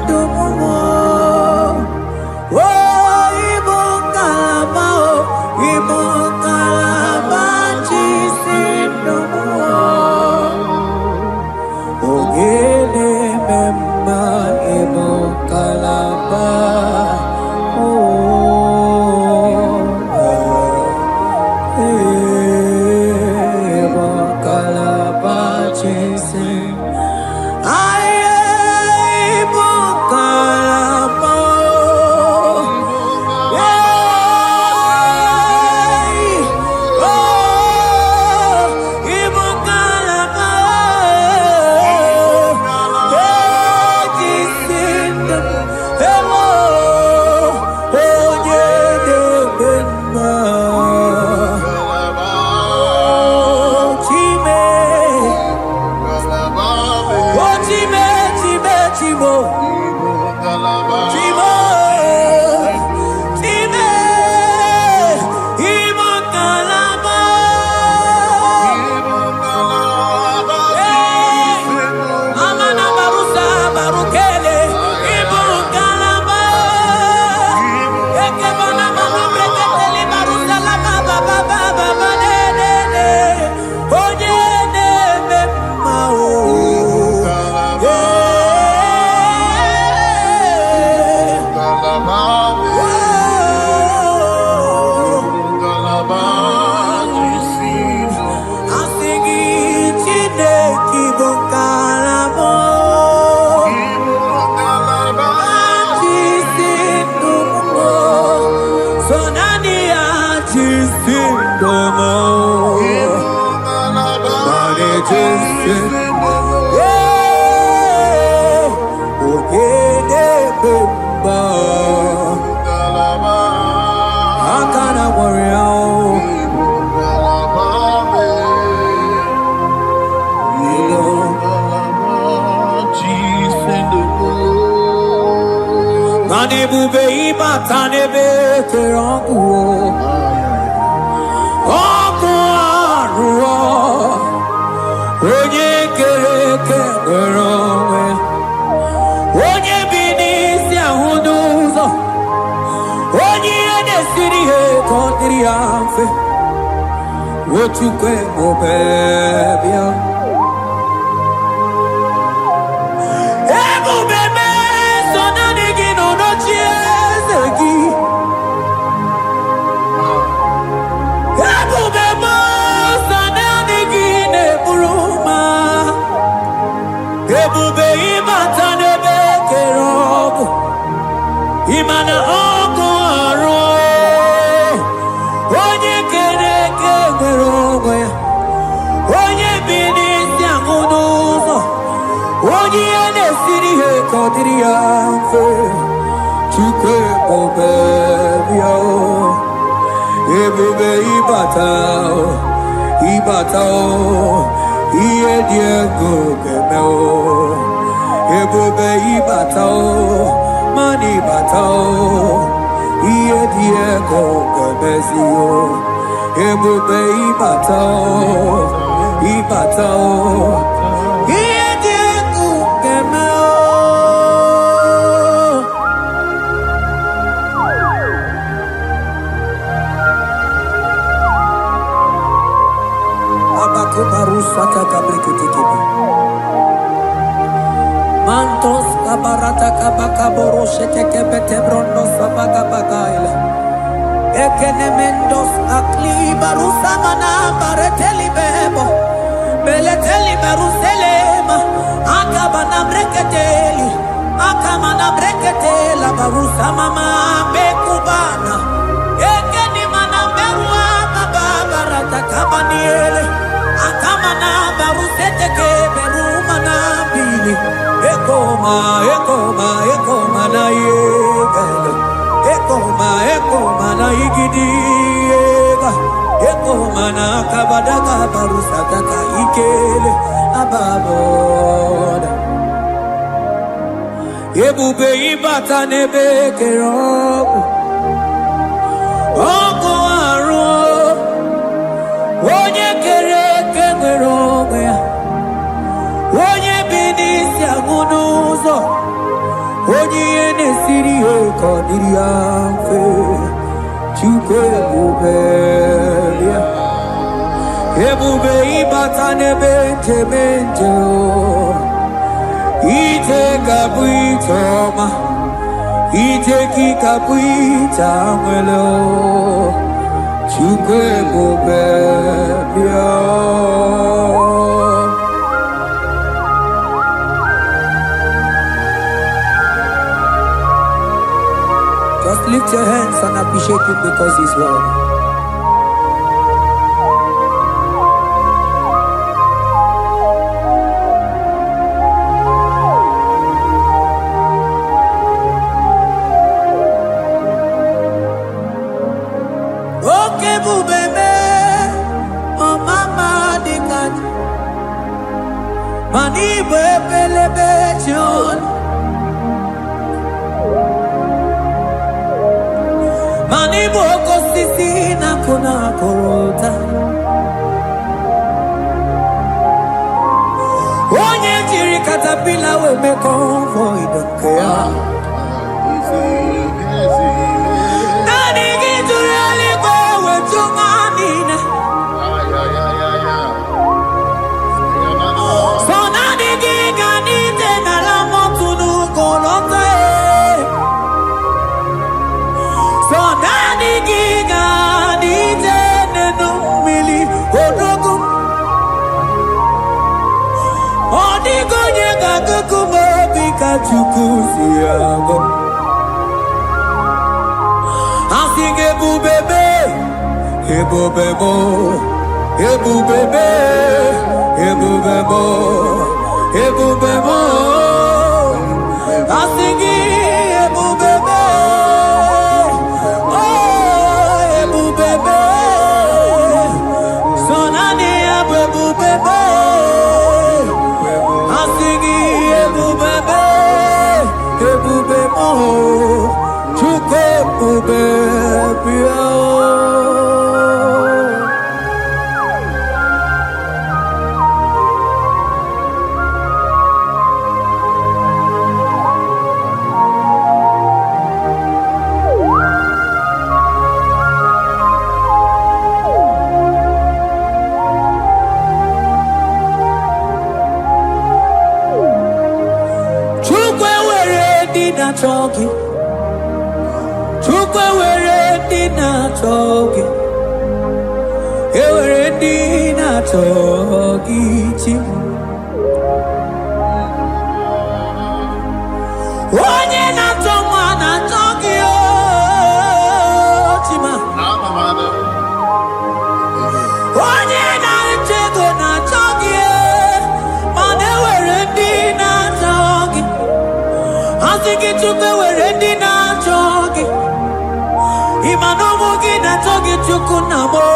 Speaker 5: What you can go, baby? Ego bebe, so na nigi no no chiezegi. Ego bebe, so na nigi ne buruma. Ego be imata ne be kerogo. Imana ogo aro. Onye kere ke werogo ya. Onye bini si angunuzo. Onye ene siri he kodiri anfe. Chukwe obebio. Ebube ibatao. Iye diego gemeo. Ebube ibatao. Mani batao. Iye diego gemezio. Ebube ibatao. Iye diego gemeo. Abakubarusata kabriketikeba. Mantos kabarata kabakaborosete kebete brondo sabagabagaila. Ekenemendos akli barusa mana bareteli bebo. Beleteli baruselema. Akabana breketeli. Akamana breketela barusa mama bekubana. Ekeni mana berua babarata kabaniele. Akamana barusete keberuma na bili. Ekoma na yegele. Ekoma kabadaga barusataka ikele ababoda. Ebube ibata nebe kerobu. Oko aro. Onye kere kengwere onwe ya. Onye binisi agunuzo. Onye yene siri eko diri afe. Chukwe ebube ya. Ebube ibata nebe ntemente o. Ite kabuitoma. Ite kikabuita mwele o. Chukwe ebube ya. Just lift your hands and appreciate him because he's worthy. Okay, bubebe, oh mama dikat, mani bebelebe chon. Mani boko sisi na kuna korota. Onye jiri katapila we me convoy don't care. Nani gituri alikwe we tunganina. So nani giganite na la motunu kolota. So nani giga ni tene no mili odogu. Odigo nyega kukumo bika chukusi yago. Asige bubebe, ebubebo, ebubebe, ebubebo, ebubebo. Asige ebubebe. Choki, chukwe were dina choki, were dina choki chi. Onye na choma na choki o chima. Onye na chego na choki mane were dina choki. Asiki chukwe were dina choki. Imano mugi na choki chukunamo.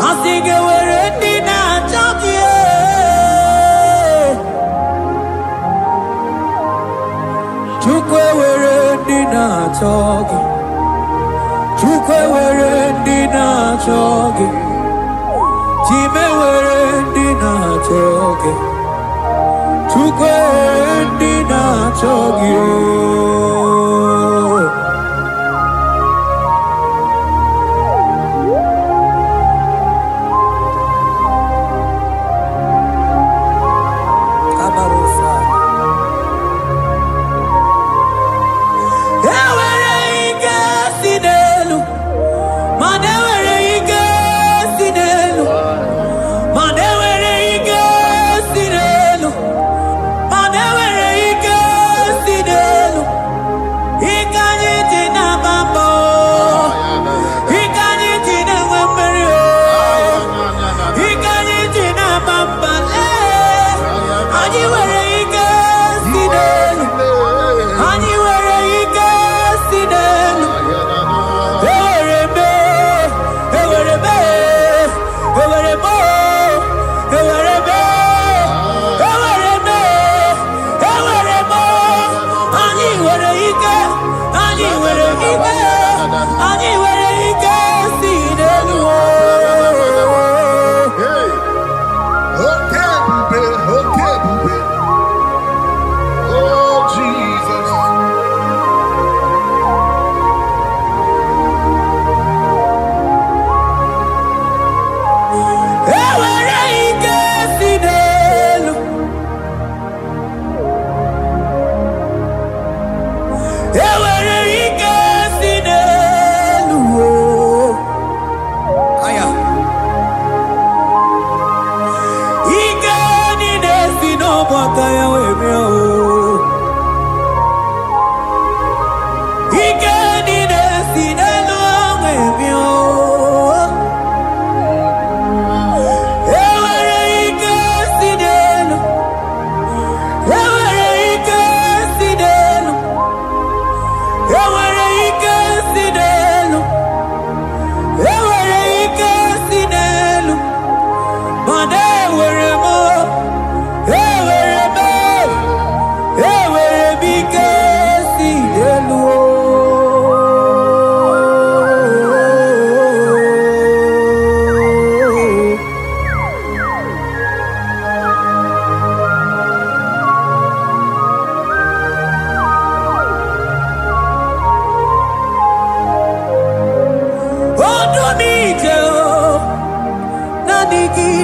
Speaker 5: Asiki were dina choki. Chukwe were dina choki. Chukwe were dina choki. Chime were dina choki. Chukwe dina choki.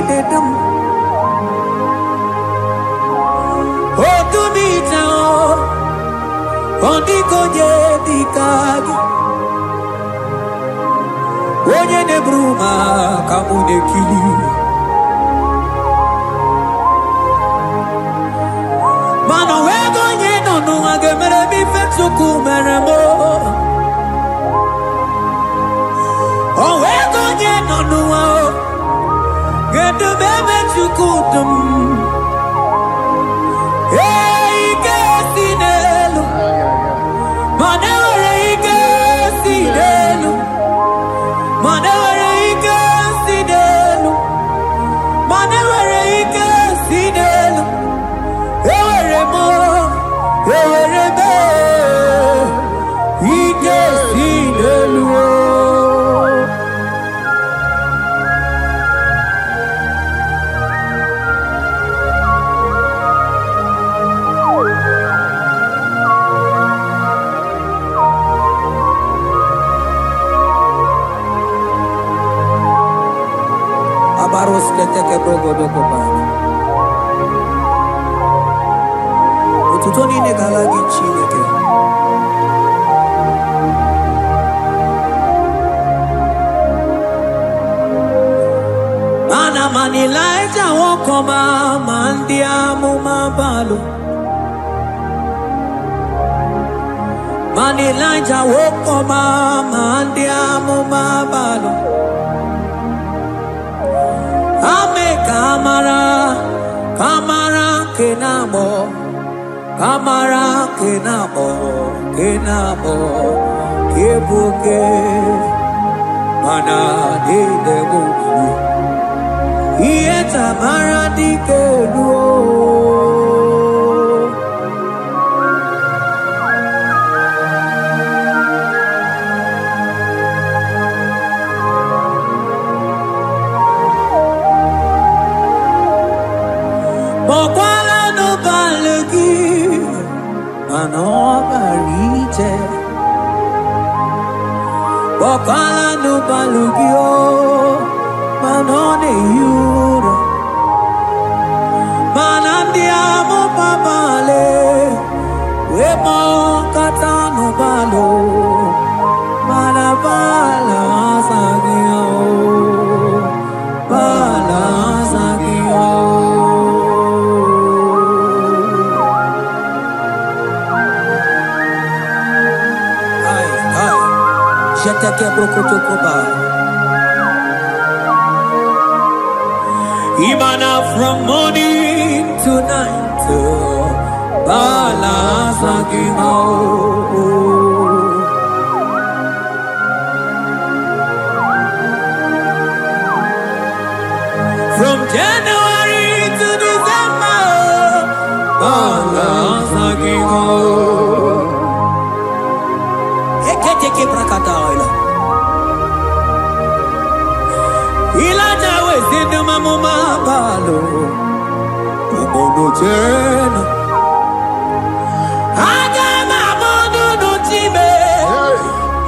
Speaker 5: dedum. Odumita ondiko je dikagi. Onye ne bruma kamu ne kili. Mano wego nye no agemere mi fetsuku meremo. O wego nye no gedu bebe chukudum. Hey gesinelu. Manewere gesinelu. Manewere gesinelu. Manewere gesinelu. Ewere mo, ewere be, gesinelu. Abaros keteke brogodo kopana. Ututoni ne galagi chineke. Mana mani laija wokoma mandia mumabalo. Mani laija wokoma mandia mumabalo. Ame kamara, kamara kenamo, kamara kenamo, kenamo, kebuke, mana de debuke, ieta mara di keluo. Bokwala no balegi, mano barite. Bokwala no balegi o, mano ne yura. Manandi amo babale, we mo kata no balo. Manabala sagio, bala sagio. Jeteke brokotokoba. Imana from morning to night, balance agimo. From January to December, balance agimo. Eketeke brakataila. Ilaja wezindu mamuma balo. Umono jena. Aga mamono no time.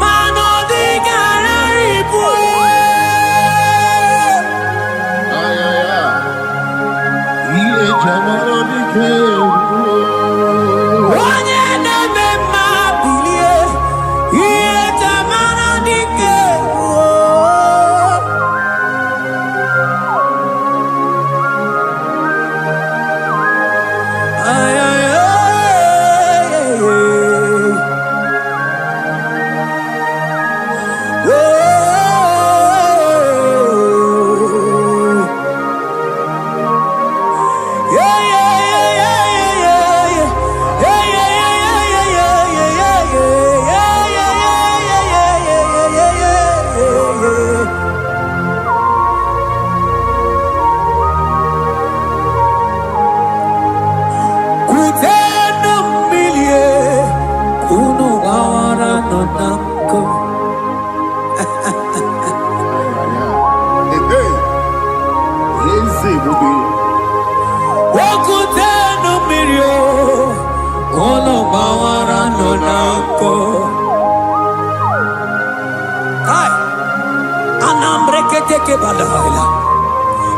Speaker 5: Mano di gararipu.
Speaker 2: Ile jamaro di kebu.
Speaker 5: Onye neme mabilie. Iye tamara di kebu. Ay, ay, ay, ay, ay.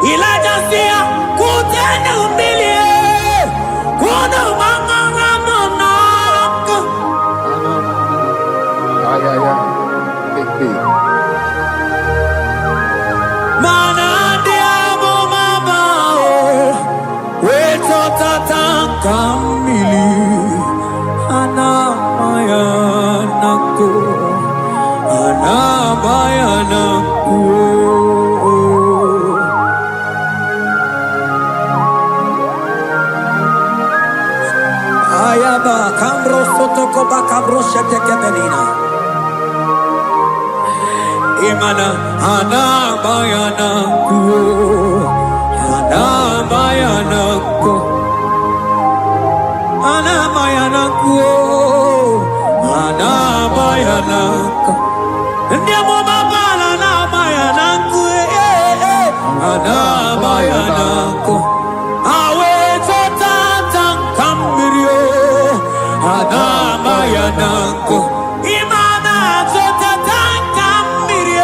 Speaker 5: Elijah sia kutene umbilie kuno manganga monaka mana diabo mabao weto tata kamili ana mayanako ayaba kambro sotoko bakabro sheteke belina imana ana mayanako ana mayanako ana mayanako ana mayanako ndiamo mabala na mayanako ana mayanako awe totata kambirio ana mayanako imana totata kambirio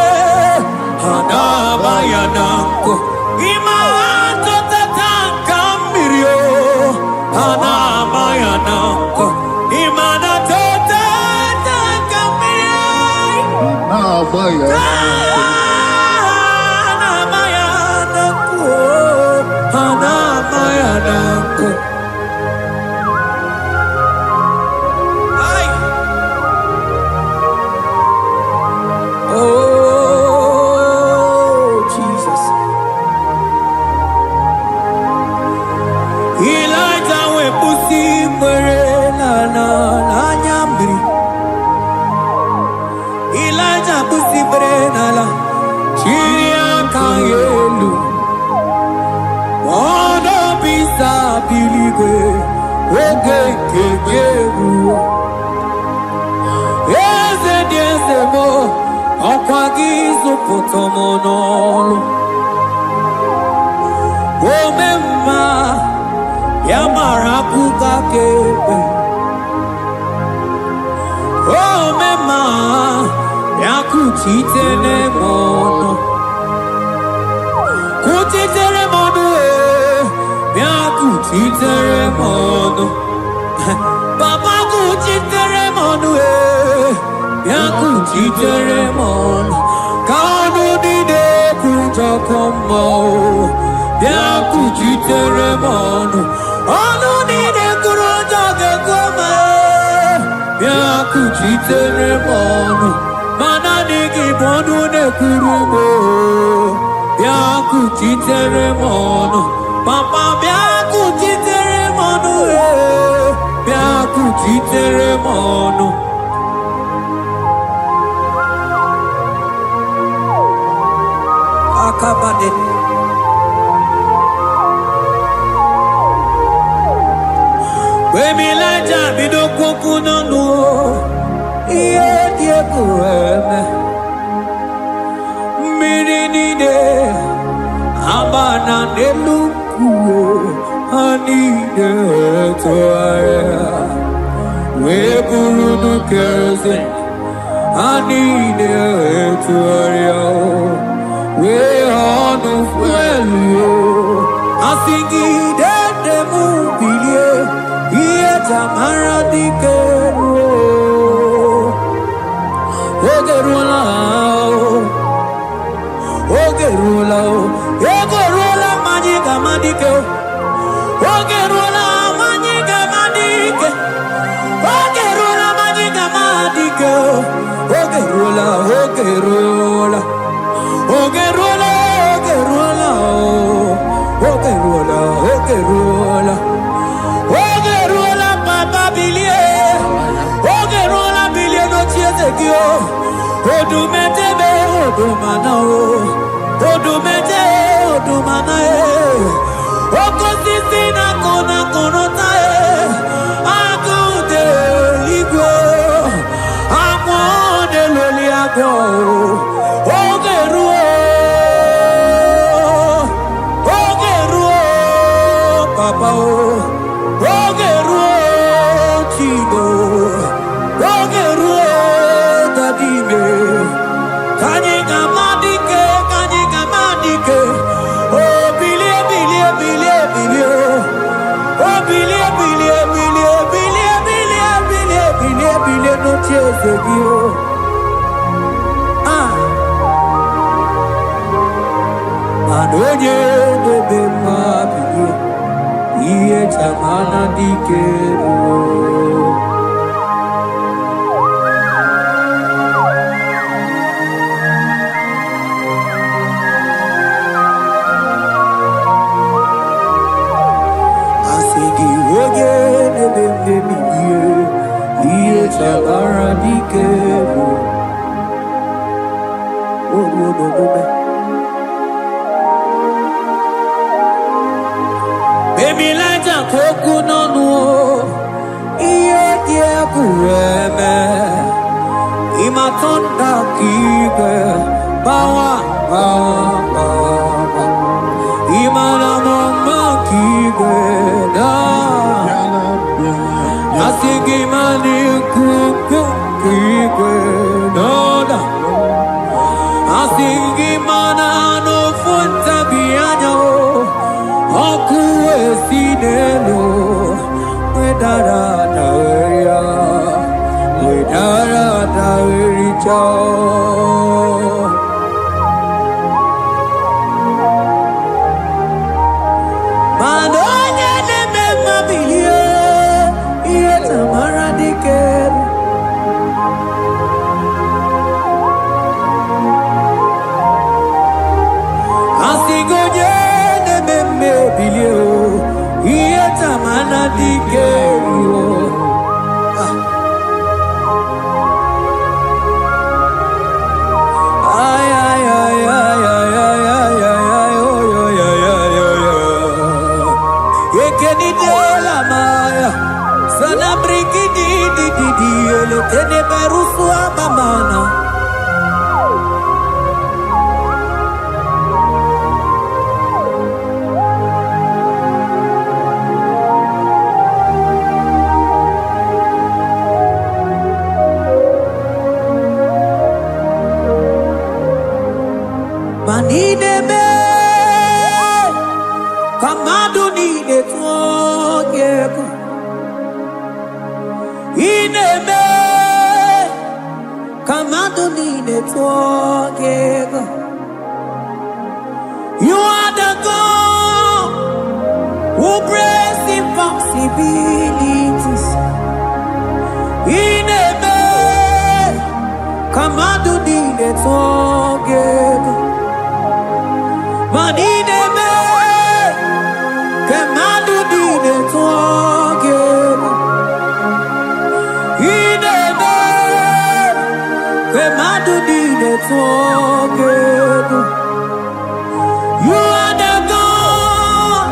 Speaker 5: ana mayanako imana totata kambirio ana mayanako imana totata kambirio Potomonolo Omemma Yamarakuka kebe Omemma Yakuchitele mono Kuchitere mono Yakuchitere mono Papa kuchitere mono Yakuchitere mono Kanu dide kuja komo, ya kujitere mono. Anu dide kuja koma, ya kujitere mono. Mana digi bono ne kurumo, ya kujitere mono. Papa ya kujitere mono, ya kujitere mono. Akabade Wemilaja bidoko kunonu Iye dieko eme Mirinide Abana nelukuo Anide toaya Weburudu keze Anide toaya we are no failure. I think he did the movie. Yet I'm already Ogerula magica manico. Ogerula magica manico. Ogerula magica manico. Ogerula. Ogerula, papa bilie, Ogerula bilie no chiezekio, Odumete, Odumana, Okosisina konota, Akude Ligo, Amone Loliago, Papa, Ogeru, Chido, Ogeru, Dadime, Kanyika Madike, oh Manonye nebe mabiye iye tamana dikero. Asigi oye nebe mabiye iye tamana dikero. Oh no no no no. Baby lighter koku nonu iye die kueme imatonda kike bawa imana mama kike da asigi mani kuku kike da asigi mana no funta bianyo Oku esinelo, wedara daweria, wedara dawericha. Manonye neme mabiye, iye tamara dikeru. Asigonye bilio ieta mana dikerio ay ay ay ay ay ay ay ay ekeni de la maya sana brigidi di ele tene berusu abamana Manidebe Kamadu nide twogeko Inebe Kamadu nide twogeko You are the God who breaks impossibilities Inebe Kamadu nide twogeko Manidebe, Kamadu dide twogeko. Idebe, Kamadu dide twogeko. You are the God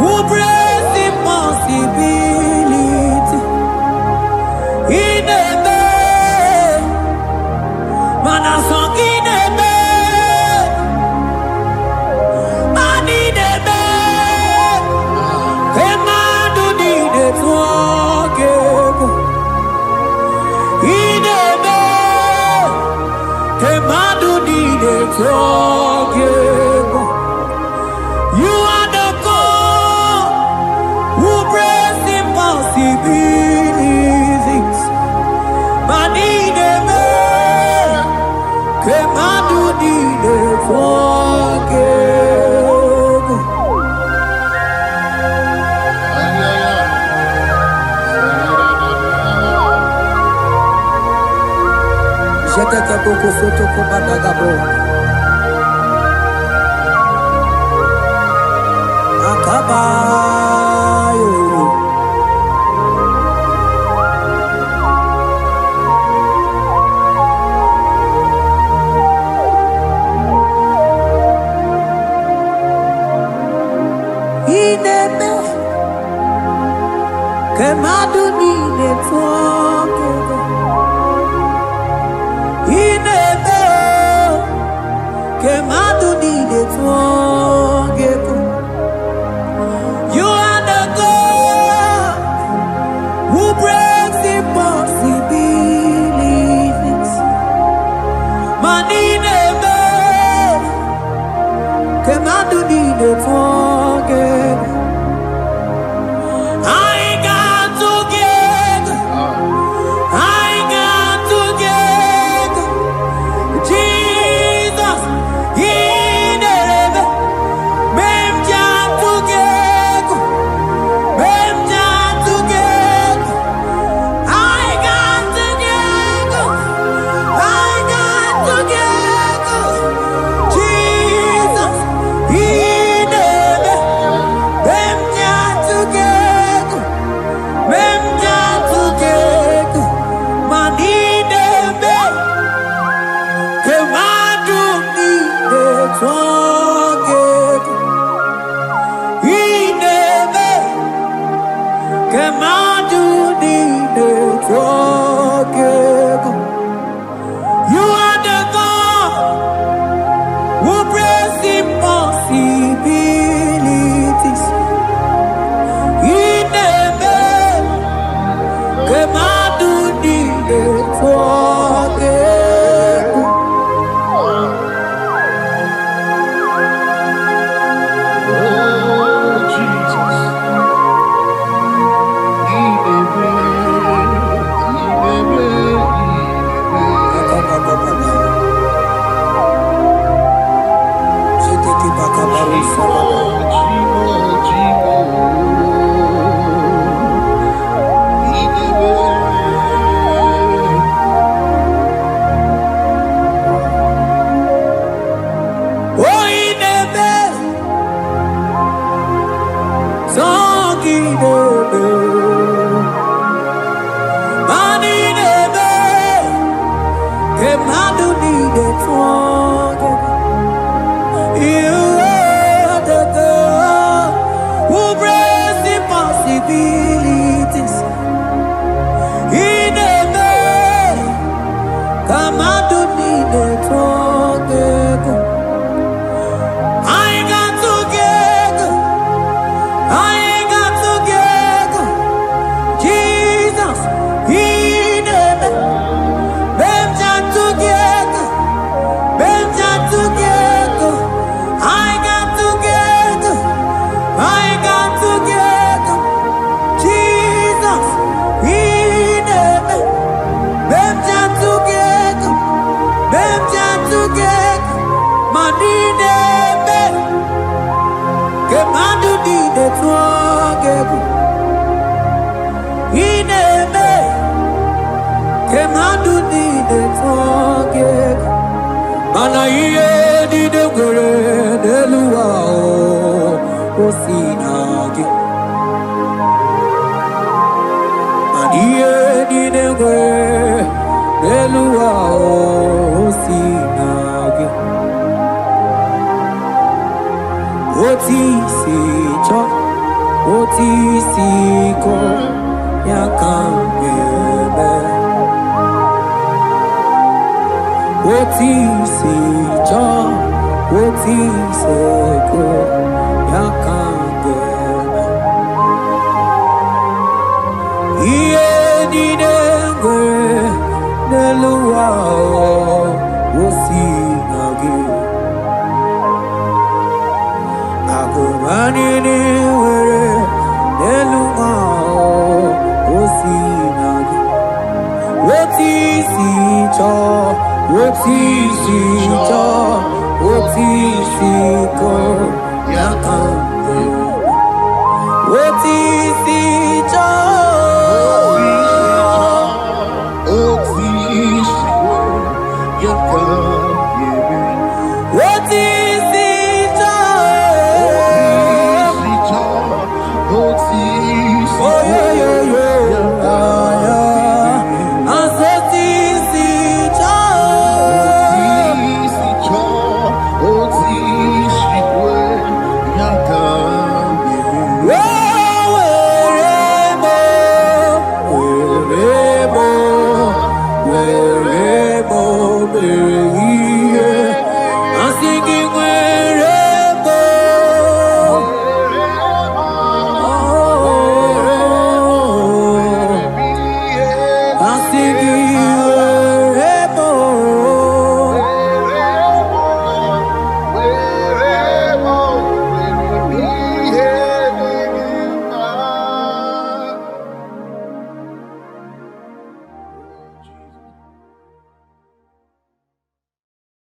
Speaker 5: who breaks impossibility. Idebe, Manasongi idebe. You are the God who breaks impossibilities. Manidebe, Kemadu dide twogeko. Jetete boko soto komadagabo. Akabayo. Idebe Kemadu nide twogeko. Idebe Kemadu nide twogeko. You are the God who breaks impossibilities. Manidebe Kemadu nide twogeko. I got together. I got You are the God who brings impossibilities.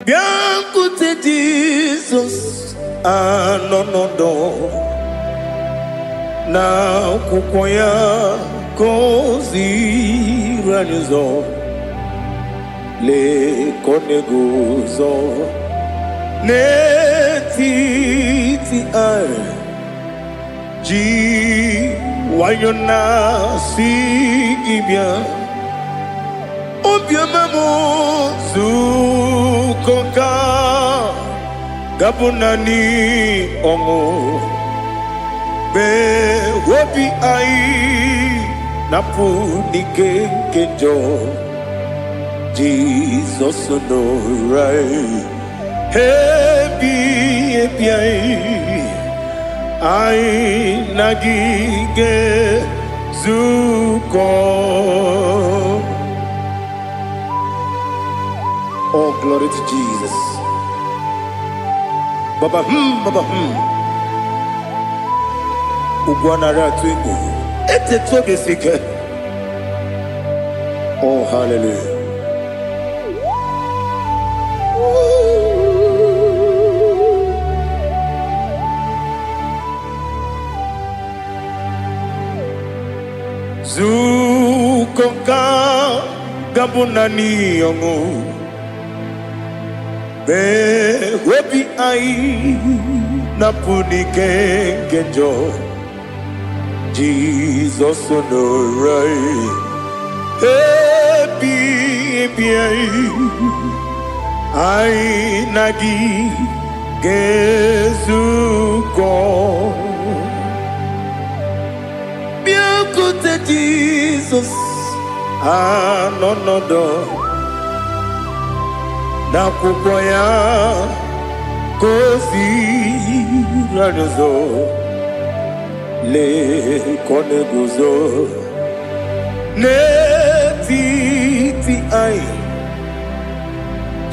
Speaker 1: Bianco-te Jesus, no na kukoya kozi ranizo le koneguzo ne titi ai ji wayona sigibia obiamamu zukoka gabunani ongo be wobi ai napu nike kenjo Jesus no right hebi ebi ai nagige zuko. Oh, glory to Jesus. Baba Baba Ugwana ratwingu ete tobe sike. Oh, hallelujah. Zukonga gabunani yongu be webi ai napunike kenjo Jesus no right happy ai nagi gezuko biakute Jesus no na kukoya kosi radozo le koneguzo ne titi ai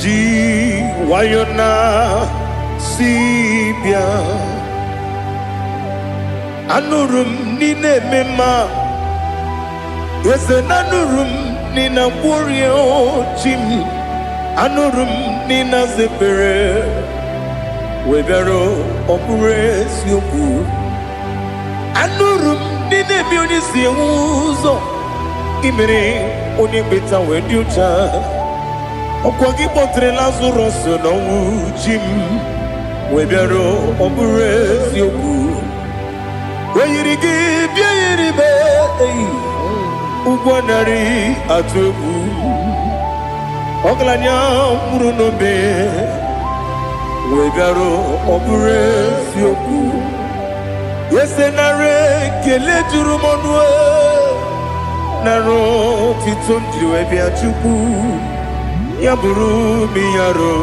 Speaker 1: ji wayona sibia anurum nine mema yese nanurum nina burio chim anurum nina zepere webero opure sioku anurum nine bioni siuzo imere oni beta weducha okwagi potre lazarus no chim webero opure sioku weyirigi biayiribe ugwanari atubu Oglanya murunobe wegaro obure sioku yesenare kele jurumonwe naro titondriwe biachuku yaburu miyaro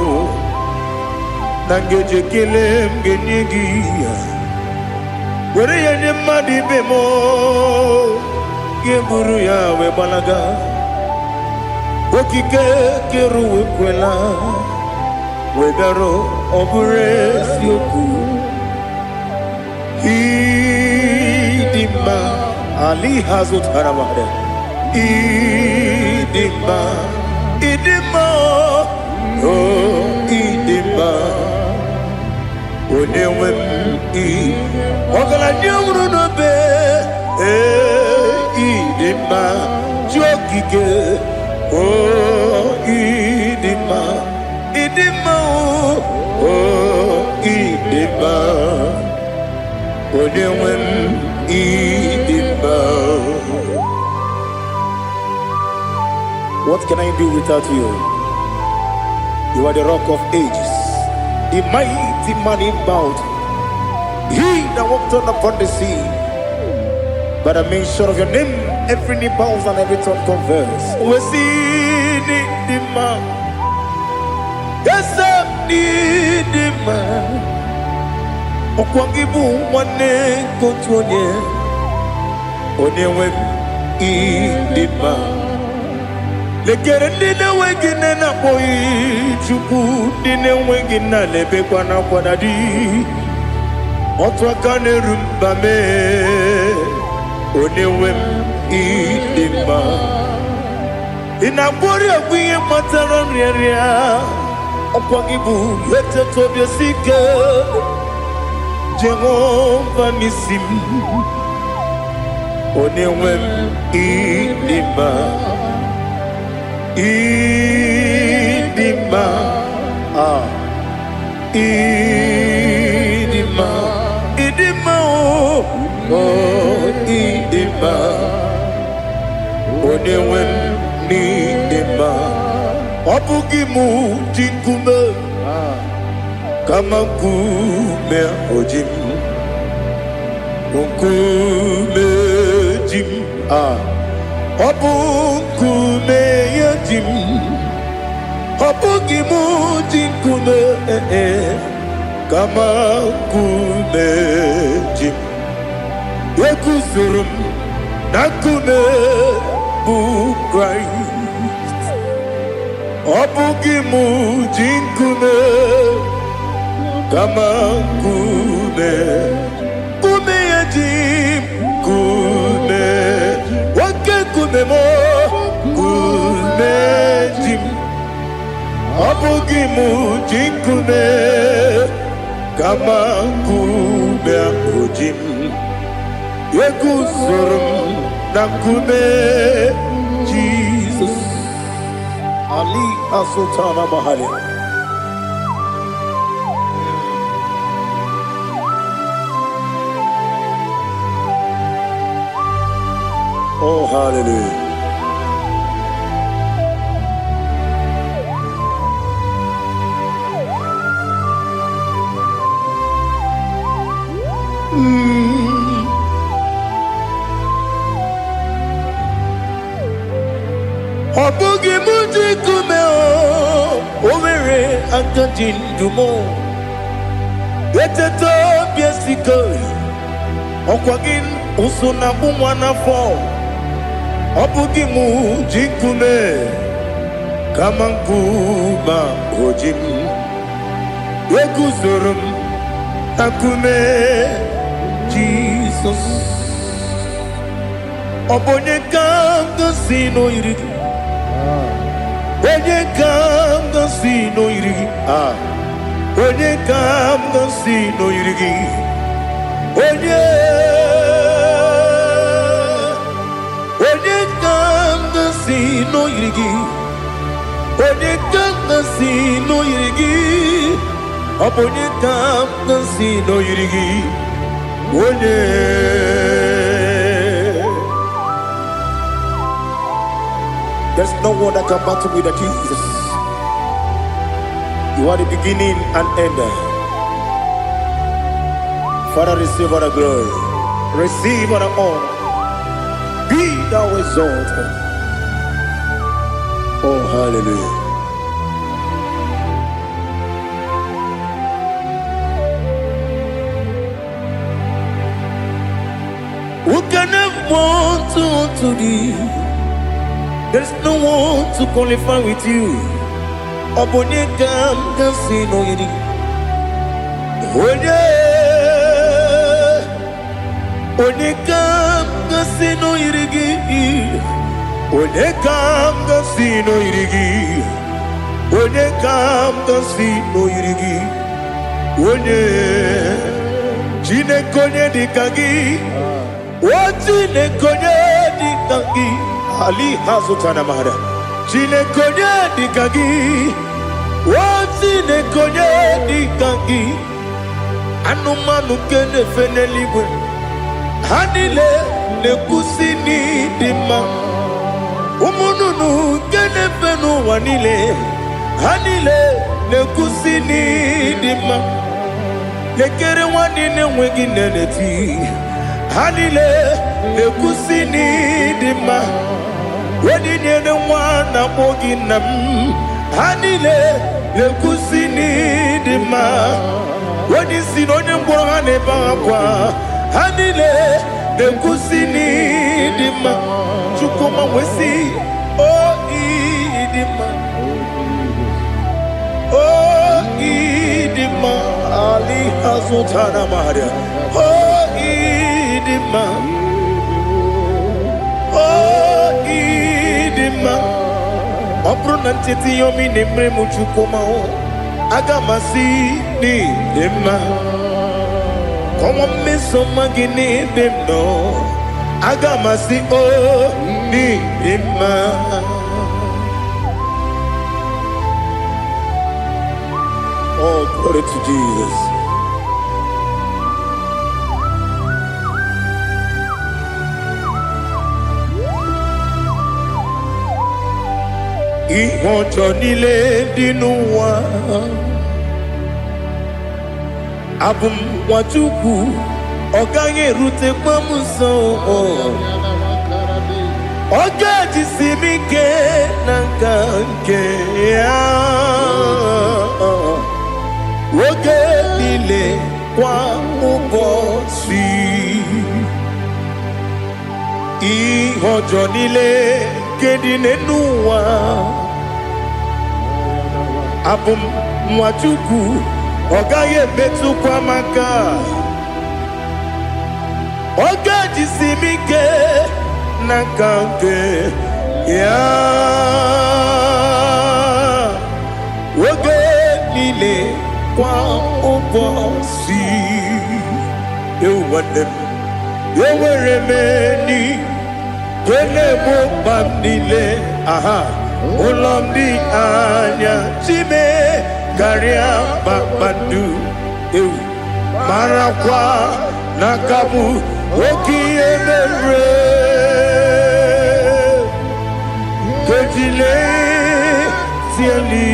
Speaker 1: nangeje kele mgenyegi were yenye madi bemo geburu ya webalaga okike keru wekwela wegaro obure sioku idima ali hazut haramade idima oh idima onewe ogala nyumru no be idima jokike. Oh, idima, oh, idima, odewem idima. What can I do without you? You are the rock of ages, the mighty man in battle. He that walked on upon the sea. By the mention of your name, every knee bows and every tongue converse. We see the man. Yes, I need the man. Okwangibu wane kotuonye. Onewe idima. Lekere nine wengine na boy chuku nine wengine lebe kwa na kwa dadi. Otwakane rumbame. Onewem idima inabori ogwiye matara nriaria okwangibu yete tobye sike Jehova nisim onewem idima idima idima oh idima onewem n'idima ọ bụghị mụ ji nkume kama nkume ojim nkume jim obu nkume yajim obu gimuji nkume kama nkume jim yekuzurum na nkume bu Christ obu gimuji nkume kama nkume kume yajim kume wake kume mo kume jim abugi muji kume kama kume akujim yekuzurum na kume Jesus Ali Asultana Mahali. Oh, hallelujah. Obugi muji kume omere akajindumo eteto biesiko okwagin usuna bumwana fo obugi muji kume kama nkuma ojim yeguzorum akume Jesus obonye kanga sino irigi onye kanga sino irigi onye kanga sino irigi onye kanga sino irigi onye kanga sino irigi onye kanga sino irigi onye there's no one that can battle with Jesus. You are the beginning and end. Father, receive all the glory. Receive all the honor. Be thou exalted. Oh, hallelujah. Who can have one to thee? There's no one to qualify with you. Obonye kam kasino yiri. Onye kam kasino yirigi. Onye kam kasino yirigi. Onye kam kasino yirigi. Onye chine konye dikagi. Chine konye dikagi. Ali Hazutana Mahada. Chine konye dikagi. Chine konye dikagi. Anumanu kene feneliwe. Hanile ne kusini dima. Umununu kene fenu wanile. Hanile ne kusini dima. Lekere wanine wengi neneti. Hanile ne kusini dima. Wedi nyene wana mogi nam Hanile le kusini dima Wedi sinonye mbwangane bakwa Hanile le kusini dima Chukuma wesi oh idima Oh idima Ali Hazutana Maria Oh idima Obrona nteti yomi nemre muchukoma o agamasi ni dema Komo meso magini demno agamasi o ni dema Oh, glory to Jesus. Ìwọ̀njọ́ nílé nínú wa abụ m nwa Chukwu ọ gaghị erutekwa m nso ọ ga-ejisi m ike na nka nke ya oge niile kwa ụbọchị ihe ọjọọ niile nke dị n'ụwa abụ m nwa Chukwu ọ gaghị emetụkwa m aka ọ ga-ejisi m ike na nka nke ya oge niile kwa ụbọchị ewu nwanne m enwere m enyi ga-egbo mkpa m niile aha ụlọ m dị anya chime karịa kpakpando ewu marakwa n'aka m oke ihe mere kejile tieli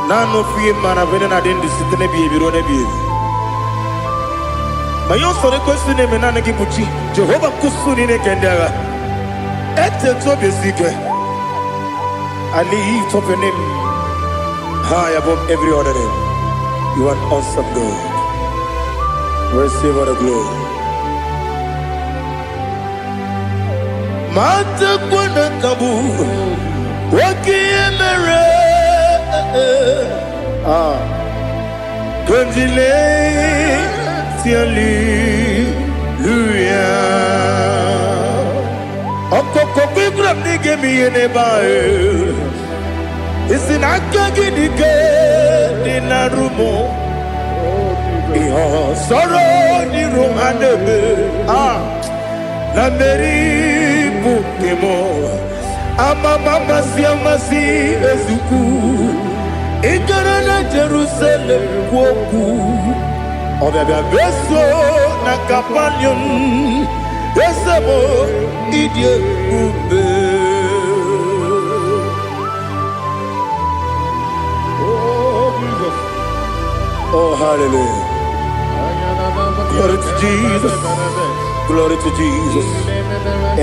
Speaker 1: nano fie mana vene na den disitene bi ebiro na bi ma yo sore kwesi ne me nane ki buchi Jehova kusuni ne kendara ete to besike I lift up your name high above every other name. You are awesome God. Receive all the glory. Mata kwena kabu waki emere Gondile tiali luya Okoko bigram nige mi yene bae Isi nakagi nige dina rumo Iho soro ni romanebe La meri bukemo Ama mama siamasi ezuku Igara na Jerusalem woku Obebe beso na kapanion Esemo idye ube Oh hallelujah Glory to Jesus Glory to Jesus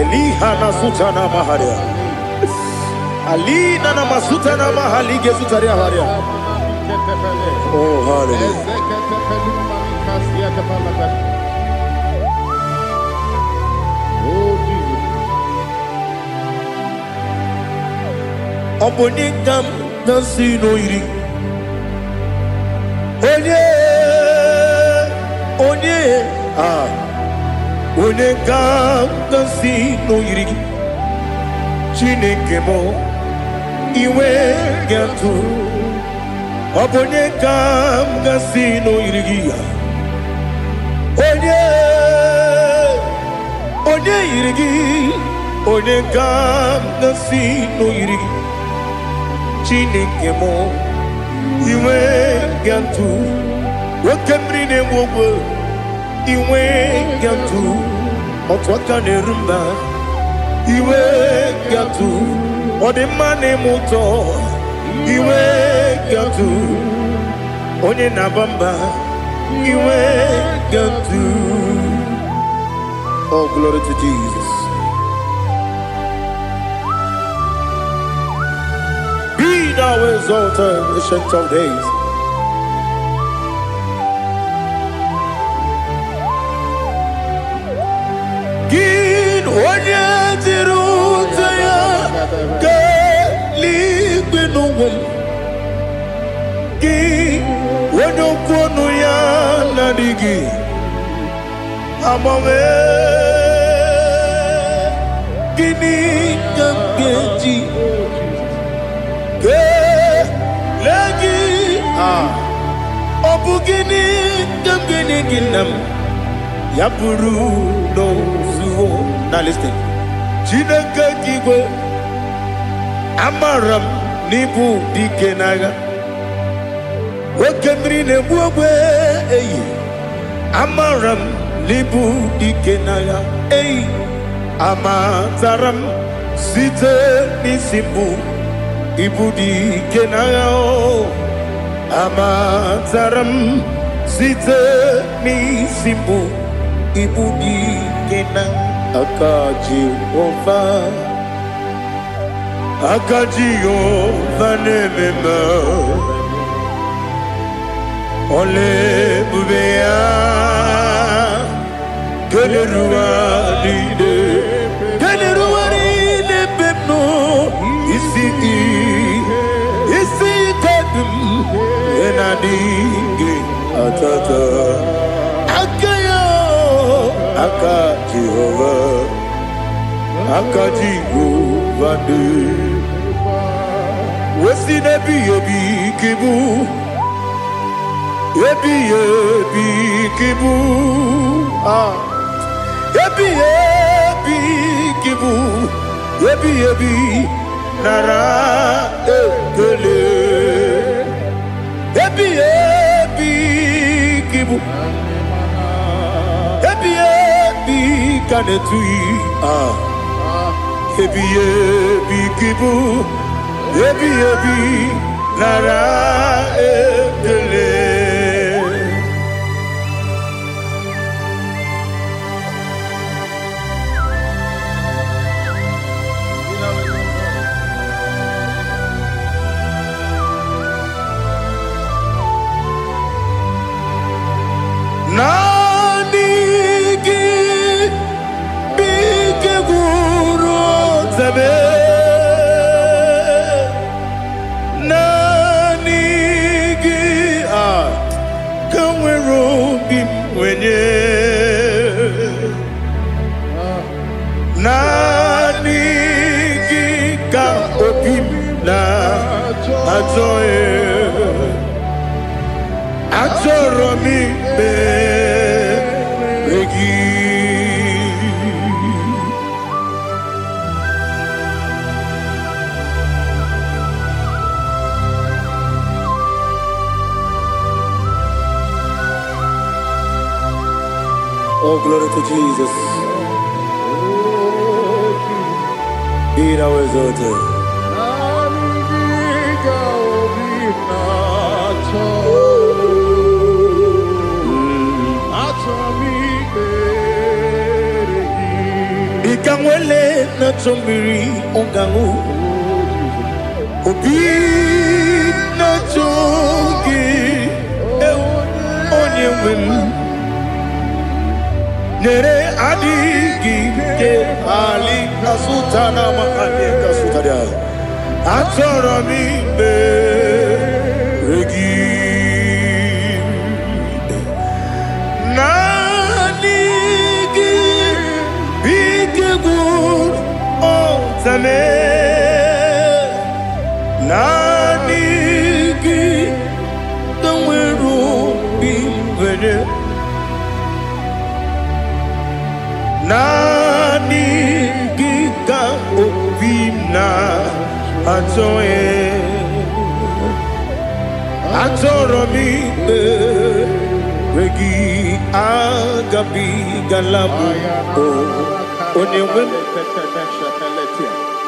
Speaker 1: Elihana sutana maharia Alina na masuta na mahali gesutaria haria Oh hallelujah Obonikam nasino iri Onikam nasino iri Chineke mo iwe gatu Obonikam nasino iri Onye iri Onikam nasino iri Chineke mo iwe gatu Wakemri ne mwogo iwe gatu Otwaka ne rumba iwe gatu Odemane muto iwe gatu Onye nabamba iwe gatu Oh glory to Jesus Be thou exalted, ancient of days. Gin onye tiruta ya ke ligbe n'ụwa Gin onye kwonu ya na-adịghị agbanwe Gịnị ka m ga-eji Obugini gini ginam Yapuru no zuo Now listen Chineke kigwe Amaram nibu dikenaga Wakemri ne buwe Amaram nibu dikenaga Amataram site nisimbu ibudi kenao amataram site misimbu ibudi kenang akaji Jehova nemema ole bubea Keleruaride bepno isi kadum enadinge atata akayo akaji Jehova de wesi nebi ebi kibu ebi kibu ebi kibu ebi nara ekele ebi kibu ebi kanetui ebi kibu ebi nara ekele Nanigi bige guru zabe Nanigi kamweru bimwenye Nanigi ka opim na atoe Atoro mi beregi Oh, glory to Jesus. Be thou exalted. Ikamwele na chombiri ongangu Obi na chogi onye wim Nere adigi ke ali kasutana mahane kasutaria Atoro mi beregi Zame Nanigi Kamweru bimwene Nanigi ka opimna atoe Atoro mi regi agabi galabu Onyewen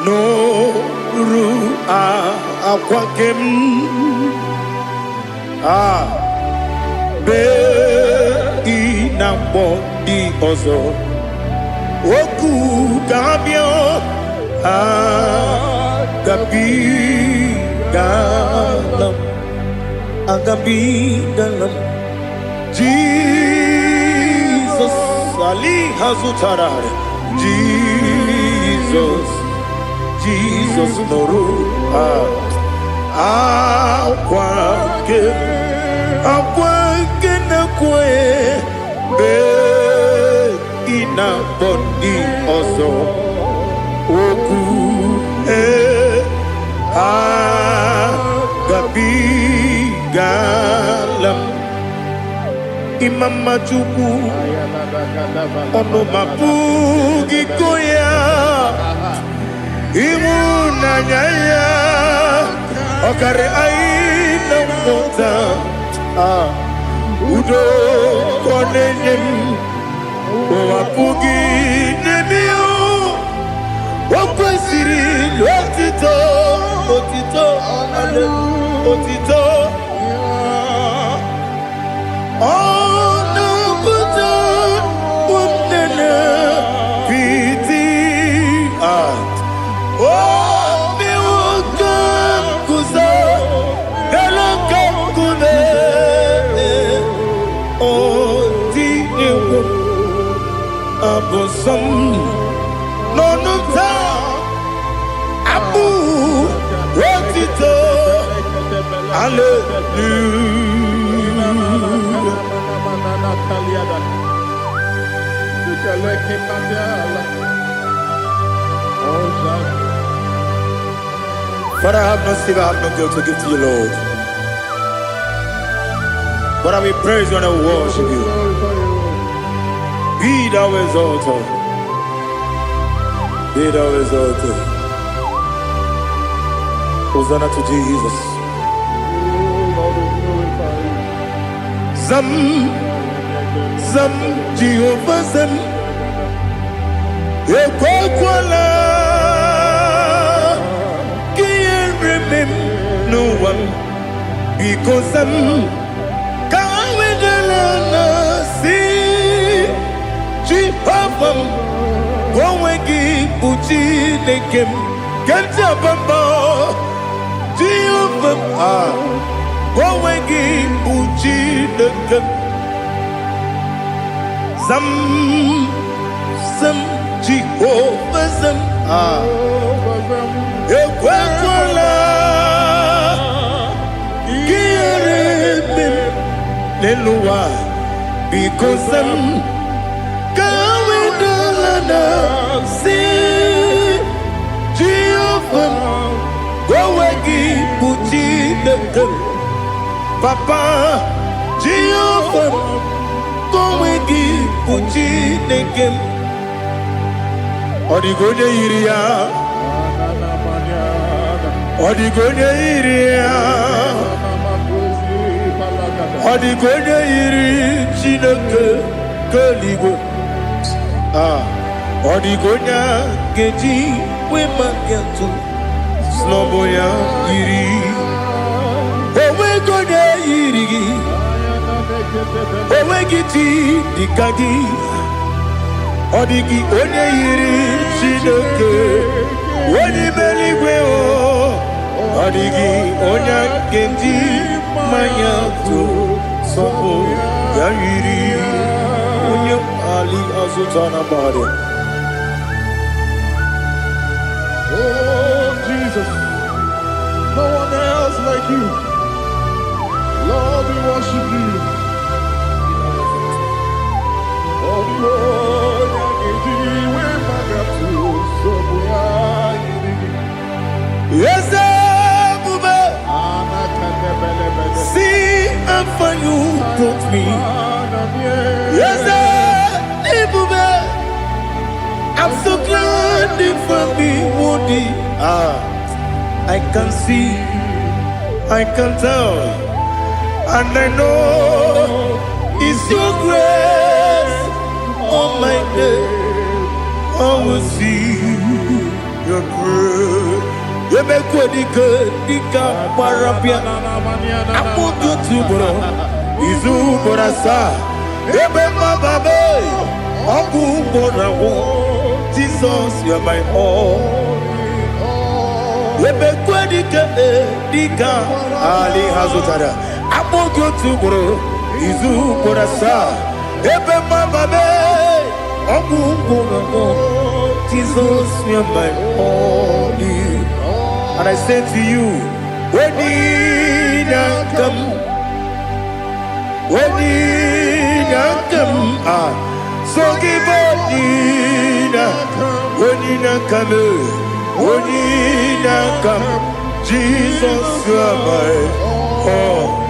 Speaker 1: No ru akwakem be inambo di ozo oku gabio agabi galam Jesus ali hazutarare Jesus noru akwake na kwe be ina bondi ozo oku gabi galam imam majuku ono mapugi koya Imuna nyaya okare aina mota udo konenyem wapugi nemio kwesịrị otito, otito, otito. Ọnụ pụta ụmụnne piti at. Obi ụka kuzo, eloka kume. Oti ewo abosom nonuta abu otito. Father, I have no silver, I have no gold to give to you, Lord. But I will praise you and I will worship you. Be thou exalted. Be thou exalted. Hosanna to Jesus. Zam, Zam, Jehovah Zam. Ekwakwala, can't remember no one because Zam. Jehovah, go wegi puchi nekem, kenta bamba. Jehovah, go wegi puchi nekem. Zam, Zam, Jehovah Zam. Ekwakwala, kiyerebe, neluwa, because Zam. See Jehovah, go wagi puchi nekem. Papa, Jehovah, go wagi puchi nekem. Odigonya iria, odigonya iria, odigonya iri chineke keligo. Odigonya geji wema gentu sloboya iri. Owe gonya iri, owe giti dikagi. Odigi onye iri chineke, onye meligwe o. Odigi onya genji manya tu sobo ya iri. Onye ali azutana bari.
Speaker 2: Oh, Jesus, no one else like you. Lord, we worship you. Oh, Lord,
Speaker 1: yes, Bube. See how far you brought me. Yes, Bube. I'm so glad you found me, Woody. I can see, I can tell, and I know it's your grace on my day. I will see your grace. You make what you could, Dika Parapia. I put you to bro. Izu Borasa. Remember, baby. Aku Borawo. Jesus, you're my all. Dika Ali Hazutara. Apogo Tubro, Izu Borasa, Ebe Mamabe, Abu Jesus, you're my only. And I say to you, when did I come? When did I come? So give up, when did I come? When did I come? Jesus, you're my all.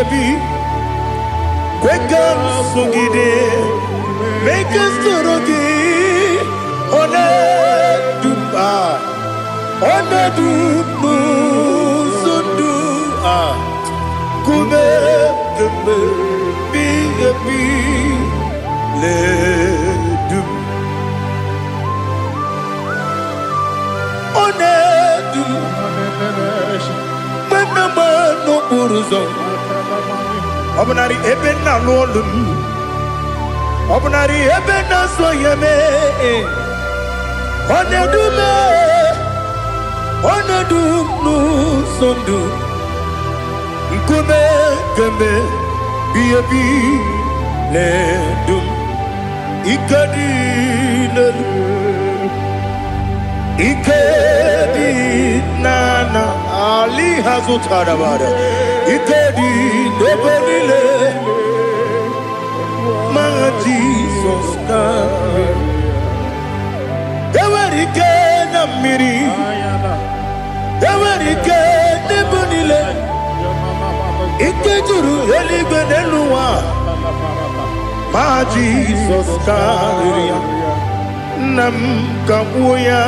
Speaker 1: ebi. Kwekam sugide. Make us turugi. One dupa. One dupu. Sundu. Kume. Kume. Be ebi. Le dup. One dup. Manama no buruzo. Obnari ebena lolum. Obnari ebena soyeme. One dume. One dup no sondu. Nkume kembe. Bi le dum. Ikadi lelu. Ikedi nana Ali Hazutarabada. Ikedi nebenile. My Jesus come. Ewerike na miri. Ewerike nebenile. Ikejuru eligbeneluwa. My Jesus come. Nam kabuya.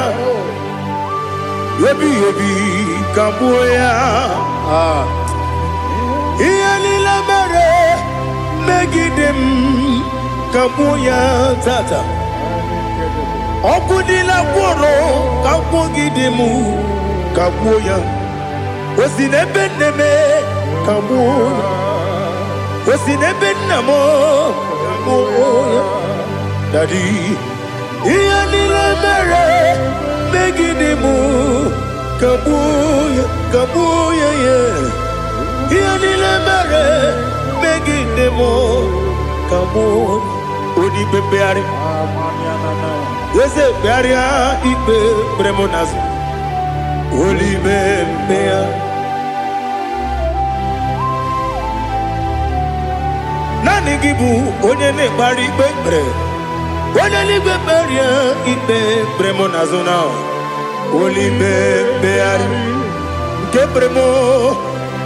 Speaker 1: Yebi kabuya. Iyalila mere megidem kabuya tata. Okudila kworo kabugidemu kabuya. Osinebenneme kabuya. Osinebennamo kabuya. Daddy. Iyalila mere megidemu kabuya kabuya yeah. Iyalila mere megidemu kabuya. Odi bebeari. Yese bearia ibe bremonazi. Oli bebea. Nani gibu onye ne bari bebre. Onye ligbe beria ibe bremonazo na. Oli bebeari. Nke bremo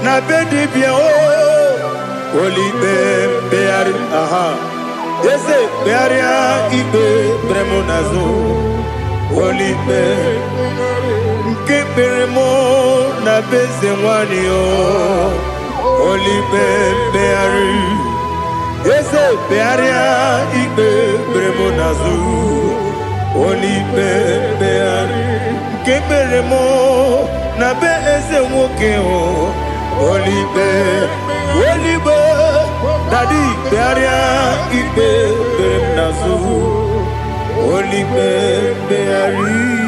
Speaker 1: na bedibia o. Oli bebeari. Aha. Yese bearia ibe bremonazo. Oli be. Nke bremo na beze mwani o. Oli bebeari. Yese bearia ibe bremonazo. Oli bebeari. Nke bremo na beze mwoke o. Oli be. Oli be. Daddy bearia ibe bremonazo. Oli bebeari.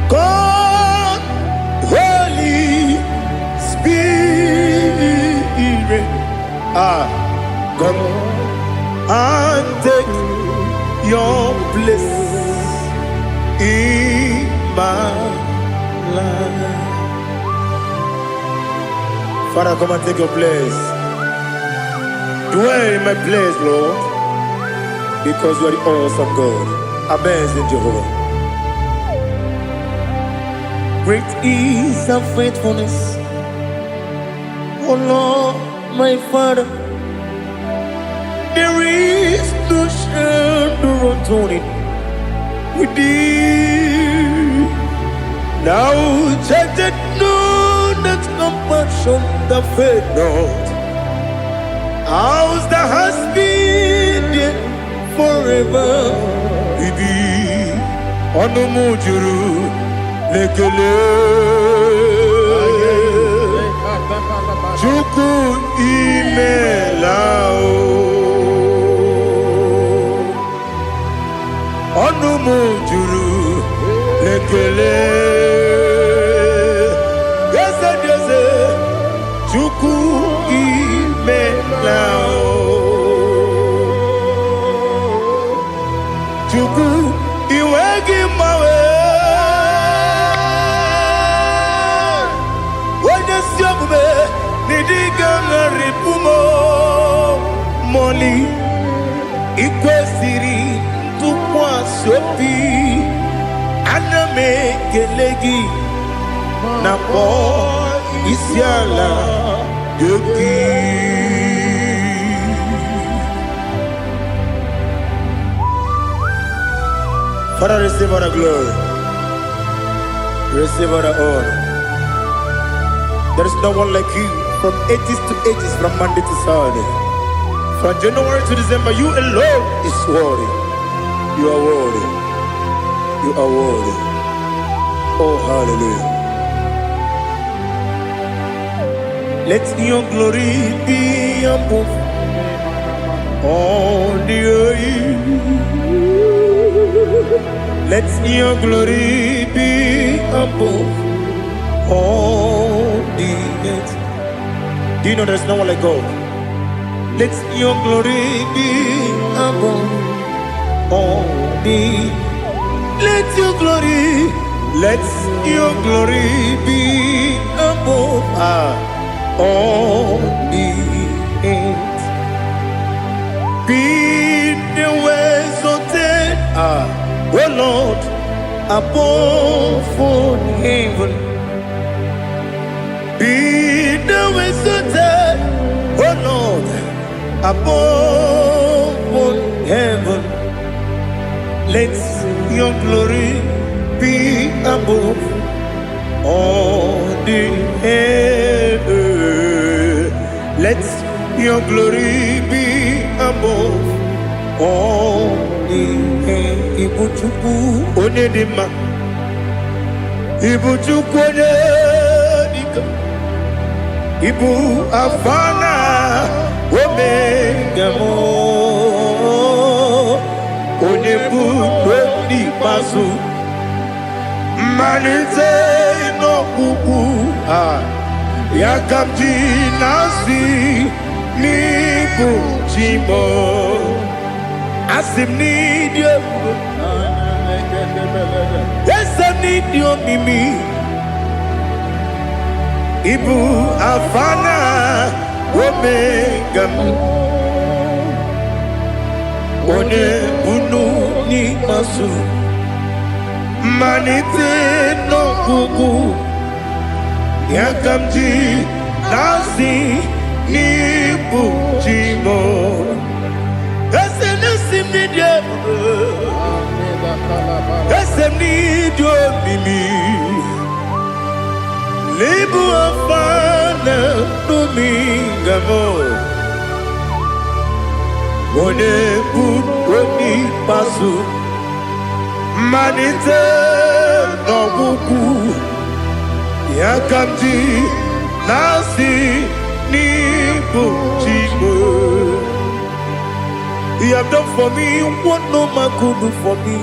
Speaker 1: God, Holy Spirit, come and take your place in my life. Father, come and take your place. Dwell in my place, Lord, because you are the awesome God. Amazing Jehovah. Great is thy faithfulness, O Lord, my Father. There is no shadow of turning with thee. Now check that no that compassion that faith not. Ours that has been forever. We be on the mujuru. Lekele Chuku imelao Onumu juru Lekele Yese Chuku imelao Chuku iwegi mawe Only ikwesiri ntụkwasị obi ana m ekele gị na kpọ isi ala nye gị. Father, receive all the glory, receive all the honor. There is no one like you from ages to ages, from Monday to Sunday. From January to December, you alone is worthy. You are worthy. You are worthy. Oh, hallelujah. Let your glory be above all the earth. Let your glory be above all the earth. Do you know there's no one like God? Let your glory be above all the. Let your glory be above all the earth. Be the ways of death, oh Lord, above all heaven. Be the ways of death, oh Lord, above all heaven. Let your glory be above all the earth. Let your glory be above all the earth. Ibuchukwu onedima, Ibuchukwu onedika, Ibu Afana Omega mo, Onebu Oni Pasu, Manite no Kuku, Yakamji Nasi, Nibu Chimo, Asim need you, yes I need you Mimi, Ibu Afana Omega mo, One bunu ni masu, manite no kuku, yakamji nasi ni bujimo. Ese nasi media, ese nidio mimi, lebu afana domingamo. One buni pasu, manite no buku, yakamji nasi ni bujibo. You have done for me what no man could do for me.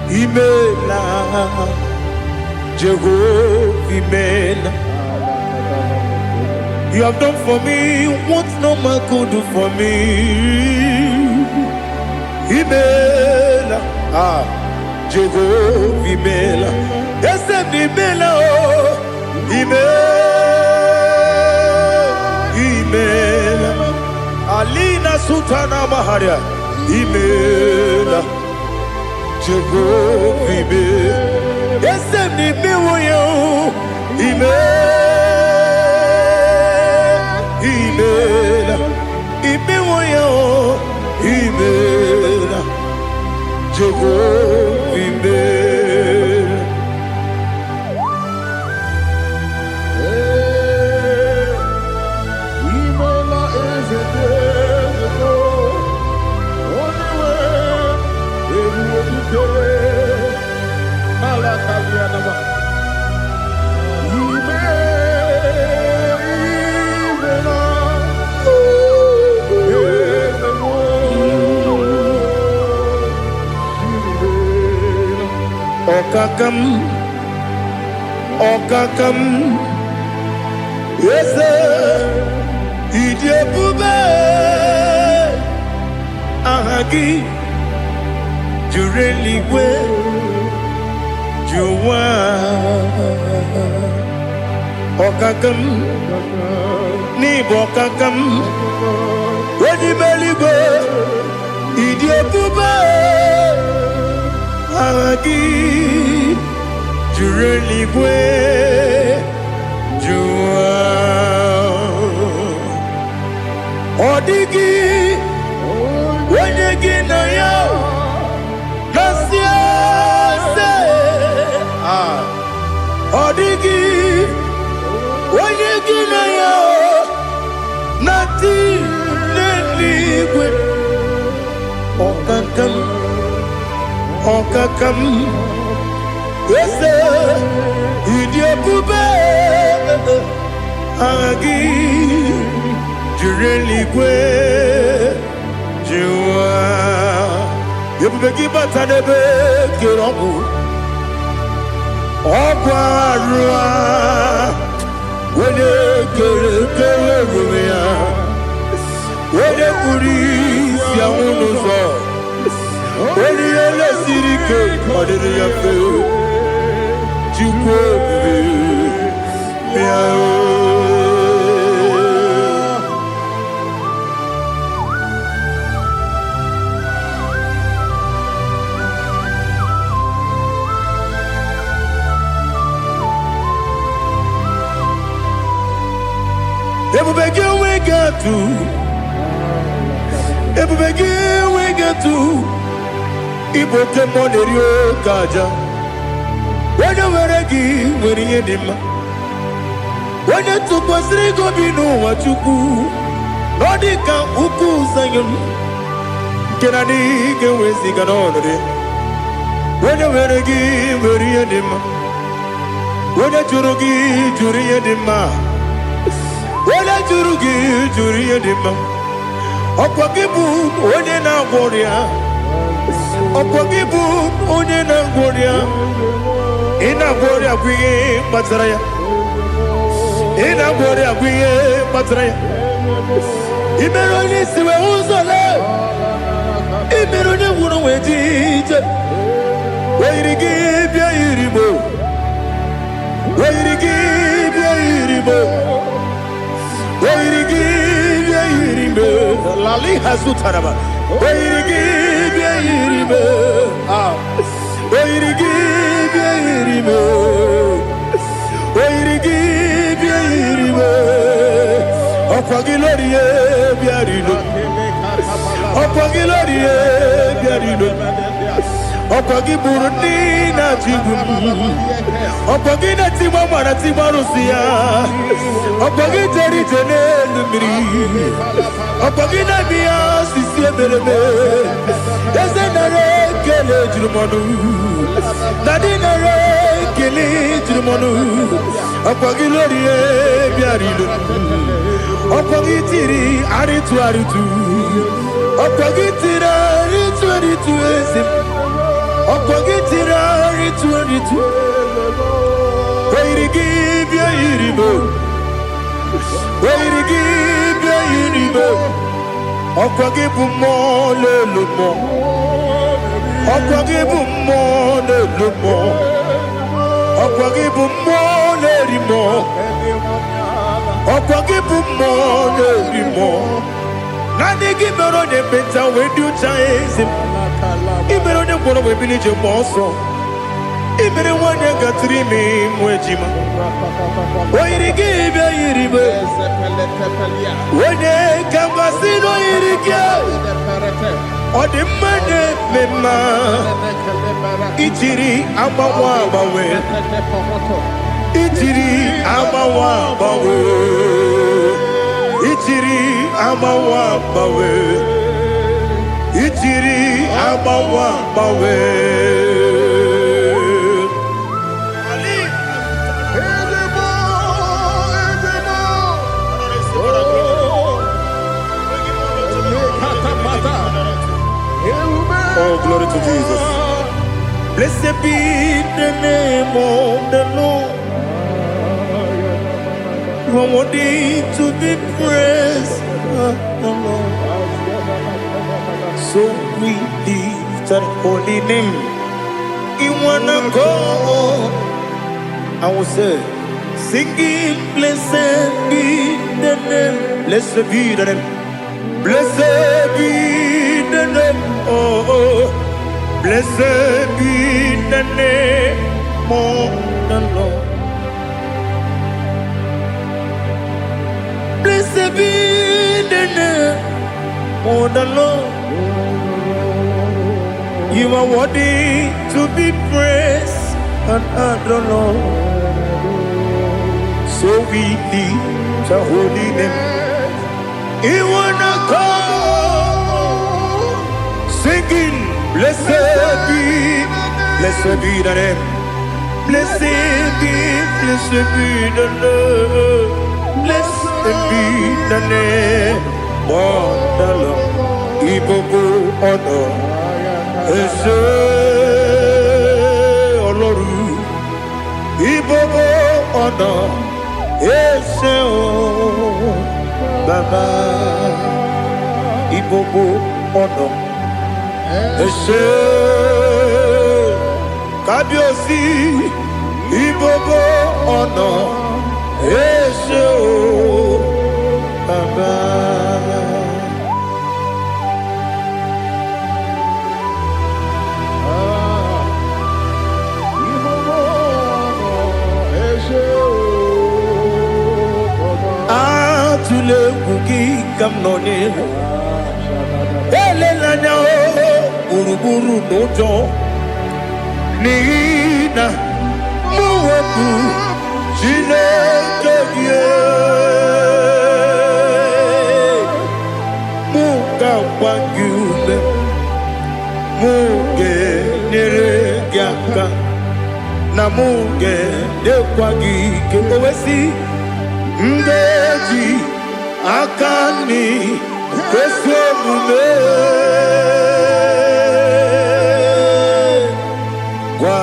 Speaker 1: Imela, Jehovah, Imela. You have done for me what no man could do for me. Imela, Jehovah, Imela. Yes, Imela, Imela, Alina Sultana Maharia, Imela, Jehovah, Imela. Yes, Imela, Imela, Imela, Imela, Jehovah, Imela.
Speaker 2: Imela is a desert, only way to do. Malakalianaba.
Speaker 1: Okakam, yes, Idiabube, Ahagi, you really will, you want. Okakam, Nibokakam, Wadi Meligo, Idiopube, Aragi, Jureligwe, Jua, Odigi, Wenegi na yo, Nasia, Odigi, Wenegi na yo, Nati, Neligwe, Okakam, Wese, Idiopube, Agi, Jureligwe, Jua, Yopubeki Batanebe, Kiroku, Okwarua, Wene Kere Rumia, Wene Kuris Yamunuzo, Wene Yele Sirike, Kodiri Yafe, Jukwe, Miao. Everybody we get to. Everybody we get to. Ibo tembo nerio kaja. Wena weregi weri edima. Wena tukwasiri gobinu wachuku. Nodika uku sanyon. Kenani gewezi ganonore. Wena weregi weri edima. Wena churugi juri edima. Wala juri edima. Okwagibu onye na gworia. Okwagibu onye na gworia. Ina gworia kwiye matraya. Ina gworia kwiye matraya. Imero ni siwe uzole. Imero ni wuro wejije. Weirigi bia iribo. Weirigi bia iribo. Lali Hazutaraba. Okwagi Burundi na Jibum. Okwagi na Timama na Timarusia. Okwagi Jerry Jenel Miri. Okwagi na Mia Sisi Ebelebe. Ezenare Kele Jurumonu. Nadinare Kele Jurumonu. Okwagi Lorie Biarilo. Okwagi Tiri Aritu Aritu. Okwagi Tira Aritu Aritu Esim. Okwagitira ritu Wairigi bia iribo Wairigi bia iribo Okwagibu mo lelumo Okwagibu mo lelumo Okwagibu mo lerimo Okwagibu mo lerimo Nani gimero ne beta wedu chaezim Ibero ne kono we bilije moso. Ibere wanya gatrimi mwejima. Oirigi bia iribe. Wene kambasino irigia. Odimane mema. Ichiri amawa bawe. Ichiri amawa bawe. Ichiri amawa bawe. Ichiri amawa bawe. Oh, glory to Jesus. Blessed be the name of the Lord. You are worthy to be praised, the Lord. So we lift that holy name. You wanna go? I will say, singing, blessed be the name. Blessed be the name. Blessed be the name, oh, blessed be the name of the Lord. Blessed be the name of the Lord. You are worthy to be praised and adored, Lord. So we lift your holy name. You wanna come singing, blessed be the name. Blessed be the Lord. Blessed be the name of the Lord. IGBO honor. Ese Oloru. IGBO honor. Ese Baba. IGBO honor. Ese Kabiosi. IGBO honor. Ese Baba. Tule kuki kamnone elelanya uruburu nojo nina muweku chineke muka wangyule muge neregiaka na muge dekwagi kewesi ndeji akani kwesomume kwa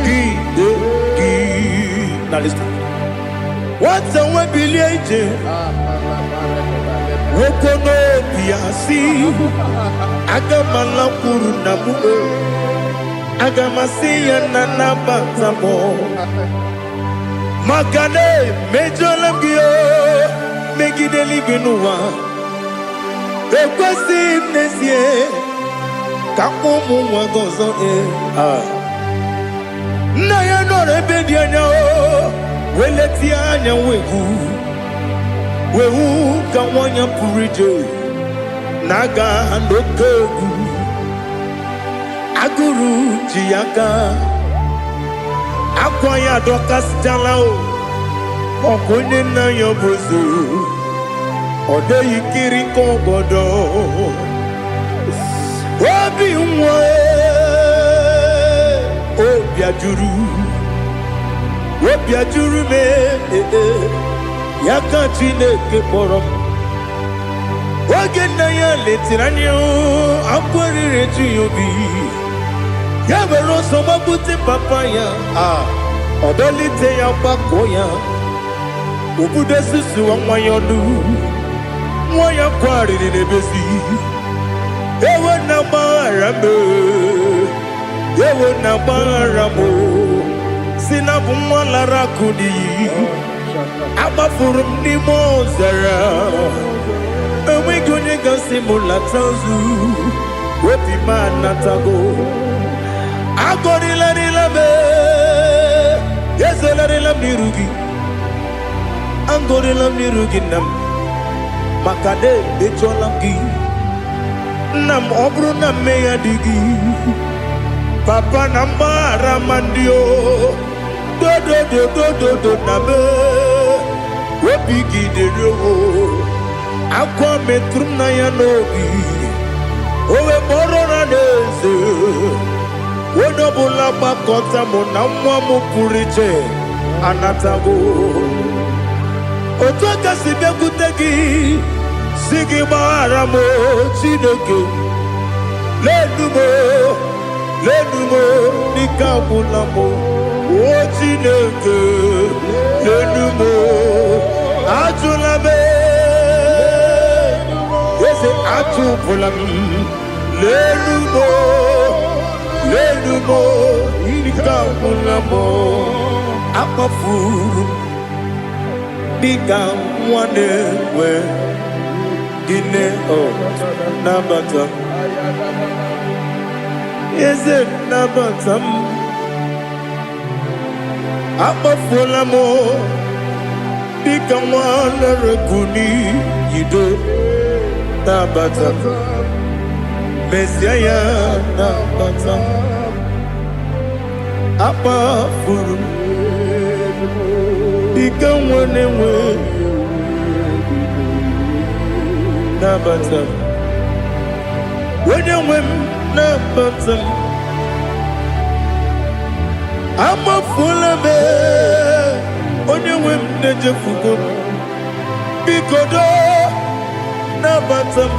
Speaker 1: gideki. Now listen. What's a webileje? Wokono biasi agamala kuru na muwe agamasiya na nabatamo Makane mejolamgio megideli benua ekwesi nesie kakomu wagozo na ya no rebedi anya weleti anya wehu kawanya purije naga ndokogu aguru jiaka akwanya dokas jalao okunye na yobuzu ode yikiri kogodo obi nwa obi ajuru me yaka Chineke kpọrọ oge na ya letiri anya akwarire Chiyobi ya were ọsọ gbapute papa ya ọdọlite ya gbakọ ya obodo susu nwa ya ọnụ nwa ya kwariri n'ebezi ewe na gbaghara m si na bụ nwa lara akụ n'iyi agbafuru m n'ime ọzara enweghị onye gasị m lata ozu obi m anatago agọrịlarịla m ezelarịla m n'iru gị agọrịla m n'iru gị nna m maka na emejọla m gị nna m ọ bụrụ na mmehie dị gị papa na mgbaghara ma ndị o dodododododo na be obi gị dịrị o akwa metụrụ m na ya n'obi owe kpọrọ na n'eze onye ọbụla gbakọta mụ na nwa m pụrụ iche anatago otu aka si bịakwute gị si gị gbaghara m Chineke lenumo dịka agwụla m o Chineke lenumo ajụla m eze atụpụla m lenumo dịka agwụla m akpafuru dịka nwa na-enwe ine oh nabata eze nabata akpafuola m dịka nwa na-erekuni yido nabata mesia ya nabata akpafuru dịka nwa na-enwe nabata onye nwe m nabata amafuola m onye nwe m na-ejefugo biko do nabata m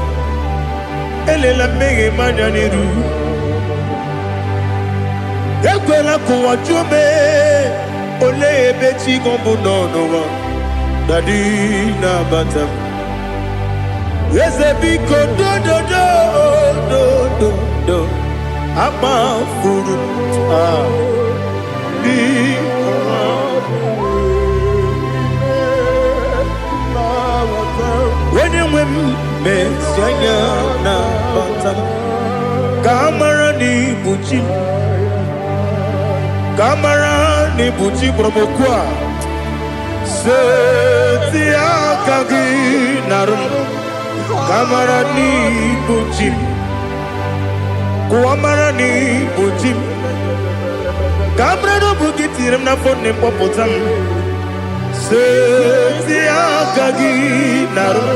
Speaker 1: elela mmehie m anya n'iru ekwela ka ụwa jụọ m olee ebe chi gị bụ nọ n'ụwa dadi nabata m eze biko do akpafuru onye nwe m mesi anya nabata m ka a mara n'ibu chi m ka a mara n'ibu chi kpọrọ m okwu a seti aka gị narụ m ka a mara n'ibu chi m kụwa mara n'ibu chi m ka a mara n'ọbụ gị tiri m n'afọ na mkpọpụta m seti aka gị narụ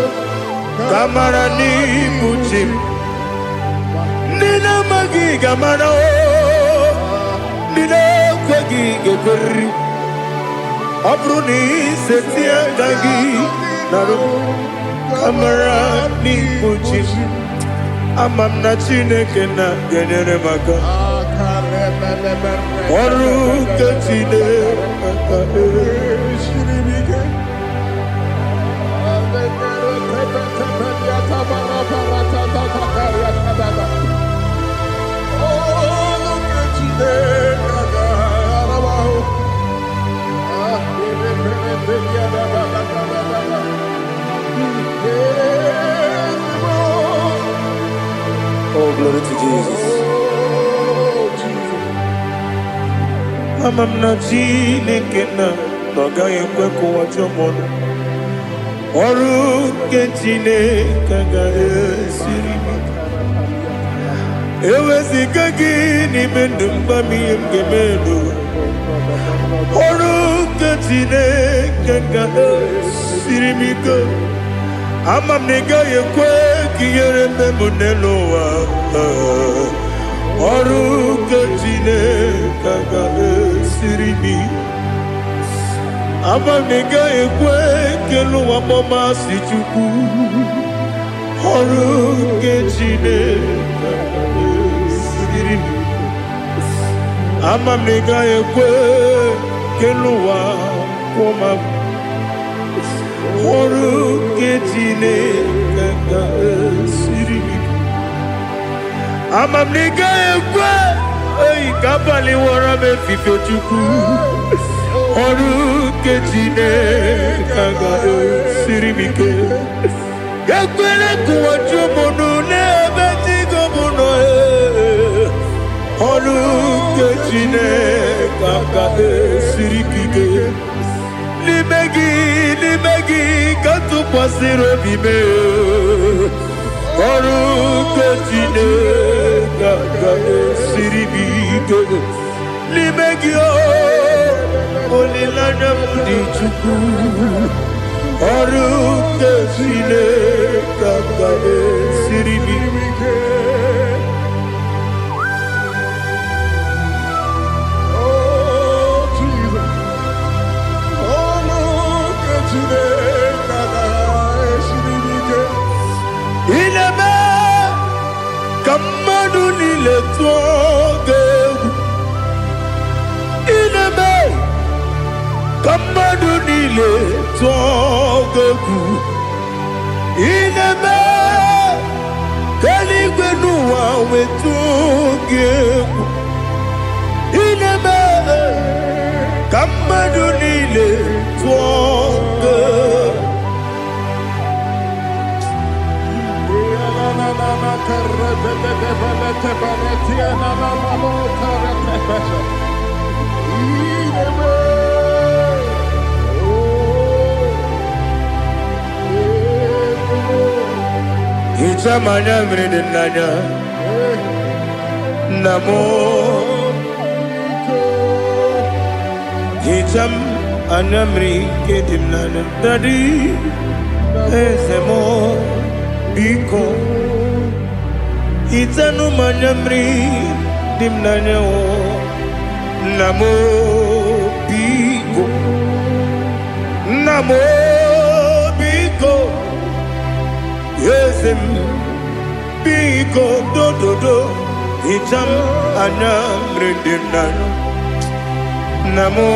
Speaker 1: m ka a mara n'ibu chi m ndị na-amaghị ga-amara ndị na-ekweghị ga-ekweriri ọ bụrụ na iseti aka gị narụ ka a mara n'ibu chi m ama m na Chineke na-enyere m aka ọrụ nke Chineke aka esiri m ike Oh, glory to Jesus. Ama m na Chineke na ọ gaghị ekwe ka ụwa jụọ m ọnụ ọrụ nke Chineke ga-esiri m eweziga gị n'ime ndụ mgbam ihe m ga-eme n'ụwa ọrụ nke Chineke ga-esiri m ike ama m na ị gaghị ekwe ka ihere mme m n'elu ụwa ọrụ nke Chineke ga-esiri m ama m na ị gaghị ekwe ka elu ụwa kpọmasị Chukwu ọrụ nke Chineke ga-esiri m ama m na ị gaghị ekwe ka elu ụwa kpọma m ọrụ nke Chineke ga-esiri m ama m na ị gaghị ekwe ka abalị wara m efife Chukwu ọrụ nke Chineke ga-esiri m ike ekwela ka ụwa jụọ m ọnụ n'ebe chi gị bụ nọ ọrụ nke Chineke ga-esiri gị ike n'ime gị ka tụkwasịrị obi m ọrụ nke Chineke ga-esiri m ike n'ime gị olileanya m dị Chukwu ọrụ nke Chineke ga-esiri m ike ka mmadụ niile tụọ gị egwu na-eme ka mmadụ niile tụọ gị egwu na-eme ka eluigwe n'ụwa wee tụọ gị egwu na-eme ka mmadụ niile tụọ gị Itamanya mridinanya Namo Itam anamri kedimnana Dadi Ezemo Biko Itanu manyamri dimnanya Namo Biko Namo Biko Yezem Biko do do do Itam anamri dimnanya Namo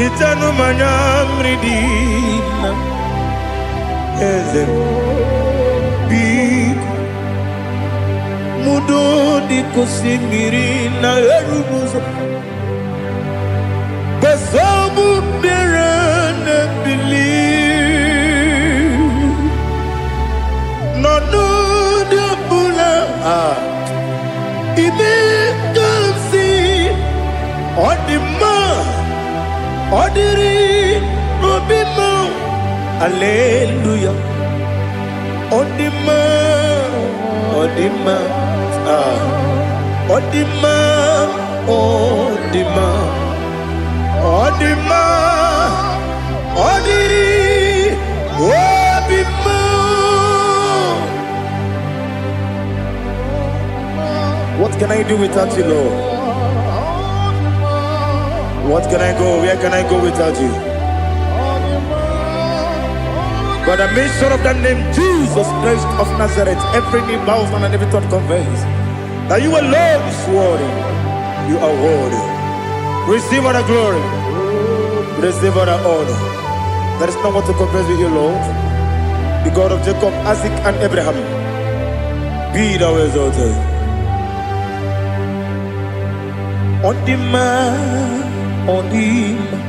Speaker 1: Itanu manyamri dimnanya Ezem Biko Mudo di kusingiri na erumuzo Basabu birane believe No no de bula Ibe kamsi Odima Odiri Obima Hallelujah Odima Odima Odima Odima Odima Odiri Obima. What can I do without you, Lord? What can I go? Where can I go without you? By the mention of that name, Jesus Christ of Nazareth, every knee bows and every tongue confesses that you alone is worthy. You are worthy. Receive all the glory. Receive all the honor. There is no one to compare with you, Lord. The God of Jacob, Isaac, and Abraham. Be thou exalted. On the man, on the man.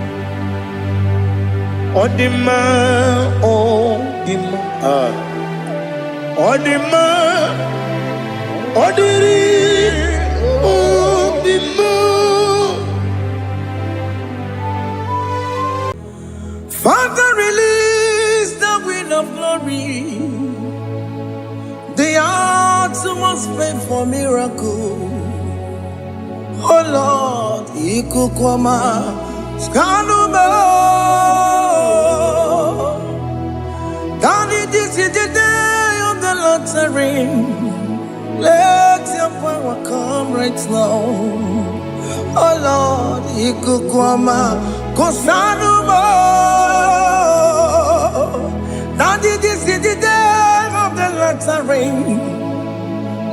Speaker 1: Odima, Odima, Odima, Odiri, Odima.
Speaker 5: Father, release the wind of glory. The hearts must pray for miracle. Oh Lord, Ikukwama, Skanuma. Daddy, this is the day of the lottery. Let your power come right now. Oh Lord, Ikukwama, Kosanuma. Daddy, this is the day of the lottery.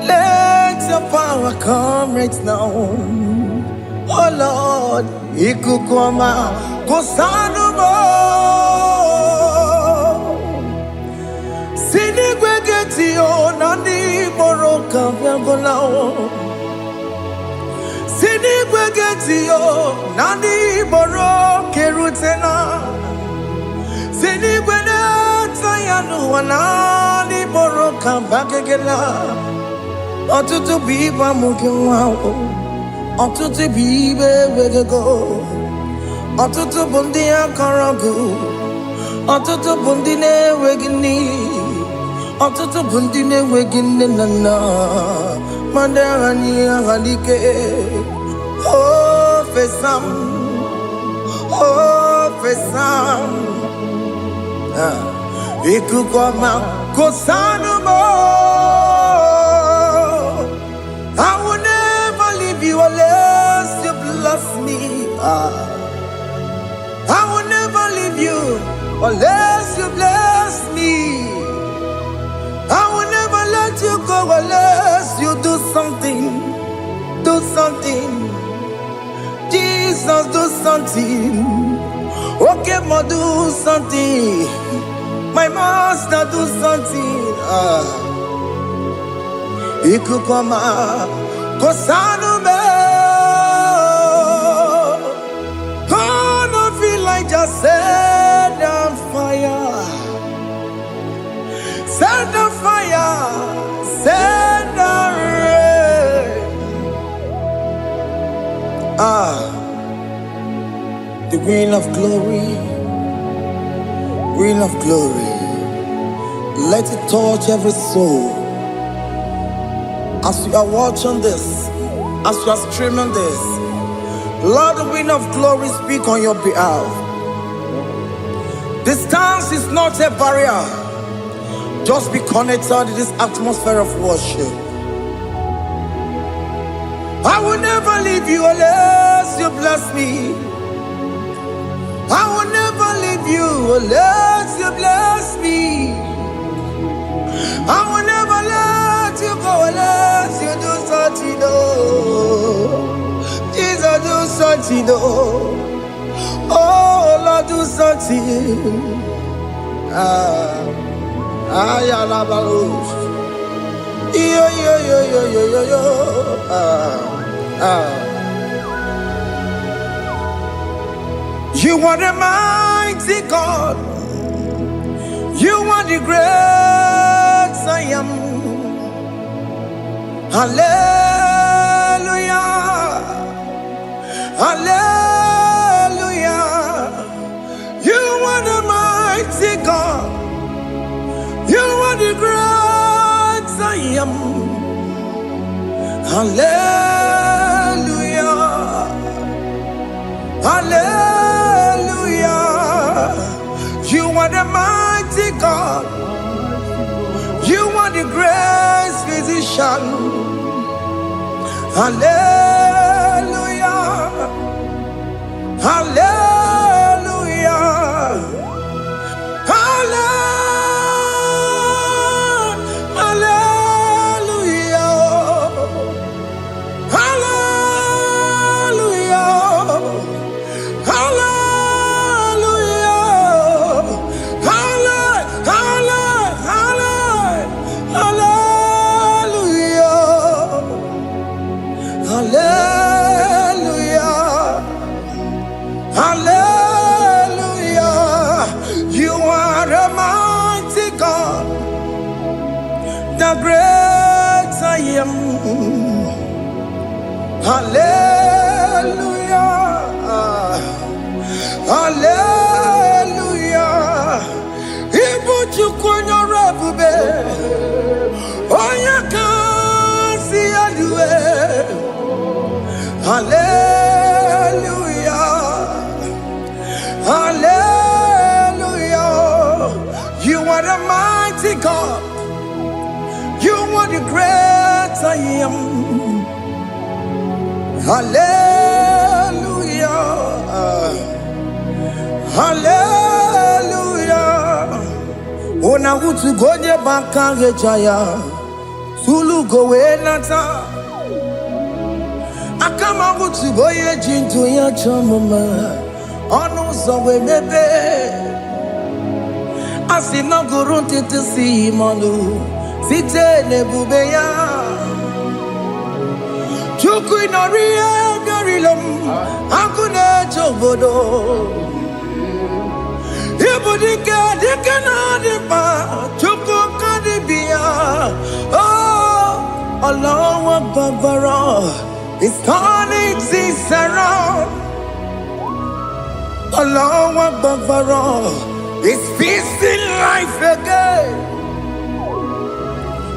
Speaker 5: Let your power come right now. Oh Lord, Ikukwama, Kosanuma. Sinigwegetio nani boroka vyangolao. Sinigwegetio nani boroke rutena. Sinigwena tayanu wanani boroka bagegela. Otutu biba mukiwao. Otutu bibe wegego. Otutu bundi akaragu. Otutu bundi ne wegini. Otutu bundi ne wegini nana. Mandani ahalike. Oh fesam. Oh fesam. Ikukwama kosanumo. I will never leave you unless you bless me. I will never leave you unless you bless me. I will never let you go unless you do something. Do something. Jesus, do something. Okay, ma, do something. My master, do something. Ikukwama, Kosanume. Gonna feel like just set on fire. The wind of glory, wind of glory, let it touch every soul. As you are watching this, as you are streaming this, Lord, the wind of glory speak on your behalf. Distance is not a barrier. Just be connected to this atmosphere of worship. I will never leave you unless you bless me. I will never leave you unless you bless me. I will never let you go unless you do something. Oh, Jesus, do something. Oh, Lord, do something. Yo, yo, yo, yo, yo, yo, yo. You are the mighty God. You are the great I am. Hallelujah. Hallelujah. You are the mighty God. You are the great I am. Hallelujah. Hallelujah. You are the mighty God. You are the great physician. Hallelujah. Hallelujah. The great I am. Hallelujah. Hallelujah. Ibu chukwanya rabube. Oya kasi adue. Hallelujah. Hallelujah. You are the mighty God. You are the great I am. Hallelujah. Hallelujah. Ona utu gonye bakange jaya. Sulu gowe nata. Akama utu boye jintu ya chamama. Onu zowe mebe. Asina gurunti tisi manu. Site nebubeya Chuku inoria garilom Akune chobodo Ibudike dikena dipa Chuku kadibia Oh Allah Akbar It's turning things around Allah Akbar It's peace in life again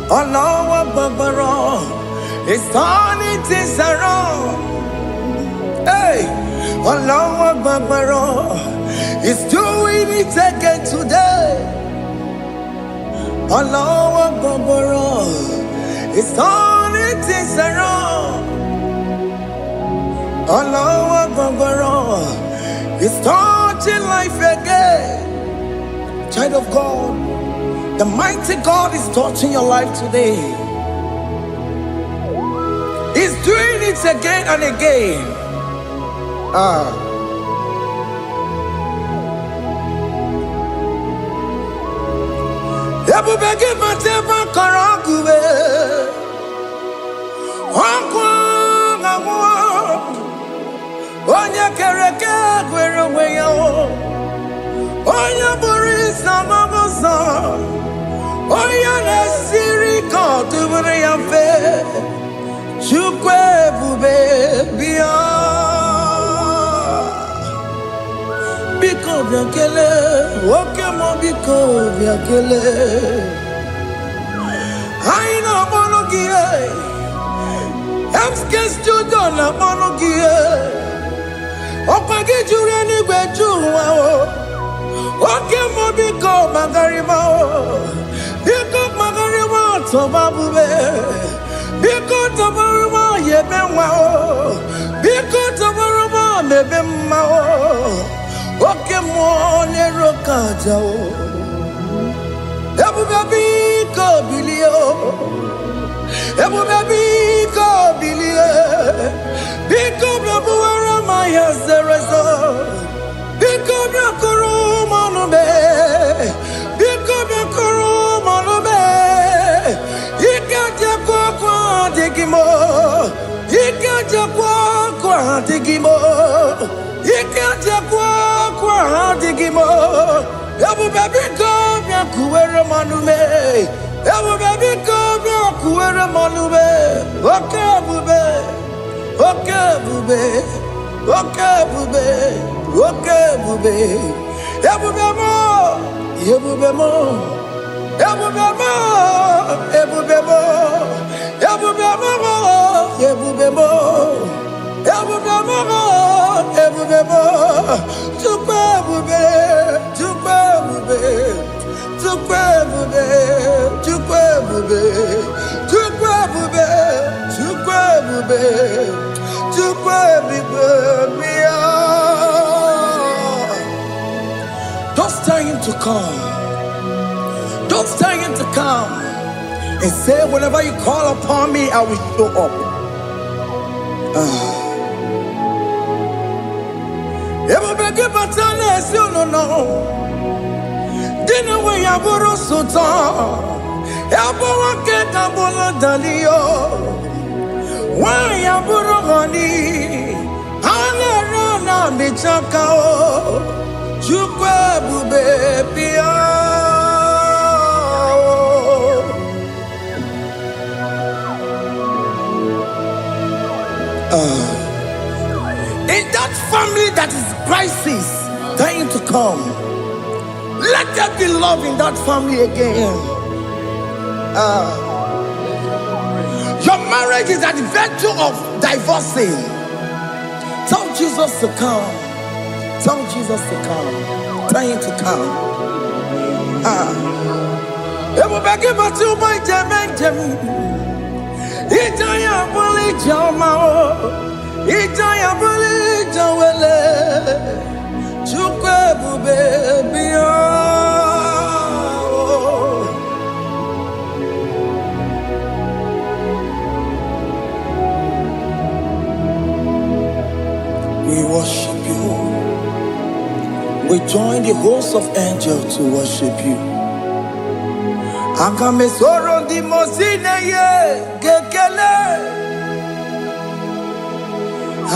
Speaker 5: Allah Akbar, it's turning things around. Hey, Allah Akbar, it's doing it again today. Allah Akbar, it's turning things around. Allah Akbar, it's touching life again. Child of God, the mighty God is touching your life today. He's doing it again and again. Ebubegi mateba karagube. Onye kereke gwere weyo. Onye burisa mabosa. Oya nesiri kotubure yamfe. Chukwe bube biya. biakele, oke mo biko biakele. Aina monogie, emskes judo na monogie. Opagi jure ni gbejuwa o, oke mo biko magarima o, biko magarima tobabube, biko tobarima yebenwa o, biko tobarima mebemma o, oke mo nero kaja o. Ebu baby ko bilio, ebu baby ko bilie, biko babu ara maya zerezo, biko bakuru manube, biko bakuru manube, ikaja kwa digimo, ikaja kwa digimo, ikaja kwa digimo. Ebu baby go bia kuwere manume. Ebu baby go bia kuwere manume. Okay bube, okay bube, okay bube, okay bube. Ebu bemo, ebu bemo, ebu bemo, ebu bemo, ebu bemo, ebu bemo, ebu bemo, ebu bemo. Tukwe bube. Don't tell him to come. Don't tell him to come. And say, whenever you call upon me, I will show up. Everybody but you no. Dina we yaburu sultan, yaburu keka bolo dalio, wa yaburu gani, ane rana bichaka o, chukwe bube pia. In that family that is crisis, trying to come. Let there be love in that family again. Your marriage is at the verge of divorcing. Tell Jesus to come. Tell Jesus to come. Tell him to come. Everybody but you my jam. Itaya buli jamao. Itaya buli jawele. Chukwe bube biya. We worship you. We join the host of angels to worship you. Akame soro di mosine ye gekele.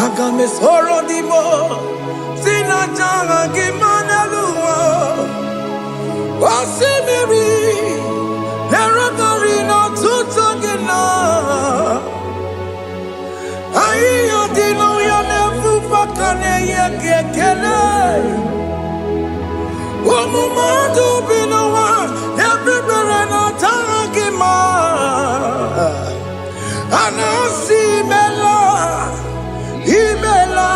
Speaker 5: Akame soro di mo. Sina janga gimana luwa. Wasimiri. Neragari no tutogina. Ayo dino ya nefu fakane ye gekele. Omumadu binowa. Everybody no tangima. Anasi mela. Imela.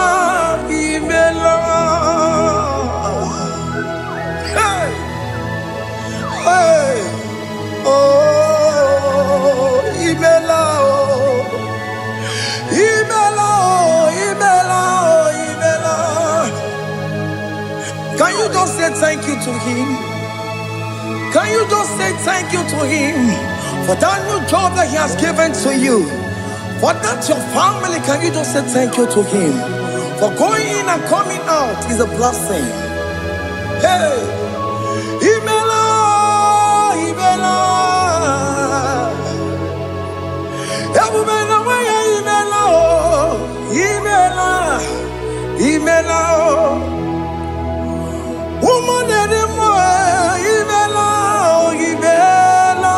Speaker 5: Hey, hey, oh, Imela, Imela, Imela, Imela. Can you just say thank you to him? Can you just say thank you to him for that new job that he has given to you? For that your family, can you just say thank you to him? For going in and coming out is a blessing. Hey, Imela, Imela, Imela, Imela, Imela, woman anymore, Imela, Imela,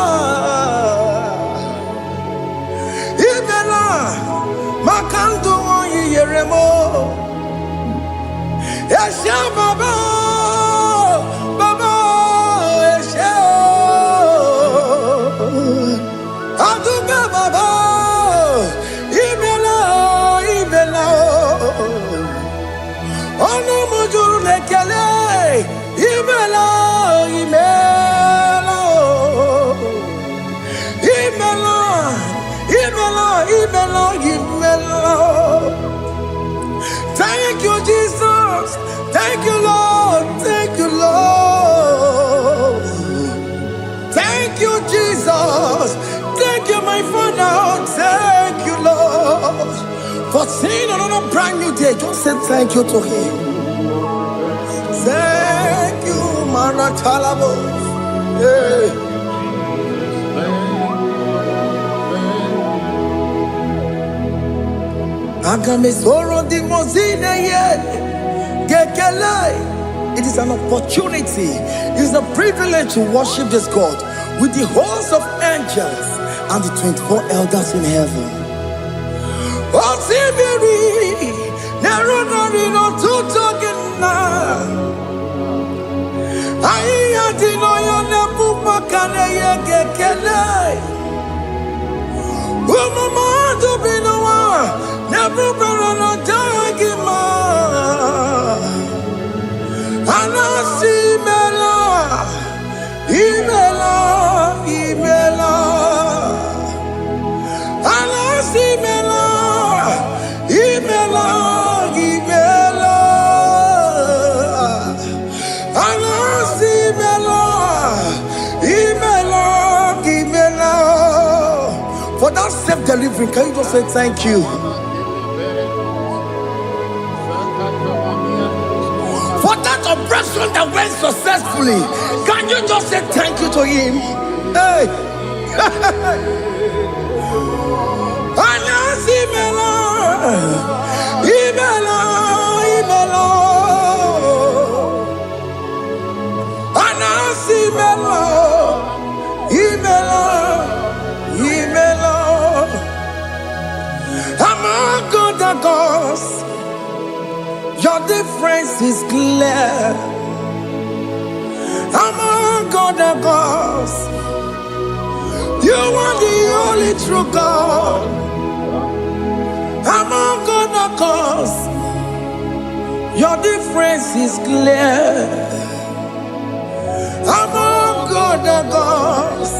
Speaker 5: Imela, Makandu, Yeremo. Yasha Baba. Ono mujuru lekele, imela, imela, imela, imela, imela, imela. Thank you, Jesus. Thank you, Lord. Thank you, Lord. Thank you, Jesus. Thank you, my Father. Thank you, Lord. For seeing another brand new day, just say thank you to Him. Thank you, Maratalabo. Yeah. Agame soro di mozine ye. It is an opportunity, it is a privilege to worship this God with the host of angels and the 24 elders in heaven. Oh, Sibiri, Nerunari no Tutogina. I dino yana pupakane ye gekele. Umama to binoa, never no dagima. Anasimela, imela, imela. Anasimela, imela, imela. Anasimela, imela, imela. For that self-delivery, can you just say thank you? For that operation that went successfully, can you just say thank you to Him? Hey! Anasimela, imela, imela. Anasimela, imela, imela. Among other gods, your difference is clear. Among other gods, you are the only true God. Among other gods, your difference is clear. Among other gods,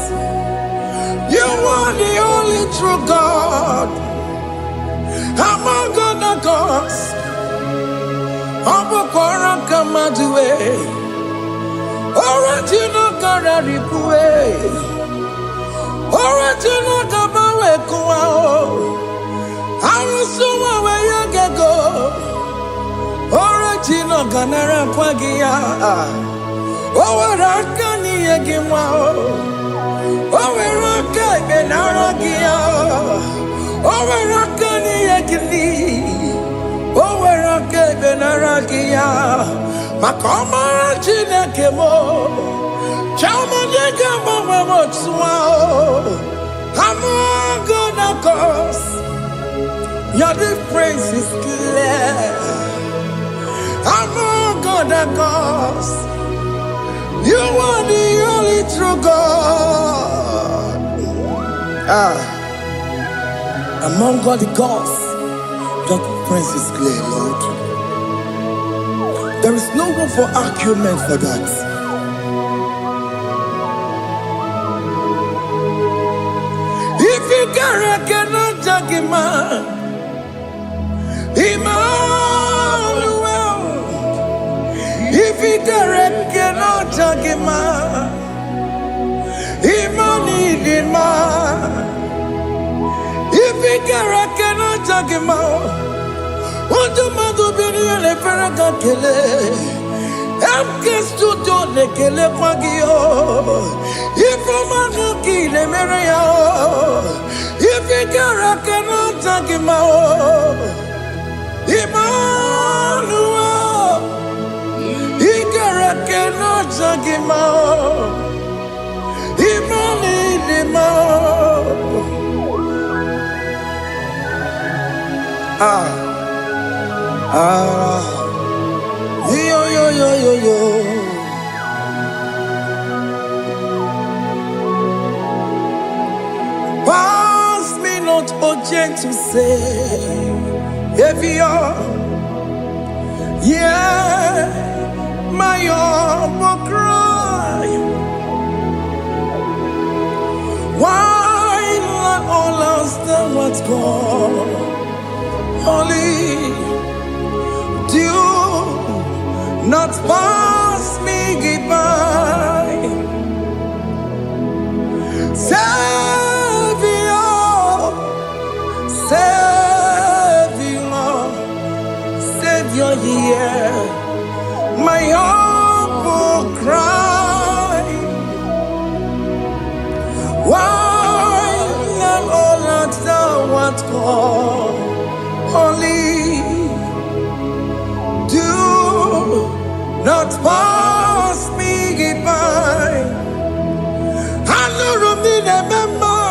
Speaker 5: you are the only true God. Among other gods, Obokora Kamadue, original Kararipue, original Kabawe Kuao, Arusuma Wayagago, original Ganara Pagia, Owarakani Yagimao, Owaraka Benaragia, Owarakani Yagini. Oh, where I gave an Aragia, Macoma Chinakemo, Chamanegamo, I'm gonna cause your difference is clear. I'm gonna cause you are the only true God. Among all the gods, that praise is clear, Lord. There is no room for argument for that. If you cannot judge him, Emmanuel. If you cannot judge him, Emmanuel. If you cannot judge him, what do you do? Le Ferraga Kele, Amkes to do le Kele Pagio, if I'm a le Merea, if you cannot take him out, Emmanuel, he cannot take him out, Yo, yo, yo, yo, yo. Wow. not urgent to say, Savior, yeah, my humble cry. Why not all else than what's gone? Only do not pass me by. Savior, Savior, Savior, yeah, my humble cry. Why not all that thou art called? Only do not pass me by. Hanurumine member,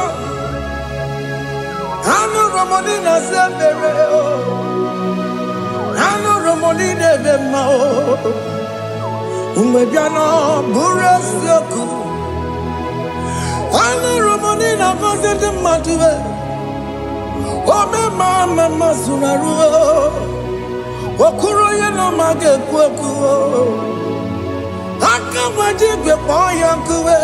Speaker 5: Hanurumine Zembere, Hanurumine Bema, Umbebiano Burasioku, Hanurumine Vazet Matue, Ome Mama Sunaru, Okuro Yano Mage Kweku, Akamaji Boy Uncle.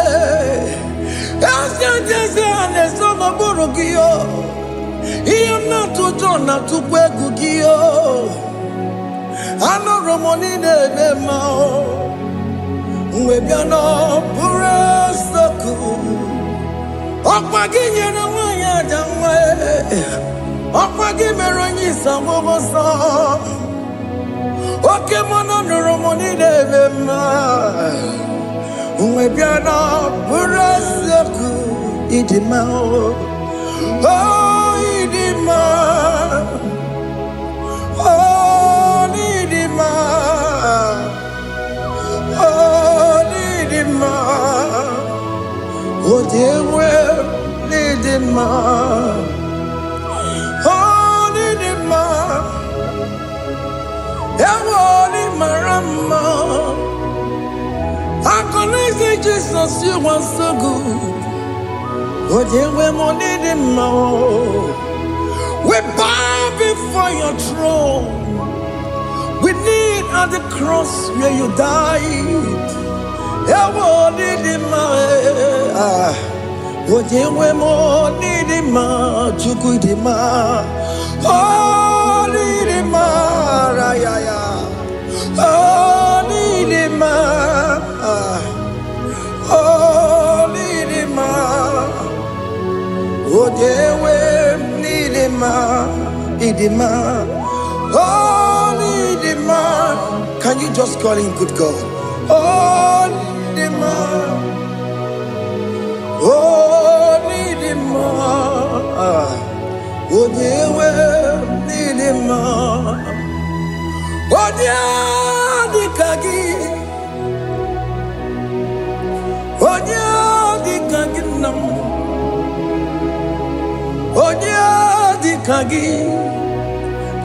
Speaker 5: Umebiana buraseku idima oh idima oh idima oh idima oh dewe idima oh idima ewo marama. I can say Jesus, you are so good. But you will need him more. We bow before your throne. We need at the cross where you died. You will need him more. But you will need him more. You could him more. Oh, need him more. Oh, need him more. Oh, need him, oh, dewe, need him, oh, need him. Can you just call him good God? Oh, need him, oh, need him, oh, dewe, need him, oh, dewe, kagi. Onya di kaginam, onya di kagi,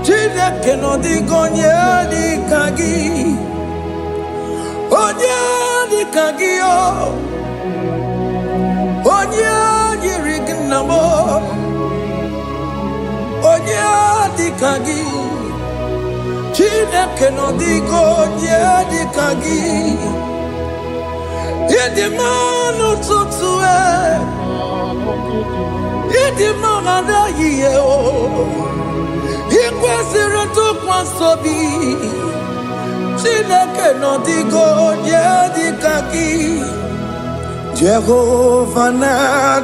Speaker 5: chile keno di gonya di kagi, onya di kagi o, onya di rignamo, onya di kagi, chile keno di gonya di kagi. Yedimano tutue, yedimana yeo, ikwesire tukwasobi, chileke no digo yedikaki, Jehovah na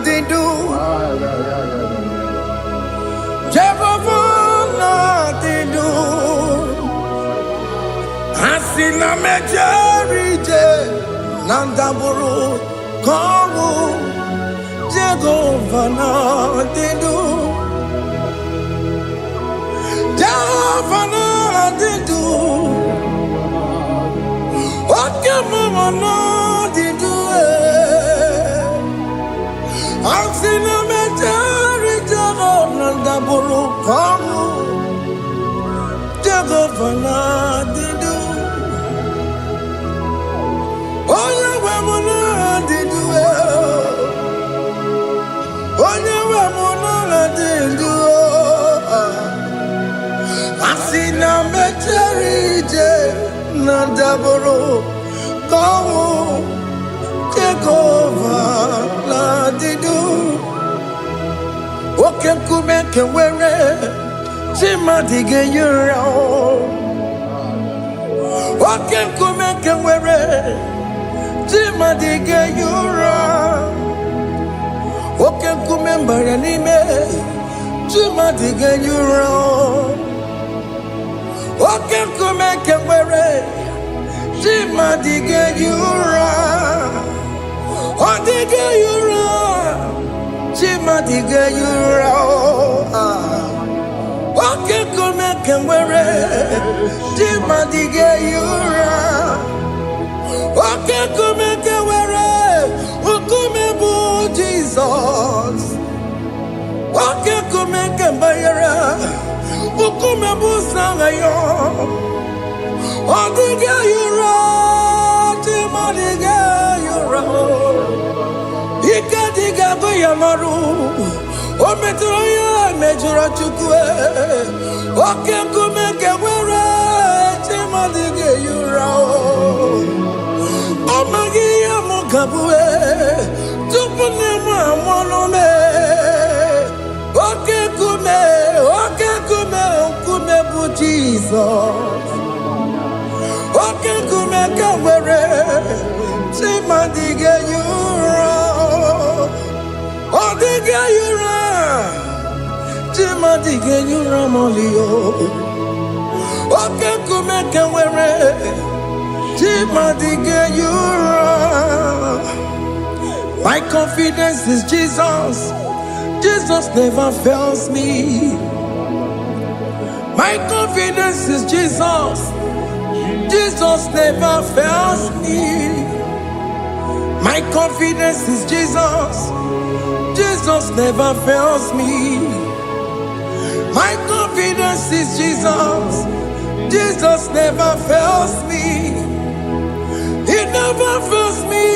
Speaker 5: didu, Jehovah na didu, asina mejerije. Nandaburu komu Jehovah na didu, Jehovah na didu, Okemama na didu, Asina meteri Jehovah nandaburu komu Jehovah na didu. Onye we mo dindu asina mecherije na daboro kowo take over la dindu oken kumeke were chima dige yura oken kumeke were chima dige yura oken kumemba yanime chima dige yura oken kumeke were chima dige yura odige yura chima dige yura oken kumeke were chima dige yura oken kumeke were ukumebu Jesus oken kumeke bayara ukumebu sangayo odige yura chima dige yura ikadiga goyamaru ometroya mejura chukwe oken kumeke were chima dige yura Omagia Mokabue, Tupunema Monome, Oke Kume, Kumebu Jesus, Oke Kume Kawere, Chimadiga Yura, Odiga Yura, Chimadiga Yura Molio, Oke Kume Kawere. My confidence is Jesus. Jesus never fails me. My confidence is Jesus. Jesus never fails me. My confidence is Jesus. Jesus never fails me. My confidence is Jesus. Jesus never fails me. He never fails me.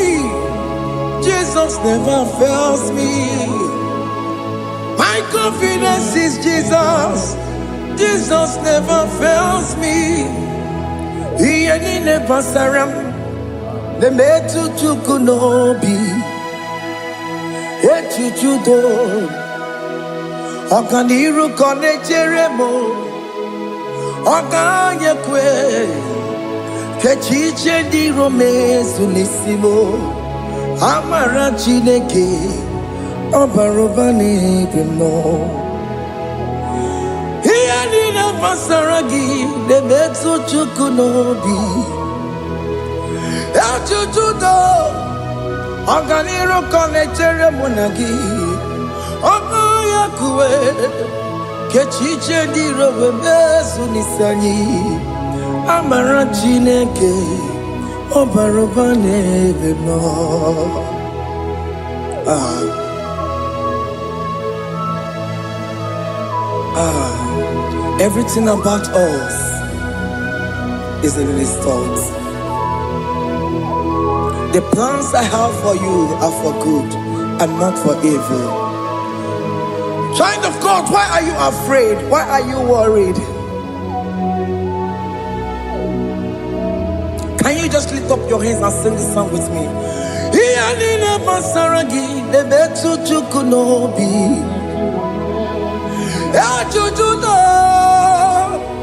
Speaker 5: Jesus never fails me. My confidence is Jesus. Jesus never fails me. He ain't never saram. The metu chukunobi. Echuchudo. Okaniru kone jeremo. Okanyekwe. Kechiche di Rome sunisimo Amara Chineke Obarobani Pimo Hiani na Pasaragi De Metsu Chukunobi Echuchudo Oganiro Konechere Monagi Omayakue Kechiche di Rome sunisani Amara Chineke Obarobane Bemo. Everything about us is in His thoughts. The plans I have for you are for good and not for evil. Child of God, why are you afraid? Why are you worried? Can you just lift up your hands and sing this song with me? Iyanina Basaragi, the Betu Chukunobi. Echuchudo,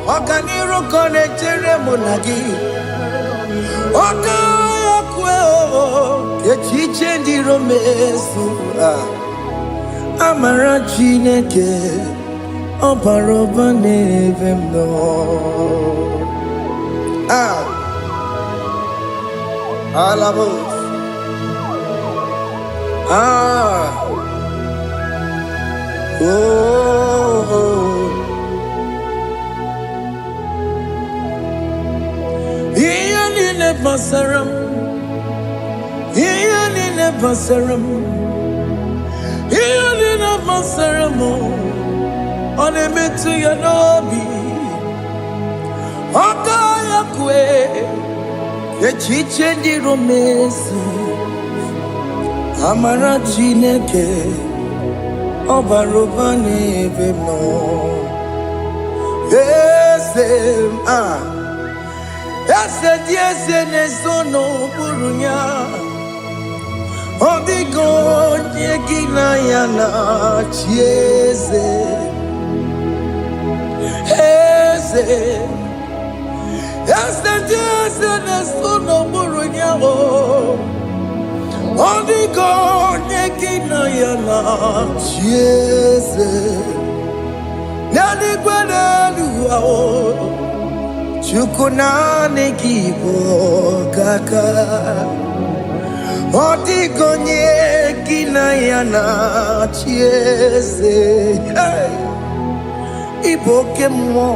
Speaker 5: Okaniro Konechere Monagi. Okayakwe, Kechiche di Romesu. Amara Chineke, Obarobane Vemno. Alamos. Iyanine Basaram. Iyanine Basaram. Iyanine Basaram. Onemetu Yanobi. Okayakwe. Echiche di Romesu Amara Chineke Obarubane bemno. Yes, yes, nesono burunya. Odigo yegina yana chieze. Yes, yes, nesono burunya. Odigo yegina yana chieze. Nani kwanaluwa chukuna IGBO kaka Odigo yegina yana chieze. Iboke mo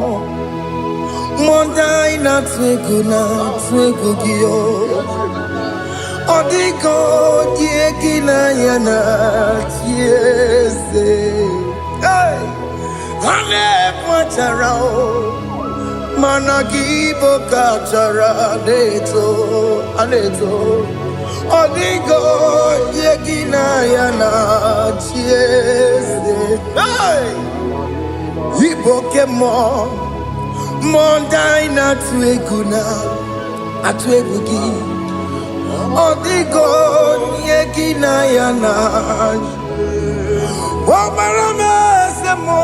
Speaker 5: Monday na twegu giyo. Odigo yegina yana chieze. Ane kwachara managibo kachara aneto. Odigo yegina yana chieze. Iboke mo Monday na twegu gi. Odigo yegina yana Wamarame semo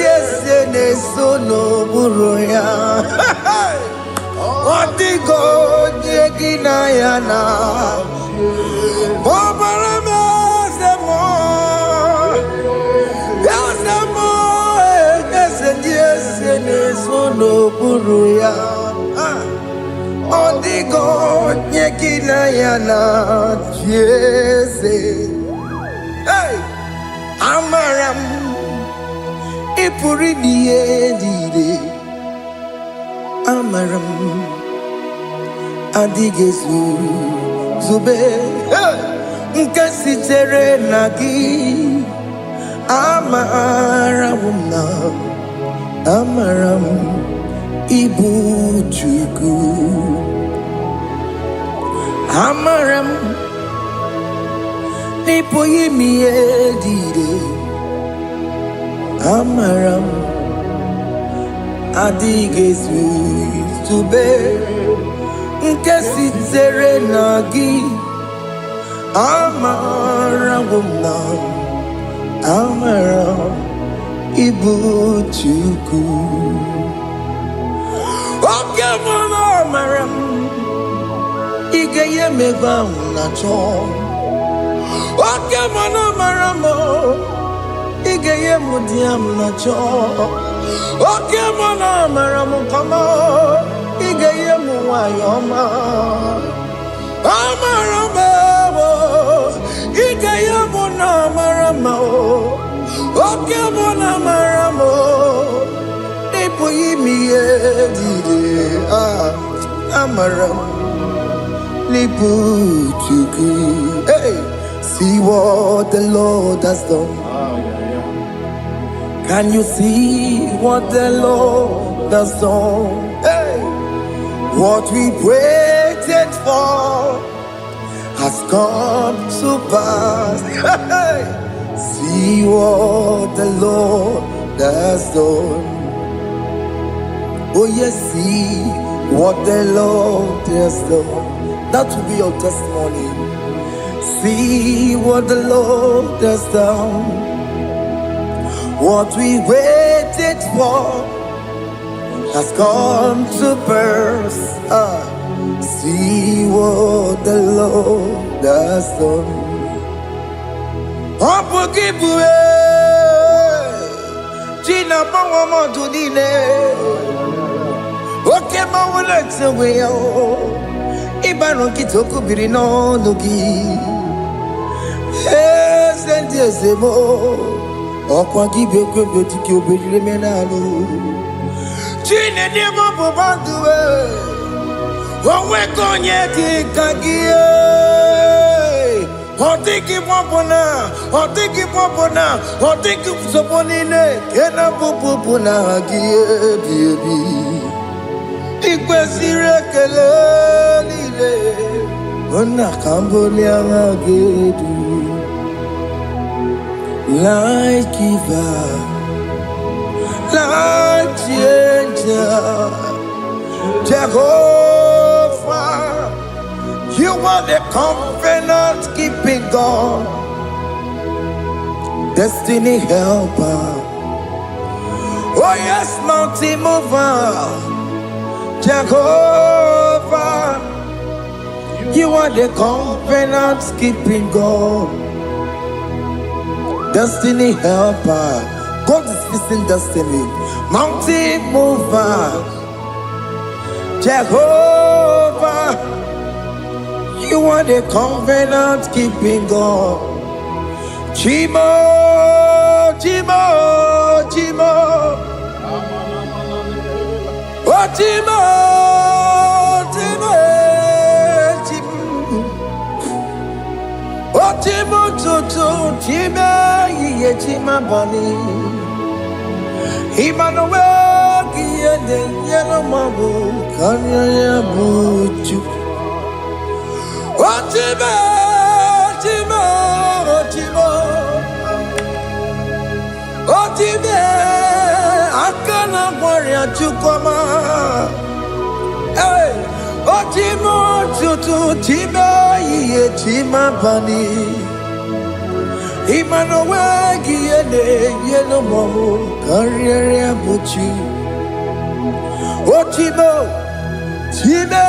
Speaker 5: ese nesono buruya. Odigo yegina yana Wamarame semo ese nesono buruya. Odigo yegina yana chieze. Amaram ipuri dide. Amaram adigezu zube. Nkasitere nagi. Amaram ibu chuku. Amaram nipo yimi edide. Amaram adigezu zube. Nkesitere nagi. Amaram ibu chuku. Okay, mama, amaram igeye meba unacho. Okay, mama, maramo igeye mudiam nacho. Okay, mama, maramo kama igeye muwayoma. Amaramo igeye muna maramo. Okay, mama, maramo nipo yimi edide. Amaram Lipuchuku. Hey, see what the Lord has done. Can you see what the Lord has done? Hey, what we waited for has come to pass. Hey, see what the Lord has done. Oh yes, see what the Lord has done. That will be your testimony. See what the Lord has done. What we waited for has come to pass. See what the Lord has done. Gina Bawa Dudine. Okay, my wallet's away. Ibano Kitoko Birino Nogi. Yes, and yes, more. Okwa Gibeko Betiki Oberemenano. Gina Demo Bobandue. One on Yeti Kagia. Otiki Popona, Otiki Popona, Otiki Soponine, Kena Popona, Baby. Ikwesire kelele Una Cambodia Gedu, light giver, light changer, Jehovah, you are the covenant keeping God, destiny helper. Oh yes, mountain mover, Jehovah, you are the covenant keeping God, destiny helper. God is fixing destiny. Mountain mover, Jehovah, you are the covenant keeping God. Chimo, Chimo, Chimo, oh Chimo, Chimo, Chimo, oh Chimo, Chimo, Chimo, Ye Chima Bani, Emmanuel, Kiende, Yellow Mabu, Kanya Buchu, oh Chimo, Chimo, Chimo. Otime, akana warrior chukoma. Hey, Otimo tutu time ye chima bani. Emmanuel giene yeno mo career buchi. Otimo, time,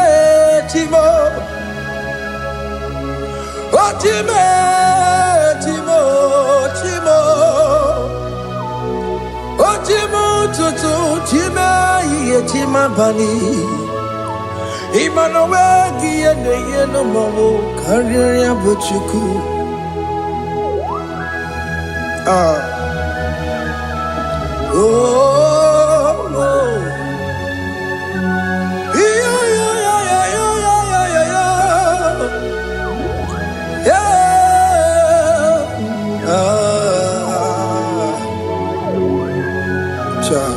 Speaker 5: Timo. Otime, Timo, Timo. Otimo tutu time ye chima bani. Emmanuel giene yeno mo career buchiku. Oh, yeah, yeah, yeah, yeah, yeah, yeah, yeah, yeah.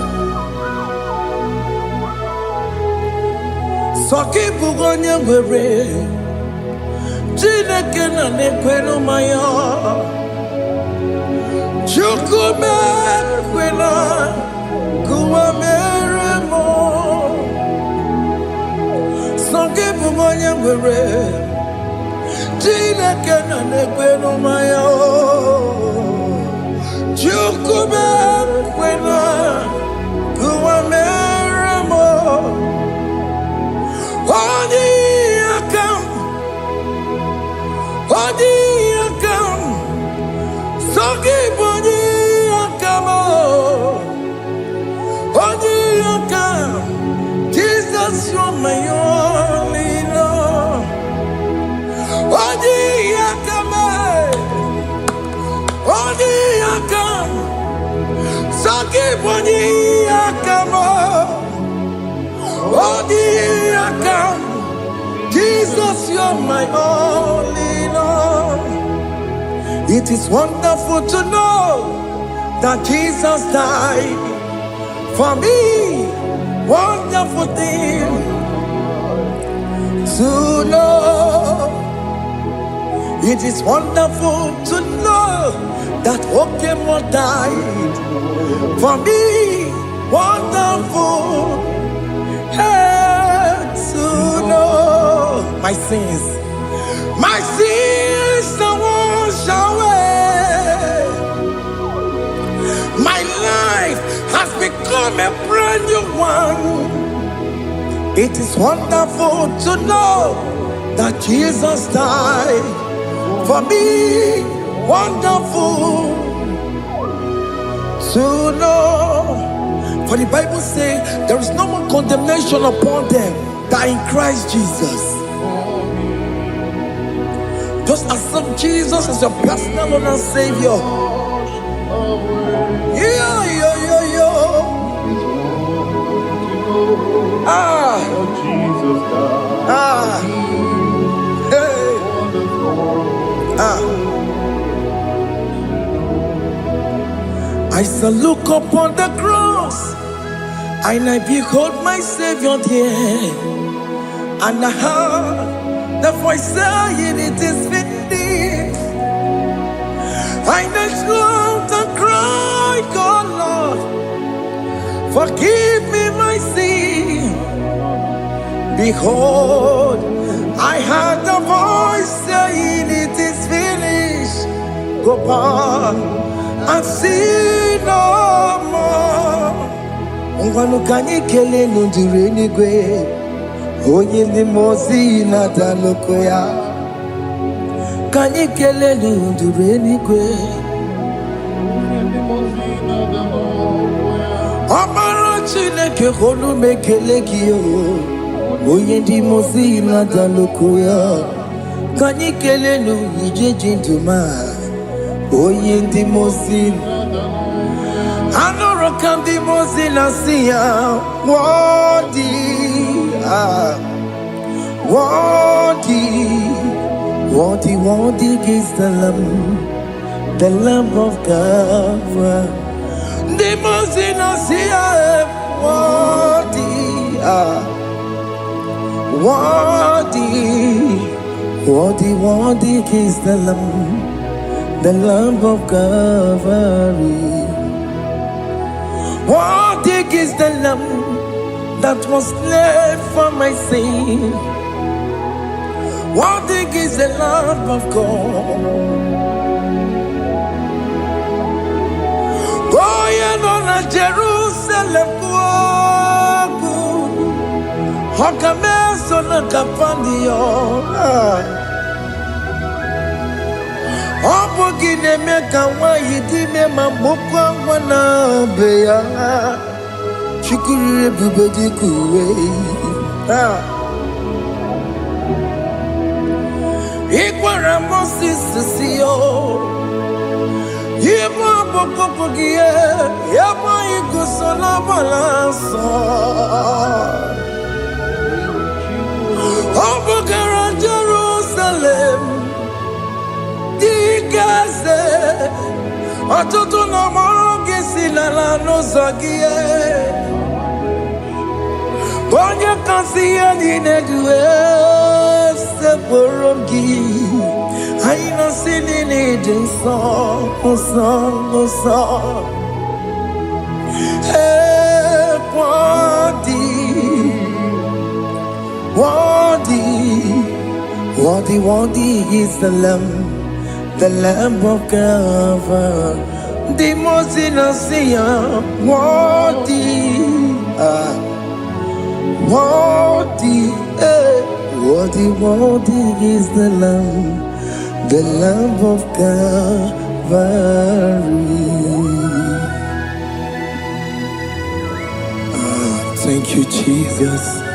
Speaker 5: Soki bugonye were, Chineke na nekwenu maya. Chukume kwena kuwa meremo. Soki bugonye were, Chineke na nekwenu maya. Chukume kwena kuwa meremo. Odi akam, Soki boni akamo, Odi akam, Jesus you're my only Lord. Odi akam, Soki boni akamo, Odi akam, Jesus you're my only Lord. It is wonderful to know that Jesus died for me. Wonderful thing to know. It is wonderful to know that Okemo died for me. Wonderful to know my sins are washed away. My life has become a brand new one. It is wonderful to know that Jesus died for me. Wonderful to know. For the Bible says there is no more condemnation upon them that are in Christ Jesus. Just accept Jesus as your personal Lord and Savior. Yeah. I shall look upon the cross, and I behold my Savior there, and The voice saying it is finished. I knelt down and cried, God Lord, forgive me my sin. Behold, I heard the voice saying it is finished. Go back and sin no more. Ungwanu kanyi kele nundure nigwe. Oye ni mozi na daloko ya. Kanyi kele nundure nigwe. Amara Chineke holu mekele kiyo. Oye ni mozi na daloko ya. Kanyi kele nu ije jinduma. Oye ni mozi. Anoro kandi mozi na siya. Wadi. Worthy is the Lamb of God. The most innocent, worthy is the Lamb of God. Worthy is the Lamb that was slain for my sin. Worthy is the Lamb of God. Going on a Jerusalem, Hokameso na kapandio. Opogine meka wa yidime mabukwa wana beya. Shukuru bubedi kuwe. Ikwara Moses siyo. Yema boko pogie. Yema igusola balanso. Obogara Jerusalem. Digaze. Atutu na moronge silala no zagie. Bonye kasi adine duwe se porongi. Aina sinini dinso, oso. Hey, worthy is the Lamb of God. The most innocent, worthy is the Lamb of Calvary. Thank you, Jesus.